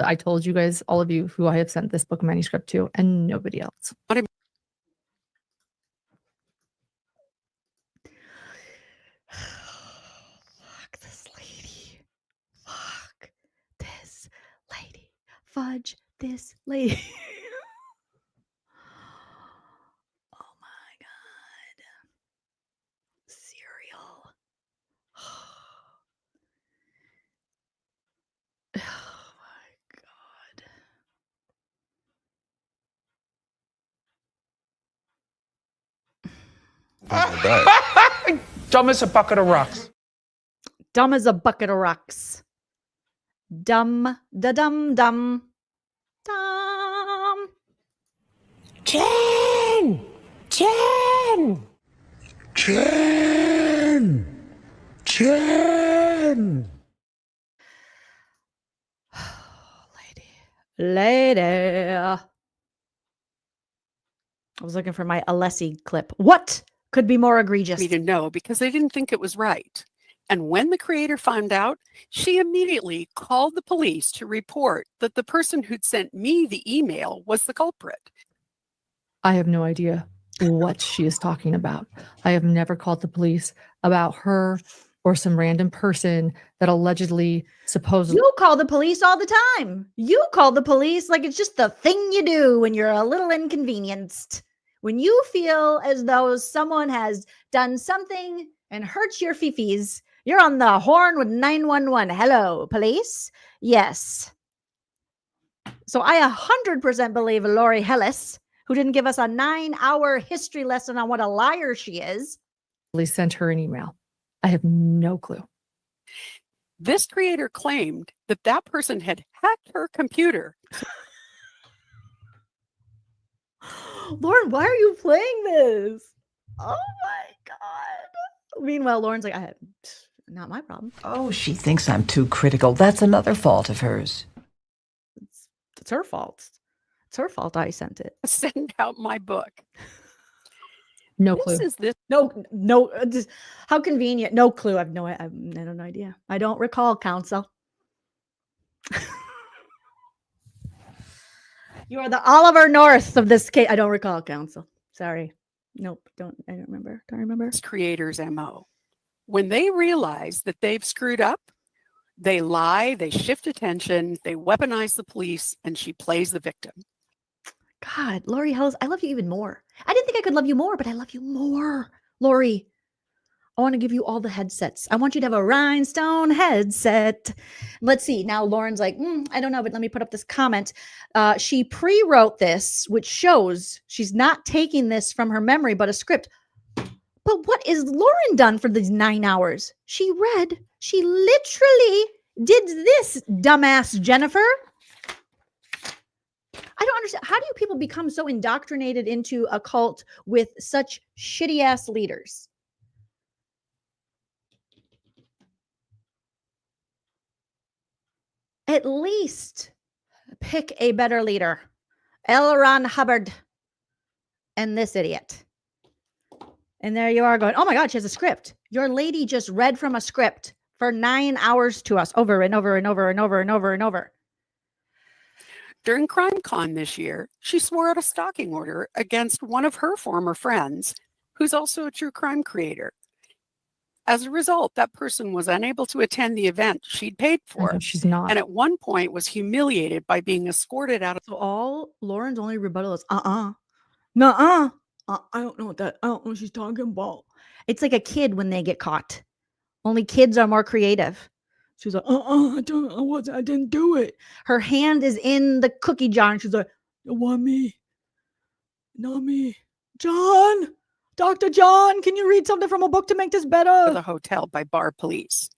I told you guys, all of you who I have sent this book manuscript to, and nobody else. Fuck this lady. Fuck this lady. Fudge this lady. Oh my God. Cereal. Oh my God. Dumb as a bucket of rocks. Dumb as a bucket of rocks. Dumb, da dum dum. Dumb. Jen! Jen! Jen! Jen! Lady. I was looking for my Alessi clip. What could be more egregious? Me to know because they didn't think it was right. And when the creator found out, she immediately called the police to report that the person who'd sent me the email was the culprit. I have no idea what she is talking about. I have never called the police about her or some random person that allegedly, supposedly. You call the police all the time. You call the police like it's just the thing you do when you're a little inconvenienced. When you feel as though someone has done something and hurt your fifis, you're on the horn with 911. Hello, police? Yes. So I 100% believe Lori Hellis, who didn't give us a 9-hour history lesson on what a liar she is. Sent her an email. I have no clue. This creator claimed that that person had hacked her computer. Lauren, why are you playing this? Oh my God. Meanwhile, Lauren's like, not my problem. Oh, she thinks I'm too critical. That's another fault of hers. It's her fault. It's her fault I sent it. Send out my book. No clue. No. Just, how convenient. No clue. I have no idea. I don't recall, counsel. You are the Oliver North of this case. I don't recall, counsel. Sorry. Nope. I don't remember. Don't remember. This creator's MO. When they realize that they've screwed up, they lie, they shift attention, they weaponize the police, and she plays the victim. God, Lori Hellis, I love you even more. I didn't think I could love you more, but I love you more, Lori. I want to give you all the headsets. I want you to have a rhinestone headset. Let's see. Now Lauren's like, I don't know, but let me put up this comment. She pre-wrote this, which shows she's not taking this from her memory, but a script. But what is Lauren done for these 9 hours? She literally did this, dumbass Jennifer. I don't understand. How do people become so indoctrinated into a cult with such shitty ass leaders? At least pick a better leader. L. Ron Hubbard and this idiot. And there you are going, oh my God, she has a script. Your lady just read from a script for 9 hours to us over and over and over and over and over and over. During CrimeCon this year, she swore out a stalking order against one of her former friends, who's also a true crime creator. As a result, that person was unable to attend the event she'd paid for. She's not. And at one point was humiliated by being escorted out of. So all Lauren's only rebuttal is nuh-uh. I don't know I don't know what she's talking about. It's like a kid when they get caught. Only kids are more creative. She's like, I didn't do it. Her hand is in the cookie jar and she's like, it wasn't me. Not me. John, Dr. John, can you read something from a book to make this better? The hotel by bar police.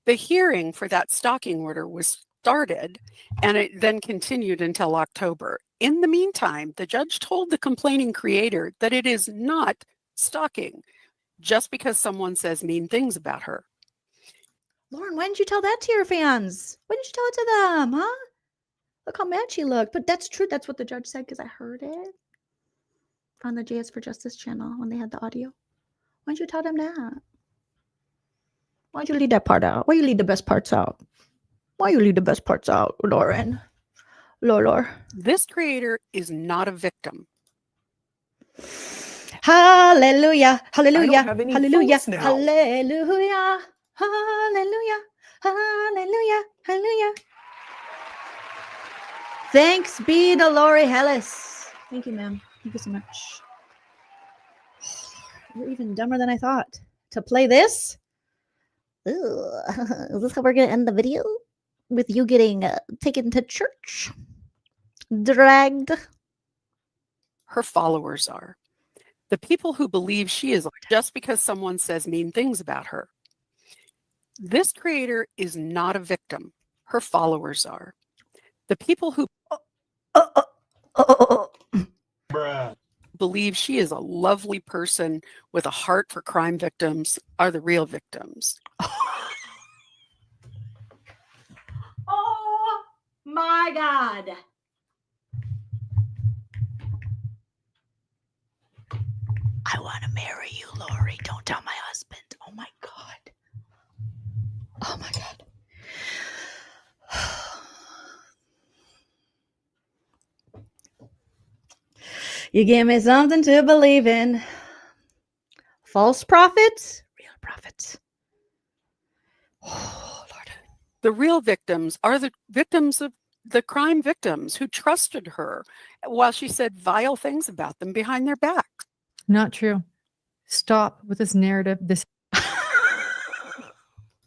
The hearing for that stalking order was started and it then continued until October. In the meantime, the judge told the complaining creator that it is not stalking just because someone says mean things about her. Lauren, why didn't you tell that to your fans? Why didn't you tell it to them, huh? Look how mad she looked. But that's true. That's what the judge said because I heard it on the JS for Justice channel when they had the audio. Why didn't you tell them that? Why'd you leave that part out? Why you leave the best parts out? Why you leave the best parts out, Lauren? Lor. This creator is not a victim. Hallelujah. Hallelujah. have any Hallelujah. phones now. Hallelujah. Hallelujah. Hallelujah. Hallelujah. Thanks be to Lori Hellis. Thank you, ma'am. Thank you so much. You're even dumber than I thought. To play this? Ooh, is this how we're going to end the video? With you getting taken to church? Dragged? Her followers are. The people who believe she is just because someone says mean things about her. This creator is not a victim. Her followers are. The people who believe she is a lovely person with a heart for crime victims are the real victims. Oh my God. I want to marry you, Lori. Don't tell my husband. Oh my God. Oh my God. You give me something to believe in. False prophets, real prophets. Oh, Lord. The real victims are the victims of the crime victims who trusted her while she said vile things about them behind their back. Not true. Stop with this narrative. This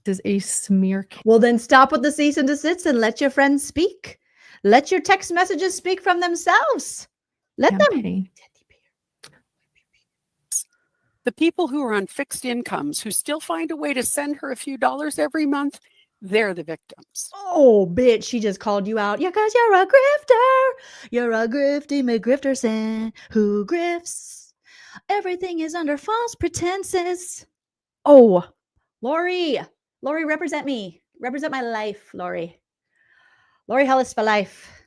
is a smear. Well, then stop with the cease and desist and let your friends speak. Let your text messages speak from themselves. Let them. The people who are on fixed incomes who still find a way to send her a few dollars every month, they're the victims. Oh, bitch, she just called you out. Yeah, because you're a grifter. You're a grifty McGrifterson who grifts. Everything is under false pretenses. Oh, Lori. Lori, represent me. Represent my life, Lori. Lori Hellis for life.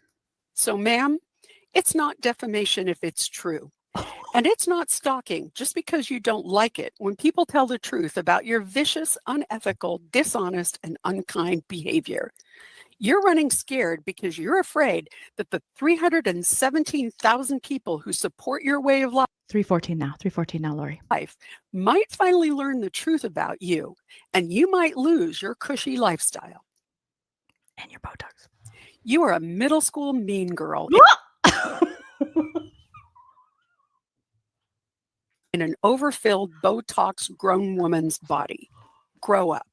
So, ma'am, it's not defamation if it's true. And it's not stalking just because you don't like it when people tell the truth about your vicious, unethical, dishonest, and unkind behavior. You're running scared because you're afraid that the 317,000 people who support your way of life 314 now, Lori. Might finally learn the truth about you, and you might lose your cushy lifestyle. And your Botox. You are a middle school mean girl. In an overfilled Botox grown woman's body. Grow up.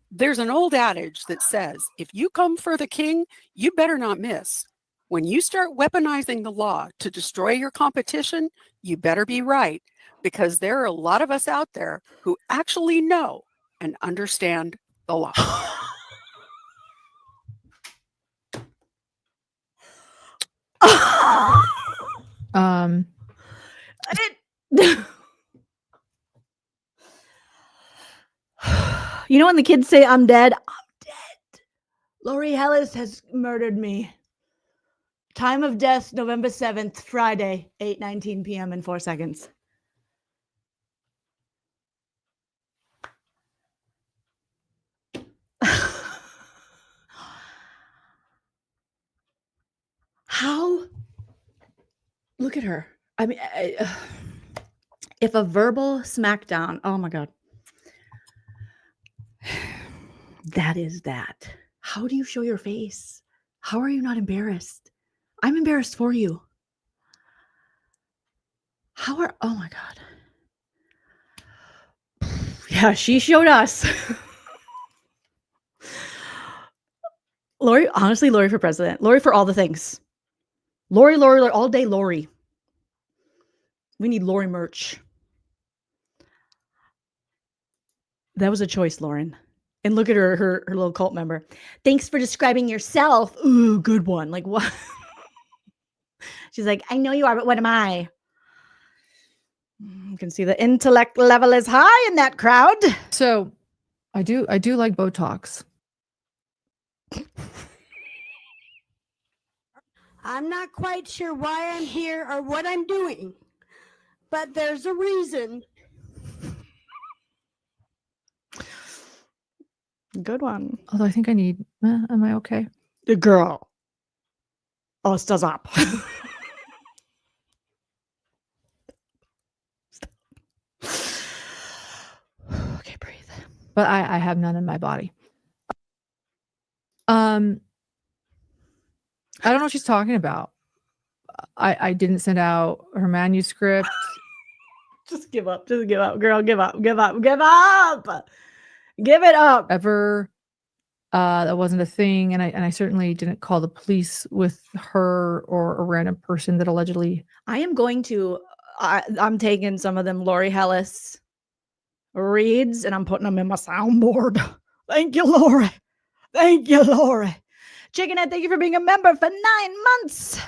There's an old adage that says, if you come for the king, you better not miss. When you start weaponizing the law to destroy your competition, you better be right, because there are a lot of us out there who actually know and understand the law. You know when the kids say I'm dead? I'm dead. Lori Hellis has murdered me. Time of death, November 7th, Friday, 8:19 p.m. and 4 seconds. How? Look at her. I mean, if a verbal smackdown, oh my God. That is that. How do you show your face? How are you not embarrassed? I'm embarrassed for you. Oh my God. Yeah, she showed us. Lori, honestly, Lori for president. Lori for all the things. Lori, all day Lori. We need Lori merch. That was a choice, Lauren. And look at her little cult member. Thanks for describing yourself. Ooh, good one. Like what? She's like, I know you are, but what am I? You can see the intellect level is high in that crowd. So I do like Botox. I'm not quite sure why I'm here or what I'm doing, but there's a reason. Good one. Although I think I need, am I okay? The girl. Oh, stop up. Okay, breathe. But I have none in my body. I don't know what she's talking about. I didn't send out her manuscript. Just give up. Just give up. Girl, give up. Give up. Give up. Give it up. Ever. That wasn't a thing. And I certainly didn't call the police with her or a random person that allegedly. I am going to, I'm taking some of them Lori Hellis reads and I'm putting them in my soundboard. Thank you, Lori. Thank you, Lori. Chickenhead, thank you for being a member for 9 months.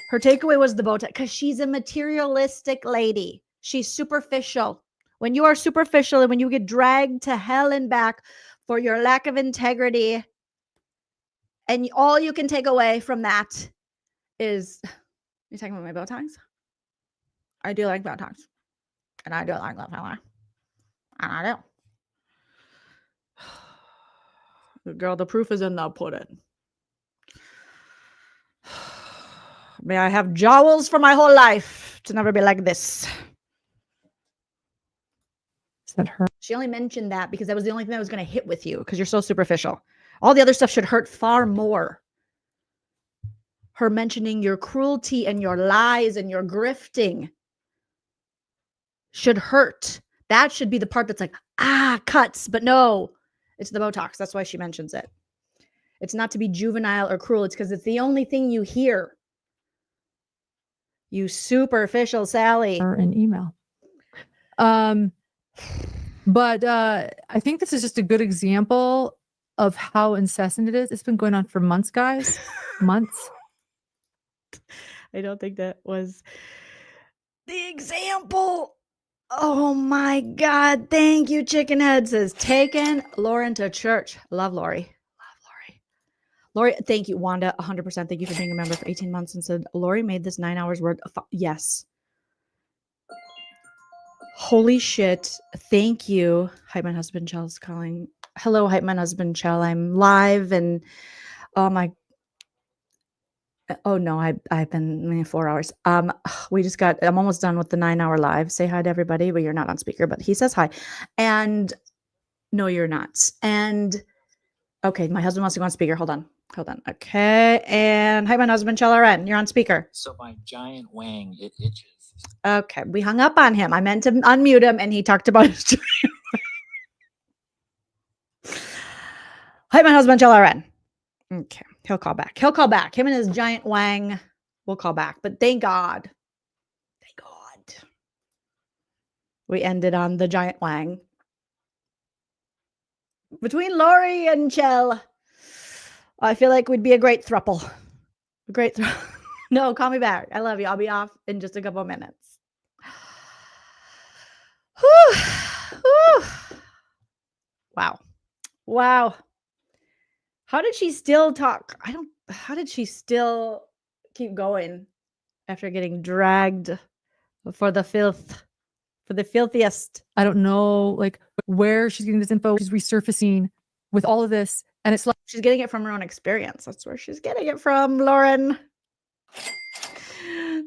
Her takeaway was the Botox because she's a materialistic lady. She's superficial. When you are superficial and when you get dragged to hell and back for your lack of integrity, and all you can take away from that is, you're talking about my Botox? I do like Botox. And I do like lip filler. And I do. Girl, the proof is in the pudding. May I have jowls for my whole life to never be like this. Is that her? She only mentioned that because that was the only thing that was going to hit with you because you're so superficial. All the other stuff should hurt far more. Her mentioning your cruelty and your lies and your grifting should hurt. That should be the part that's like, cuts. But no, it's the Botox. That's why she mentions it. It's not to be juvenile or cruel. It's because it's the only thing you hear. You superficial Sally. Or an email. But I think this is just a good example of how incessant it is. It's been going on for months, guys. Months. I don't think that was the example. Oh my God. Thank you, Chickenhead says, taking Lauren to church. Love Lori. Love Lori. Lori, thank you. Wanda, 100%. Thank you for being a member for 18 months and said, Lori made this 9 hours worth. Yes. Holy shit. Thank you. Hype Man Husband Chell's calling. Hello, Hype Man Husband Chell. I'm live and oh my. Oh no, I've been 4 hours. We just got, I'm almost done with the 9-hour live. Say hi to everybody, but you're not on speaker, but he says hi. And no, you're not. And okay, my husband wants to go on speaker. Hold on. Okay. And hi, my husband, Chell, you're on speaker. So my giant wang, it itches. Okay. We hung up on him. I meant to unmute him and he talked about his giant wang. Hi, my husband, Chell. Okay. He'll call back. Him and his giant wang will call back. But thank God. Thank God. We ended on the giant wang. Between Lori and Chell, I feel like we'd be a great throuple. A great throuple. No, call me back. I love you. I'll be off in just a couple of minutes. Whew. Whew. Wow. How did she still talk? How did she still keep going after getting dragged for the filth, for the filthiest? I don't know, like where she's getting this info. She's resurfacing with all of this. And it's like she's getting it from her own experience. That's where she's getting it from, Lauren.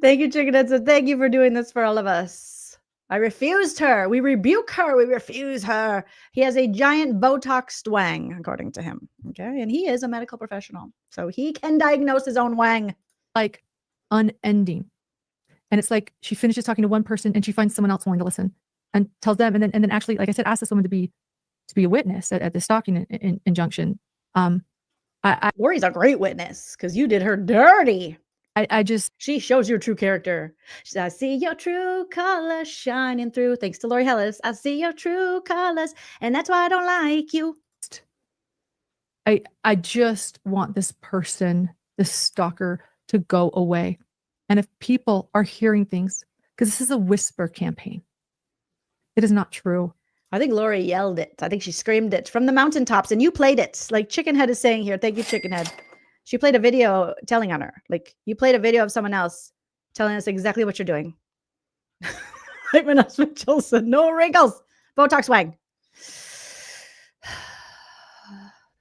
Thank you, Chicken Head. So thank you for doing this for all of us. I refused her. We rebuke her. We refuse her. He has a giant Botoxed wang, according to him. Okay. And he is a medical professional. So he can diagnose his own wang. Like unending. And it's like she finishes talking to one person and she finds someone else willing to listen and tells them. And then actually, like I said, ask this woman to be a witness at the stalking injunction. Lori's a great witness because you did her dirty. She shows your true character. She says, I see your true colors shining through. Thanks to Lori Hellis. I see your true colors, and that's why I don't like you. I just want this person, this stalker, to go away. And if people are hearing things, because this is a whisper campaign, it is not true. I think Lori yelled it. I think she screamed it from the mountaintops, and you played it. Like Chickenhead is saying here. Thank you, Chickenhead. She played a video telling on her. Like you played a video of someone else telling us exactly what you're doing. Like Vanessa Mitchell said, no wrinkles. Botox wang.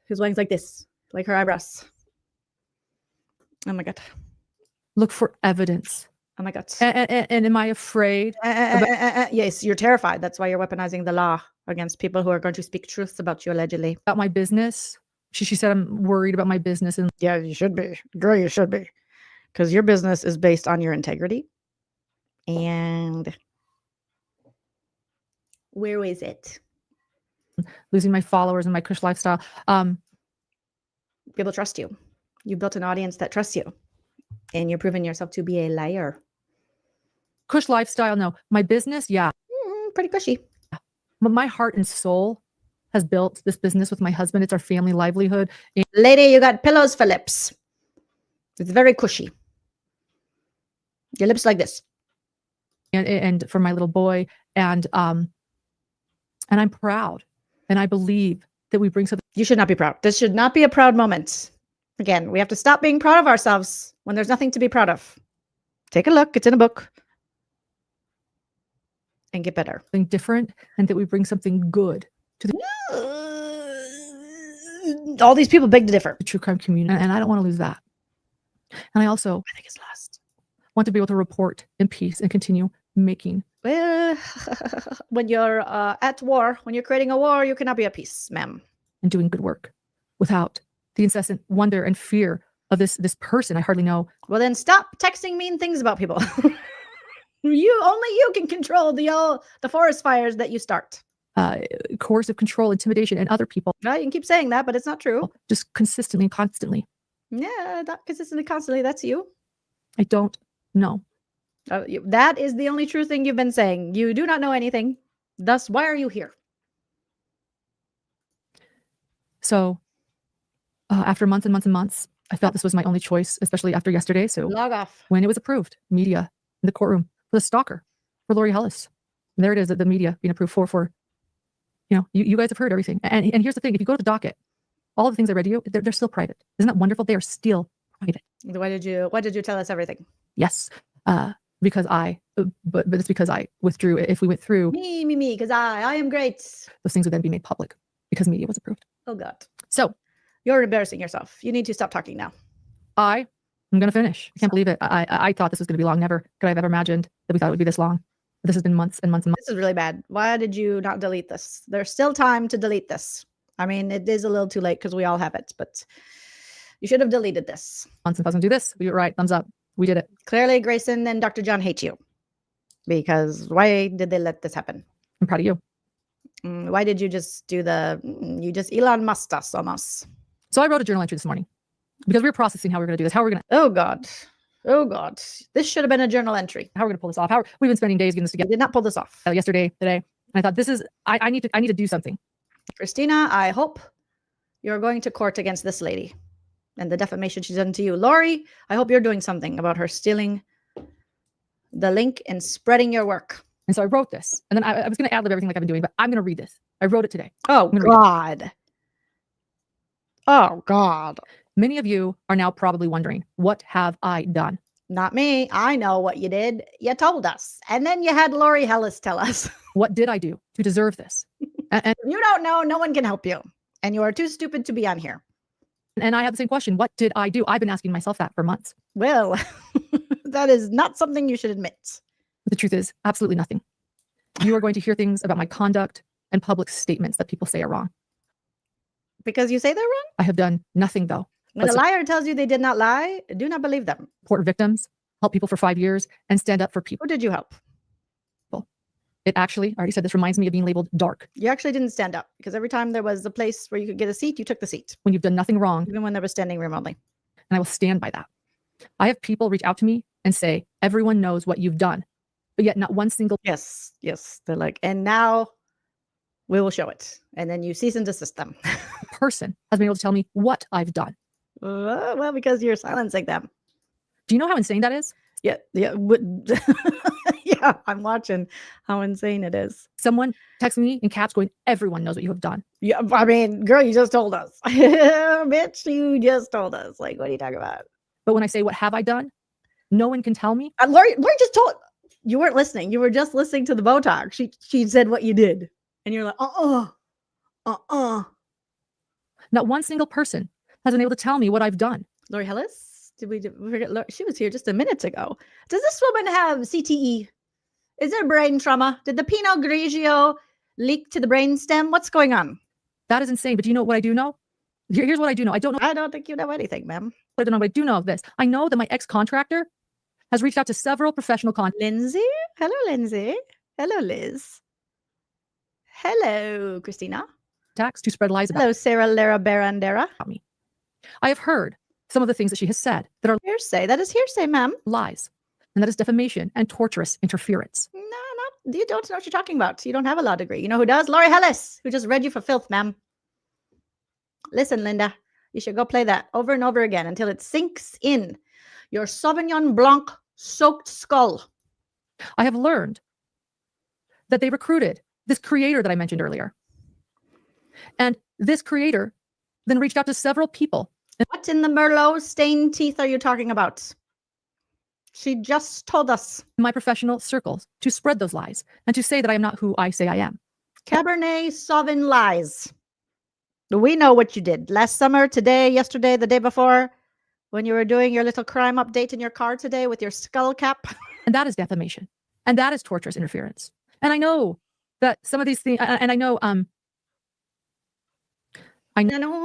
His wang's like this, like her eyebrows. Oh my God. Look for evidence. Oh my God. And am I afraid? Yes, you're terrified. That's why you're weaponizing the law against people who are going to speak truths about you allegedly. About my business. She said I'm worried about my business. And yeah, you should be. Girl, you should be. Because your business is based on your integrity. And where is it? Losing my followers and my cush lifestyle. People trust you. You built an audience that trusts you. And you're proving yourself to be a liar. Cush lifestyle, no. My business, yeah. Pretty cushy. But my heart and soul has built this business with my husband. It's our family livelihood. Lady, you got pillows for lips. It's very cushy. Your lips like this. And for my little boy. And I'm proud. And I believe that we bring something. You should not be proud. This should not be a proud moment. Again, we have to stop being proud of ourselves when there's nothing to be proud of. Take a look. It's in a book. And get better. Something different, and that we bring something good to the all these people beg to differ. The true crime community, and I don't want to lose that. And I think it's lost. Want to be able to report in peace and continue making. Well, when you're at war, when you're creating a war, you cannot be at peace, ma'am. And doing good work without the incessant wonder and fear of this person I hardly know. Well, then stop texting mean things about people. Only you can control the forest fires that you start. Coercive control, intimidation, and other people. Well, you can keep saying that, but it's not true. Just consistently and constantly. Yeah, not consistently, constantly. That's you. I don't know. That is the only true thing you've been saying. You do not know anything. Thus, why are you here? So, after months and months and months, I felt this was my only choice, especially after yesterday. So, log off. When it was approved, media in the courtroom for the stalker, for Lori Hellis. And there it is, the media being approved for you guys have heard everything. And here's the thing, if you go to the docket, all of the things I read to you, they're still private. Isn't that wonderful? They are still private. Why did you tell us everything? Yes. Because but it's because I withdrew. If we went through me, because I am great. Those things would then be made public because media was approved. Oh God. So you're embarrassing yourself. You need to stop talking now. I'm going to finish. I can't believe it. I thought this was going to be long. Never could I have ever imagined that we thought it would be this long. This has been months and months and months. This is really bad. Why did you not delete this? There's still time to delete this. I mean, it is a little too late because we all have it, but you should have deleted this. Months and months and do this. We were right. Thumbs up. We did it. Clearly, Grayson and Dr. John hate you. Because why did they let this happen? I'm proud of you. Why did you just do you just Elon Musked us almost? So I wrote a journal entry this morning because we were processing how we're going to do this. How we're going to. Oh God. Oh God. This should have been a journal entry. How we're going to pull this off. We've been spending days getting this together. We did not pull this off. Yesterday, today. And I thought this is, I need to do something. Christina, I hope you're going to court against this lady and the defamation she's done to you. Lori, I hope you're doing something about her stealing the link and spreading your work. And so I wrote this. And then I was going to ad-lib everything like I've been doing, but I'm going to read this. I wrote it today. Oh, God. Oh, God. Many of you are now probably wondering, what have I done? Not me. I know what you did. You told us. And then you had Lori Hellis tell us. What did I do to deserve this? And you don't know. No one can help you. And you are too stupid to be on here. And I have the same question. What did I do? I've been asking myself that for months. Well, that is not something you should admit. The truth is absolutely nothing. You are going to hear things about my conduct and public statements that people say are wrong. Because you say they're wrong? I have done nothing, though. When a liar tells you they did not lie, do not believe them. Support victims, help people for 5 years, and stand up for people. Who did you help? It actually, I already said this, reminds me of being labeled dark. You actually didn't stand up because every time there was a place where you could get a seat, you took the seat. When you've done nothing wrong. Even when there was standing room only. And I will stand by that. I have people reach out to me and say, everyone knows what you've done, but yet not one single. Yes. They're like, and now we will show it. And then you cease and desist them. Person has been able to tell me what I've done. Well, because you're silencing them. Do you know how insane that is? Yeah. Yeah, I'm watching how insane it is. Someone texting me in caps going, everyone knows what you have done. Yeah, I mean, girl, you just told us. Bitch, you just told us. Like, what are you talking about? But when I say, what have I done? No one can tell me. Lori just told you weren't listening. You were just listening to the Botox. She said what you did. And you're like, Not one single person has been able to tell me what I've done. Lori Hellis? Did we forget? She was here just a minute ago. Does this woman have CTE? Is there brain trauma? Did the Pinot Grigio leak to the brain stem? What's going on? That is insane. But do you know what I do know? Here's what I do know. I don't know. I don't think you know anything, ma'am. I don't know, but I do know of this. I know that my ex-contractor has reached out to several professional Lindsay? Hello, Lindsay. Hello, Liz. Hello, Christina. Tax to spread lies about. Hello, Sarah Lara Barandera. Me. I have heard some of the things that she has said that are hearsay. That is hearsay, ma'am. Lies. And that is defamation and torturous interference. No, you don't know what you're talking about. You don't have a law degree. You know who does? Lori Hellis, who just read you for filth, ma'am. Listen, Linda, you should go play that over and over again until it sinks in your Sauvignon Blanc soaked skull. I have learned that they recruited this creator that I mentioned earlier. And this creator then reached out to several people. What in the Merlot stained teeth are you talking about? She just told us. In my professional circles to spread those lies and to say that I am not who I say I am. Cabernet Sauvignon lies. We know what you did last summer, today, yesterday, the day before, when you were doing your little crime update in your car today with your skull cap. And that is defamation. And that is torturous interference. And I know that some of these things, and I know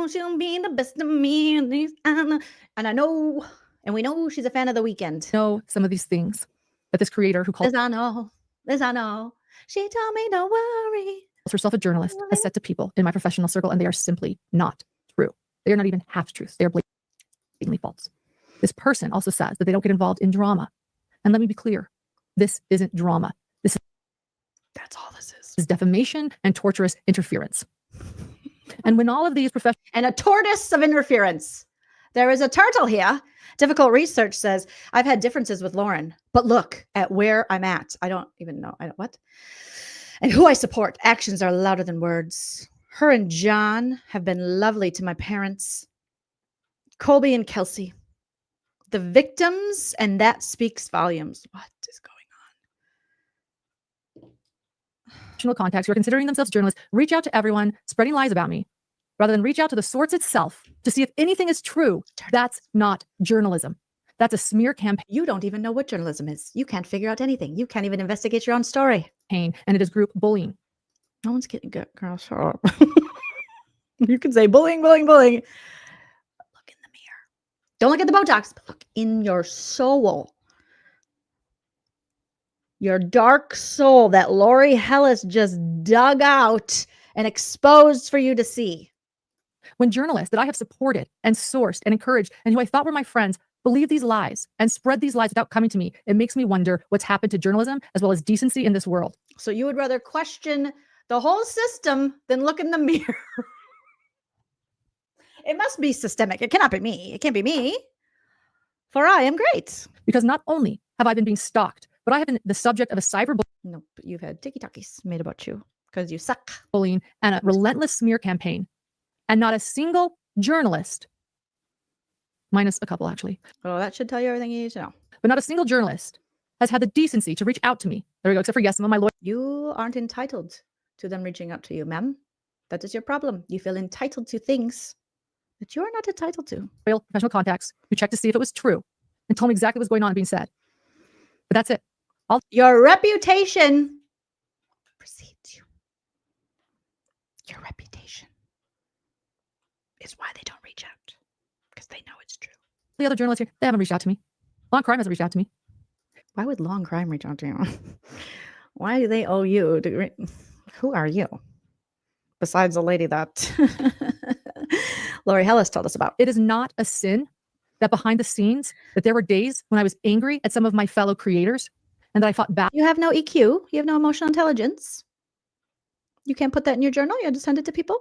she'll be the best of me. And I know, and we know she's a fan of The Weeknd. Know some of these things that this creator who calls I know. She told me don't worry. Herself a journalist has said to people in my professional circle, and they are simply not true. They are not even half truths. They are blatantly false. This person also says that they don't get involved in drama. And let me be clear. This isn't drama. That's all this is. This is defamation and torturous interference. And when all of these professionals... And a tortoise of interference. There is a turtle here. Difficult research says, I've had differences with Lauren, but look at where I'm at. I don't even know. What? And who I support. Actions are louder than words. Her and John have been lovely to my parents. Colby and Kelsey. The victims, and that speaks volumes. What is going on? Contacts who are considering themselves journalists reach out to everyone spreading lies about me rather than reach out to the source itself to see if anything is true. That's not journalism. That's a smear campaign. You don't even know what journalism is. You can't figure out anything. You can't even investigate your own story. And it is group bullying. No one's getting good, girl. Shut up. You can say bullying. Look in the mirror. Don't look at the Botox, but look in your soul. Your dark soul that Lori Hellis just dug out and exposed for you to see. When journalists that I have supported and sourced and encouraged and who I thought were my friends believe these lies and spread these lies without coming to me, it makes me wonder what's happened to journalism as well as decency in this world. So you would rather question the whole system than look in the mirror. It must be systemic. It cannot be me. It can't be me. For I am great. Because not only have I been being stalked, but I have been the subject of a cyberbullying. No, but you've had tiki-takis made about you because you suck. Bullying and a relentless smear campaign. And not a single journalist, minus a couple actually. Oh, that should tell you everything you need to know. But not a single journalist has had the decency to reach out to me. There we go, except for yes, some of my lawyers. You aren't entitled to them reaching out to you, ma'am. That is your problem. You feel entitled to things that you are not entitled to. Real professional contacts who checked to see if it was true and told me exactly what was going on being said. But that's it. Your reputation is why they don't reach out, because they know it's true. The other journalists here, they haven't reached out to me. Law Crime hasn't reached out to me. Why would Law Crime reach out to you? Why do they owe you? Who are you? Besides the lady that Lori Hellis told us about. It is not a sin that behind the scenes, that there were days when I was angry at some of my fellow creators and that I fought back. You have no EQ. You have no emotional intelligence. You can't put that in your journal. You have to send it to people.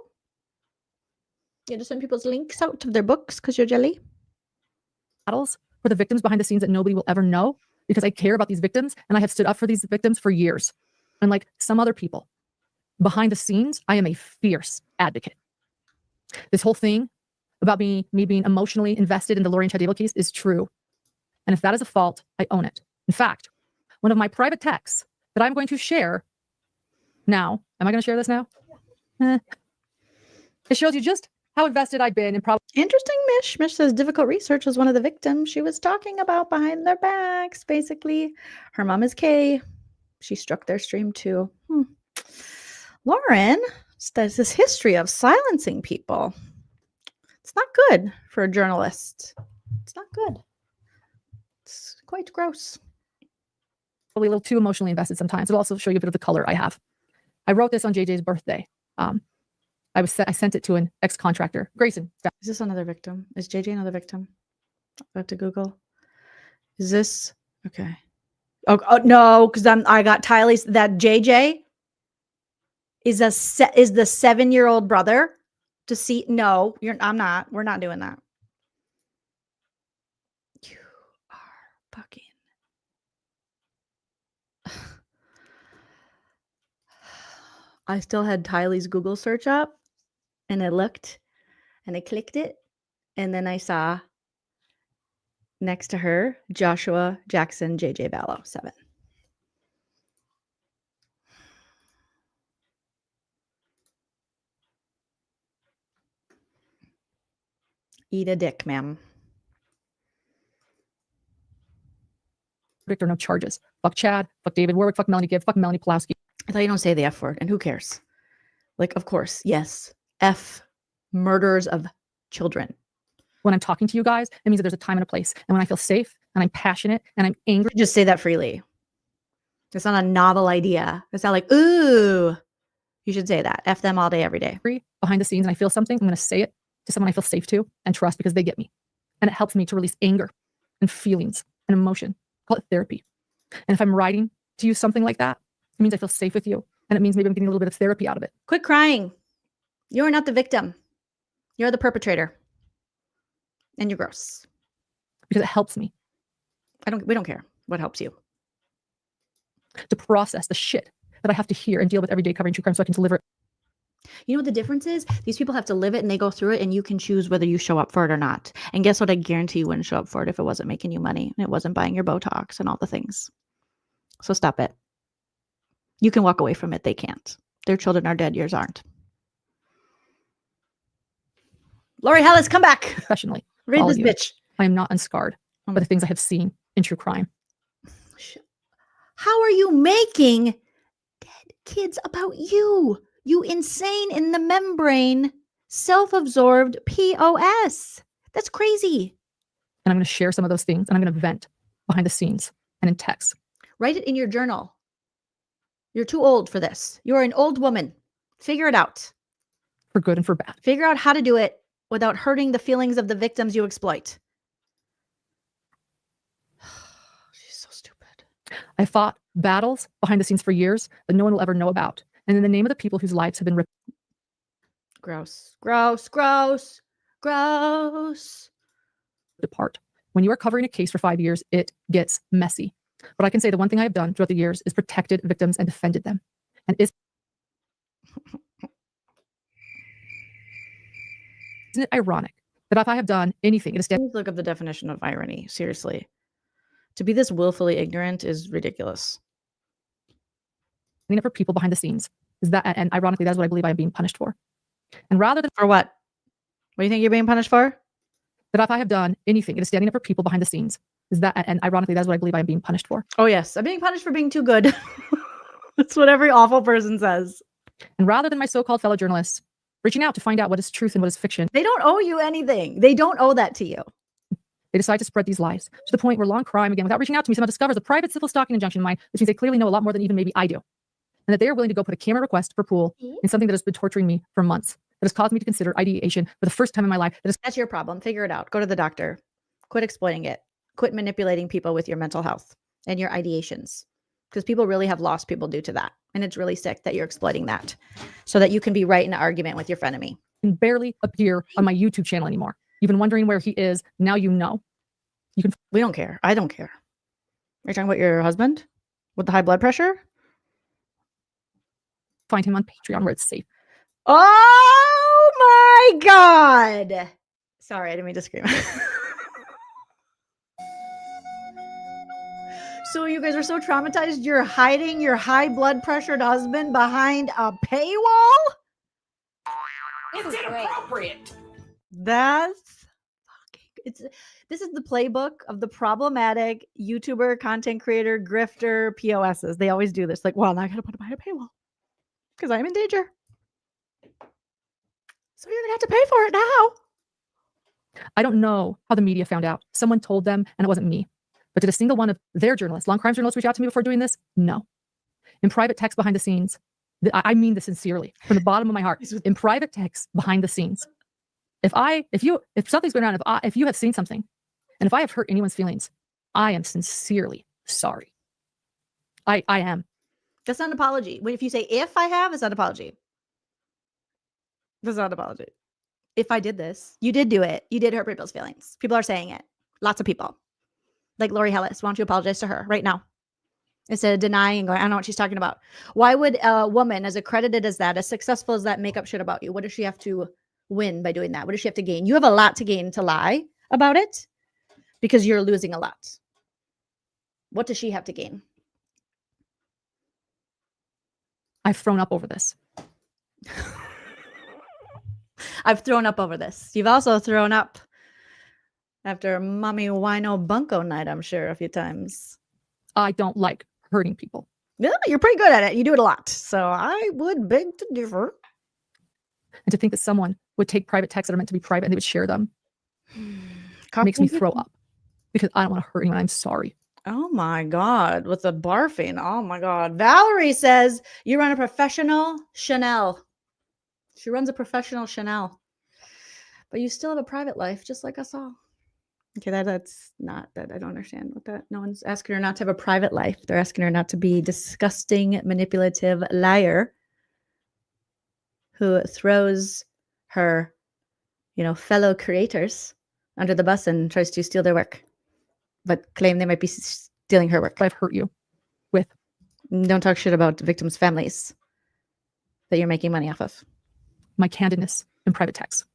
You have to send people's links out to their books because you're jelly. Battles for the victims behind the scenes that nobody will ever know, because I care about these victims and I have stood up for these victims for years. And like some other people, behind the scenes, I am a fierce advocate. This whole thing about me being emotionally invested in the Lori and Chad Abel case is true. And if that is a fault, I own it. In fact, one of my private texts that I'm going to share now, am I going to share this now? It shows you just how invested I've been in probably. Interesting, Mish. Mish says difficult research was one of the victims she was talking about behind their backs, basically. Her mom is Kay. She struck their stream too. Lauren, there's this history of silencing people. It's not good for a journalist. It's not good. It's quite gross. Probably a little too emotionally invested sometimes. It'll also show you a bit of the color I have. I wrote this on JJ's birthday. I sent it to an ex-contractor, Grayson. Is this another victim? Is JJ another victim? I have to Google. Is this okay? Oh no, because I got Tylee's. That JJ is the 7-year-old brother. To see, no, I'm not. We're not doing that. You are fucking. I still had Tylee's Google search up, and I looked, and I clicked it, and then I saw next to her Joshua Jackson JJ Ballo 7. Eat a dick, ma'am. Victor, no charges. Fuck Chad. Fuck David Warwick. Fuck Melanie Gibb. Fuck Melanie Pulaski. I thought you don't say the F word, and who cares? Like, of course, yes. F murders of children. When I'm talking to you guys, it means that there's a time and a place. And when I feel safe and I'm passionate and I'm angry. Just say that freely. It's not a novel idea. It's not like, ooh, you should say that. F them all day, every day. Behind the scenes and I feel something, I'm going to say it to someone I feel safe to and trust because they get me. And it helps me to release anger and feelings and emotion. Call it therapy. And if I'm writing to you something like that, it means I feel safe with you. And it means maybe I'm getting a little bit of therapy out of it. Quit crying. You're not the victim. You're the perpetrator. And you're gross. Because it helps me. We don't care what helps you. To process the shit that I have to hear and deal with every day covering true crime so I can deliver it. You know what the difference is? These people have to live it and they go through it and you can choose whether you show up for it or not. And guess what? I guarantee you wouldn't show up for it if it wasn't making you money and it wasn't buying your Botox and all the things. So stop it. You can walk away from it. They can't. Their children are dead. Yours aren't. Lori Hellis, come back. Professionally. Read this bitch. I am not unscarred by the things I have seen in true crime. How are you making dead kids about you? You insane in the membrane, self-absorbed POS. That's crazy. And I'm going to share some of those things and I'm going to vent behind the scenes and in text. Write it in your journal. You're too old for this. You're an old woman. Figure it out. For good and for bad. Figure out how to do it without hurting the feelings of the victims you exploit. She's so stupid. I fought battles behind the scenes for years that no one will ever know about. And in the name of the people whose lives have been ripped. Gross, gross, gross, gross. Apart. When you are covering a case for 5 years, it gets messy. But I can say the one thing I have done throughout the years is protected victims and defended them. And isn't it ironic that if I have done anything, it is look up the definition of irony. Seriously. To be this willfully ignorant is ridiculous. For people behind the scenes is that, and ironically, that's what I believe I am being punished for. And rather than for what? What do you think you're being punished for? That if I have done anything, it is standing up for people behind the scenes. Is that, and ironically, that's what I believe I am being punished for. Oh yes, I'm being punished for being too good. That's what every awful person says. And rather than my so-called fellow journalists reaching out to find out what is truth and what is fiction. They don't owe you anything. They don't owe that to you. They decide to spread these lies to the point where long crime, again, without reaching out to me, someone discovers a private civil stalking injunction in mine, which means they clearly know a lot more than even maybe I do. And that they are willing to go put a camera request for pool in something that has been torturing me for months, that has caused me to consider ideation for the first time in my life. That's your problem. Figure it out. Go to the doctor. Quit exploiting it. Quit manipulating people with your mental health and your ideations. Because people really have lost people due to that. And it's really sick that you're exploiting that so that you can be right in an argument with your frenemy. Can barely appear on my YouTube channel anymore. You've been wondering where he is. Now you know. You can. We don't care. I don't care. Are you talking about your husband with the high blood pressure? Find him on Patreon where it's safe. Oh my God. Sorry, I didn't mean to scream. So you guys are so traumatized, you're hiding your high blood pressured husband behind a paywall? It's inappropriate. That's fucking, this is the playbook of the problematic YouTuber, content creator, grifter, POSs. They always do this. Like, well, now I gotta put him behind a paywall because I'm in danger. So you're gonna have to pay for it now. I don't know how the media found out. Someone told them, and it wasn't me. But did a single one of their journalists, long crime journalists, reach out to me before doing this? No. In private text behind the scenes, I mean this sincerely, from the bottom of my heart. In private text behind the scenes, if something's going on, if you have seen something, and if I have hurt anyone's feelings, I am sincerely sorry. I am. That's not an apology. If you say if I have, it's not an apology. That's not an apology. If I did this, you did do it. You did hurt people's feelings. People are saying it. Lots of people. Like Lori Hellis, why don't you apologize to her right now? Instead of denying and going, I don't know what she's talking about. Why would a woman as accredited as that, as successful as that, make up shit about you? What does she have to win by doing that? What does she have to gain? You have a lot to gain to lie about it because you're losing a lot. What does she have to gain? I've thrown up over this. I've thrown up over this. You've also thrown up after Mommy Wino Bunko night, I'm sure, a few times. I don't like hurting people. Yeah, you're pretty good at it. You do it a lot. So I would beg to differ. And to think that someone would take private texts that are meant to be private and they would share them makes me throw up because I don't want to hurt anyone. I'm sorry. Oh my God. With the barfing. Oh my God. Valerie says you run a professional Chanel. She runs a professional Chanel. But you still have a private life, just like us all. Okay, that's not that. I don't understand what that. No one's asking her not to have a private life. They're asking her not to be disgusting, manipulative liar who throws her, fellow creators under the bus and tries to steal their work, but claim they might be stealing her work. I've hurt you with. Don't talk shit about victims' families that you're making money off of. My candidness in private texts.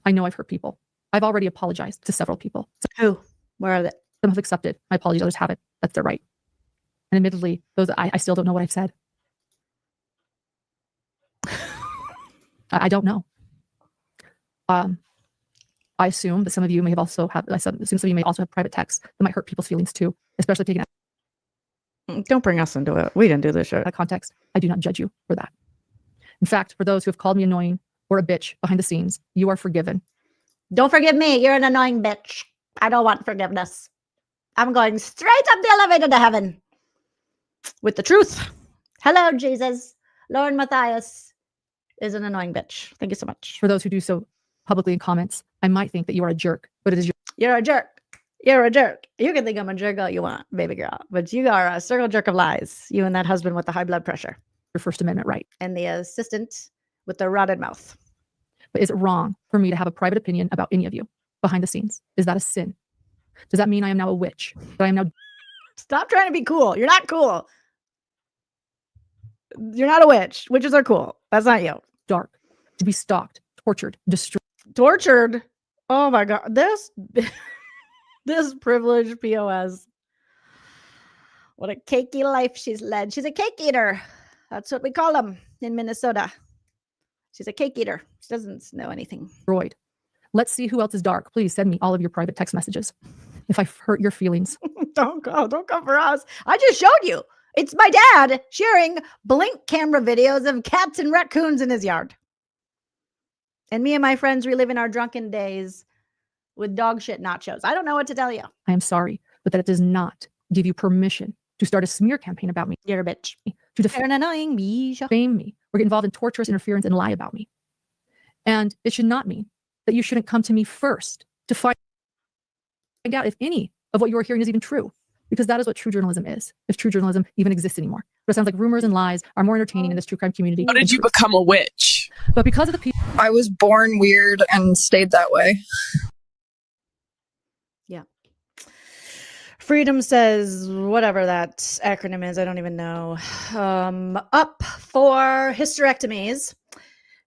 I know I've hurt people. I've already apologized to several people. Who? Where are they? Some have accepted my apologies. Others haven't. That's their right. And admittedly, those I still don't know what I've said. I don't know. I assume that some of you may have also have. I assume some of you may also have private texts that might hurt people's feelings too, especially taking out. Don't bring us into it. We didn't do this shit. That context. I do not judge you for that. In fact, for those who have called me annoying or a bitch behind the scenes, you are forgiven. Don't forgive me. You're an annoying bitch. I don't want forgiveness. I'm going straight up the elevator to heaven with the truth. Hello, Jesus. LaurenMatthias is an annoying bitch. Thank you so much. For those who do so publicly in comments, I might think that you are a jerk, but it is You're a jerk. You're a jerk. You can think I'm a jerk all you want, baby girl, but you are a circle jerk of lies. You and that husband with the high blood pressure. Your First Amendment right. And the assistant with the rotted mouth. But is it wrong for me to have a private opinion about any of you behind the scenes? Is that a sin? Does that mean I am now a witch? That I am now... Stop trying to be cool. You're not cool. You're not a witch. Witches are cool. That's not you. Dark. To be stalked, tortured, destroyed. Tortured? Oh my God. This privileged POS. What a cakey life she's led. She's a cake eater. That's what we call them in Minnesota. She's a cake eater. She doesn't know anything. Destroyed. Let's see who else is dark. Please send me all of your private text messages. If I've hurt your feelings. Don't come for us. I just showed you. It's my dad sharing blink camera videos of cats and raccoons in his yard. And me and my friends reliving our drunken days with dog shit nachos. I don't know what to tell you. I am sorry, but that it does not give you permission to start a smear campaign about me. You're a bitch. To You're an annoying bitch. defame me or get involved in torturous interference and lie about me. And it should not mean that you shouldn't come to me first to find out if any of what you're hearing is even true. Because that is what true journalism is, if true journalism even exists anymore. But it sounds like rumors and lies are more entertaining in this true crime community. How did you become a witch? But because of the people... I was born weird and stayed that way. Yeah. Freedom says, whatever that acronym is, I don't even know. Up for hysterectomies.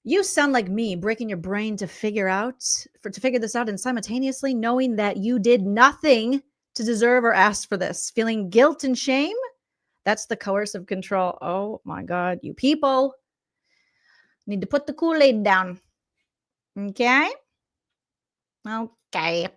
You sound like me, breaking your brain to figure this out, and simultaneously knowing that you did nothing to deserve or ask for this. Feeling guilt and shame? That's the coercive control. Oh my God, you people need to put the Kool-Aid down. Okay? Okay.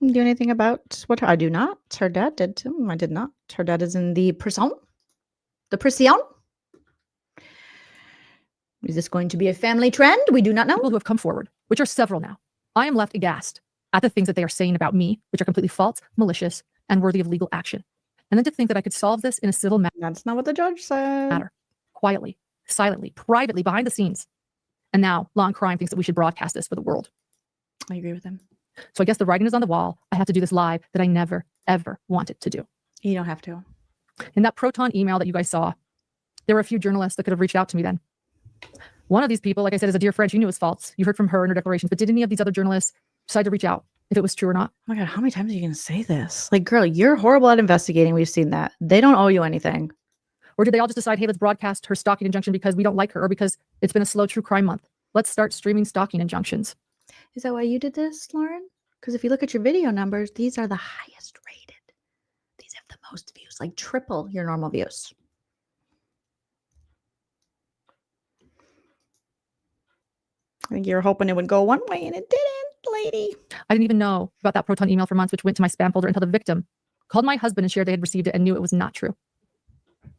Do anything about what I do not? Her dad did too. I did not. Her dad is in the prison. The prison? Is this going to be a family trend? We do not know. People who have come forward, which are several now. I am left aghast at the things that they are saying about me, which are completely false, malicious, and worthy of legal action. And then to think that I could solve this in a civil matter. That's not what the judge said. Quietly, silently, privately, behind the scenes. And now Law and Crime thinks that we should broadcast this for the world. I agree with him. So I guess the writing is on the wall. I have to do this live that I never, ever wanted to do. You don't have to. In that Proton email that you guys saw, there were a few journalists that could have reached out to me then. One of these people, like I said, is a dear friend. You knew it was false. You heard from her in her declarations. But did any of these other journalists decide to reach out if it was true or not? Oh my God, how many times are you going to say this? Like, girl, you're horrible at investigating. We've seen that. They don't owe you anything. Or did they all just decide, hey, let's broadcast her stalking injunction because we don't like her or because it's been a slow true crime month? Let's start streaming stalking injunctions. Is that why you did this, Lauren? Because if you look at your video numbers, these are the highest rated. These have the most views, like triple your normal views. I think you're hoping it would go one way and it didn't, lady. I didn't even know about that Proton email for months, which went to my spam folder until the victim called my husband and shared they had received it and knew it was not true.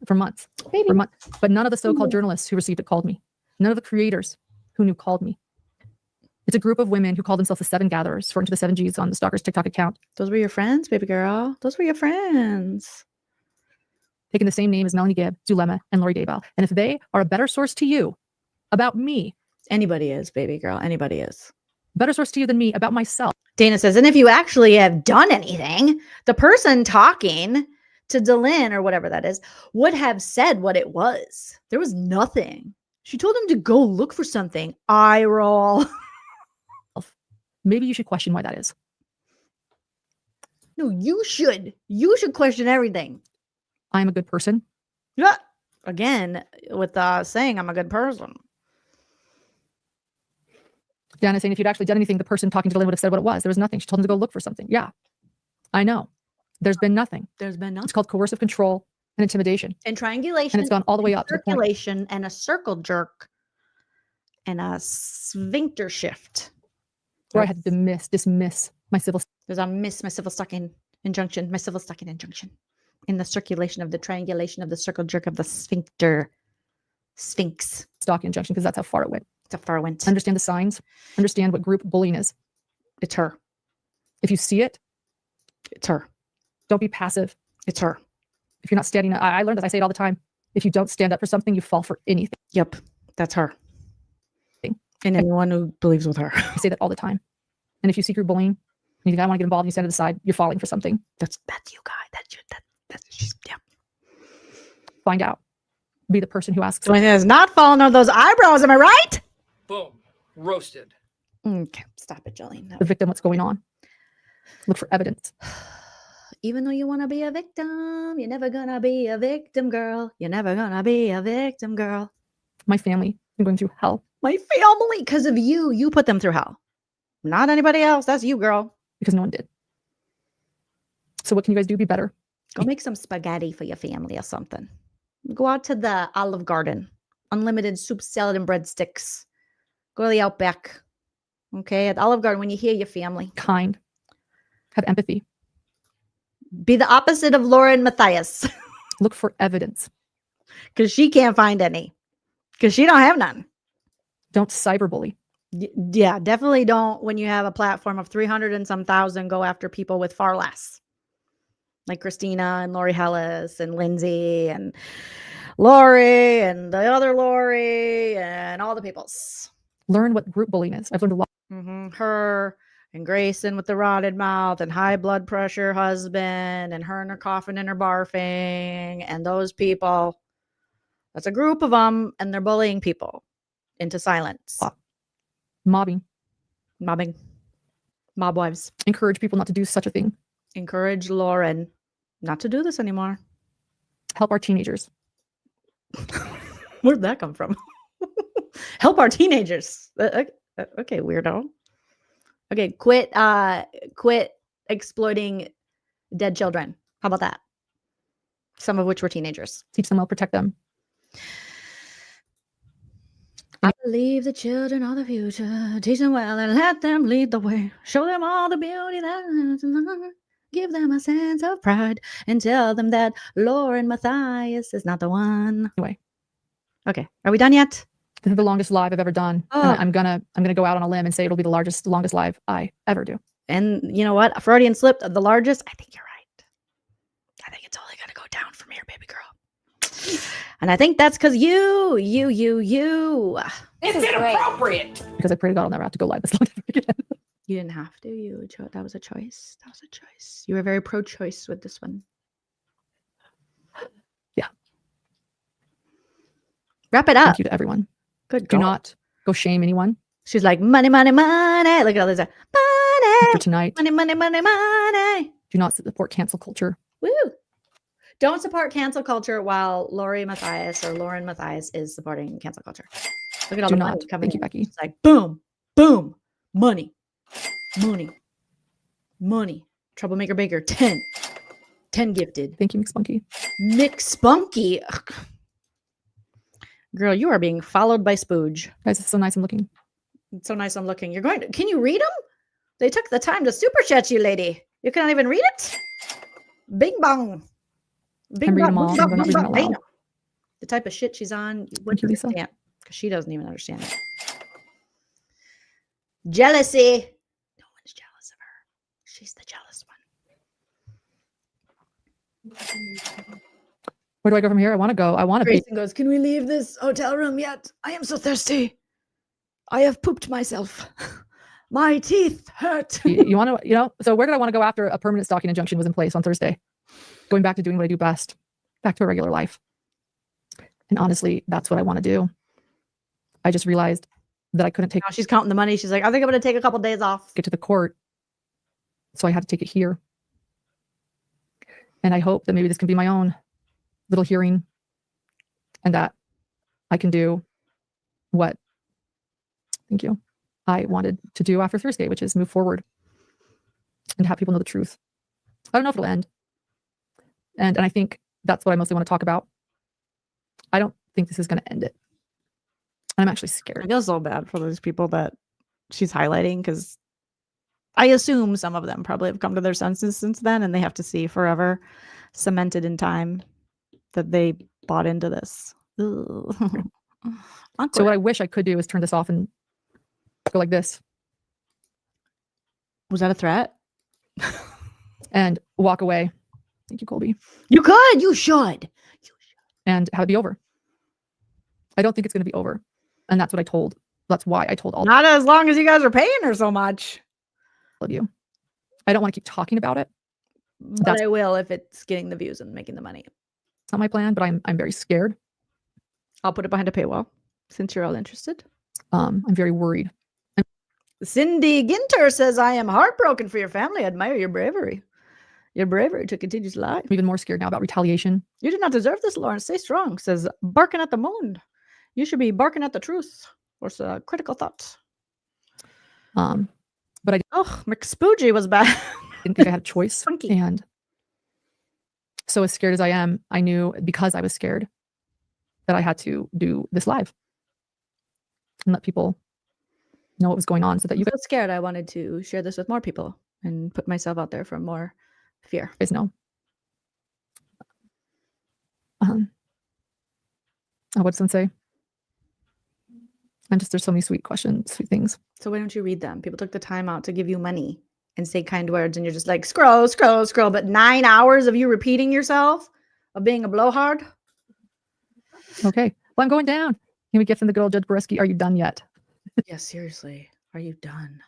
For months. For months. But none of the so-called journalists who received it called me. None of the creators who knew called me. It's a group of women who call themselves the Seven Gatherers, referring to the 7 Gs on the Stalker's TikTok account. Those were your friends, baby girl. Those were your friends. Taking the same name as Melanie Gibb, Zulema, and Lori Daybell. And if they are a better source to you about me. Anybody is, baby girl. Anybody is. Better source to you than me about myself. Dana says, and if you actually have done anything, the person talking to Delin or whatever that is would have said what it was. There was nothing. She told him to go look for something. Eye roll. Maybe you should question why that is. No, you should. You should question everything. I'm a good person. Yeah. Again, with saying I'm a good person. Diana's saying if you'd actually done anything, the person talking to Delin would have said what it was. There was nothing. She told him to go look for something. Yeah, I know. There's been nothing. There's been nothing. It's called coercive control and intimidation. And triangulation. And it's gone all the way up to the point. Circulation and a circle jerk and a sphincter shift. Where I had to dismiss my civil. There's a my civil stalking injunction. My civil stalking injunction in the circulation of the triangulation of the circle jerk of the sphincter. Sphinx. Stalking injunction because that's how far it went. That's how far it went. Understand the signs. Understand what group bullying is. It's her. If you see it, it's her. Don't be passive. It's her. If you're not standing up, I learned this. I say it all the time. If you don't stand up for something, you fall for anything. Yep. That's her. And anyone who believes with her. I say that all the time. And if you see group bullying, and you think I want to get involved, and you stand to the side, you're falling for something. That's you, guy. That's you. She's, yeah. Find out. Be the person who asks. So it is not falling on those eyebrows. Am I right? Boom. Roasted. Okay. Stop it, Jolene. The victim, what's going on. Look for evidence. Even though you want to be a victim, you're never going to be a victim, girl. You're never going to be a victim, girl. My family, I'm going through hell. My family, because of you. You put them through hell. Not anybody else. That's you, girl. Because no one did. So what can you guys do? Be better. Go make some spaghetti for your family or something. Go out to the Olive Garden. Unlimited soup, salad, and breadsticks. Go to the Outback. Okay? At Olive Garden, when you hear your family. Kind. Have empathy. Be the opposite of LaurenMatthias. Look for evidence. because she can't find any because she don't have none. Don't cyberbully. Yeah, definitely don't when you have a platform of 300 and some thousand go after people with far less. Like Christina and Lori Hellis and Lindsay and Lori and the other Lori and all the peoples. Learn what group bullying is. I've learned a lot. Her and Grayson with the rotted mouth and high blood pressure husband and her and her coughing and her barfing and those people. That's a group of them and they're bullying people into silence. Mobbing. Mob wives. Encourage people not to do such a thing. Encourage Lauren not to do this anymore. Help our teenagers. Where'd that come from? Help our teenagers. Okay, weirdo. Okay, quit exploiting dead children. How about that? Some of which were teenagers. Teach them well, protect them. I believe the children are the future. Teach them well and let them lead the way. Show them all the beauty that give them a sense of pride and tell them that LaurenMatthias is not the one. Anyway. Okay. Are we done yet? This is the longest live I've ever done. Oh. And I'm gonna go out on a limb and say it'll be the longest live I ever do. And you know what? Freudian slip, the largest. I think you're right. I think it's only gonna go down from here, baby girl. And I think that's because you. It's inappropriate. Because I pray to God I'll never have to go live this long again. You didn't have to. That was a choice. You were very pro-choice with this one. Yeah. Wrap it up. Thank you to everyone. Good. Do not go shame anyone. She's like, money. Look at all this. Money. For tonight. Money. Do not support cancel culture. Woo. Don't support cancel culture while LaurenMatthias is supporting cancel culture. Look at all Do the not. money coming Thank you, in. Becky. It's like boom, boom, money. Troublemaker Baker, 10 gifted. Thank you, McSpunky. McSpunky. Ugh. Girl, you are being followed by Spooge. Guys, it's so nice I'm looking. It's so nice I'm looking. Can you read them? They took the time to super chat you, lady. You cannot even read it? Bing bong. I'm reading them all. I'm not reading them aloud. The type of shit she's on, you Thank you, Lisa. because she doesn't even understand it. Jealousy. No one's jealous of her. She's the jealous one. Where do I go from here? I want to go. I want to be. Grayson goes, can we leave this hotel room yet? I am so thirsty. I have pooped myself. My teeth hurt. You want to, so where did I want to go after a permanent stalking injunction was in place on Thursday? Going back to doing what I do best, back to a regular life. And honestly, that's what I want to do. I just realized that I couldn't take. Now she's counting the money. She's like, I think I'm going to take a couple days off. Get to the court. So I had to take it here. And I hope that maybe this can be my own little hearing and that I can do what, thank you, I wanted to do after Thursday, which is move forward and have people know the truth. I don't know if it'll end. And I think that's what I mostly want to talk about. I don't think this is going to end it. I'm actually scared. I feel so bad for those people that she's highlighting because I assume some of them probably have come to their senses since then and they have to see forever cemented in time that they bought into this. So what I wish I could do is turn this off and go like this. Was that a threat? And walk away. Thank you, Colby. You could. You should. And have it be over. I don't think it's going to be over. And that's what I told. That's why I told all. Not as long as you guys are paying her so much. Of you. I don't want to keep talking about it. But I will if it's getting the views and making the money. It's not my plan, but I'm very scared. I'll put it behind a paywall since you're all interested. I'm very worried. Cindy Ginter says, I am heartbroken for your family. I admire your bravery. Your bravery to continue to lie. I'm even more scared now about retaliation. You did not deserve this, Lauren. Stay strong. Says, barking at the moon. You should be barking at the truth. Or a critical thought. But McSpoogie was bad. Didn't think I had a choice. Funky. And so as scared as I am, I knew because I was scared that I had to do this live and let people know what was going on so that you guys scared. I wanted to share this with more people and put myself out there for more fear. Guys know. Oh, what's someone say? And just there's so many sweet questions, sweet things. So why don't you read them? People took the time out to give you money and say kind words, and you're just like scroll, scroll, scroll. But 9 hours of you repeating yourself, of being a blowhard. Okay. Well, I'm going down. Can we get from the good old Judge Boreski? Are you done yet? Yeah, seriously. Are you done?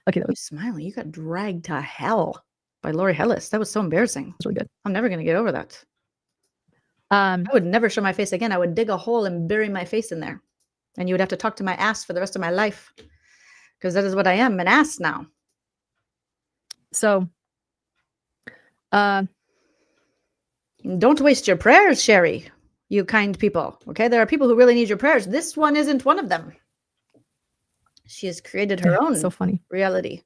Okay. You smiling. You got dragged to hell by Lori Hellis. That was so embarrassing. That's really good. I'm never going to get over that. I would never show my face again. I would dig a hole and bury my face in there. And you would have to talk to my ass for the rest of my life. Because that is what I am, an ass now. So, don't waste your prayers, Sherry, you kind people. Okay, there are people who really need your prayers. This one isn't one of them. She has created her own so funny reality.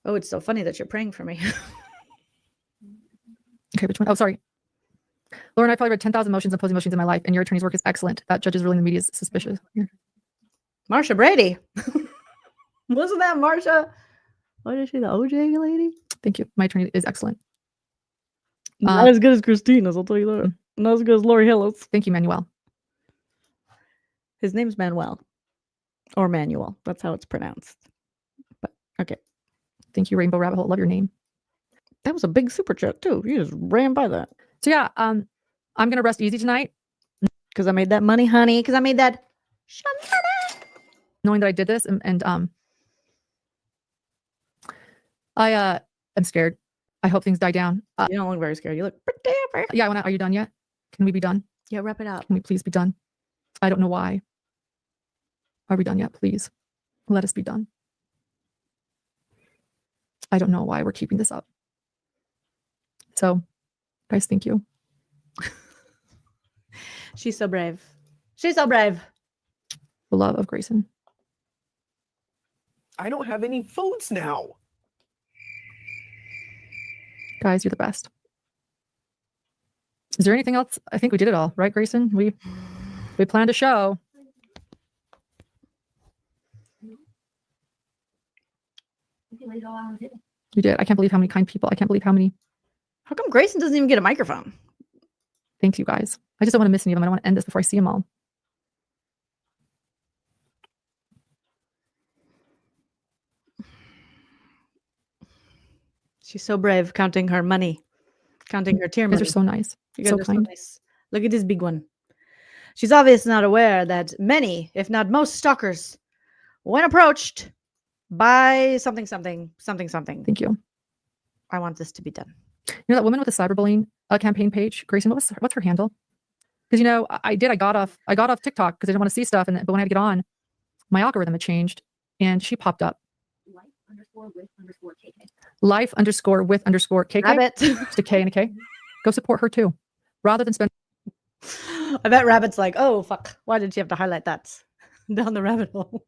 Oh, it's so funny that you're praying for me. Okay, which one? Oh, sorry. Lauren, I probably read 10,000 motions opposing motions in my life, and your attorney's work is excellent. That judge is ruling the media is suspicious. Marsha Brady. Wasn't that Marsha? What is she, the OJ lady? Thank you. My attorney is excellent. Not as good as Christina's, I'll tell you that. Not as good as Lori Hillis. Thank you, Manuel. His name's Manuel. Or Manuel. That's how it's pronounced. But okay. Thank you, Rainbow Rabbit Hole. Love your name. That was a big super chat too. You just ran by that. So yeah, I'm gonna rest easy tonight. Because I made that money, honey. Because I made that knowing that I did this and I am scared. I hope things die down. You don't look very scared. You look pretty dapper. Yeah, are you done yet? Can we be done? Yeah, wrap it up. Can we please be done? I don't know why. Are we done yet? Please let us be done. I don't know why we're keeping this up. So, guys, thank you. She's so brave. She's so brave. The love of Grayson. I don't have any foods now. Guys, you're the best. Is there anything else? I think we did it all, right, Grayson? We planned a show. You did. I can't believe how many kind people. I can't believe how many. How come Grayson doesn't even get a microphone? Thanks, you guys. I just don't want to miss any of them. I don't want to end this before I see them all. She's so brave, counting her money, counting her tear money. You guys are so nice. You guys so are kind. so nice. Look at this big one. She's obviously not aware that many, if not most stalkers, when approached by something. Thank you. I want this to be done. You know that woman with the cyberbullying campaign page, Grayson? What's her handle? Because I got off TikTok because I didn't want to see stuff, but when I had to get on, my algorithm had changed, and she popped up. Life_with_KK. Rabbit. Just a K and a K. Go support her too, rather than spend. I bet Rabbit's like, oh fuck, why did she have to highlight that down the rabbit hole?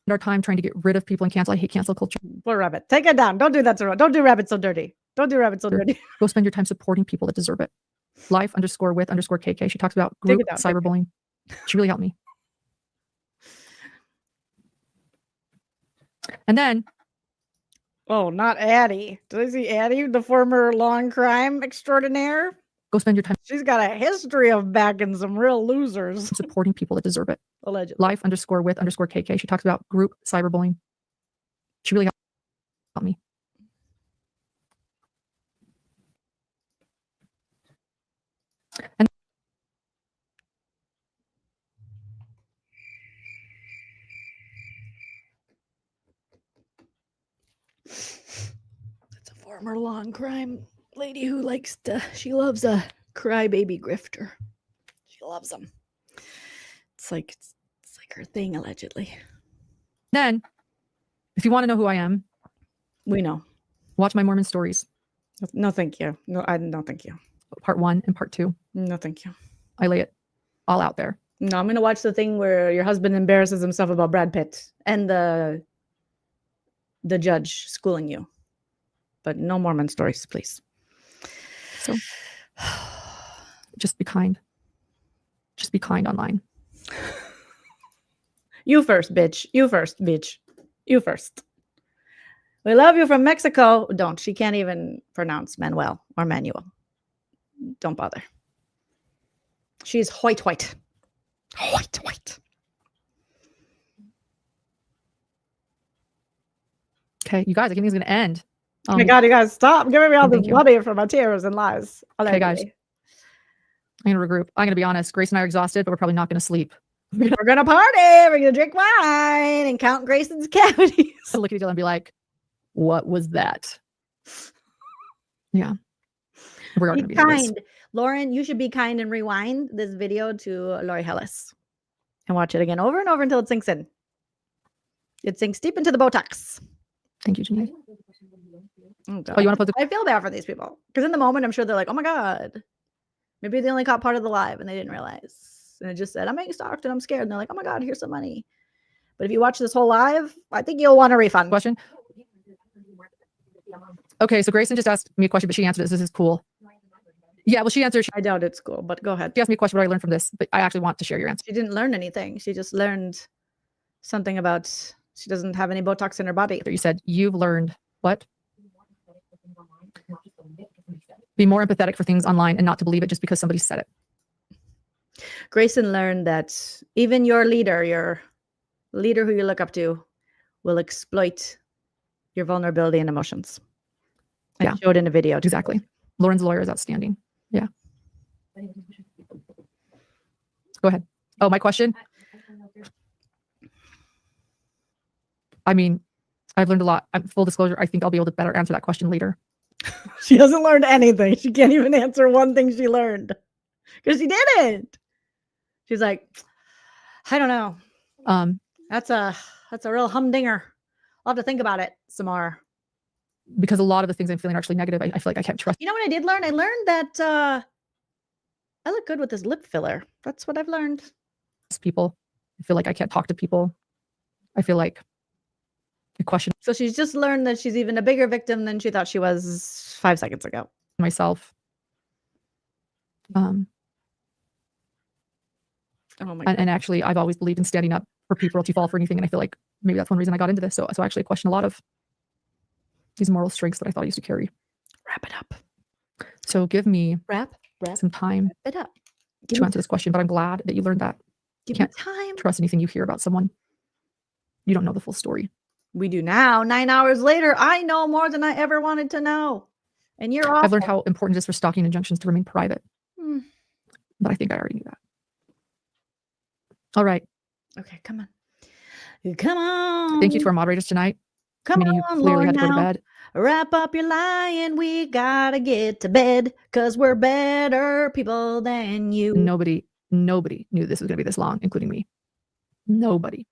Our time trying to get rid of people and cancel. I hate cancel culture. Poor Rabbit, take it down. Don't do that to. Don't do Rabbit so dirty. Don't do Rabbit so dirty. Go spend your time supporting people that deserve it. Life_with_KK. She talks about group cyberbullying. She really helped me. And then, oh, not Addie. Did I see Addie, the former long crime extraordinaire? Go spend your time. She's got a history of backing some real losers. Supporting people that deserve it. Allegedly. Life_with_KK. She talks about group cyberbullying. She really helped me. And that's a former long crime lady who she loves a crybaby grifter. She loves them. It's like her thing, allegedly. Then, if you want to know who I am, we know. Watch my Mormon stories. No, thank you. No, thank you. Part 1 and part 2. No, thank you. I lay it all out there. No, I'm gonna watch the thing where your husband embarrasses himself about Brad Pitt and the judge schooling you. But no Mormon stories, please. So just be kind. Just be kind online. You first, bitch. You first, bitch. You first. We love you from Mexico. Don't. She can't even pronounce Manuel or Manuel. Don't bother. She's white. Okay, you guys, I think it's going to end. Oh my God, you guys, stop giving me all this thank you. money for my tears and lies. Okay, guys. I'm going to regroup. I'm going to be honest. Grace and I are exhausted, but we're probably not going to sleep. We're going to party. We're going to drink wine and count Grayson's cavities. Look at each other and be like, what was that? Yeah. We're going to Be be nervous. kind. Lauren, you should be kind and rewind this video to Lori Hellis and watch it again over and over until it sinks in. It sinks deep into the Botox. Thank you, Janine. Oh, you want to put I feel bad for these people because in the moment, I'm sure they're like, oh my God. Maybe they only caught part of the live and they didn't realize. And it just said, I'm being stalked and I'm scared. And they're like, oh my God, here's some money. But if you watch this whole live, I think you'll want a refund. Question? Okay, so Grayson just asked me a question, but she answered it. This is cool. Yeah, well, she answered. I doubt it's cool, but go ahead. She asked me a question, what I learned from this, but I actually want to share your answer. She didn't learn anything. She just learned something about she doesn't have any Botox in her body. You said you've learned what? Be more empathetic for things online and not to believe it just because somebody said it. Grayson learned that even your leader who you look up to, will exploit your vulnerability and emotions. I showed in a video. Exactly. Lauren's lawyer is outstanding. Yeah. Go ahead. Oh, my question. I mean, I've learned a lot. Full disclosure, I think I'll be able to better answer that question later. She hasn't learned anything. She can't even answer one thing she learned because she didn't. She's like, I don't know. That's a real humdinger. I'll have to think about it some more. Because a lot of the things I'm feeling are actually negative. I feel like I can't trust. You know what I did learn? I learned that I look good with this lip filler. That's what I've learned. People. I feel like I can't talk to people. I feel like a question. So she's just learned that she's even a bigger victim than she thought she was 5 seconds ago. Myself. Oh my God. And actually, I've always believed in standing up for people if you fall for anything. And I feel like maybe that's one reason I got into this. So actually I question a lot of these moral strengths that I thought I used to carry. Wrap it up. So give me wrap some time it up. to answer this question, but I'm glad that you learned that. You can't trust anything you hear about someone. You don't know the full story. We do now. 9 hours later, I know more than I ever wanted to know. And you're awful. I've learned how important it is for stalking injunctions to remain private. But I think I already knew that. All right. Okay, come on. Come on. Thank you to our moderators tonight. Come on, you clearly Lord, had to go to now. bed. Wrap up your lying. We gotta get to bed because we're better people than you. Nobody knew this was going to be this long, including me. Nobody.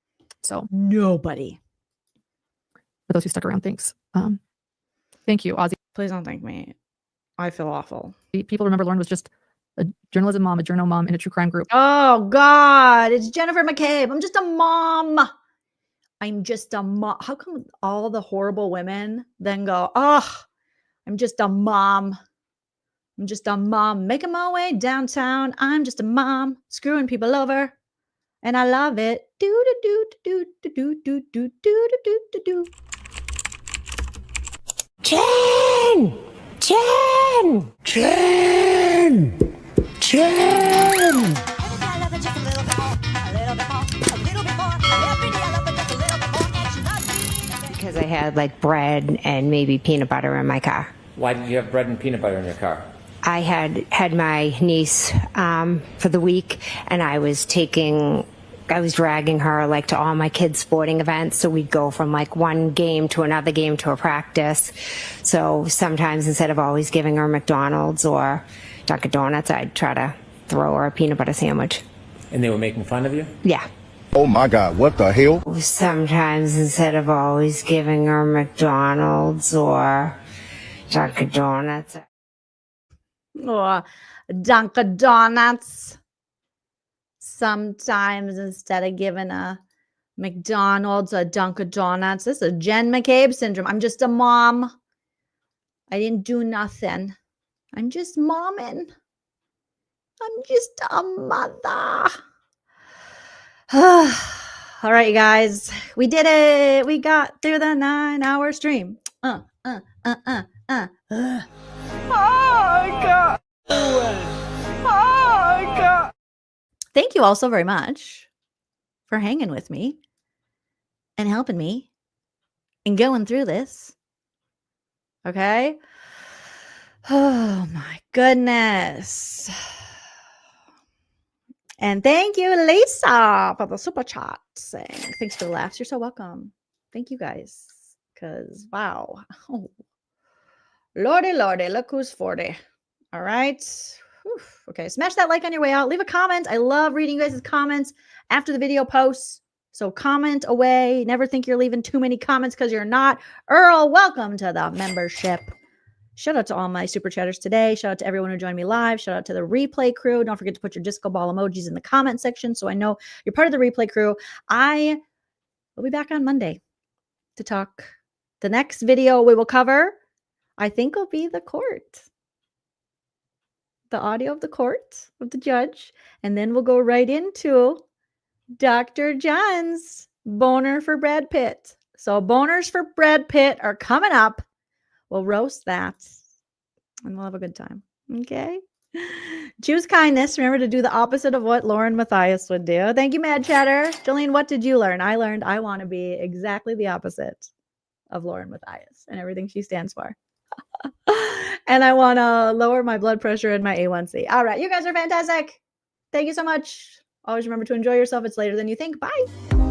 So nobody. For those who stuck around, thanks. Thank you, Ozzy. Please don't thank me. I feel awful. People remember Lauren was just a journalism mom, a journo mom in a true crime group. Oh God, it's Jennifer McCabe. I'm just a mom. I'm just a mom. How come all the horrible women then go, oh, I'm just a mom. I'm just a mom making my way downtown. I'm just a mom screwing people over. And I love it. Do do do do do do do do do do do. Jen! Jen! Jen! Jen! Because I had like bread and maybe peanut butter in my car. Why did you have bread and peanut butter in your car? I had my niece for the week, and I was dragging her like to all my kids' sporting events. So we'd go from like one game to another game to a practice. So sometimes instead of always giving her McDonald's or Dunkin' Donuts, I'd try to throw her a peanut butter sandwich. And they were making fun of you? Yeah. Oh my God, what the hell? Sometimes instead of always giving her McDonald's or Dunkin' Donuts. Or Dunkin' Donuts. Sometimes instead of giving a McDonald's or Dunkin' Donuts. This is a Jen McCabe syndrome. I'm just a mom. I didn't do nothing. I'm just momming. I'm just a mother. All right, you guys. We did it. We got through the 9-hour stream. Oh, God. you all so very much for hanging with me and helping me and going through this. Okay. Oh my goodness. And thank you, Lisa, for the super chat saying, thanks for the laughs. You're so welcome. Thank you guys. Because, wow. Oh. Lordy, look who's 40. All right. Whew. Okay, smash that like on your way out. Leave a comment. I love reading you guys' comments after the video posts. So comment away. Never think you're leaving too many comments because you're not. Earl, welcome to the membership. Shout out to all my super chatters today. Shout out to everyone who joined me live. Shout out to the replay crew. Don't forget to put your disco ball emojis in the comment section so I know you're part of the replay crew. I will be back on Monday to talk. The next video we will cover, I think, will be the court. The audio of the court of the judge. And then we'll go right into Dr. John's boner for Brad Pitt. So boners for Brad Pitt are coming up. We'll roast that and we'll have a good time. Okay. Choose kindness. Remember to do the opposite of what LaurenMatthias would do. Thank you, Mad Chatter. Jolene, what did you learn? I learned I want to be exactly the opposite of LaurenMatthias and everything she stands for. And I want to lower my blood pressure and my A1C. All right. You guys are fantastic. Thank you so much. Always remember to enjoy yourself. It's later than you think. Bye.